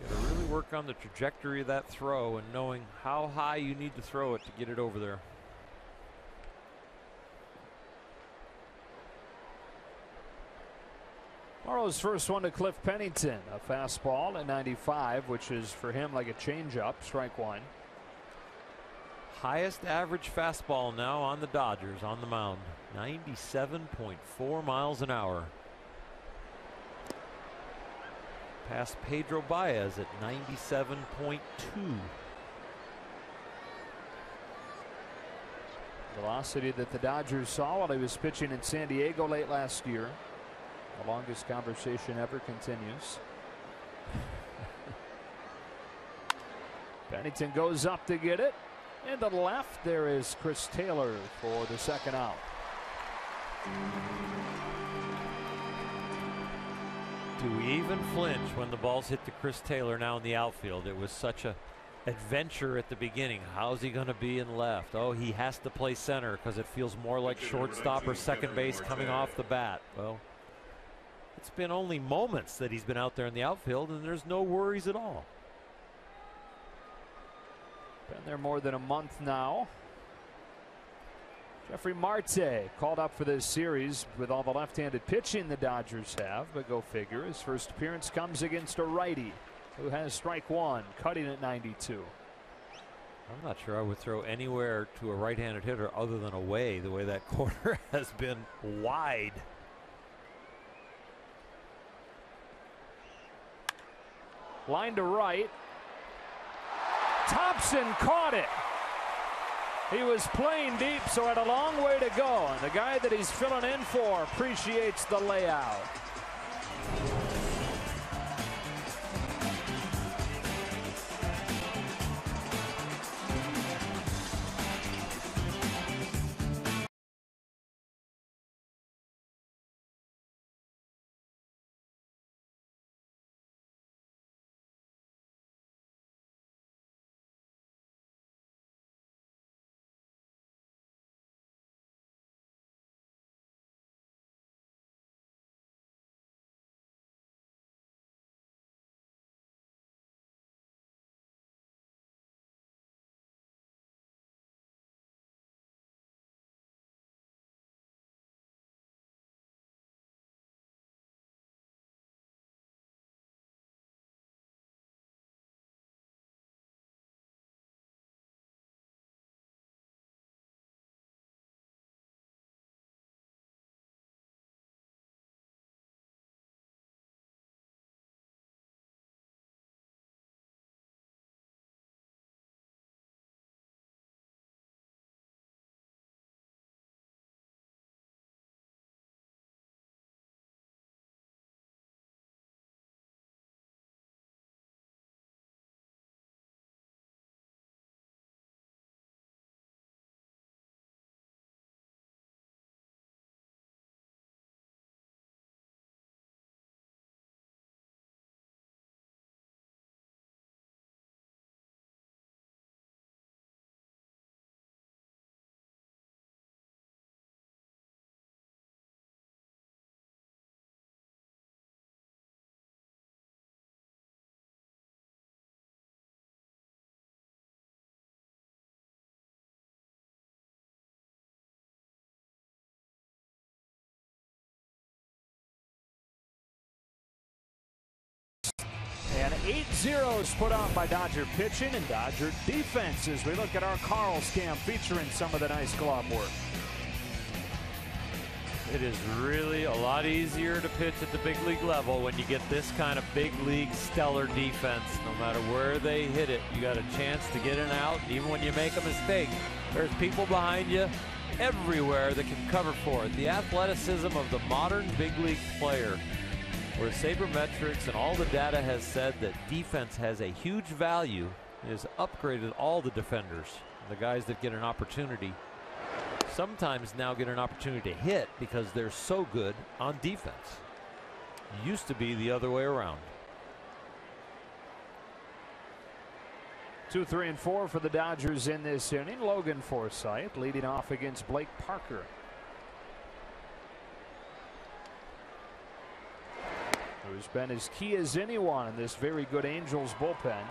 You got to really work on the trajectory of that throw and knowing how high you need to throw it to get it over there. Morrow's first one to Cliff Pennington, a fastball at 95, which is for him like a changeup, strike one. Highest average fastball now on the Dodgers on the mound, 97.4 miles an hour. Past Pedro Baez at 97.2. Velocity that the Dodgers saw while he was pitching in San Diego late last year. The longest conversation ever continues. Pennington goes up to get it. And to the left, there is Chris Taylor for the second out. Do we even flinch when the balls hit to Chris Taylor now in the outfield? It was such a adventure at the beginning. How's he going to be in left? Oh, he has to play center because it feels more like shortstop or second base coming off the bat. Well, it's been only moments that he's been out there in the outfield, and there's no worries at all. Been there more than a month now. Jeffrey Marte called up for this series with all the left-handed pitching the Dodgers have, but go figure, his first appearance comes against a righty who has strike one, cutting at 92. I'm not sure I would throw anywhere to a right-handed hitter other than away, the way that corner has been wide. Line to right. Thompson caught it. He was playing deep, so had a long way to go. And the guy that he's filling in for appreciates the layout. 8 zeros put on by Dodger pitching and Dodger defense as we look at our Carl's Cam featuring some of the nice glove work. It is really a lot easier to pitch at the big league level when you get this kind of big league stellar defense. No matter where they hit it, you got a chance to get an out. Even when you make a mistake, there's people behind you everywhere that can cover for it. The athleticism of the modern big league player, where sabermetrics and all the data has said that defense has a huge value, is upgraded all the defenders, the guys that get an opportunity. Sometimes now get an opportunity to hit because they're so good on defense. Used to be the other way around. 2, 3, and 4 for the Dodgers in this inning. Logan Forsythe leading off against Blake Parker. Who's been as key as anyone in this very good Angels bullpen.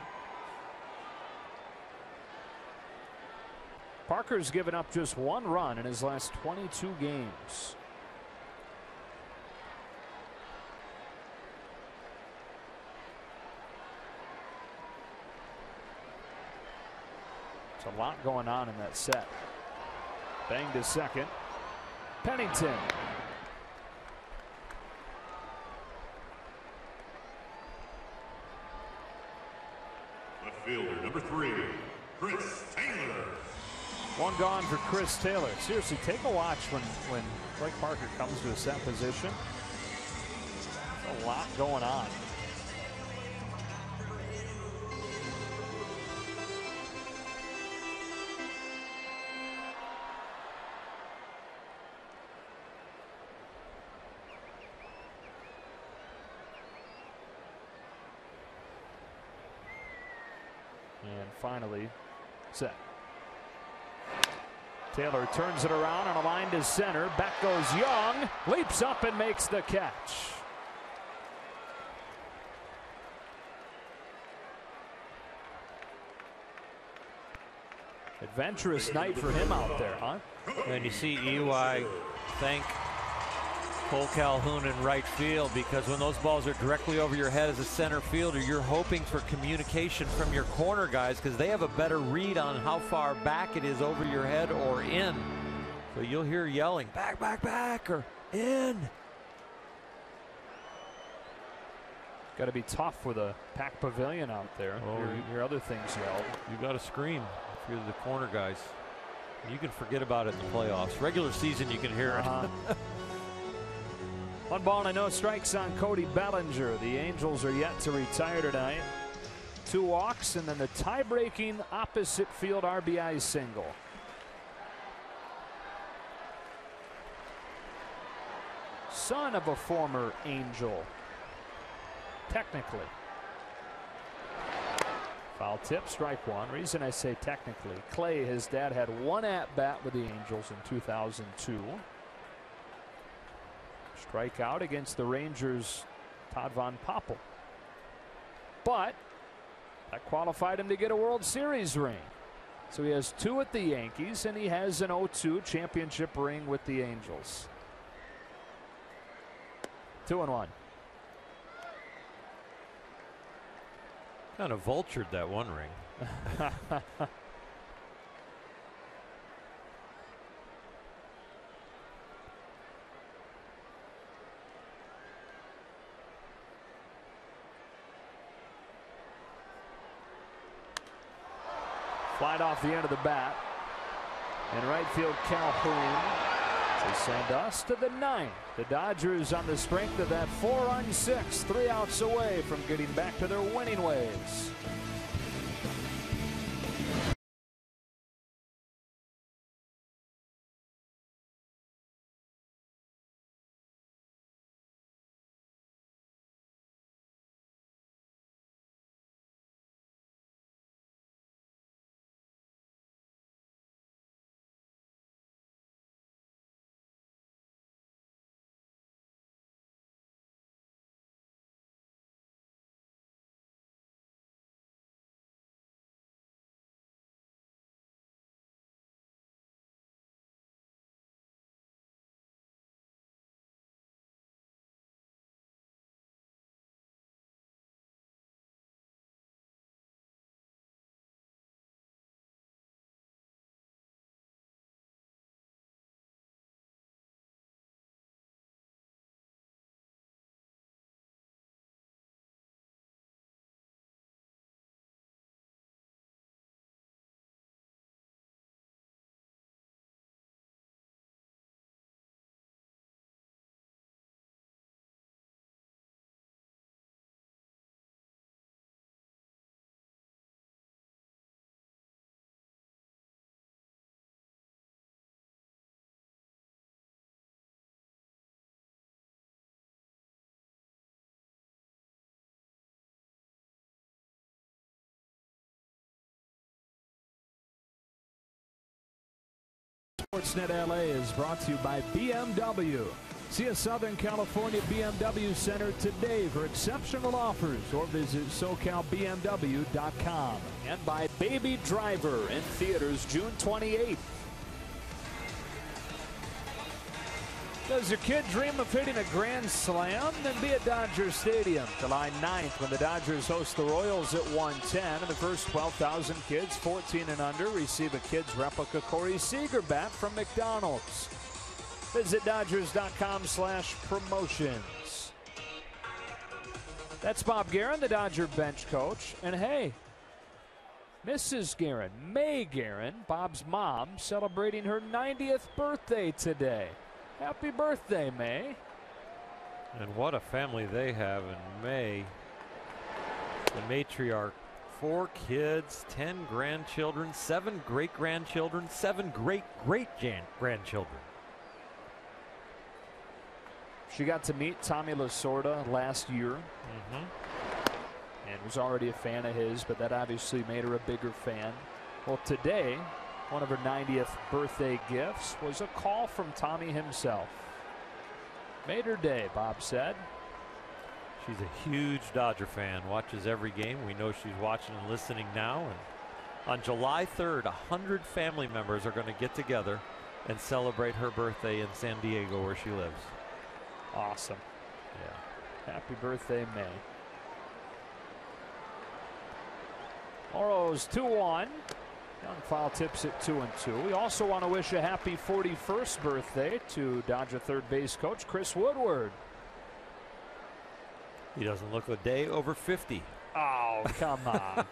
Parker's given up just 1 run in his last 22 games. There's a lot going on in that set. Bang to second. Pennington. Left fielder number 3, Chris Taylor. 1 gone for Chris Taylor. Seriously, take a watch when Blake Parker comes to a set position. There's a lot going on. And finally, set. Taylor turns it around on a line to center. Back goes Young. Leaps up and makes the catch. Adventurous night for him out there, huh? And you see EY thank Cole Calhoun in right field, because when those balls are directly over your head as a center fielder, you're hoping for communication from your corner guys, because they have a better read on how far back it is over your head or in. So you'll hear yelling, back, back, back, or in. Got to be tough with a packed pavilion out there. Oh, Hear other things yelled. You got to scream if you're the corner guys. You can forget about it in the playoffs. Regular season, you can hear it. 1 ball and no strikes on Cody Bellinger. The Angels are yet to retire tonight. 2 walks and then the tie-breaking opposite field RBI single. Son of a former Angel. Technically. Foul tip, strike 1. Reason I say technically, Clay, his dad, had 1 at-bat with the Angels in 2002. Strikeout against the Rangers' Todd Von Poppel. But that qualified him to get a World Series ring. So he has 2 at the Yankees, and he has an 0-2 championship ring with the Angels. 2-1. Kind of vultured that 1 ring. Flied off the end of the bat. In right field, Calhoun. They send us to the 9th. The Dodgers on the strength of that 4-run 6, 3 outs away from getting back to their winning ways. Sportsnet LA is brought to you by BMW. See a Southern California BMW Center today for exceptional offers, or visit SoCalBMW.com. And by Baby Driver in theaters June 28th. Does your kid dream of hitting a grand slam? Then be at Dodger Stadium July 9th when the Dodgers host the Royals at 1:10. And the first 12,000 kids 14 and under receive a kid's replica Corey Seager bat from McDonald's. Visit Dodgers.com/promotions. That's Bob Guerin, the Dodger bench coach. And hey, Mrs. Guerin, May Guerin, Bob's mom, celebrating her 90th birthday today. Happy birthday, May. And what a family they have in May. The matriarch. 4 kids, 10 grandchildren, 7 great-grandchildren, 7 great-great-grandchildren. She got to meet Tommy Lasorda last year. And was already a fan of his, but that obviously made her a bigger fan. Well, today, one of her 90th birthday gifts was a call from Tommy himself. Made her day, Bob said. She's a huge Dodger fan, watches every game. We know she's watching and listening now. And on July 3rd, 100 family members are going to get together and celebrate her birthday in San Diego, where she lives. Awesome. Yeah. Happy birthday, May. Morrow's 2-1. Young foul tips at 2-2. We also want to wish a happy 41st birthday to Dodger third base coach Chris Woodward. He doesn't look a day over 50. Oh, come on.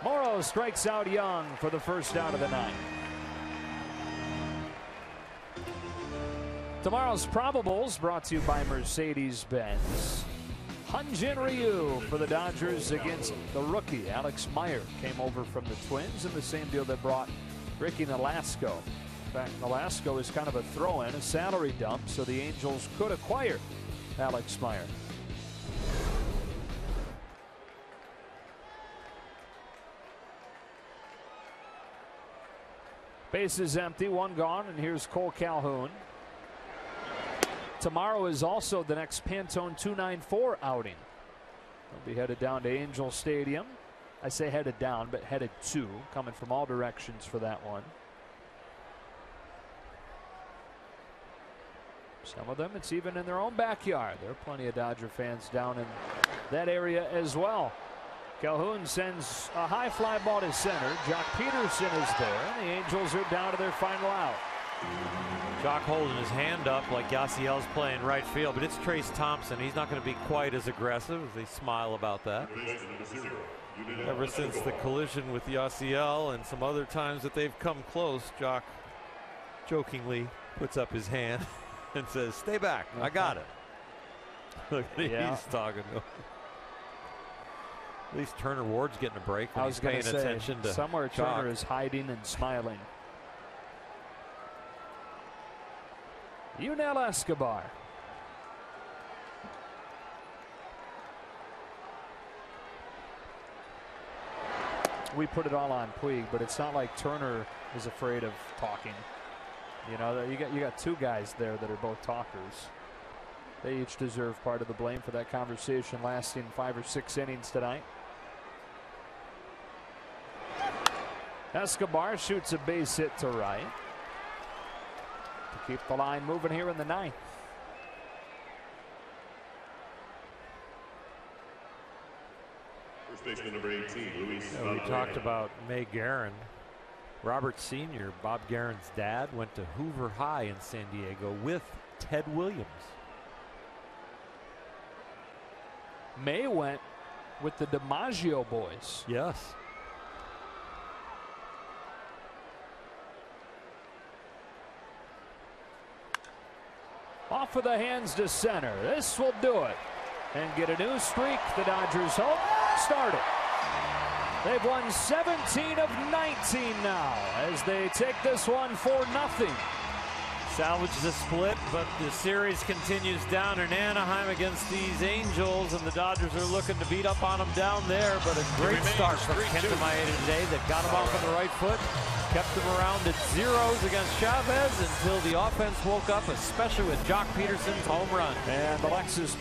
Morrow strikes out Young for the first out of the ninth. Tomorrow's probables brought to you by Mercedes-Benz. Hyun-Jin Ryu for the Dodgers against the rookie Alex Meyer. Came over from the Twins in the same deal that brought Ricky Nolasco. In fact, Nolasco is kind of a throw-in, a salary dump, so the Angels could acquire Alex Meyer. Base is empty, 1 gone, and here's Cole Calhoun. Tomorrow is also the next Pantone 294 outing. They'll be headed down to Angel Stadium. I say headed down, but headed to, coming from all directions for that one. Some of them, it's even in their own backyard. There are plenty of Dodger fans down in that area as well. Calhoun sends a high fly ball to center. Jock Peterson is there, and the Angels are down to their final out. Jock holding his hand up like Yasiel's playing right field, but it's Trace Thompson. He's not going to be quite as aggressive. They smile about that. Ever since the collision with Yasiel and some other times that they've come close, Jock jokingly puts up his hand and says, "Stay back, I got it." Look, he's talking to him. At least Turner Ward's getting a break when he's paying attention to somewhere Jock. Turner is hiding and smiling. Yunel Escobar. We put it all on Puig, but it's not like Turner is afraid of talking. You know, you got 2 guys there that are both talkers. They each deserve part of the blame for that conversation lasting 5 or 6 innings tonight. Escobar shoots a base hit to right to keep the line moving here in the 9th. First baseman number 18, Luis. We talked about May Guerin. Robert Sr., Bob Guerin's dad, went to Hoover High in San Diego with Ted Williams. May went with the DiMaggio boys. Yes. Off of the hands to center. This will do it. And get a new streak, the Dodgers hope. Started. They've won 17 of 19 now as they take this one 4-0. salvage the split, but the series continues down in Anaheim against these Angels, and the Dodgers are looking to beat up on them down there. But a great start from Kenta Maeda today that got him off on the right foot, kept them around at zeros against Chavez until the offense woke up, especially with Jock Peterson's home run. And Alexis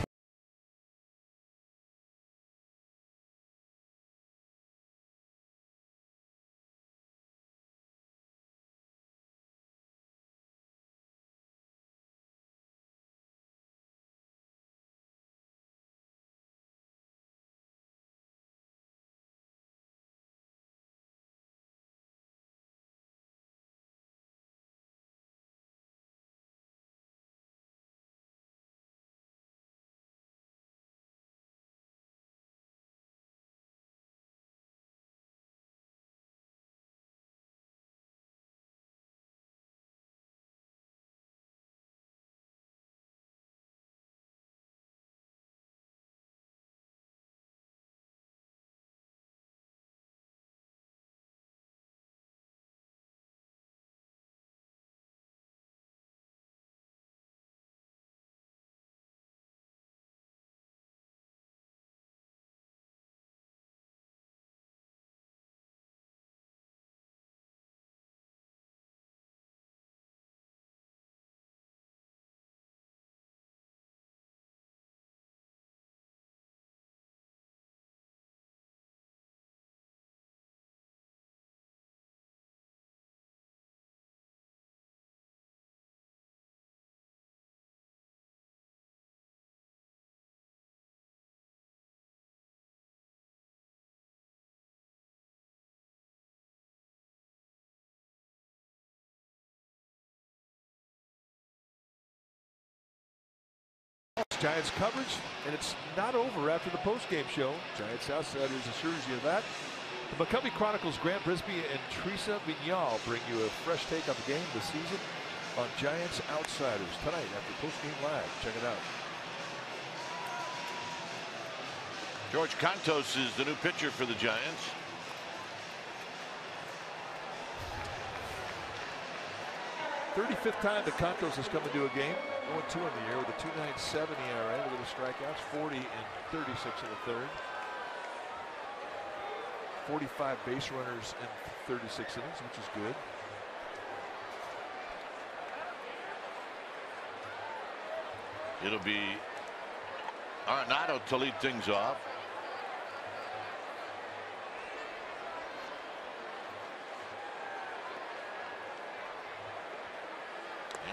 Giants coverage, and it's not over after the postgame show. Giants Outsiders assures you of that. The McCovey Chronicles, Grant Brisbee and Teresa Vignal bring you a fresh take on the game this season on Giants Outsiders tonight after postgame live. Check it out. George Contos is the new pitcher for the Giants. ~35th time that Contos has come into a game. 0-2 in the year with a 2.97 ERA. Look at the strikeouts, 40 and 36 in the third. 45 base runners in 36 innings, which is good. It'll be Arenado to lead things off.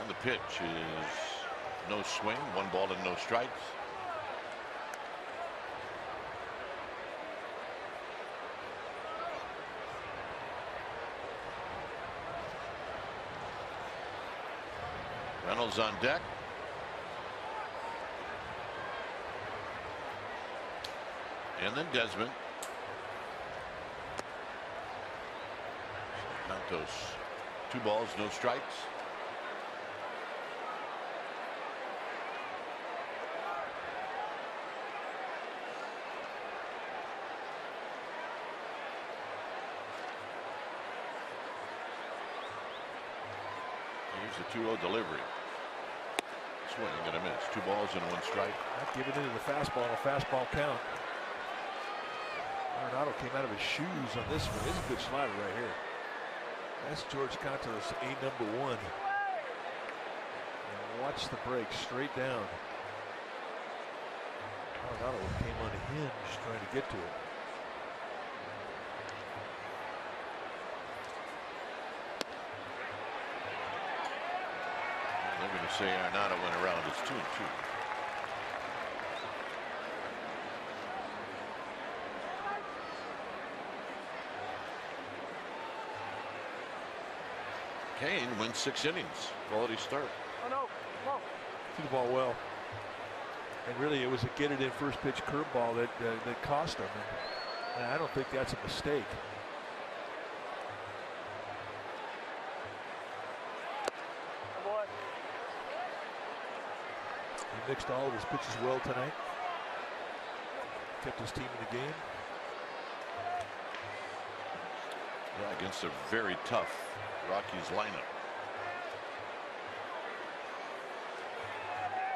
And the pitch is no swing, 1 ball and no strikes. Reynolds on deck. And then Desmond. Santos, 2 balls, no strikes. Here's the 2-0 delivery. Swing and a miss. 2 balls and 1 strike. Not giving into the fastball and a fastball count. Arenado came out of his shoes on this one. This is a good slider right here. That's George Contos, #1. And watch the break straight down. Arenado came unhinged trying to get to it. They're going to say Arenado went around. It's 2-2. Kane wins 6 innings. Quality start. Oh no! Whoa. Threw the ball well. And really, it was a get-it-in first pitch curveball that cost him. And I don't think that's a mistake. He mixed all of his pitches well tonight. Kept his team in the game. Yeah, against a very tough Rockies lineup.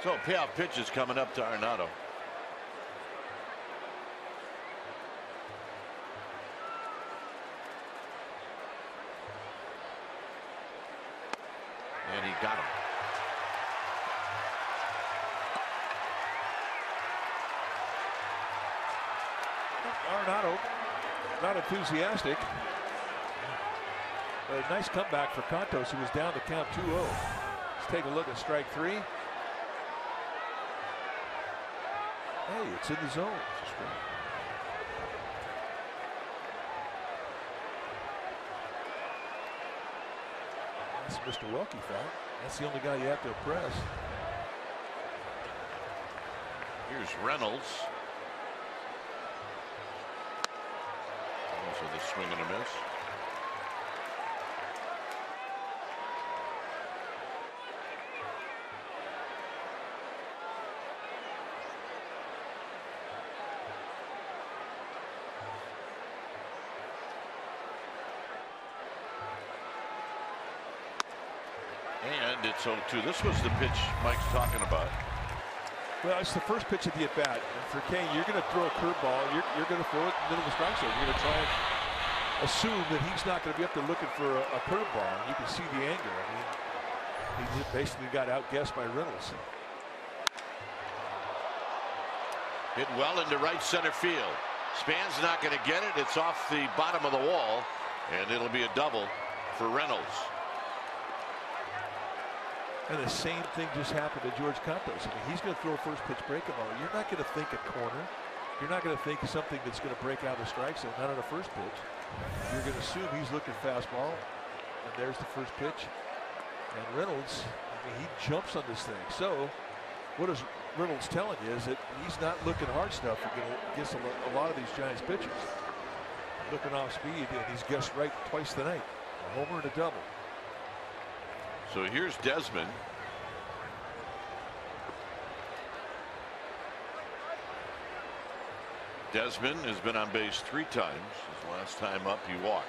So payoff pitch is coming up to Arenado. And he got him. Arenado not enthusiastic. A nice comeback for Contos, who was down to count 2-0. Let's take a look at strike 3. Hey, it's in the zone. That's Mr. Welke foul. That's the only guy you have to impress. Here's Reynolds. So the swing and a miss. And it's 0-2. This was the pitch Mike's talking about. Well, it's the first pitch of the at-bat. And for Kane, you're going to throw a curveball. You're going to throw it in the middle of the strike zone. You're going to try and assume that he's not going to be up there looking for a curveball. You can see the anger. I mean, he basically got outguessed by Reynolds. Hit well into right center field. Span's not going to get it. It's off the bottom of the wall, and it'll be a double for Reynolds. And the same thing just happened to George Contos. I mean, he's going to throw a first pitch breaking ball. You're not going to think a corner. You're not going to think of something that's going to break out of the strike zone, not on the first pitch. You're going to assume he's looking fastball, and there's the first pitch. And Reynolds, I mean, he jumps on this thing. So what is Reynolds telling you is that he's not looking hard stuff against a lot of these Giants pitchers. Looking off speed, and he's guessed right twice tonight. A homer and a double. So here's Desmond. Desmond has been on base 3 times. His last time up, he walked.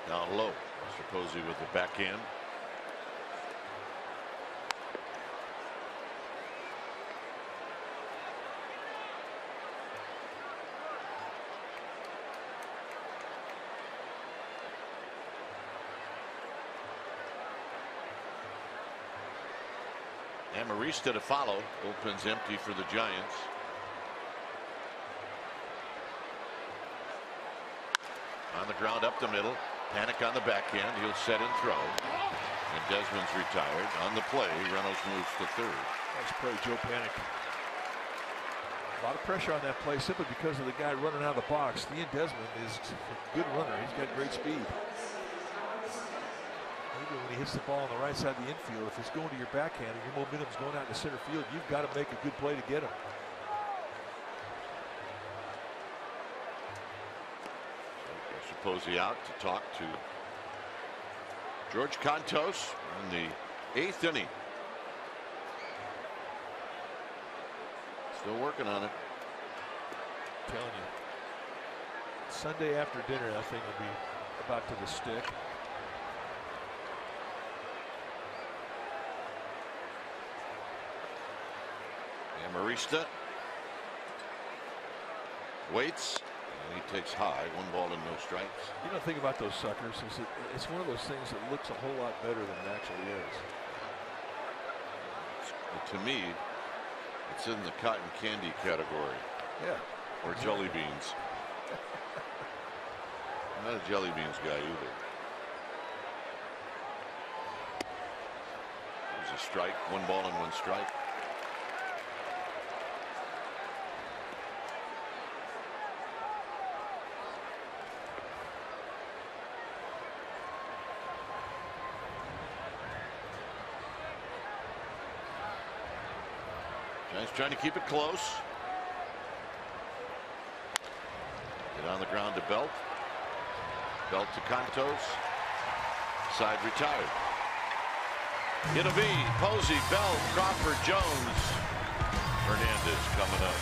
Down low. Mr. Posey with the backhand. Amarista to follow. Bullpen's empty for the Giants. On the ground up the middle. Panic on the backhand. He'll set and throw. And Desmond's retired. On the play, Reynolds moves to third. Nice play, Joe Panic. A lot of pressure on that play simply because of the guy running out of the box. Ian Desmond is a good runner. He's got great speed. Even when he hits the ball on the right side of the infield, if it's going to your backhand and your momentum's going out to center field, you've got to make a good play to get him. So Posey out to talk to George Contos in the 8th inning. Still working on it. I'm telling you. Sunday after dinner, that thing will be about to the stick. Amarista waits, and he takes high. 1 ball and no strikes. You know, think about those suckers. It's one of those things that looks a whole lot better than it actually is. To me, it's in the cotton candy category. Yeah. Or jelly beans. I'm not a jelly beans guy either. There's a strike. 1 ball and 1 strike. Giants trying to keep it close. Get on the ground to Belt. Belt to Contos. Side retired. It'll be Posey, Belt, Crawford, Jones, Hernandez coming up.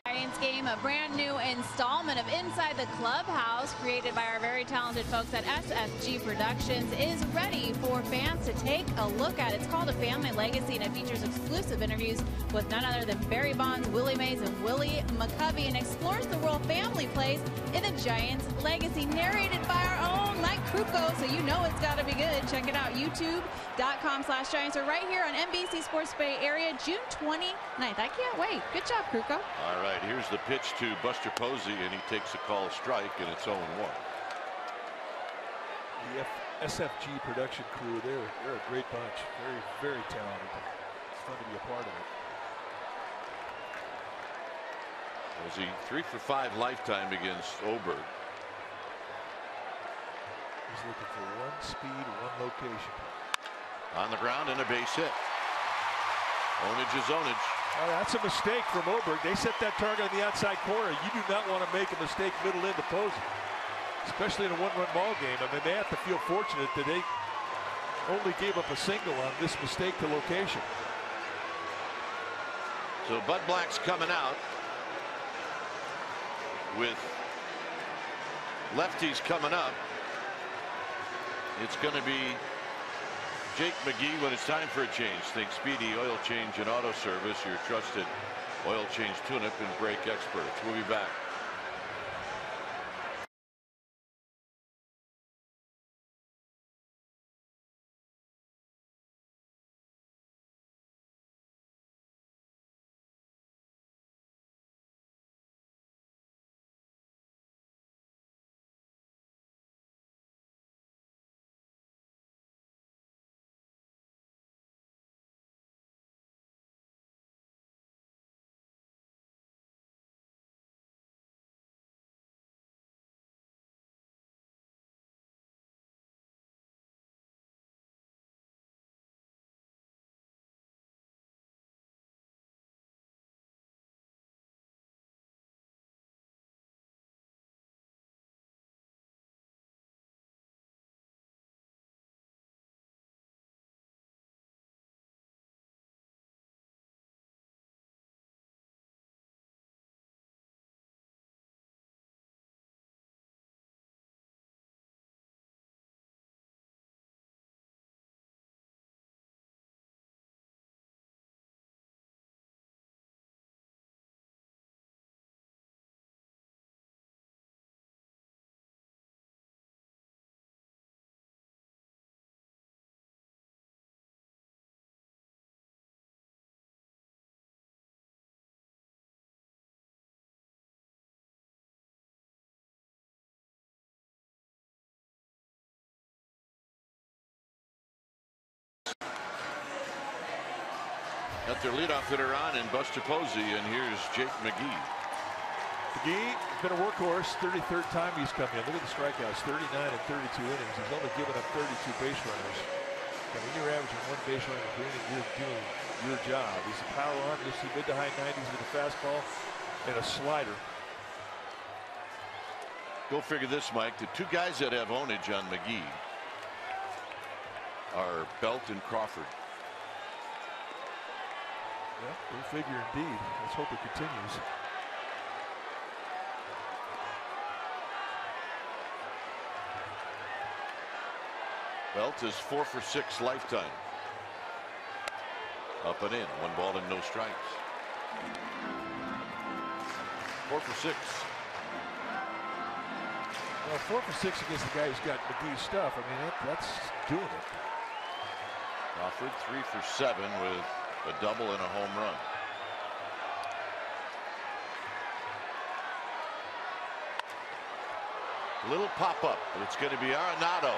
Giants game, a brand new installment of Inside the Clubhouse created by our very talented folks at SFG Productions is ready for fans to take a look at. It's called A Family Legacy, and it features exclusive interviews with none other than Barry Bonds, Willie Mays, and Willie McCovey, and explores the role family plays in the Giants' legacy, narrated by our own Mike Krukow, so you know it's got to be good. Check it out, youtube.com/Giants, or right here on NBC Sports Bay Area, June 29th. I can't wait. Good job, Krukow. All right, here's the pitch to Buster Posey, and he takes a call strike, and it's 0-1. The SFG production crew, they're a great bunch. Very, very talented. It's fun to be a part of it. Posey 3 for 5 lifetime against Oberg. He's looking for one speed, one location. On the ground and a base hit. Onage is Onage. Oh, that's a mistake from Oberg. They set that target on the outside corner. You do not want to make a mistake middle into Posey, especially in a one-run ball game. I mean, they have to feel fortunate that they only gave up a single on this mistake to location. So Bud Black's coming out with lefties coming up. It's going to be Jake McGee when it's time for a change. Think Speedy Oil Change and Auto Service, your trusted oil change tune-up and brake experts. We'll be back. Got their leadoff hitter on and Buster Posey, and here's Jake McGee. McGee has been a workhorse. 33rd time he's come in. Look at the strikeouts, 39 and 32 innings. He's only given up 32 base runners. And when you're averaging one base runner per inning, you're doing your job. He's a power arm. You'll see mid to high 90s with a fastball and a slider. Go figure this, Mike. The two guys that have Onage on McGee are Belt and Crawford. Yeah, go figure indeed. Let's hope it continues. Belt is 4 for 6 lifetime. Up and in. 1 ball and no strikes. 4 for 6. Well, 4 for 6 against the guy who's got McGee's stuff. I mean, that's doing it. Crawford 3 for 7 with a double and a home run. A little pop up, but it's going to be Arenado.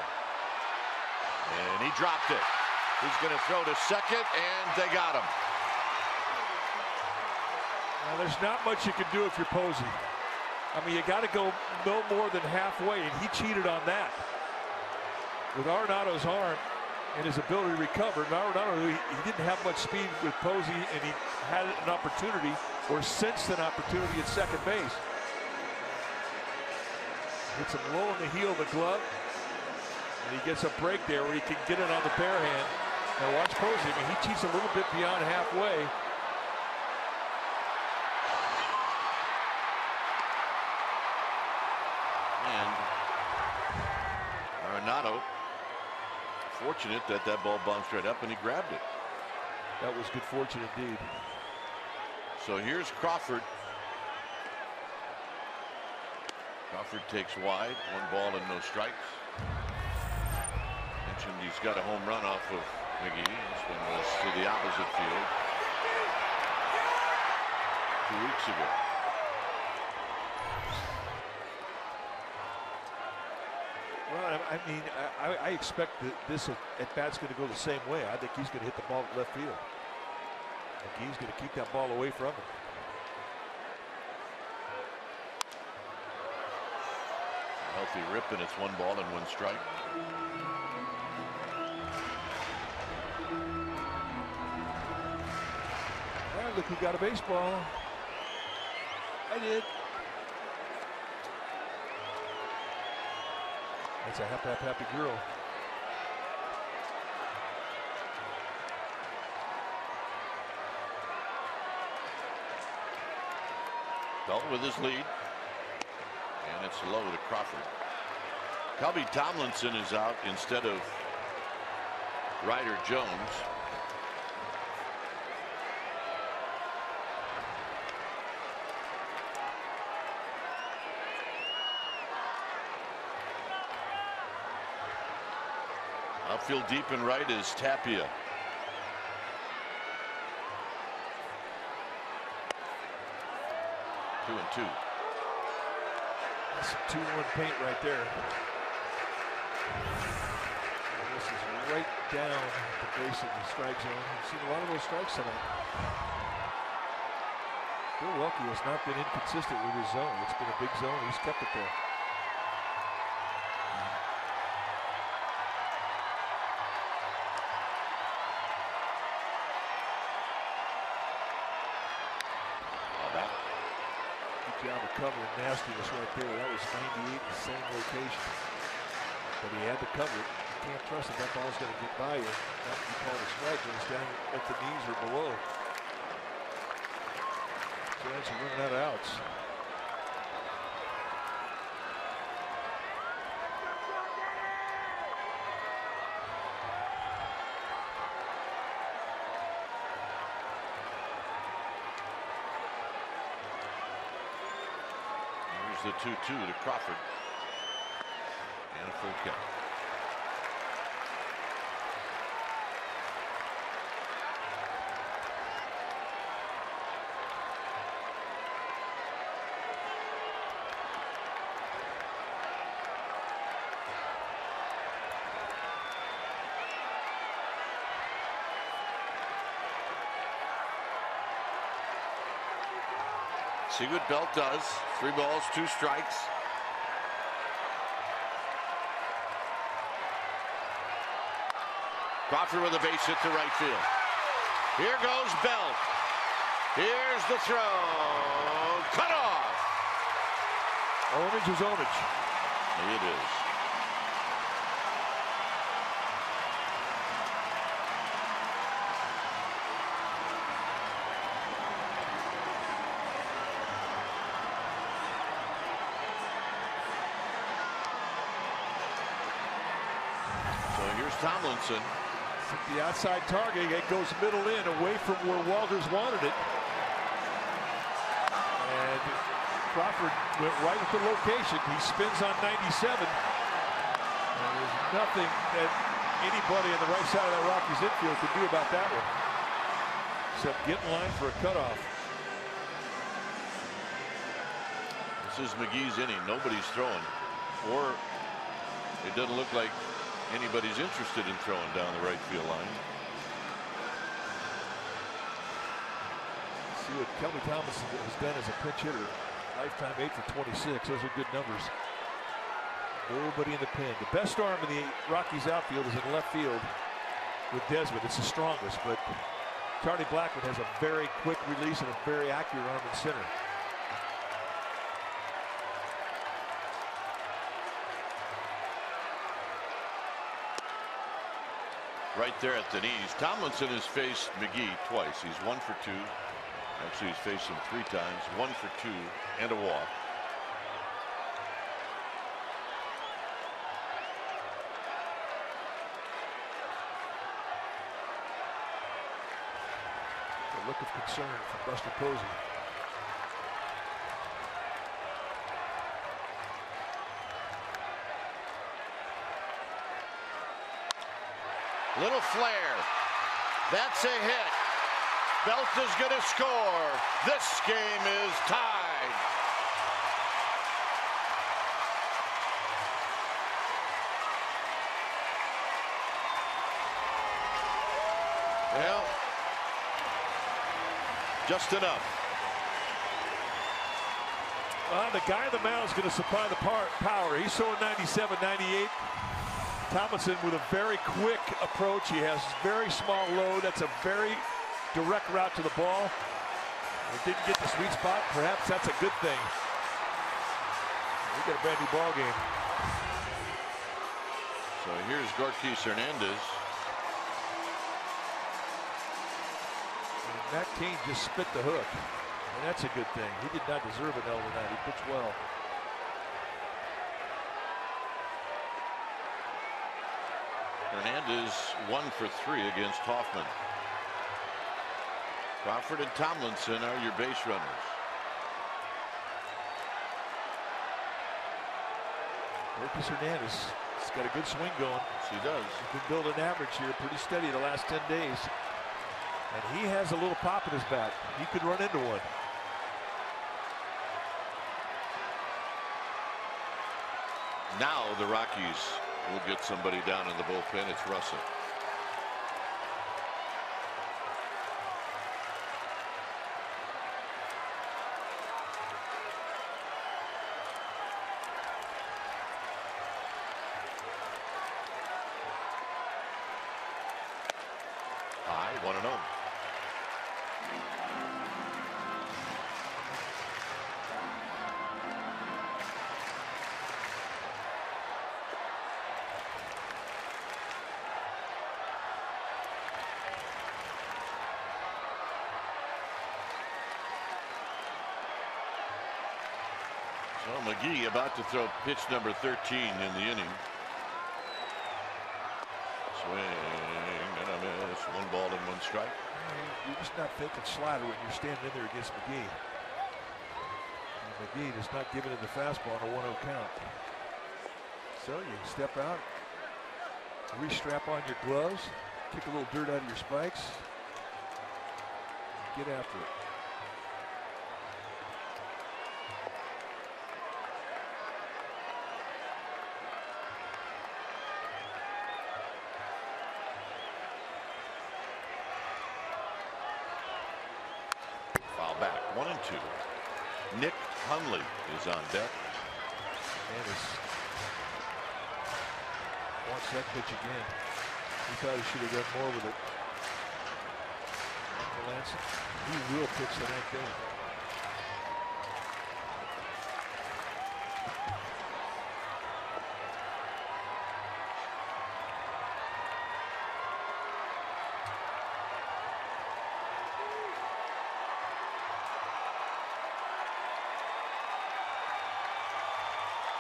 And he dropped it. He's going to throw to second, and they got him. Now, there's not much you can do if you're Posey. I mean, you got to go no more than halfway, and he cheated on that. With Arenado's arm and his ability to recover, and Arenado, he didn't have much speed with Posey, and he had an opportunity, or sensed an opportunity at second base. Hits him low in the heel of the glove, and he gets a break there where he can get it on the bare hand. Now watch Posey. I mean, he cheats a little bit beyond halfway. fortunate that that ball bounced right up and he grabbed it. That was good fortune indeed. So here's Crawford. Crawford takes wide, 1 ball and no strikes. Mentioned he's got a home run off of McGee. This one was to the opposite field 2 weeks ago. Well, I mean, I expect that this at bat's going to go the same way. I think he's going to hit the ball at left field. McGee's going to keep that ball away from him. Healthy rip, and it's 1 ball and 1 strike. Well, look who got a baseball. I did. That's a happy girl. Dalton with his lead. And it's low to Crawford. Kelby Tomlinson is out instead of Ryder Jones. Outfield deep and right is Tapia. Two and two. That's some 2-1 paint right there. And this is right down the base of the strike zone. We've seen a lot of those strikes tonight. Bill Welke has not been inconsistent with his zone. It's been a big zone. He's kept it there. Job of covering nastiness right there. That was 98 in the same location. But he had to cover it. You can't trust that ball's going to get by you. Not be called a strike when it's down at the knees or below. So that's running out of outs. The 2-2 to Crawford. And a full count. See what Belt does. 3 balls, 2 strikes. Crawford with a base hit to right field. Here goes Belt. Here's the throw. Cut off. Ownage is ownage. It is. Tomlinson. The outside target, it goes middle in, away from where Walters wanted it. And Crawford went right at the location. He spins on 97. And there's nothing that anybody on the right side of that Rockies infield could do about that one, except get in line for a cutoff. This is McGee's inning. Nobody's throwing, or it doesn't look like anybody's interested in throwing down the right field line. See what Kelby Tomlinson has done as a pinch hitter. Lifetime 8 for 26. Those are good numbers. Nobody in the pen. The best arm in the Rockies outfield is in left field with Desmond. It's the strongest, but Charlie Blackmon has a very quick release and a very accurate arm in center. Right there at the knees. Tomlinson has faced McGee twice. He's 1 for 2. Actually, he's faced him 3 times. 1 for 2 and a walk. look of concern from Buster Posey. Little flare. That's a hit. Belta's going to score. This game is tied. Well, just enough. The guy on the mound is going to supply the power. He's throwing 97, 98. Tomlinson with a very quick approach. He has very small load. That's a very direct route to the ball. He didn't get the sweet spot. Perhaps that's a good thing. We got a brand new ball game. So here's Gorkys Hernandez. And Matt Cain just spit the hook. And that's a good thing. He did not deserve an L tonight. He pitched well. Hernandez 1 for 3 against Hoffman. Crawford and Tomlinson are your base runners. Gorkys Hernandez has got a good swing going. Yes, he does. He can build an average here pretty steady the last 10 days. And he has a little pop in his bat. He could run into one. Now the Rockies will get somebody down in the bullpen. It's Russell. High, 1-0. So McGee about to throw pitch number 13 in the inning. Swing and a miss. 1 ball and 1 strike. You're just not thinking slider when you're standing in there against McGee. And McGee does not give it in the fastball on a 1-0 count. So you step out, restrap on your gloves, kick a little dirt out of your spikes, get after it. Foul back, 1-2. Nick Hundley is on deck. Hernandez wants that pitch again. He thought he should have done more with it. Uncle Lansing, he will pitch the ninth inning.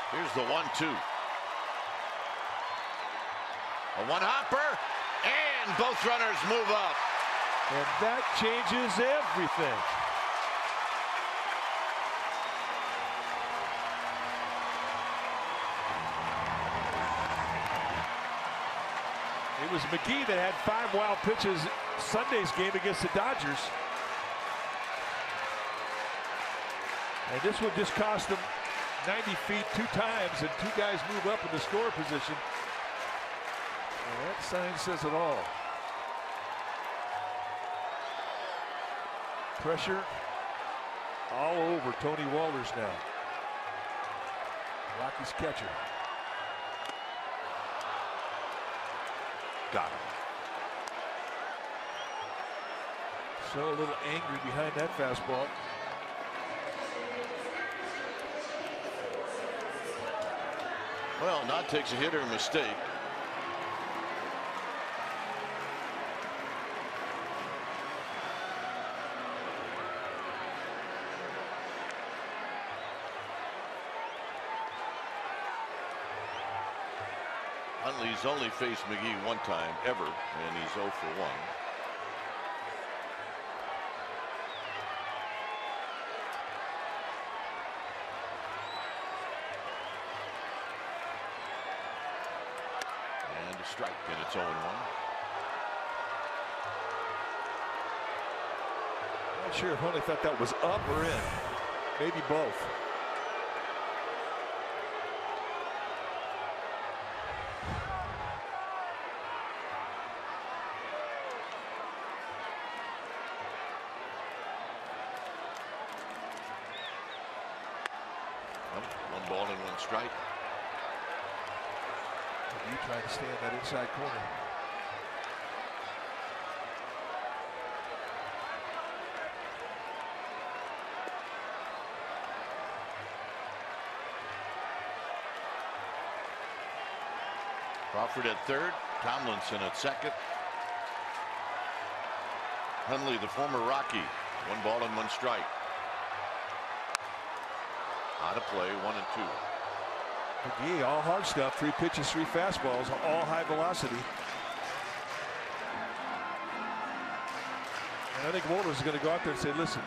Here's the 1-2. A one-hopper, and both runners move up. And that changes everything. It was McGee that had 5 wild pitches Sunday's game against the Dodgers. And this would just cost them 90 feet 2 times, and 2 guys move up in the score position. And that sign says it all. Pressure all over Tony Walters now. Rockies catcher. Got him. So a little angry behind that fastball. Well, not takes a hit or a mistake. Huntley's only faced McGee 1 time ever, and he's 0 for 1. and it's 0-1. Not sure if Hundley thought that was up or in. Maybe both. One ball and one strike. You trying to stay in that inside corner. Crawford at third, Tomlinson at second. Hundley, the former Rocky, 1 ball and 1 strike. Out of play, 1-2. McGee, all hard stuff, 3 pitches, 3 fastballs, all high velocity. And I think Wohlers is going to go out there and say, listen,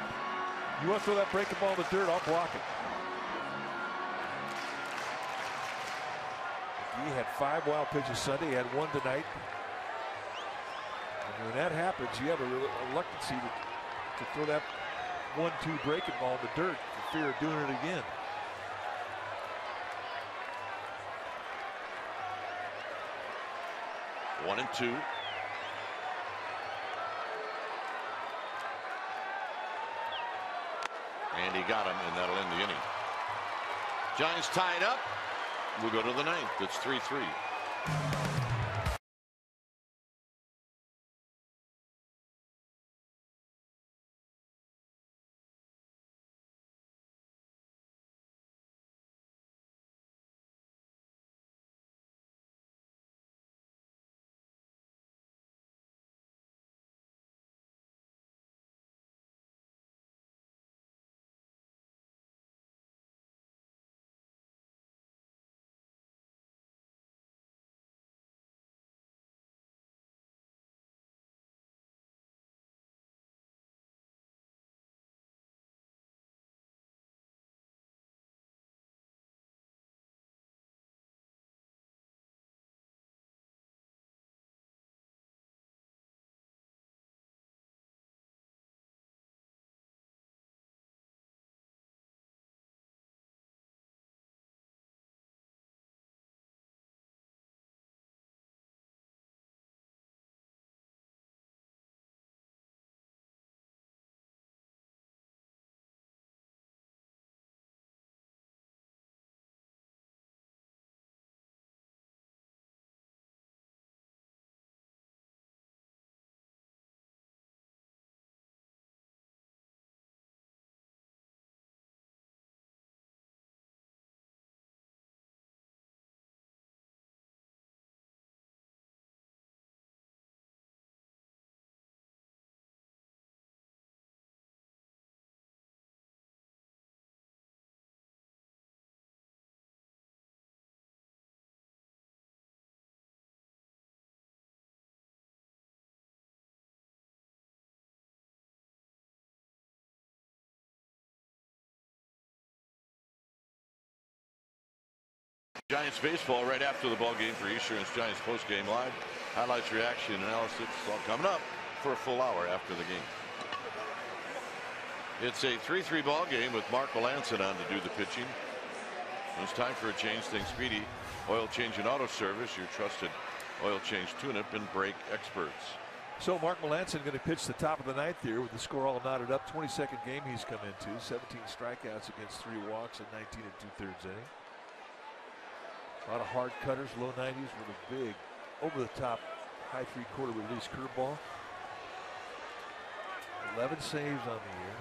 you want to throw that breaking ball in the dirt, I'll block it. McGee had 5 wild pitches Sunday, he had 1 tonight. And when that happens, you have a reluctancy to throw that 1-2 breaking ball in the dirt for fear of doing it again. One and two. And he got him, and that'll end the inning. Giants tied up. We'll go to the 9th. It's 3-3. Giants baseball right after the ball game for Esurance Giants post game live. Highlights, reaction, analysis, all coming up for a full hour after the game. It's a 3-3 ball game with Mark Melancon on to do the pitching. It's time for a change. Think Speedy Oil Change and Auto Service, your trusted oil change tune-up and brake experts. So Mark Melancon going to pitch the top of the 9th here with the score all knotted up. 22nd game he's come into. 17 strikeouts against 3 walks in 19 2/3 innings. A lot of hard cutters, low 90s with a big, over-the-top, high 3/4 release curveball. 11 saves on the year.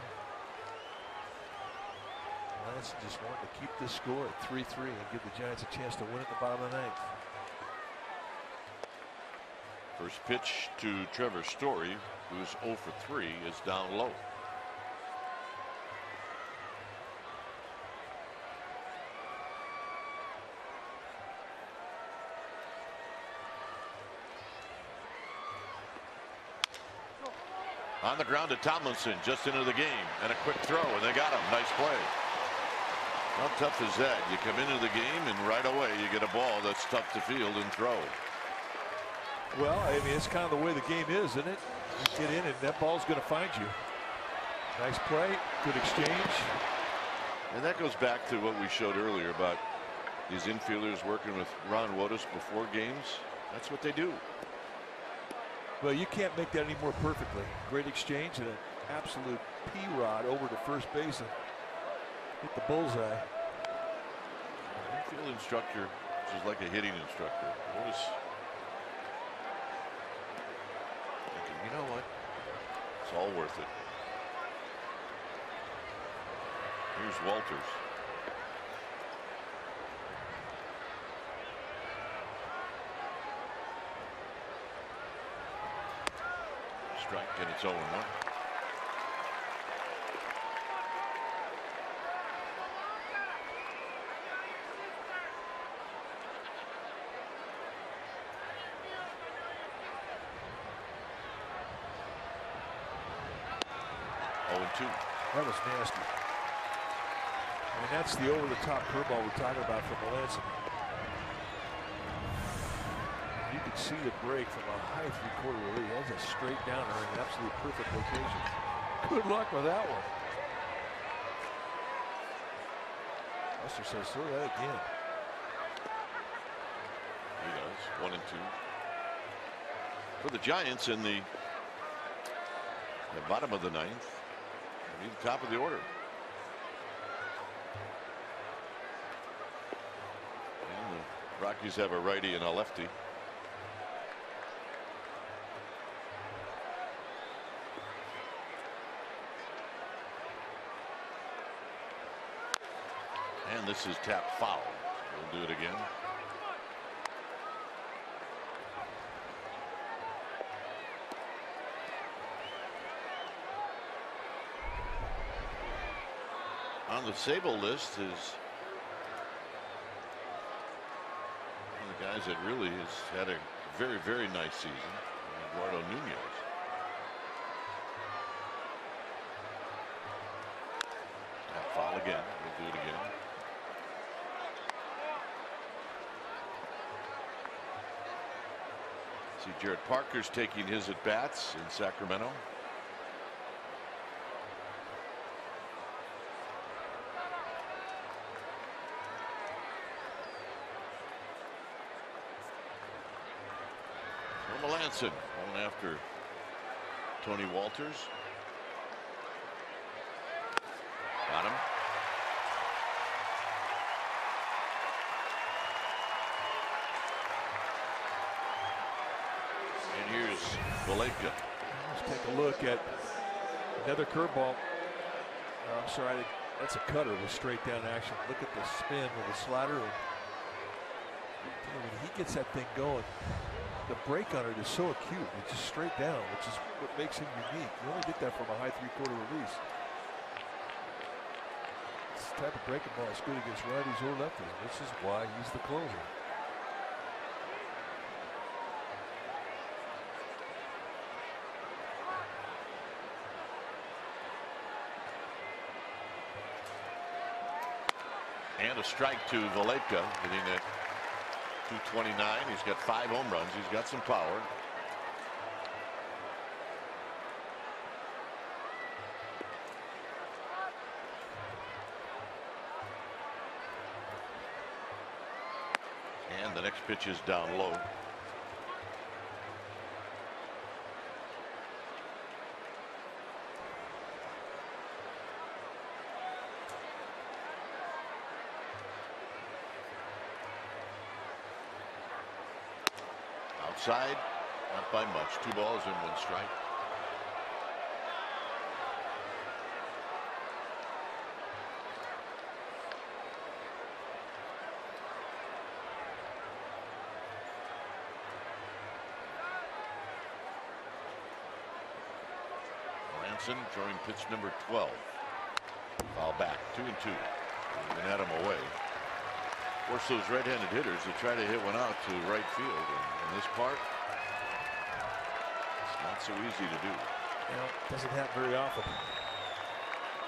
Melancon just wanting to keep this score at 3-3 and give the Giants a chance to win at the bottom of the 9th. First pitch to Trevor Story, who's 0 for 3, is down low. On the ground to Tomlinson, just into the game, and a quick throw, and they got him. Nice play. How tough is that? You come into the game, and right away you get a ball that's tough to field and throw. Well, I mean, it's kind of the way the game is, isn't it? You get in and that ball's going to find you. Nice play, good exchange. And that goes back to what we showed earlier about these infielders working with Ron Wotus before games. That's what they do. Well, you can't make that any more perfectly. Great exchange and an absolute P-rod over to first base and hit the bullseye. Infield instructor, which is like a hitting instructor. Wotus thinking, you know what? It's all worth it. Here's Walters. Strike, and it's 0-1. That was nasty. I mean, that's the over-the-top curveball we're talking about from Melanson. You can see the break from a high three-quarter release. That's a straight downer in an absolute perfect location. Good luck with that one. Buster says, throw that again. He does. 1-2. For the Giants in the bottom of the ninth. Need the top of the order. And the Rockies have a righty and a lefty. And this is tapped foul. We'll do it again. On the Sable list is one of the guys that really has had a very, very nice season, Eduardo Nunez. That foul again. We'll do it again. See, Jared Parker's taking his at bats in Sacramento. Melanson going after Tony Walters. Got him. And here's Valaika. Let's take a look at another curveball. I'm sorry, that's a cutter with straight down action. Look at the spin with the slider. And when he gets that thing going, the break on it is so acute. It's just straight down, which is what makes him unique. You only get that from a high three-quarter release. This type of breaking ball is good against righties or lefties. This is why he's the closer. And a strike to Valaika, hitting at 229. He's got 5 home runs. He's got some power. And the next pitch is down low. Outside, not by much. 2 balls and 1 strike. Melanson throwing pitch number 12. Foul back, 2-2. And at him away. Of course, those right-handed hitters, they try to hit one out to right field. And this part, it's not so easy to do. Well, it doesn't happen very often.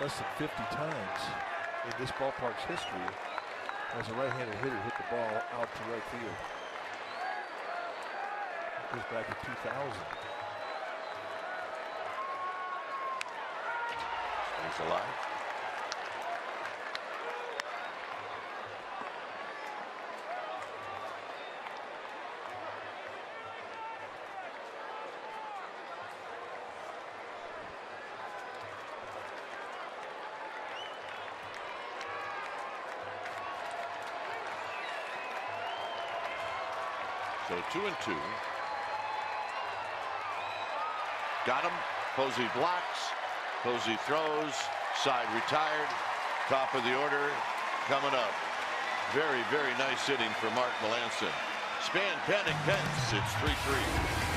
Less than 50 times in this ballpark's history has a right-handed hitter hit the ball out to right field. Goes back to 2000. Stays alive. So 2-2. Got him. Posey blocks. Posey throws. Side retired. Top of the order coming up. Very, very nice hitting for Mark Melancon. Span, Panik, Pence. It's 3-3.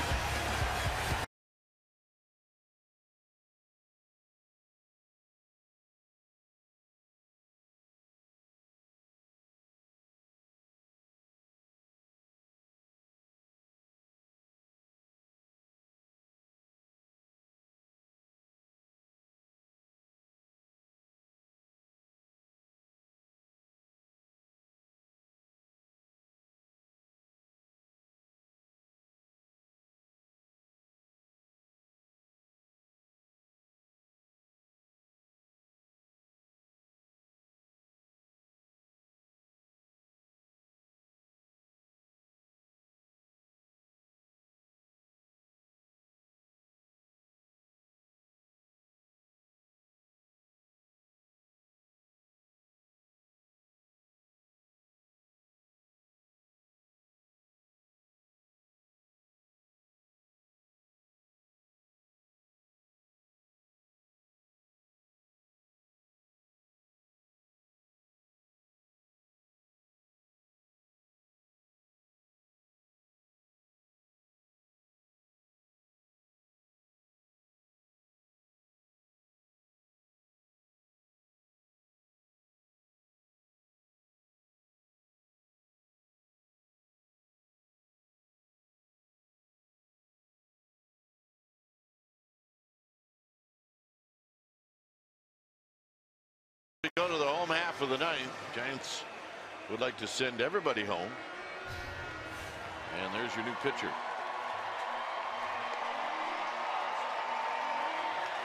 We go to the home half of the ninth. Giants would like to send everybody home. And there's your new pitcher.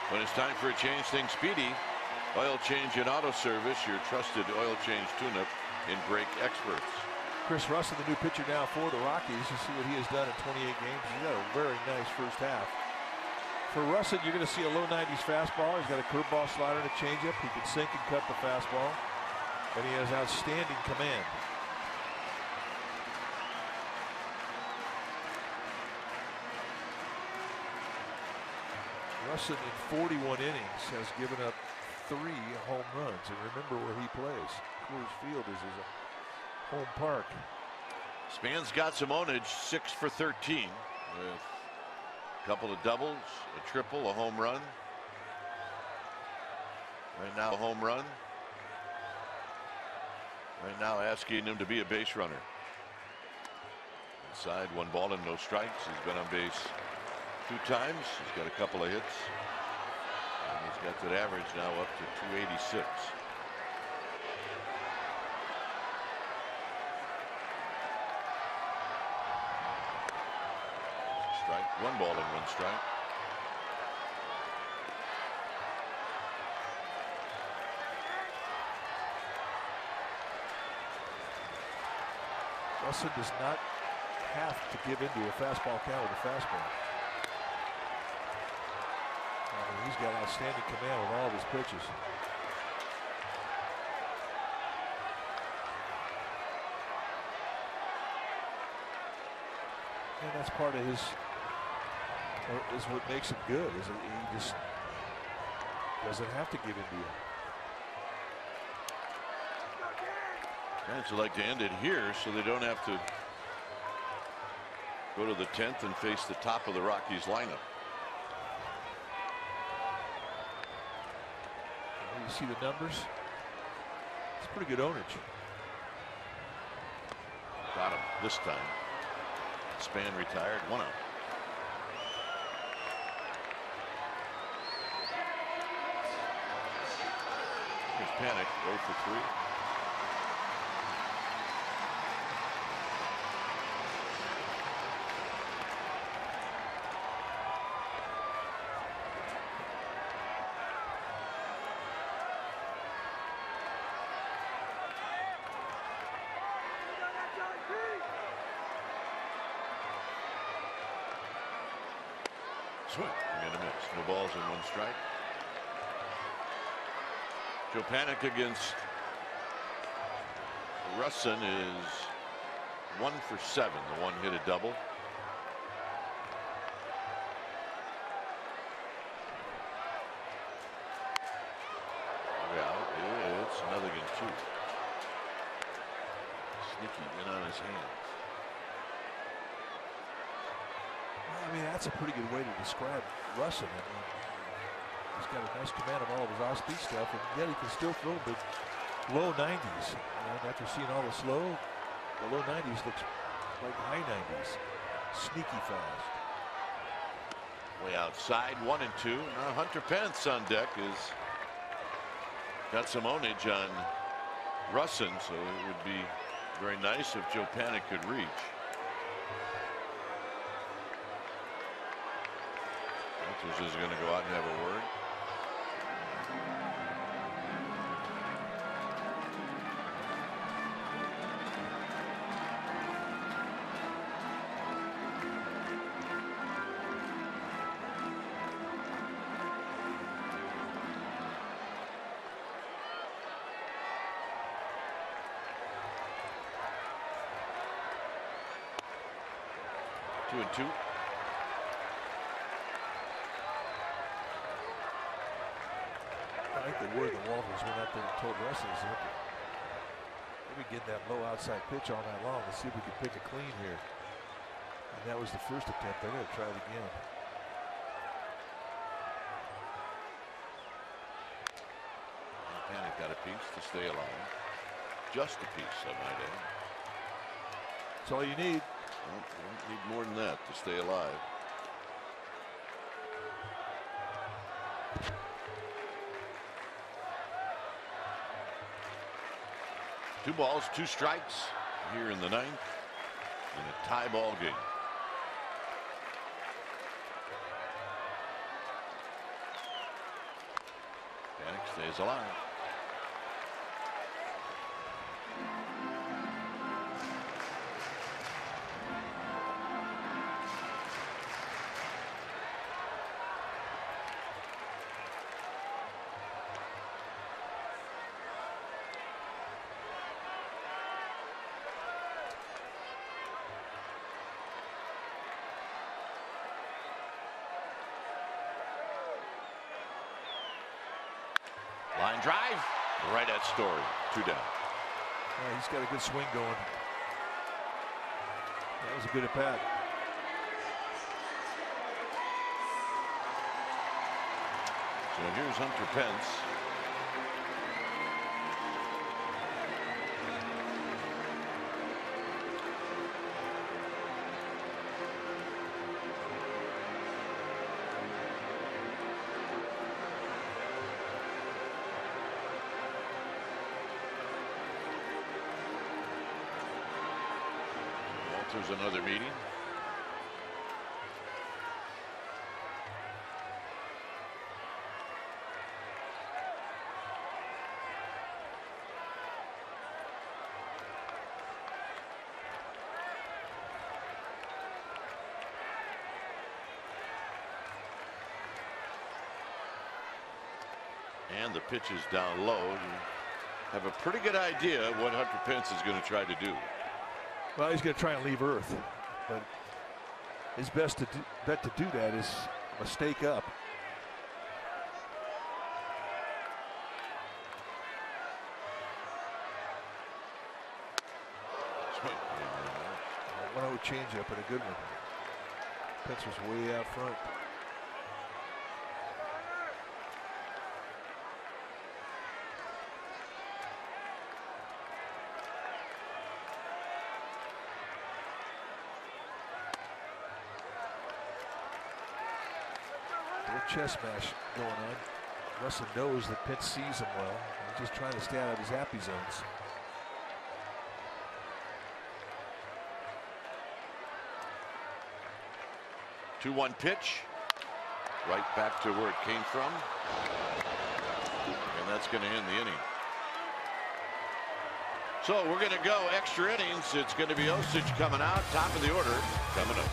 When it's time for a change, think Speedy. Oil change and auto service, your trusted oil change tune-up in brake experts. Chris Russell, the new pitcher now for the Rockies. You see what he has done in 28 games. He's got a very nice first half. For Russell, you're going to see a low 90s fastball. He's got a curveball, slider, and a changeup. He can sink and cut the fastball. And he has outstanding command. Russell in 41 innings has given up 3 home runs. And remember where he plays. Coors Field is his home park. Span's got some ownage, 6 for 13 with a couple of doubles, a triple, a home run. Right now, a home run. Right now, asking him to be a base runner. Inside, 1 ball and no strikes. He's been on base 2 times. He's got a couple of hits. And he's got that average now up to 286. Strike, 1 ball and 1 strike. Russell does not have to give into a fastball count with a fastball. He's got outstanding command with all of his pitches. And that's part of his, is what makes him good, is that he just doesn't have to give into it. Giants would like to end it here so they don't have to go to the 10th and face the top of the Rockies lineup. You see the numbers? It's pretty good ownage. Got him this time. Span retired, 1 out. Here's Panik, 0 for 3. Swing and a miss. No balls and 1 strike. Joe Panik against Russin is 1 for 7. The one hit a double. Yeah, it's another again 2. Sneaky in on his hands. I mean, that's a pretty good way to describe Russin. I mean, he's got a nice command of all of his off-speed stuff, and yet he can still throw the low 90s. And after seeing all the slow, the low 90s looks like high 90s. Sneaky fast. Way outside, 1 and 2. Now Hunter Pence on deck is got some ownage on Russin, so it would be very nice if Joe Panik could reach. Walters is going to go out and have a word. Two and 2. I think the word that Walters went out there and told Russin is maybe get that low outside pitch all night long. Let's see if we can pick a clean here. And that was the first attempt. They're going to try it again. Panik got a piece to stay alive. Just a piece, I might add. That's all you need. Well, you don't need more than that to stay alive. Two balls, 2 strikes here in the 9th in a tie ball game. Panik stays alive. Line drive, right at Story. 2 down. Yeah, he's got a good swing going. That was a good at bat. So here's Hunter Pence. There's another meeting. And the pitch is down low. You have a pretty good idea what Hunter Pence is going to try to do. Well, he's going to try and leave Earth, but his best bet to do that is a stake up. One out change up and a good one. Pence was way out front. Chess match going on. Russin knows that Pence sees him well. He's just trying to stay out of his happy zones. Two 2-1 pitch. Right back to where it came from. And that's going to end the inning. So we're going to go extra innings. It's going to be Osich coming out. Top of the order coming up.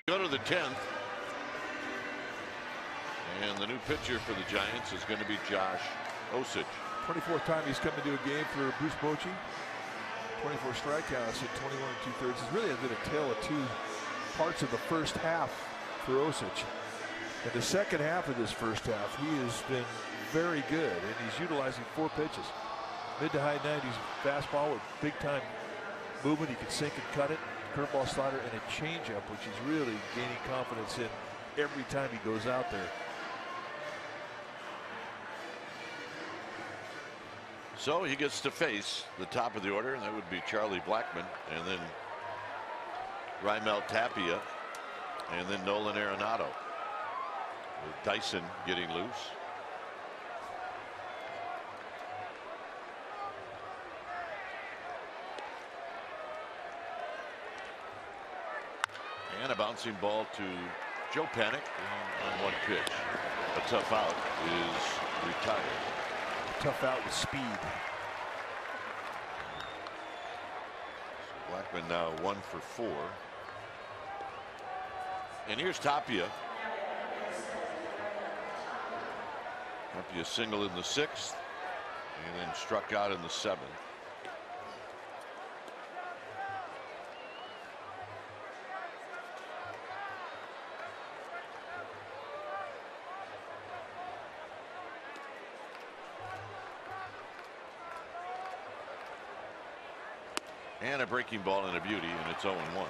go to the 10th. And the new pitcher for the Giants is going to be Josh Osich. 24th time he's come into a game for Bruce Bochy. 24 strikeouts in 21 2/3. It's really been a tale of two parts of the first half for Osich. In the second half of this first half, he has been very good, and he's utilizing 4 pitches. Mid to high 90s fastball with big time movement. He can sink and cut it. Curveball, slider, and a changeup, which he's really gaining confidence in every time he goes out there. So he gets to face the top of the order, and that would be Charlie Blackmon, and then Raimel Tapia, and then Nolan Arenado. With Dyson getting loose. And a bouncing ball to Joe Panik on 1 pitch. A tough out is retired. Tough out with speed. So Blackmon now 1 for 4. And here's Tapia. Tapia single in the 6th, and then struck out in the 7th. And a breaking ball and a beauty, and it's 0-1.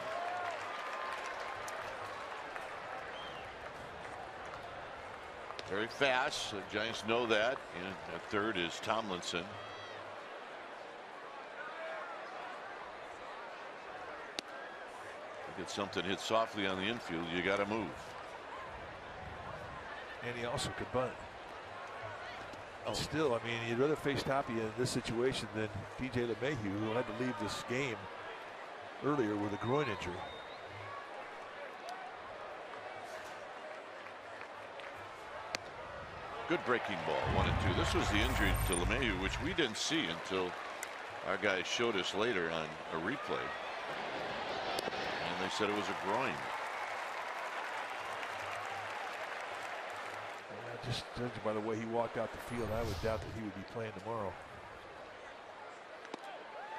Very fast. The Giants know that. And at third is Tomlinson. You get something hit softly on the infield, you got to move. And he also could bunt. Still, I mean, you'd rather face Tapia in this situation than DJ LeMahieu, who had to leave this game earlier with a groin injury. Good breaking ball, 1 and 2. This was the injury to LeMahieu, which we didn't see until our guys showed us later on a replay. And they said it was a groin. Just judging by the way he walked out the field, I would doubt that he would be playing tomorrow.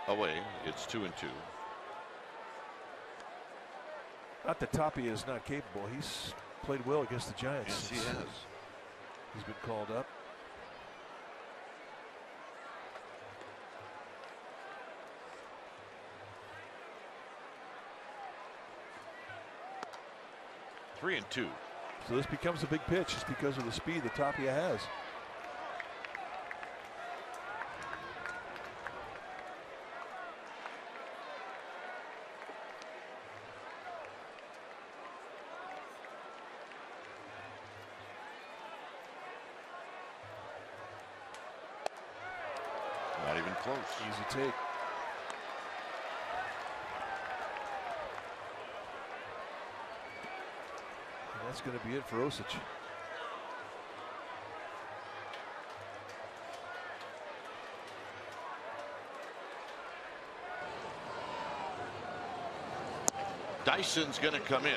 Away, it's 2 and 2. Not that Tapia is not capable. He's played well against the Giants. Yes, he has. He's been called up. Three and 2. So this becomes a big pitch just because of the speed that Tapia has. Not even close. Easy take. And that's going to be it for Osich. Dyson's going to come in.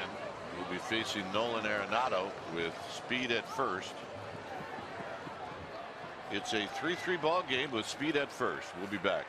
We'll be facing Nolan Arenado with speed at first. It's a 3-3 ball game with speed at first. We'll be back.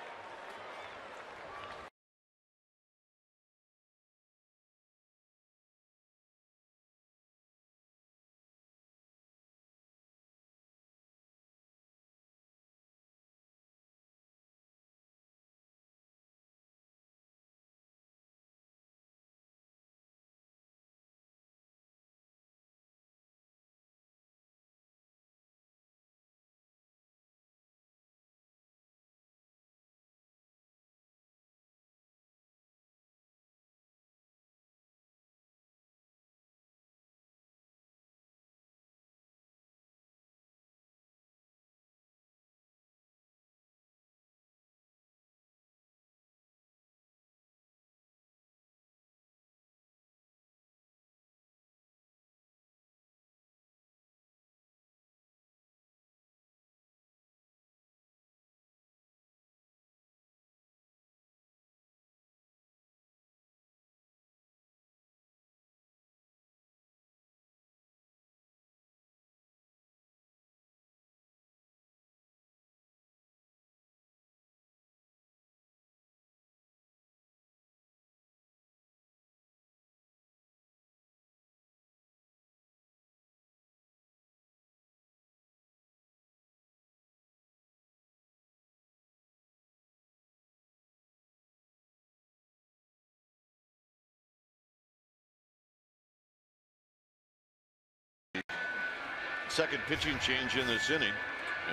second pitching change in this inning,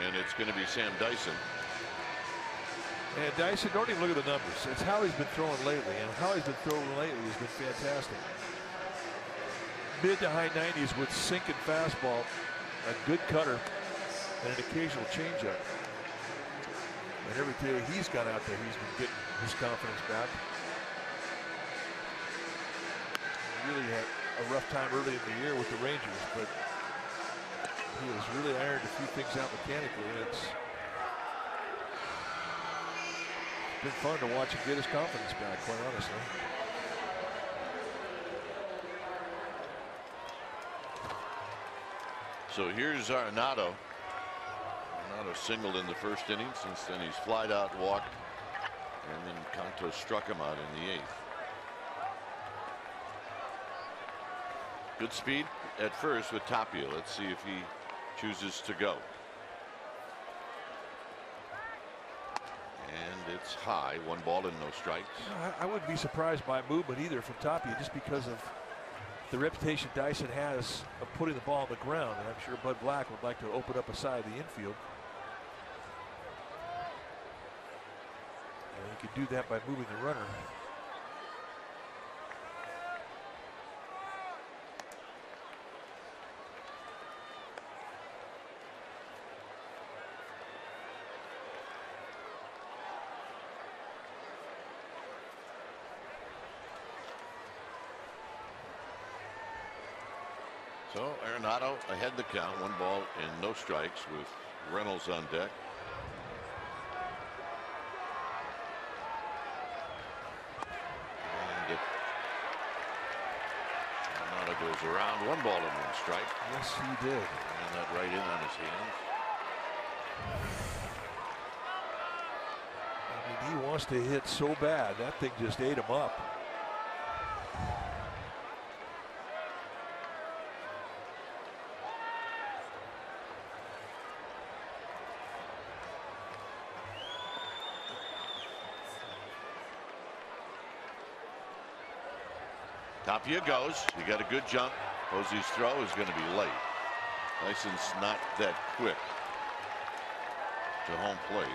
and it's going to be Sam Dyson. And Dyson, don't even look at the numbers. It's how he's been throwing lately, and how he's been throwing lately has been fantastic. Mid to high 90s with sinking fastball, a good cutter, and an occasional changeup. And every day he's gone out there, he's been getting his confidence back. He really had a rough time early in the year with the Rangers, but he has really ironed a few things out mechanically, and it's been fun to watch him get his confidence back, quite honestly. So here's Arenado. Arenado singled in the first inning. Since then he's flied out, walked, and then Canto struck him out in the 8th. Good speed at first with Tapia. Let's see if he chooses to go. And it's high, 1 ball and no strikes. I wouldn't be surprised by movement either from Tapia, just because of the reputation Dyson has of putting the ball on the ground, and I'm sure Bud Black would like to open up a side of the infield. And he could do that by moving the runner. So Arenado ahead the count, 1 ball and no strikes with Reynolds on deck. And Arenado goes around, 1 ball and 1 strike. Yes, he did. And that right in on his hands. I mean, he wants to hit so bad. That thing just ate him up. Tapia goes. He got a good jump. Posey's throw is going to be late. Dyson's not that quick to home plate.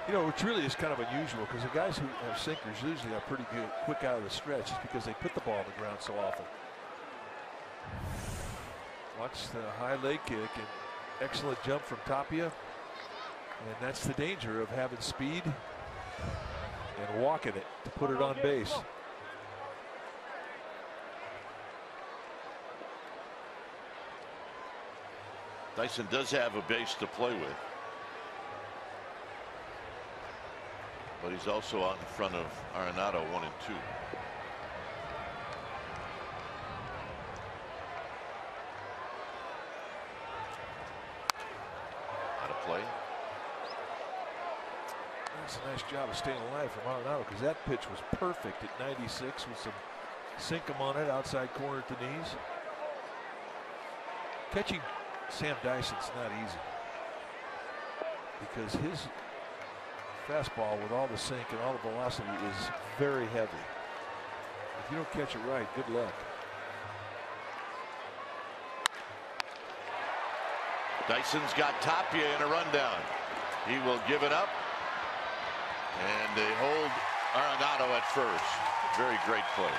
You know, which really is kind of unusual, because the guys who have sinkers usually are pretty good quick out of the stretch, just because they put the ball on the ground so often. Watch the high leg kick and excellent jump from Tapia. And that's the danger of having speed and walking it to put it on base. Dyson does have a base to play with, but he's also out in front of Arenado 1 and 2. Out of play. That's a nice job of staying alive from Arenado, because that pitch was perfect at 96 with some sinkum on it, outside corner at the knees. Catching Sam Dyson's not easy, because his fastball with all the sink and all the velocity is very heavy. If you don't catch it right, good luck. Dyson's got Tapia in a rundown. He will give it up, and they hold Arenado at first. Very great play.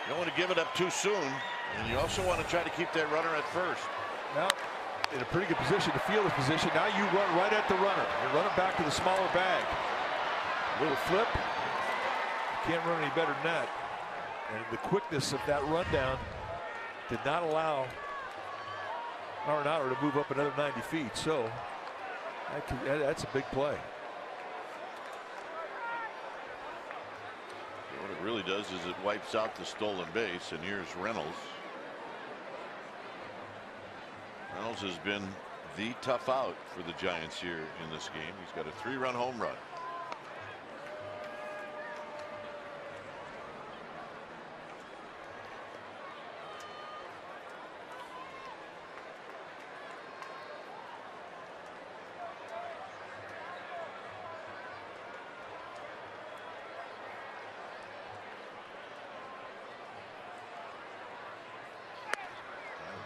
You don't want to give it up too soon, and you also want to try to keep that runner at first. Now, in a pretty good position to field his position. Now you run right at the runner. You run him back to the smaller bag. Little flip. You can't run any better than that. And the quickness of that rundown did not allow Arenado to move up another 90 feet. So that's a big play. What it really does is it wipes out the stolen base, and here's Reynolds. Reynolds has been the tough out for the Giants here in this game. He's got a 3-run home run.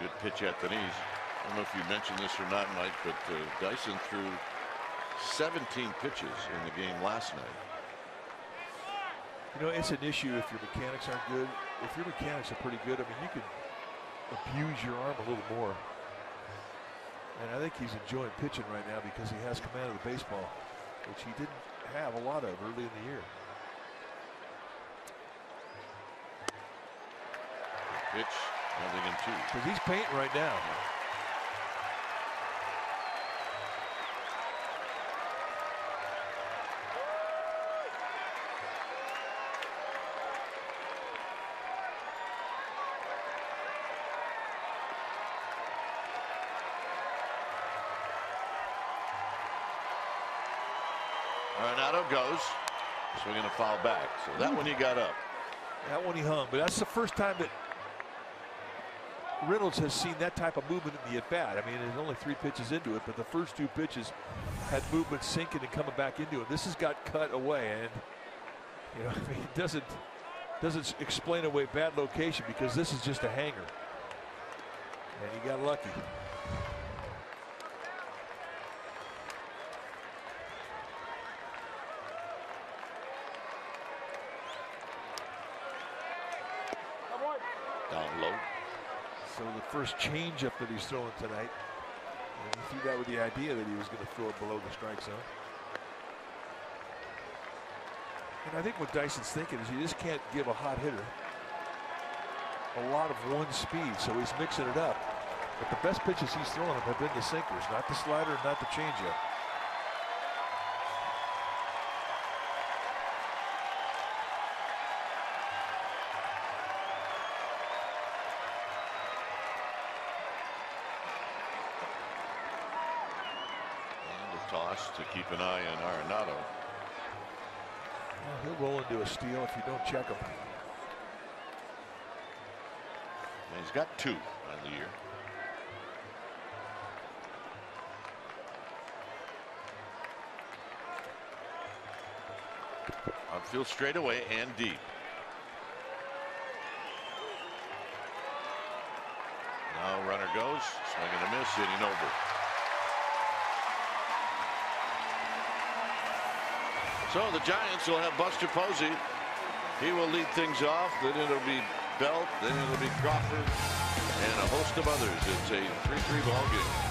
Good pitch at the knees. I don't know if you mentioned this or not, Mike, but Dyson threw 17 pitches in the game last night. You know, it's an issue if your mechanics aren't good. If your mechanics are pretty good, I mean, you can abuse your arm a little more. And I think he's enjoying pitching right now because he has command of the baseball, which he didn't have a lot of early in the year. Pitch, 0-2. Because he's painting right now. Arenado goes, swinging a foul back. So that one he got up. That one he hung, but that's the first time that Reynolds has seen that type of movement in the at-bat. I mean, there's only 3 pitches into it, but the first 2 pitches had movement sinking and coming back into it. This has got cut away, and you know, I mean, it doesn't explain away bad location because this is just a hanger, and he got lucky. Down low. So the first changeup that he's throwing tonight, and he threw that with the idea that he was going to throw it below the strike zone. And I think what Dyson's thinking is you just can't give a hot hitter a lot of one speed, so he's mixing it up. But the best pitches he's throwing him have been the sinkers, not the slider, not the changeup. Toss to keep an eye on Arenado. Well, he'll roll into a steal if you don't check him. And he's got 2 on the year. Outfield straightaway and deep. Now runner goes, swing and a miss, hitting over. So the Giants will have Buster Posey. He will lead things off. Then it'll be Belt. Then it'll be Crawford and a host of others. It's a 3-3 ball game.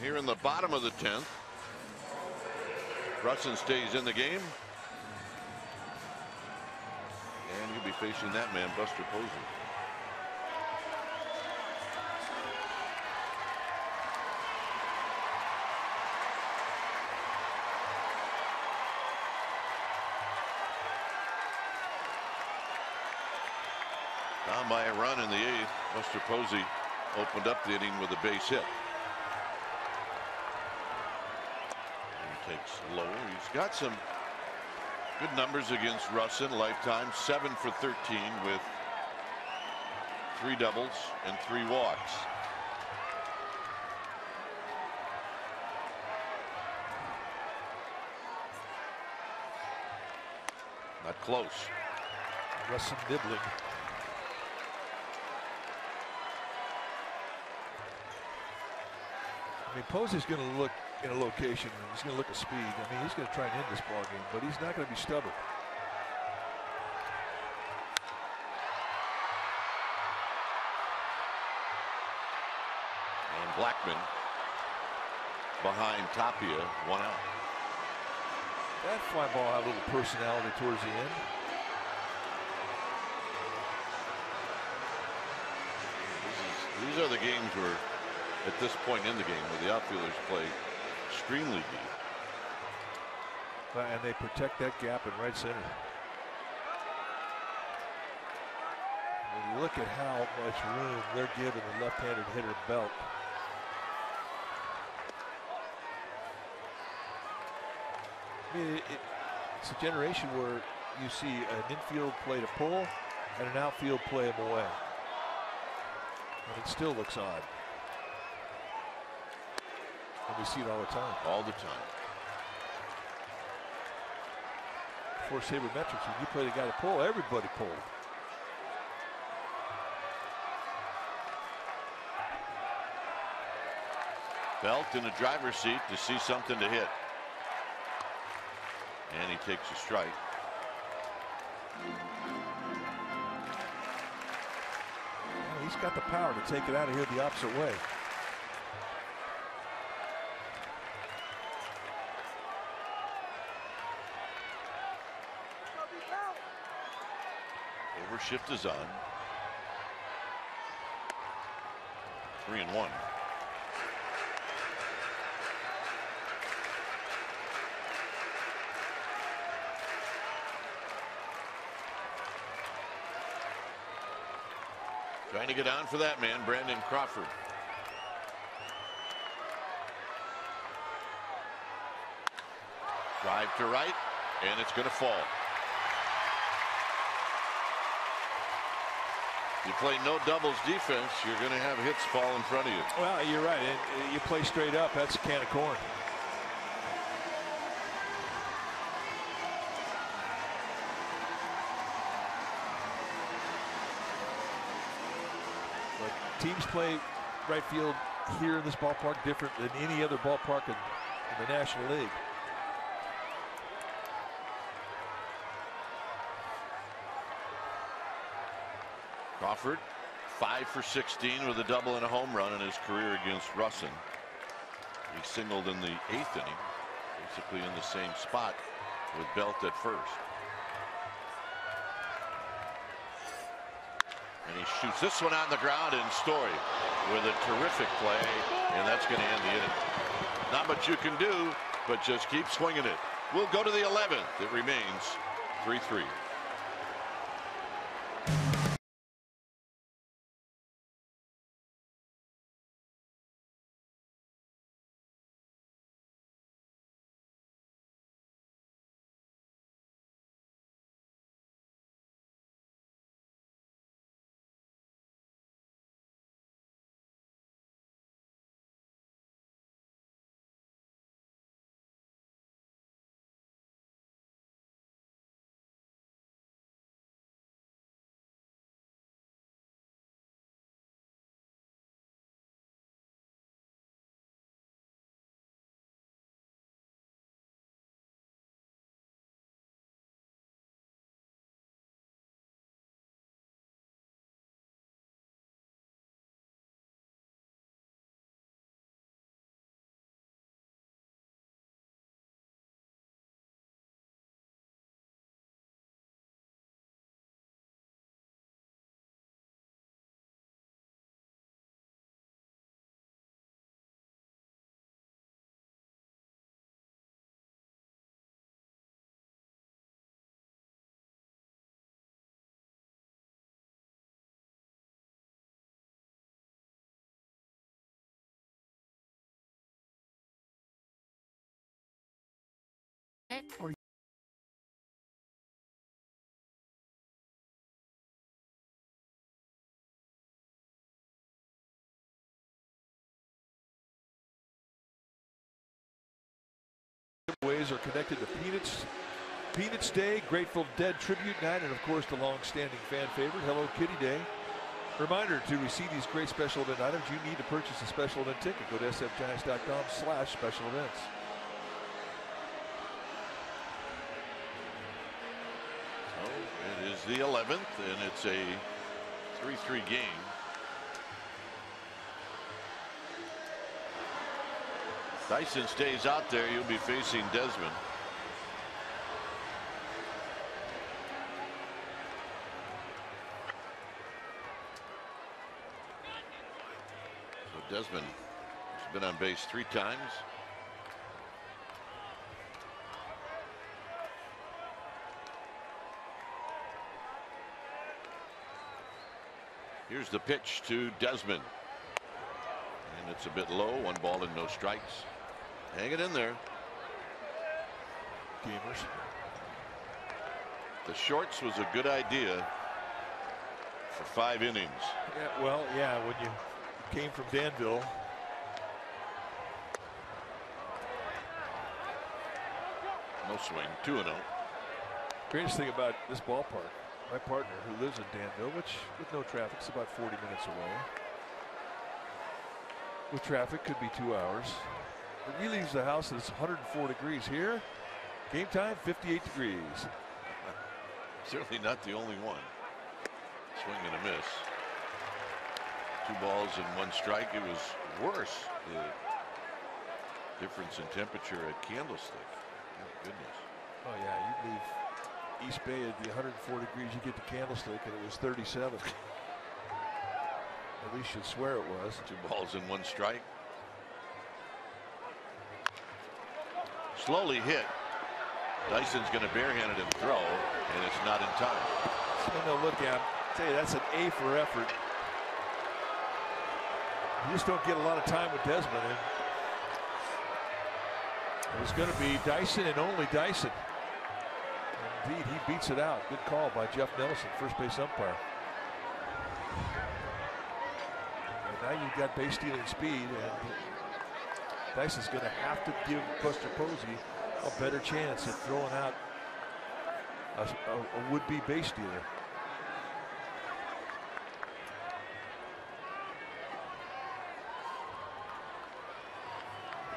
Here in the bottom of the 10th, Brunson stays in the game, and he'll be facing that man, Buster Posey. Down by a run in the 8th, Buster Posey opened up the inning with a base hit. takes low. He's got some good numbers against Russin. Lifetime 7 for 13 with 3 doubles and 3 walks. Not close. Russin nibbling. I mean, Posey's going to look in a location, and he's going to look at speed. I mean, he's going to try and end this ball game, but he's not going to be stubborn. And Blackman behind Tapia, 1 out. That fly ball had a little personality towards the end. These are the games where, at this point in the game, where the outfielders play extremely deep. And they protect that gap in right center. When you look at how much room they're giving the left-handed hitter Belt. I mean, it's a generation where you see an infield play to pull and an outfield play him away. And it still looks odd. And we see it all the time. All the time. For sabermetrics, when you play the guy to pull, everybody pulled. Belt in the driver's seat to see something to hit. And he takes a strike. He's got the power to take it out of here the opposite way. Overshift is on. 3-1. Trying to get on for that man, Brandon Crawford. Drive to right, and it's going to fall. You play no doubles defense, you're going to have hits fall in front of you. Well, you're right. And you play straight up, that's a can of corn. Teams play right field here in this ballpark different than any other ballpark in the National League. Crawford 5 for 16 with a double and a home run in his career against Russin. He singled in the 8th inning, basically in the same spot with Belt at first. And he shoots this one on the ground, and Story with a terrific play, and that's going to end the inning. Not much you can do, but just keep swinging it. We'll go to the 11th. It remains 3-3. or giveaways are connected to Peanuts Day, Grateful Dead Tribute Night, and of course the long-standing fan favorite, Hello Kitty Day. Reminder, to receive these great special event items, you need to purchase a special event ticket. Go to sfgiants.com/special events. So it is the 11th, and it's a 3-3 game. Dyson stays out there. You'll be facing Desmond. So Desmond has been on base 3 times. Here's the pitch to Desmond. And it's a bit low. 1 ball and no strikes. Hang it in there. Gamers. The shorts was a good idea for 5 innings. Yeah, well, yeah, when you came from Danville. No swing, 2-0. Greatest thing about this ballpark, my partner who lives in Danville, which with no traffic is about 40 minutes away. With traffic could be 2 hours. But he leaves the house and it's 104 degrees here. Game time 58 degrees. Certainly not the only one. Swing and a miss. 2 balls and 1 strike. It was worse, the difference in temperature at Candlestick. Oh, goodness. Oh yeah, you leave East Bay at the 104 degrees, you get to Candlestick and it was 37. At least you'd swear it was. 2 balls and 1 strike. Slowly hit. Dyson's going to barehand it and throw, and it's not in time. So no, look at him. Tell you, that's an A for effort. You just don't get a lot of time with Desmond. And it was going to be Dyson and only Dyson. Indeed, he beats it out. Good call by Jeff Nelson, first base umpire. And now you've got base stealing speed, and Dyson's going to have to give Buster Posey a better chance at throwing out a would-be base stealer.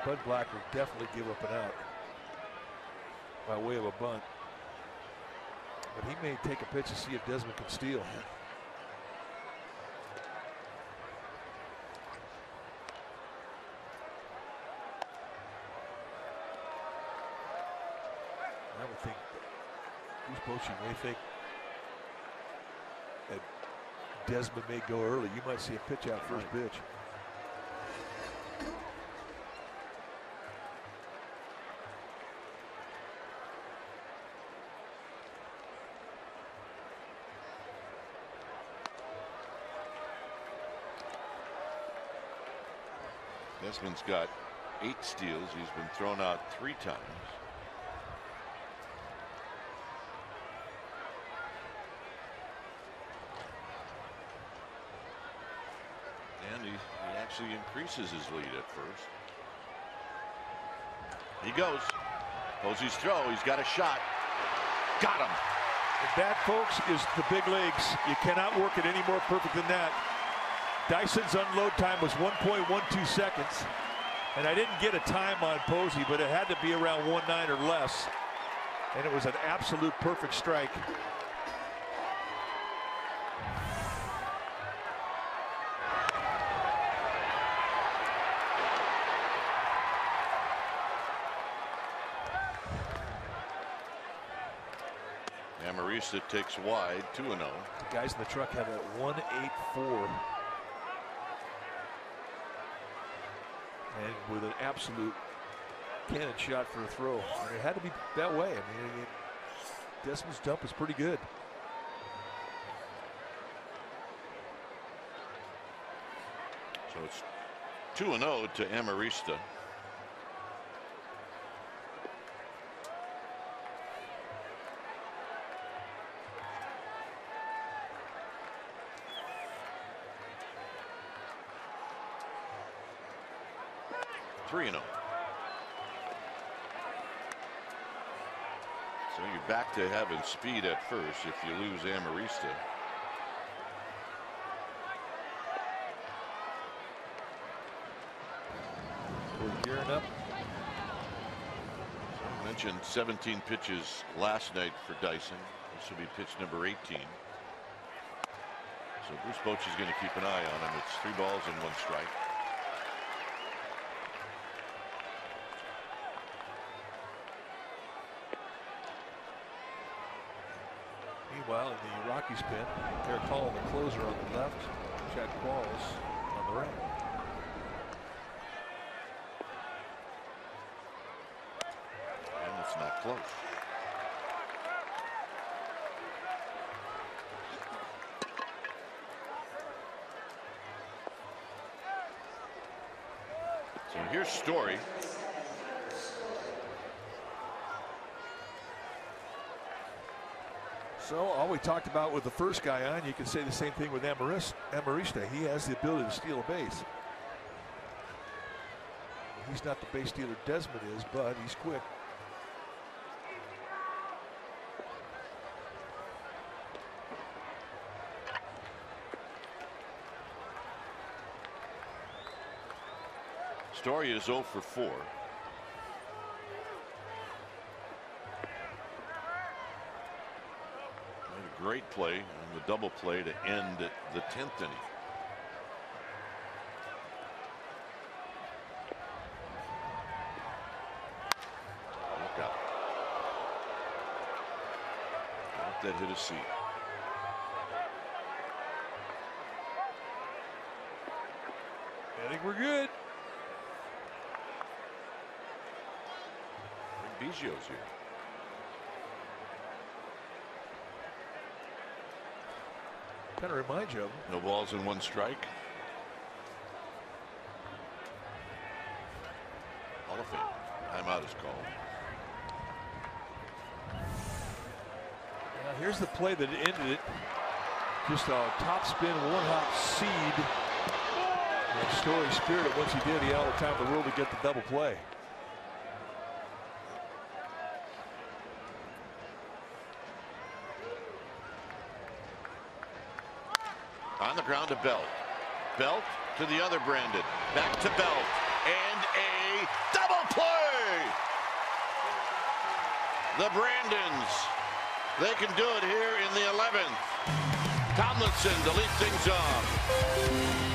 Bud Black will definitely give up an out by way of a bunt. But he may take a pitch to see if Desmond can steal. I would think Bruce Bochy may think that Desmond may go early. You might see a pitch out first pitch. Desmond's got 8 steals. He's been thrown out 3 times. And he actually increases his lead at first. He goes. Posey's throw. He's got a shot. Got him. And that, folks, is the big leagues. You cannot work it any more perfect than that. Dyson's unload time was 1.12 seconds. And I didn't get a time on Posey, but it had to be around 1.9 or less. And it was an absolute perfect strike. Amarista takes wide, 2-0. The guys in the truck have a 1.84. And with an absolute cannon shot for a throw. And it had to be that way. I mean, Desmond's jump is pretty good. So it's 2-0 to Amarista. 3-0. So you're back to having speed at first if you lose Amarista. We're gearing up. So I mentioned 17 pitches last night for Dyson. This will be pitch number 18. So Bruce Bochy's going to keep an eye on him. It's 3 balls and 1 strike. Meanwhile, in the Rockies pen, Eric Hall, the closer on the left, Chad Qualls on the right. And it's not close. So here's Story. So all we talked about with the first guy on, you can say the same thing with Amarista. He has the ability to steal a base. He's not the base stealer Desmond is, but he's quick. Story is 0 for 4. Great play on the double play to end the 10th inning. Look out. Let that hit a seat. I think we're good. Big Biggio's here. Kind of reminds you of him. No balls and 1 strike. Hall of Fame. Timeout is called. Now here's the play that ended it. Just a top spin, 1-hop seed. And Story spirit it. Once he did, he had all the time in the world to get the double play. On the ground to Belt. Belt to the other Brandon. Back to Belt. And a double play! The Brandons. They can do it here in the 11th. Tomlinson to lead things off.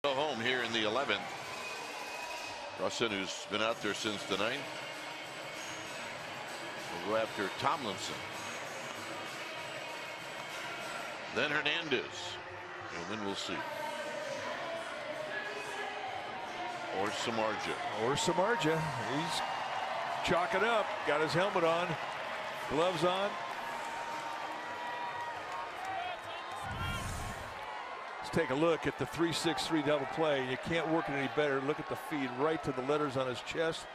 Go home here in the 11th. Russin, who's been out there since the 9th, will go after Tomlinson. Then Hernandez. And then we'll see. Or Samardzija. Or Samardzija. He's chalking up. Got his helmet on. Gloves on. take a look at the 3-6-3 double play. You can't work it any better. Look at the feed right to the letters on his chest.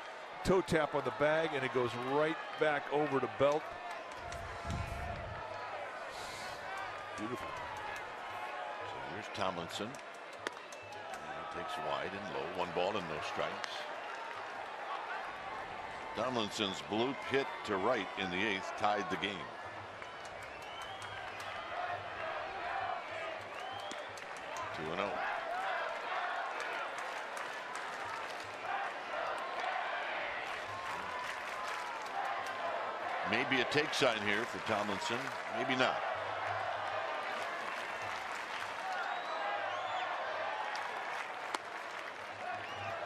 Toe tap on the bag, and it goes right back over the belt. Beautiful. So here's Tomlinson. He takes wide and low. 1 ball and no strikes. Tomlinson's bloop hit to right in the 8th tied the game. Two and 0. Maybe a take sign here for Tomlinson. Maybe not.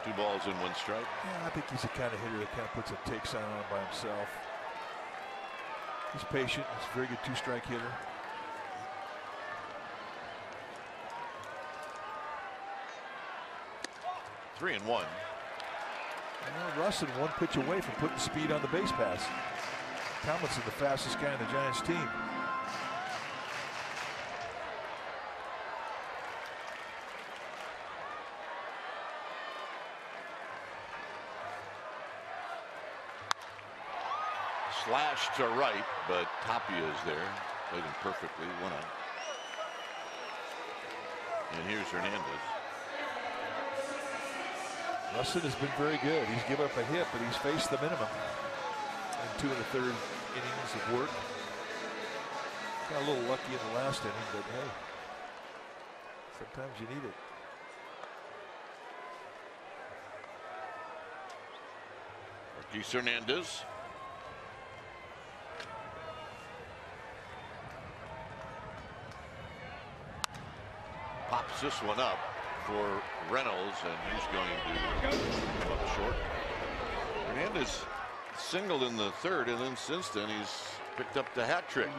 Two balls and 1 strike. Yeah, I think he's the kind of hitter that kind of puts a take sign on by himself. He's patient. He's a very good 2-strike hitter. Three and 1. Well, Russin 1 pitch away from putting speed on the base pass. Tomlinson, the fastest guy on the Giants team. Slash to right, but Tapia is there. Played him perfectly. 1 out. And here's Hernandez. Russin has been very good. He's given up a hit, but he's faced the minimum in 2 1/3 innings of work. Got a little lucky in the last inning, but hey, sometimes you need it. Marquis Hernandez. Pops this one up for Reynolds, and he's going to go up short. Hernandez singled in the 3rd, and then since then he's picked up the hat trick.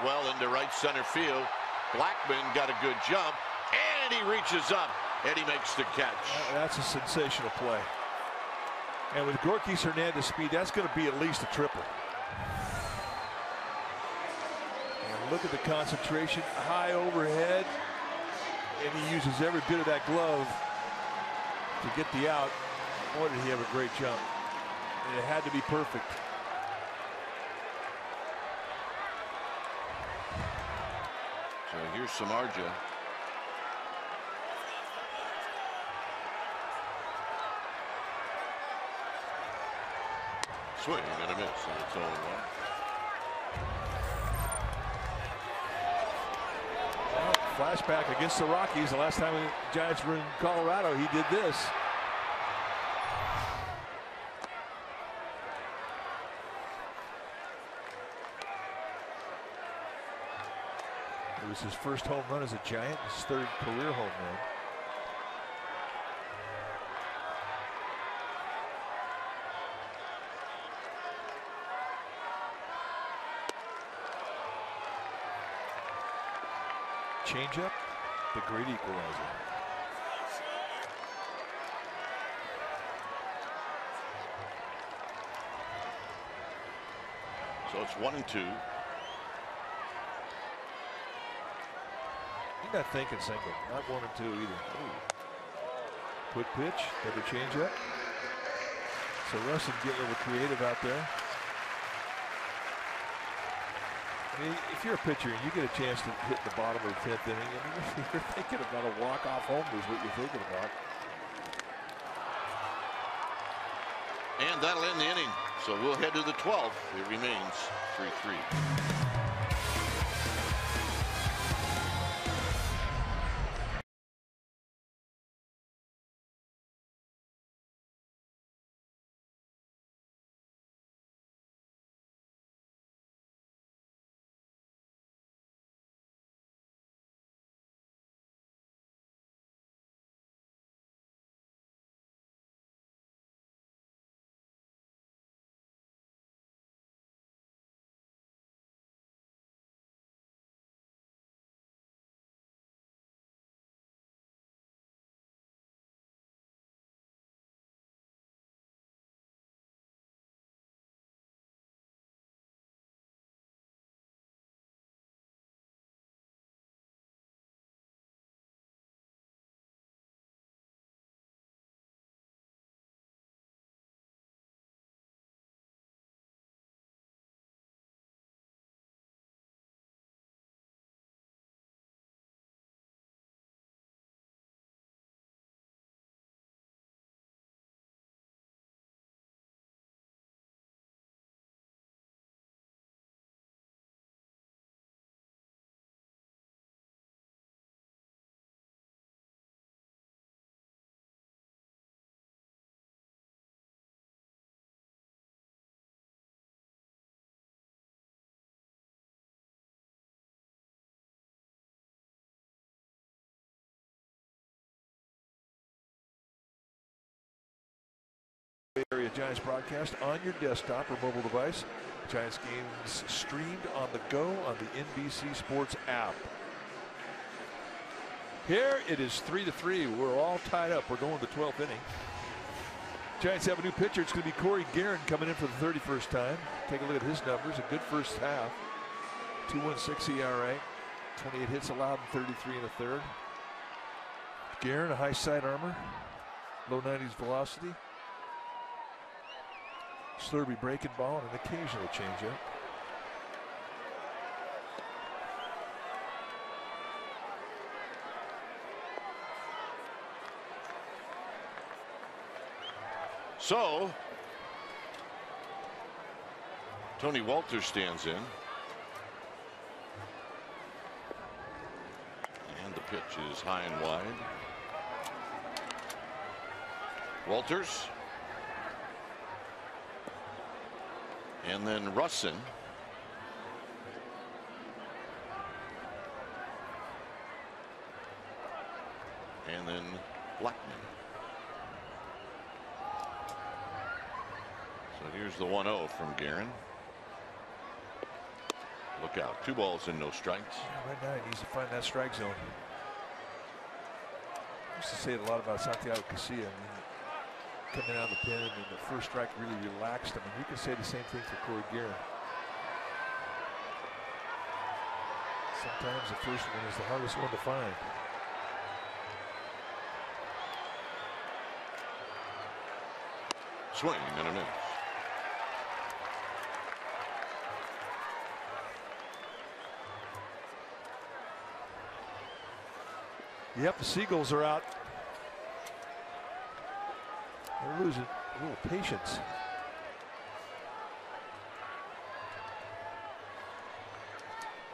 Well into right center field. Blackman got a good jump, and he reaches up, and he makes the catch. That's a sensational play. And with Gorkys Hernandez speed, that's going to be at least a triple. And look at the concentration, high overhead, and he uses every bit of that glove to get the out. Boy, did he have a great jump. And it had to be perfect. So here's Samardzija. Swing and a miss, and it's 0-1. Well, flashback against the Rockies. The last time the Giants were in Colorado, he did this. It was his first home run as a Giant, his 3rd career home run. Changeup, the great equalizer. So it's 1-2. He's not thinking single, not 1 and 2 either. Ooh. Quick pitch, double changeup. So Russin getting a little creative out there. I mean, if you're a pitcher and you get a chance to hit the bottom of the 10th inning, I mean, you're thinking about a walk-off homer is what you're thinking about. And that'll end the inning. So we'll head to the 12th. It remains 3-3. Bay Area Giants broadcast on your desktop or mobile device. Giants games streamed on the go on the NBC Sports app. Here it is 3-3. We're all tied up. We're going to the 12th inning. Giants have a new pitcher. It's going to be Corey Guerin coming in for the 31st time. Take a look at his numbers. A good first half. 2.16 ERA. 28 hits allowed and 33 in the third. Guerin, a high side armor. Low 90s velocity. Slurby breaking ball and an occasional changeup. So, Tony Walters stands in. And the pitch is high and wide. Walters. And then Russin. And then Blackman. So here's the 1-0 from Guerin. Look out. 2 balls and no strikes. Yeah, right now he needs to find that strike zone. I used to say it a lot about Santiago Casilla. I mean, coming out of the pen and the first strike really relaxed. I mean, you can say the same thing for Corey Guerin. Sometimes the first one is the hardest one to find. Swing and a miss. Yep, the Seagulls are out. They're losing a little patience.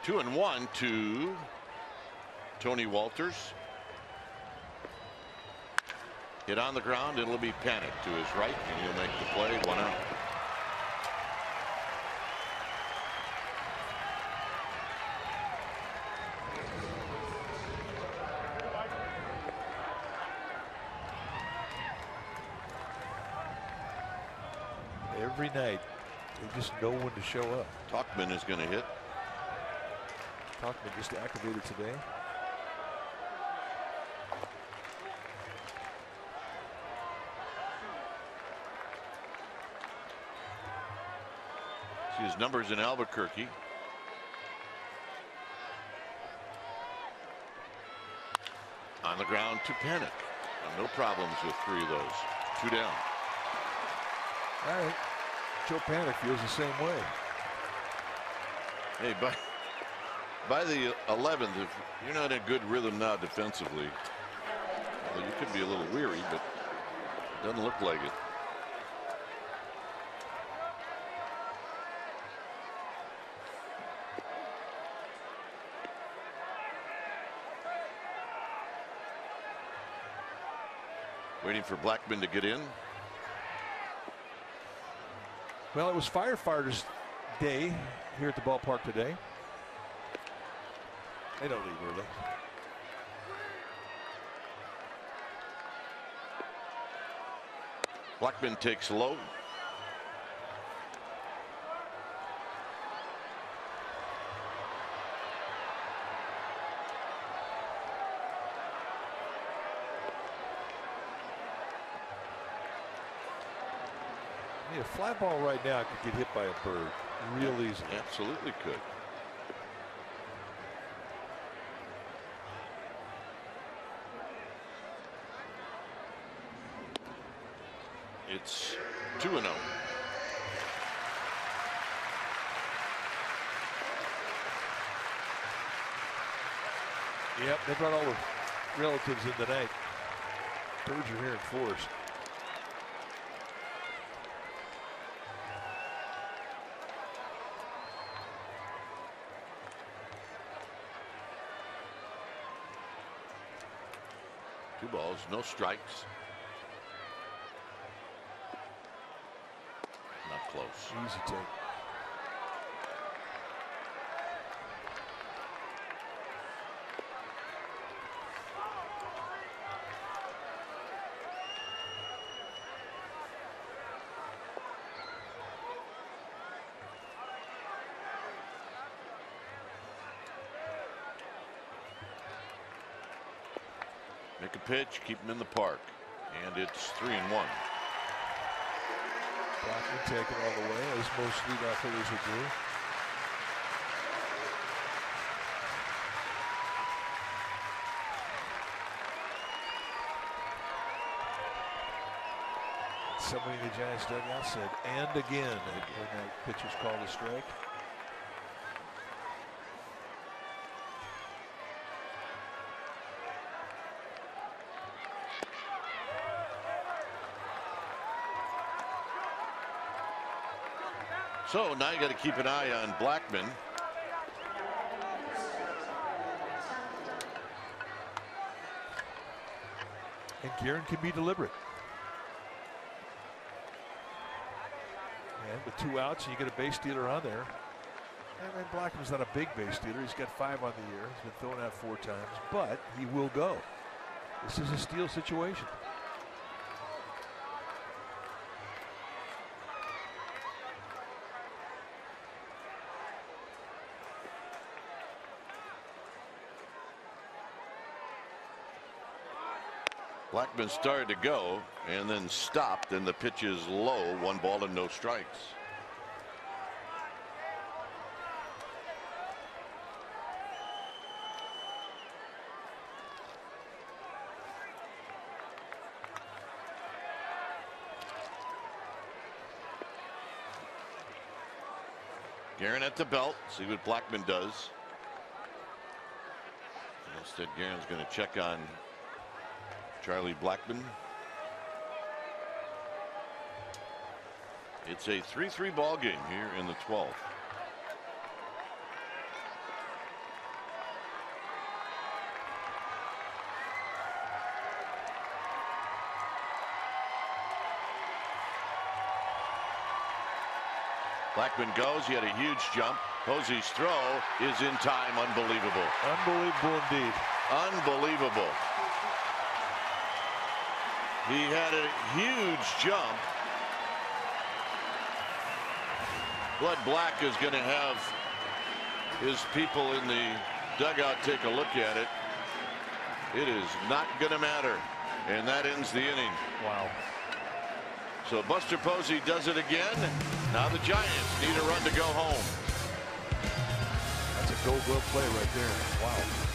Two and one to Tony Walters. Hit on the ground. It'll be Panic to his right, and he'll make the play. 1 out. Every night, they just know when to show up. Talkman is going to hit. Talkman just activated today. See his numbers in Albuquerque. On the ground to Panic. No problems with 3 of those. 2 down. All right. Joe Panic feels the same way. Hey, by the 11th, if you're not in good rhythm now defensively, well, you could be a little weary, but it doesn't look like it. Waiting for Blackman to get in. Well, it was Firefighters Day here at the ballpark today. They don't leave early. Blackman takes low. Yeah, a fly ball right now could get hit by a bird real easily. Absolutely could. It's 2-0. Yep, they brought all the relatives in tonight. Birds are here in force. Two balls, no strikes. Not close. Easy take. Make a pitch, keep him in the park, and it's 3-1. Blackman taking all the way, as most leadoff hitters would do. Somebody in the Giants dugout said, "and again," when that pitcher's called a strike. So now you got to keep an eye on Blackman. And Guerin can be deliberate. And with 2 outs, you get a base stealer on there. And Blackman's not a big base stealer. He's got 5 on the year. He's been thrown out 4 times, but he will go. This is a steal situation. Blackman started to go and then stopped, and the pitch is low. 1 ball and no strikes. Guerin at the belt. See what Blackman does. Instead, Guerin's going to check on Charlie Blackman. It's a 3-3 ball game here in the 12th. Blackman goes. He had a huge jump. Posey's throw is in time. Unbelievable. Unbelievable indeed. Unbelievable. He had a huge jump. Bud Black is going to have his people in the dugout take a look at it. It is not going to matter. And that ends the inning. Wow. So Buster Posey does it again. Now the Giants need a run to go home. That's a go-well play right there. Wow.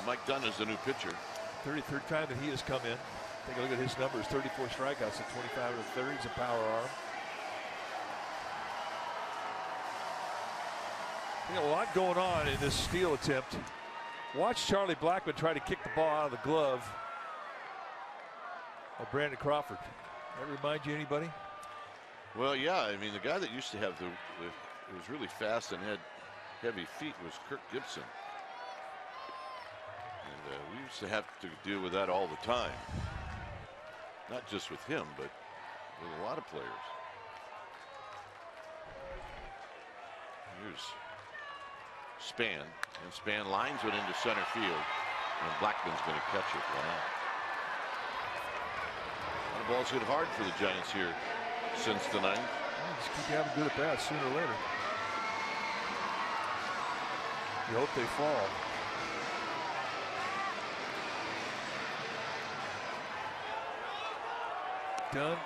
Mike Dunn is the new pitcher. 33rd time that he has come in. Take a look at his numbers. 34 strikeouts at 25 to 30. He's a power arm. A lot going on in this steal attempt. Watch Charlie Blackman try to kick the ball out of the glove of Brandon Crawford. That remind you anybody? Well, yeah. I mean, the guy that used to have it was really fast and had heavy feet was Kirk Gibson. And we used to have to deal with that all the time. Not just with him, but with a lot of players. Here's Span, and Span lines it into center field, and Blackman's going to catch it. Wow. The ball's hit hard for the Giants here since the ninth. Well, just keep having good at bats sooner or later. You hope they fall. Dunn,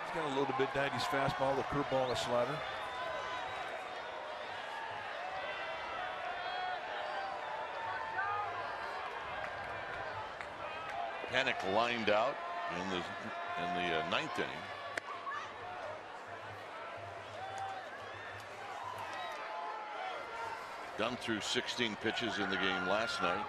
he's got a little bit 90s fastball, a curveball, and a slider. Panic lined out in the ninth inning. Dunn threw 16 pitches in the game last night.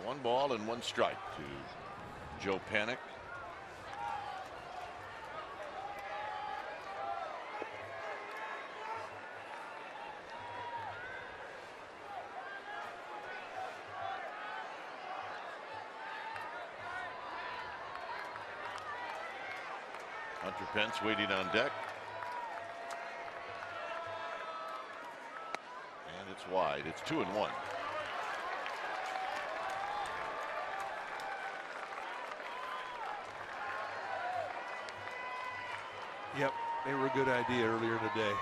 One ball and one strike to Joe Panic. Hunter Pence waiting on deck. And it's wide. It's 2-1. Yep, they were a good idea earlier today.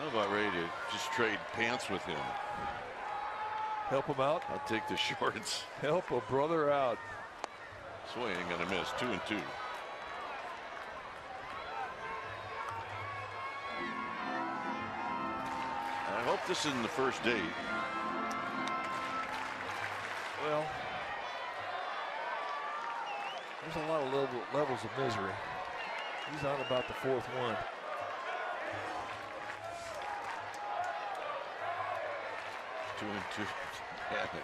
I'm about ready to just trade pants with him. Help him out. I'll take the shorts. Help a brother out. Swing ain't gonna miss. 2-2. I hope this isn't the first date. Well, there's a lot of levels of misery. He's on about the fourth one. Two and two. Panic.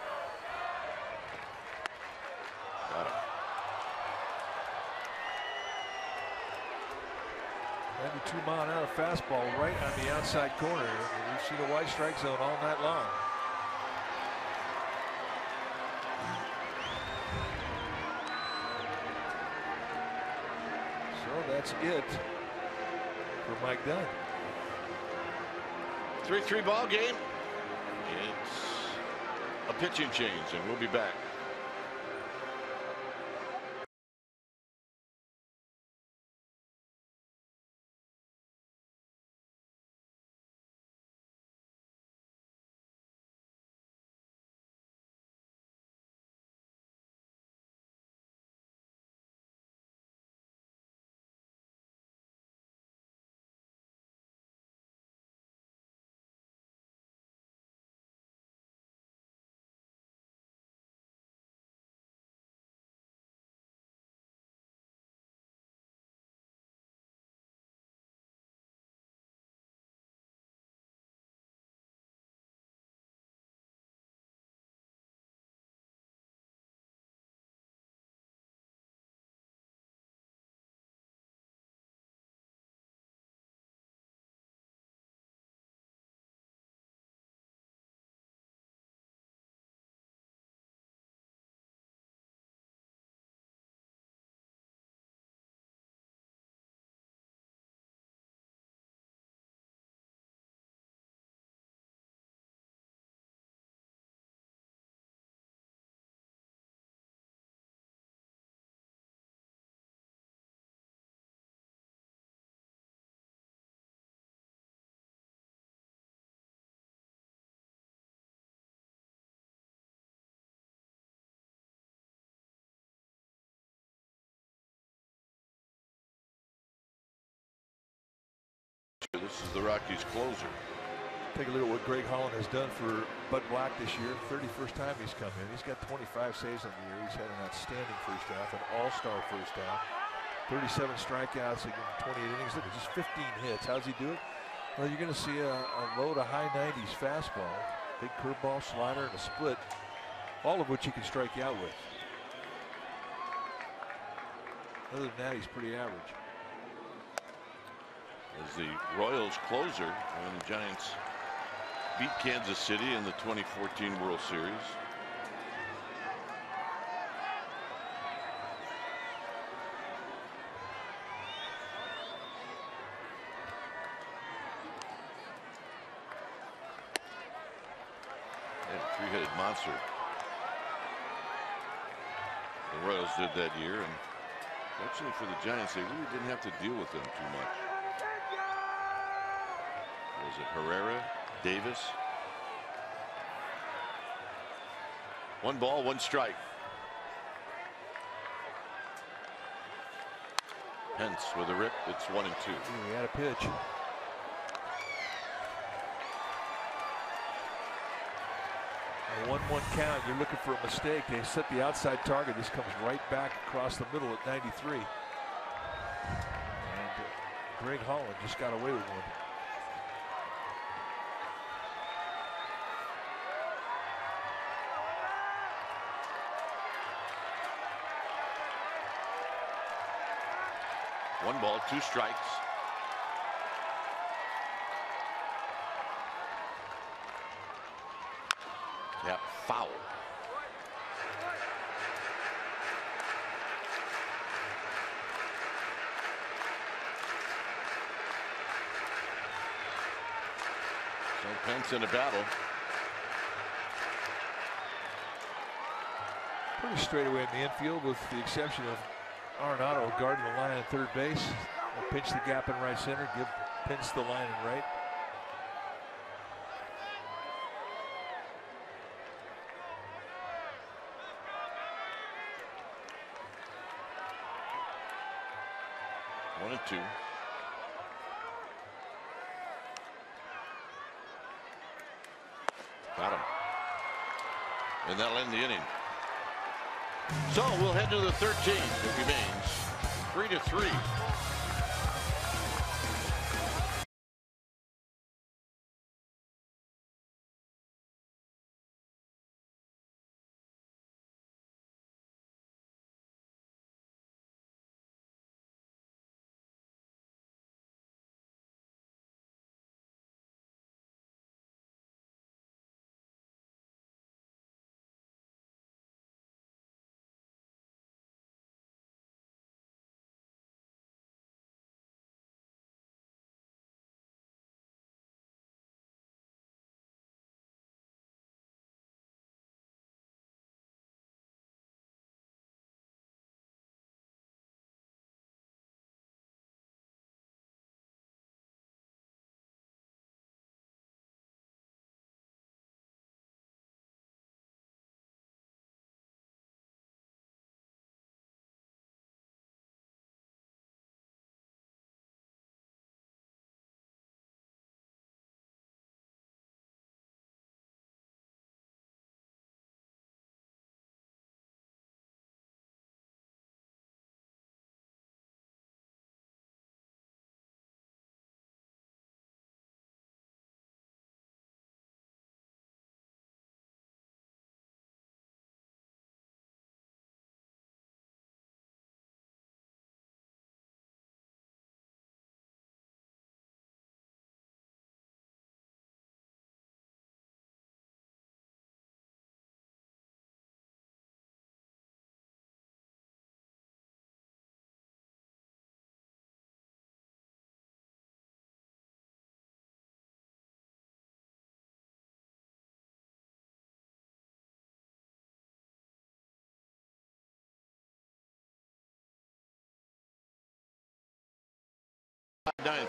Got him. 92-mile-an-hour fastball right on the outside corner. We've seen a wide strike zone all night long. So that's it for Mike Dunn. 3-3 ball game. It's a pitching change, and we'll be back. This is the Rockies' closer. Take a look at what Greg Holland has done for Bud Black this year. 31st time he's come in. He's got 25 saves on the year. He's had an outstanding first half, an all-star first half. 37 strikeouts in 28 innings. Look at just 15 hits. How's he do it? Well, you're going to see a low to high 90s fastball, big curveball, slider, and a split, all of which he can strike you out with. Other than that, he's pretty average. as the Royals closer when the Giants beat Kansas City in the 2014 World Series. Three-headed monster the Royals did that year, and fortunately for the Giants, they really didn't have to deal with them too much. Was it Herrera, Davis? 1 ball, 1 strike. Pence with a rip. It's 1-2. He had a pitch. A 1-1 count. You're looking for a mistake. They set the outside target. This comes right back across the middle at 93. And Greg Holland just got away with one. One ball, 2 strikes. Yeah, foul. So Pence in a battle. Pretty straight away in the infield, with the exception of Arenado guarding the line at third base. They'll pinch the gap in right center, give Pence the line in right. One and 2. Got him. And that'll end the inning. So we'll head to the 13th. It remains 3-3.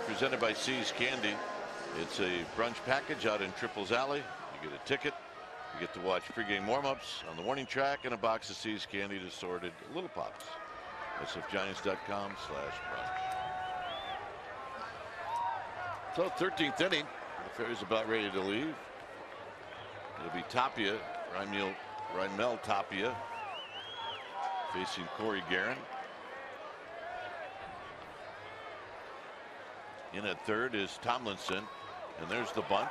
Presented by See's Candy. It's a brunch package out in Triples Alley. You get a ticket. You get to watch pregame warm-ups on the warning track and a box of See's Candy assorted Little Pops. SFGiants.com/brunch. So 13th inning. The Phillies about ready to leave. It'll be Tapia, Raimel Tapia, facing Corey Guerin. In at third is Tomlinson, and there's the bunt,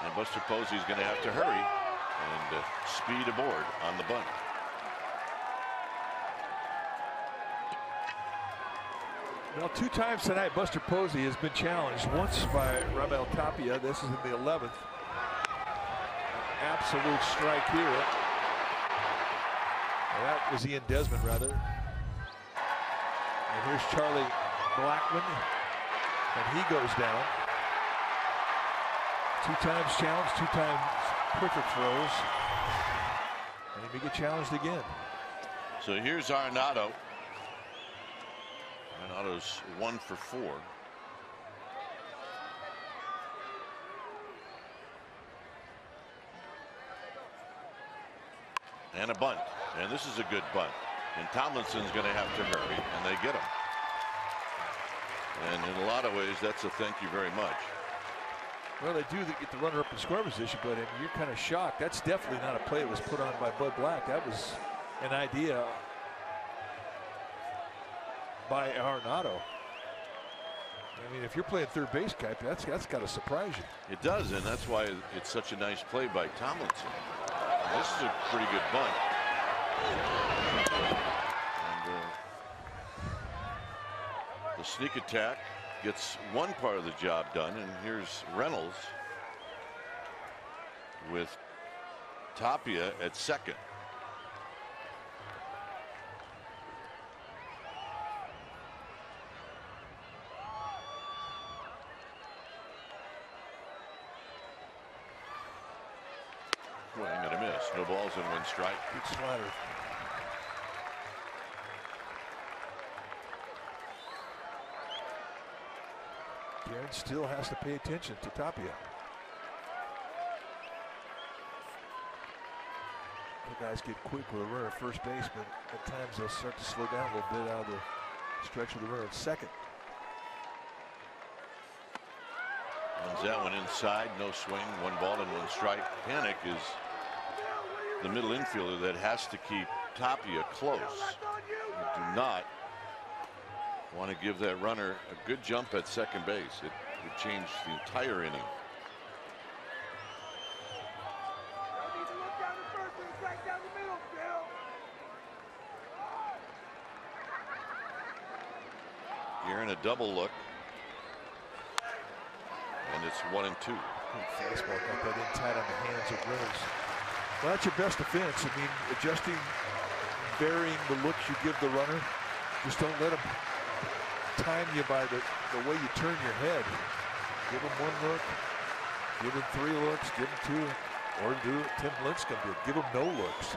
and Buster Posey's going to have to hurry and speed aboard on the bunt. Well, 2 times tonight, Buster Posey has been challenged. Once by Raimel Tapia. This is in the 11th. Absolute strike here. Well, that was Ian Desmond, rather. And here's Charlie Blackmon, and he goes down. 2 times challenged, 2 times perfect throws. And he may get challenged again. So here's Arenado. Arenado's 1 for 4. And a bunt. And this is a good bunt. And Tomlinson's going to have to hurry, and they get him. And in a lot of ways, that's a thank you very much. Well, they do get the runner up in score position, but you're kind of shocked. That's definitely not a play that was put on by Bud Black. That was an idea by Arenado. I mean, if you're playing third base, Kipe, that's got to surprise you. It does, and that's why it's such a nice play by Tomlinson. And this is a pretty good bunt. And the sneak attack gets one part of the job done, and here's Reynolds with Tapia at second. Swing and a miss. No balls and 1 strike. Good slider. Guerin still has to pay attention to Tapia. The guys get quick with a runner at first base, but at times they'll start to slow down a little bit out of the stretch with the runner at second. Runs that one inside, no swing, 1 ball and 1 strike. Panik is the middle infielder that has to keep Tapia close. You do not want to give that runner a good jump at second base. It would change the entire inning. You're in a double look. And it's 1 and 2. Fastball got that in tight on the hands of Reynolds. Well, that's your best defense. I mean, adjusting, varying the looks you give the runner. Just don't let him time you by the way you turn your head. Give him 1 look, give him 3 looks, give him 2, or do what Tim Lincecum did. Give him no looks.